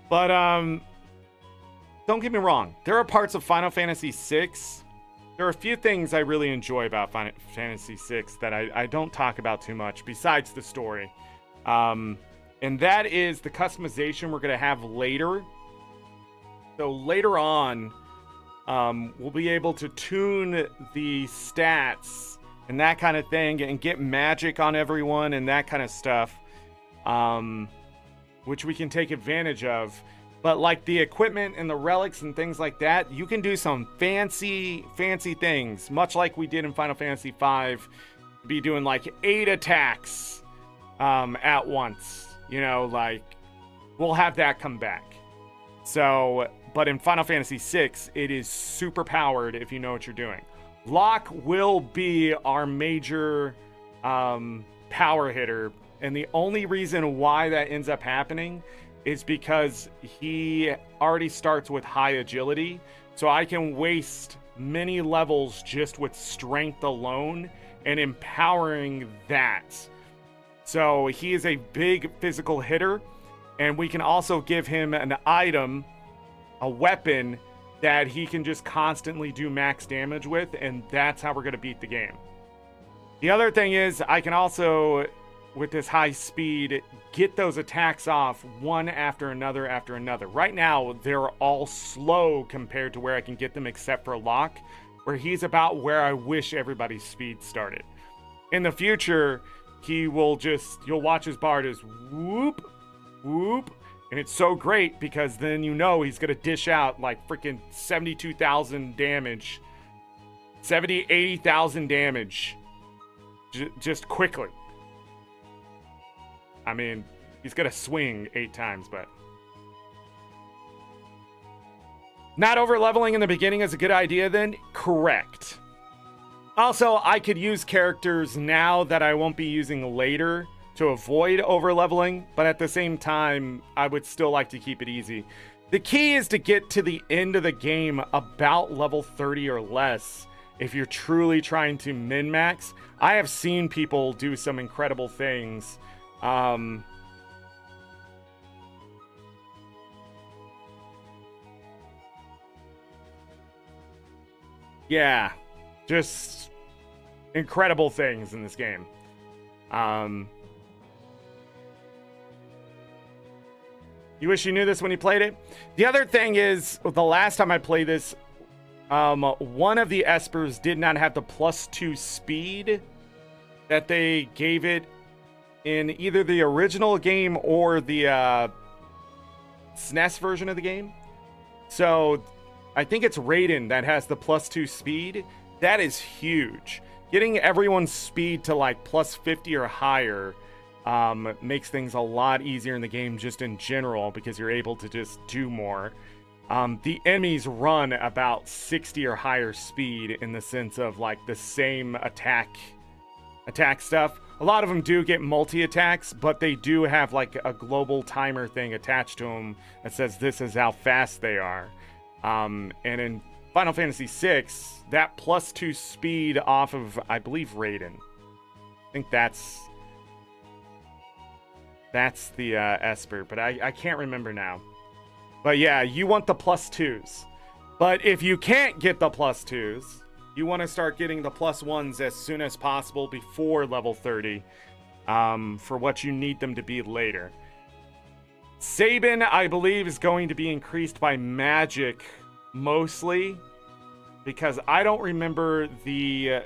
But, don't get me wrong. There are parts of Final Fantasy VI. There are a few things I really enjoy about Final Fantasy VI that I don't talk about too much, besides the story. And that is the customization we're going to have later. So later on, we'll be able to tune the stats and that kind of thing and get magic on everyone and that kind of stuff, which we can take advantage of. But like the equipment and the relics and things like that, you can do some fancy things, much like we did in Final Fantasy V. Be doing like 8 attacks at once. You know, like, we'll have that come back. So, but in Final Fantasy VI, it is super powered if you know what you're doing. Locke will be our major power hitter. And the only reason why that ends up happening is because he already starts with high agility. So I can waste many levels just with strength alone and empowering that. So he is a big physical hitter, and we can also give him an item, a weapon, that he can just constantly do max damage with, and that's how we're going to beat the game. The other thing is, I can also, with this high speed, get those attacks off one after another after another. Right now, they're all slow compared to where I can get them, except for Locke, where he's about where I wish everybody's speed started. In the future, he will just, you'll watch his bar just whoop, whoop, and it's so great because then you know he's going to dish out like freaking 72,000 damage, 70, 80,000 damage just quickly. I mean, he's going to swing 8 times, but not over leveling in the beginning is a good idea then? Correct. Also, I could use characters now that I won't be using later to avoid over-leveling, but at the same time, I would still like to keep it easy. The key is to get to the end of the game about level 30 or less if you're truly trying to min-max. I have seen people do some incredible things. Yeah, just incredible things in this game. You wish you knew this when you played it? The other thing is, the last time I played this, one of the Espers did not have the +2 speed that they gave it in either the original game or the SNES version of the game. So I think it's Raiden that has the +2 speed. That is huge. Getting everyone's speed to like +50 or higher makes things a lot easier in the game just in general because you're able to just do more. The enemies run about 60 or higher speed in the sense of like the same attack stuff. A lot of them do get multi-attacks, but they do have like a global timer thing attached to them that says this is how fast they are. And in Final Fantasy VI, that +2 speed off of, I believe, Raiden. I think that's the Esper, but I can't remember now. But yeah, you want the +2s. But if you can't get the +2s, you want to start getting the +1s as soon as possible before level 30 for what you need them to be later. Sabin, I believe, is going to be increased by magic mostly because I don't remember the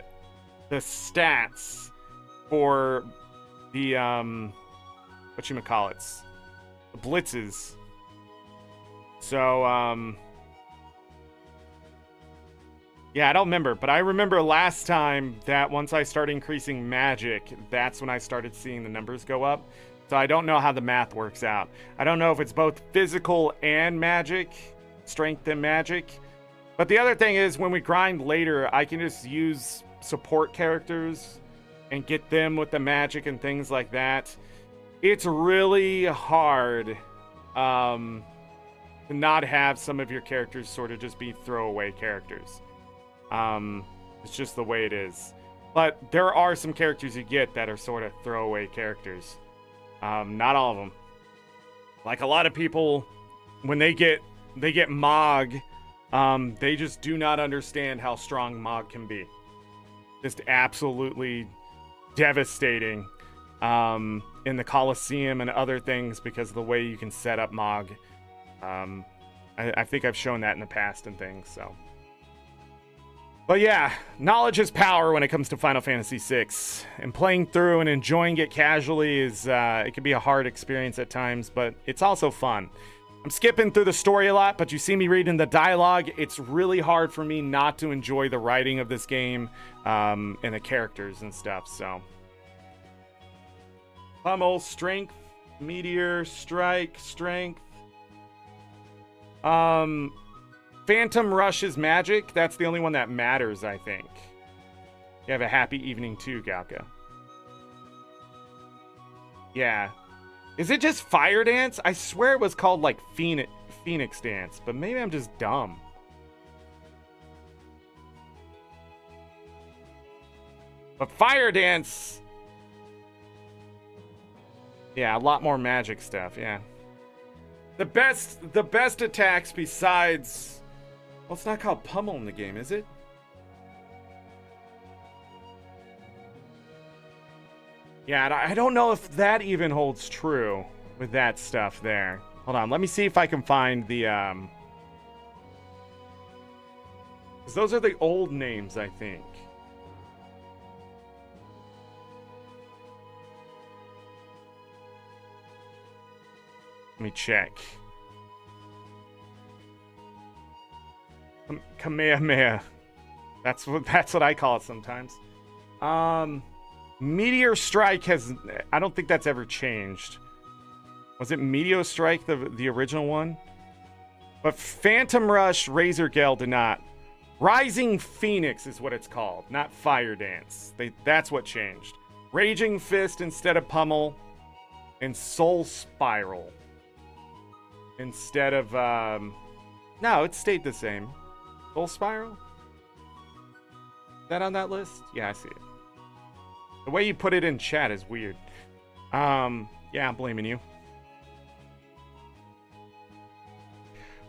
stats for the whatchamacallits, the blitzes. So yeah, I don't remember, but I remember last time that once I started increasing magic, that's when I started seeing the numbers go up. So I don't know how the math works out. I don't know if it's both physical and magic, strength and magic. But the other thing is, when we grind later, I can just use support characters and get them with the magic and things like that. It's really hard to not have some of your characters sort of just be throwaway characters. It's just the way it is. But there are some characters you get that are sort of throwaway characters. Not all of them. Like a lot of people, when they get Mog, they just do not understand how strong Mog can be. Just absolutely devastating in the Colosseum and other things because of the way you can set up Mog. I think I've shown that in the past and things, so. But yeah, knowledge is power when it comes to Final Fantasy VI. And playing through and enjoying it casually is, it can be a hard experience at times, but it's also fun. I'm skipping through the story a lot, but you see me reading the dialogue. It's really hard for me not to enjoy the writing of this game and the characters and stuff, so. Pummel, strength, meteor, strike, strength. Phantom Rush is magic. That's the only one that matters, I think. You have a happy evening too, Galka. Yeah. Is it just Fire Dance? I swear it was called like Phoenix Dance, but maybe I'm just dumb. But Fire Dance... Yeah, a lot more magic stuff, yeah. The best attacks besides... Well, it's not called Pummel in the game, is it? Yeah, I don't know if that even holds true with that stuff there. Hold on, let me see if I can find the... 'cause those are the old names, I think. Let me check. Kamehameha. That's what I call it sometimes. Meteor Strike has... I don't think that's ever changed. Was it Meteor Strike, the original one? But Phantom Rush, Razor Gale did not. Rising Phoenix is what it's called, not Fire Dance. That's what changed. Raging Fist instead of Pummel. And Soul Spiral. Instead of... No, it stayed the same. Soul Spiral? Is that on that list? Yeah, I see it. The way you put it in chat is weird. Yeah, I'm blaming you.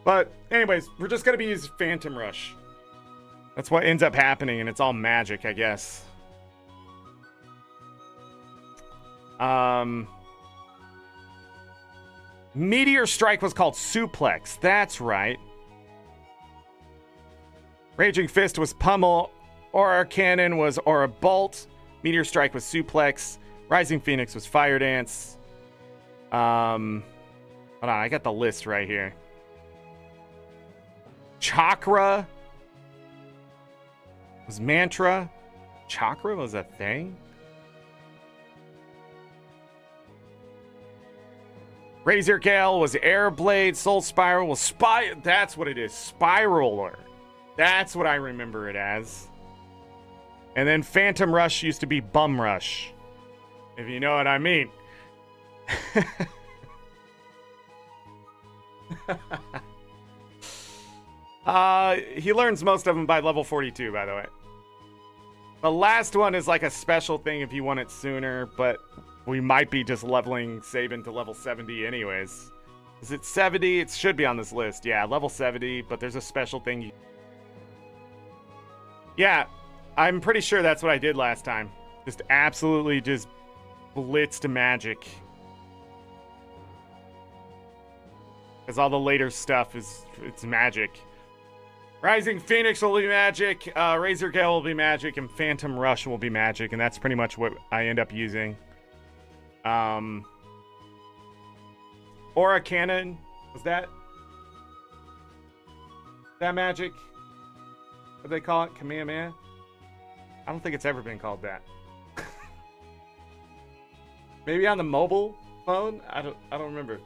But anyways, we're just gonna be using Phantom Rush. That's what ends up happening, and it's all magic, I guess. Meteor Strike was called Suplex. That's right. Raging Fist was Pummel. Aura Cannon was Aura Bolt. Meteor Strike was Suplex. Rising Phoenix was Fire Dance. Hold on, I got the list right here. Chakra was Mantra. Chakra was a thing? Razor Gale was Airblade. Soul Spiral was That's what it is. Spiraler. That's what I remember it as. And then Phantom Rush used to be Bum Rush. If you know what I mean. He learns most of them by level 42, by the way. The last one is like a special thing if you want it sooner, but we might be just leveling Sabin to level 70 anyways. Is it 70? It should be on this list. Yeah, level 70, but there's a special thing. Yeah, I'm pretty sure that's what I did last time. Just absolutely just blitzed magic. Because all the later stuff it's magic. Rising Phoenix will be magic, Razor Gale will be magic, and Phantom Rush will be magic, and that's pretty much what I end up using. Aura Cannon, was that magic? What do they call it? Kamehameha? I don't think it's ever been called that. Maybe on the mobile phone? I don't remember.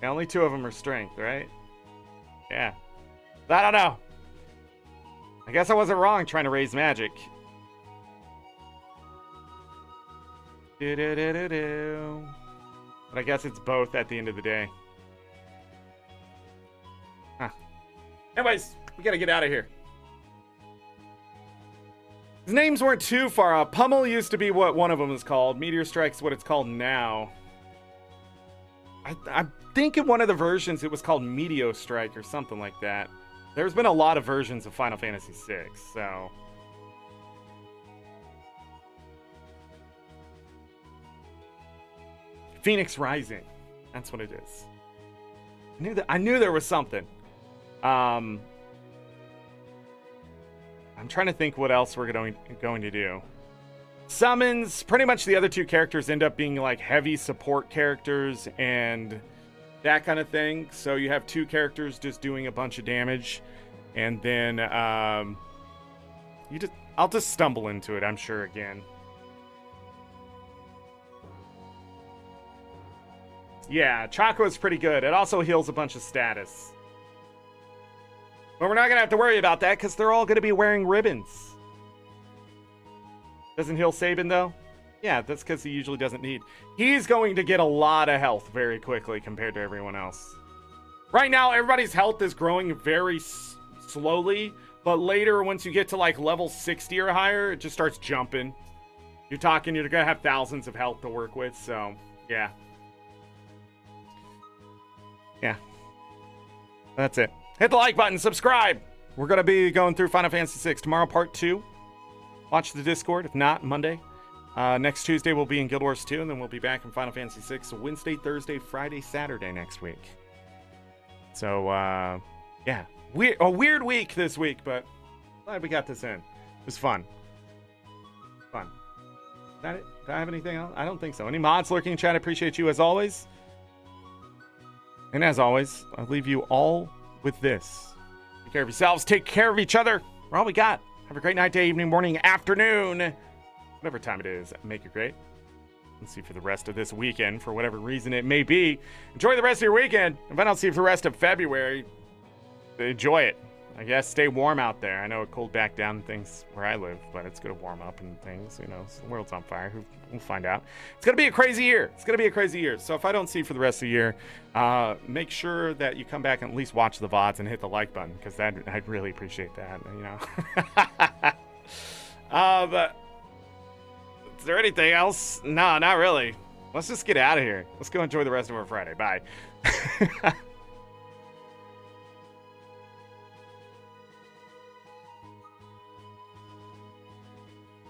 Yeah, only 2 of them are strength, right? Yeah. I don't know. I guess I wasn't wrong trying to raise magic. But I guess it's both at the end of the day. Huh. Anyways, we gotta get out of here. His names weren't too far off. Pummel used to be what one of them is called. Meteor Strike's what it's called now. I think in one of the versions it was called Meteor Strike or something like that. There's been a lot of versions of Final Fantasy VI, so... Phoenix Rising. That's what it is. I knew there was something. I'm trying to think what else we're going to do. Summons, pretty much the other 2 characters end up being like heavy support characters and that kind of thing. So you have 2 characters just doing a bunch of damage, and then I'll just stumble into it, I'm sure, again. Yeah, Choco is pretty good. It also heals a bunch of status. But we're not going to have to worry about that because they're all going to be wearing ribbons. Doesn't heal Sabin, though? Yeah, that's because he usually doesn't need. He's going to get a lot of health very quickly compared to everyone else. Right now, everybody's health is growing very slowly. But later, once you get to like level 60 or higher, it just starts jumping. You're going to have thousands of health to work with. So, yeah. Yeah. That's it. Hit the like button, subscribe. We're going to be going through Final Fantasy VI tomorrow, part 2. Watch the Discord. If not, Monday. Next Tuesday, we'll be in Guild Wars 2, and then we'll be back in Final Fantasy VI Wednesday, Thursday, Friday, Saturday next week. So, yeah. A weird week this week, but glad we got this in. It was fun. Fun. Is that it? Do I have anything else? I don't think so. Any mods lurking in chat? I appreciate you as always. And as always, I'll leave you all with this. Take care of yourselves. Take care of each other. We're all we got. Have a great night, day, evening, morning, afternoon. Whatever time it is, make it great. Let's see for the rest of this weekend, for whatever reason it may be. Enjoy the rest of your weekend. If I don't see you for the rest of February, enjoy it. I guess stay warm out there. I know it cooled back down things where I live, but it's going to warm up and things. You know, the world's on fire. We'll find out. It's going to be a crazy year. It's going to be a crazy year. So if I don't see you for the rest of the year, make sure that you come back and at least watch the VODs and hit the like button, because I'd really appreciate that. You know. But is there anything else? No, not really. Let's just get out of here. Let's go enjoy the rest of our Friday. Bye.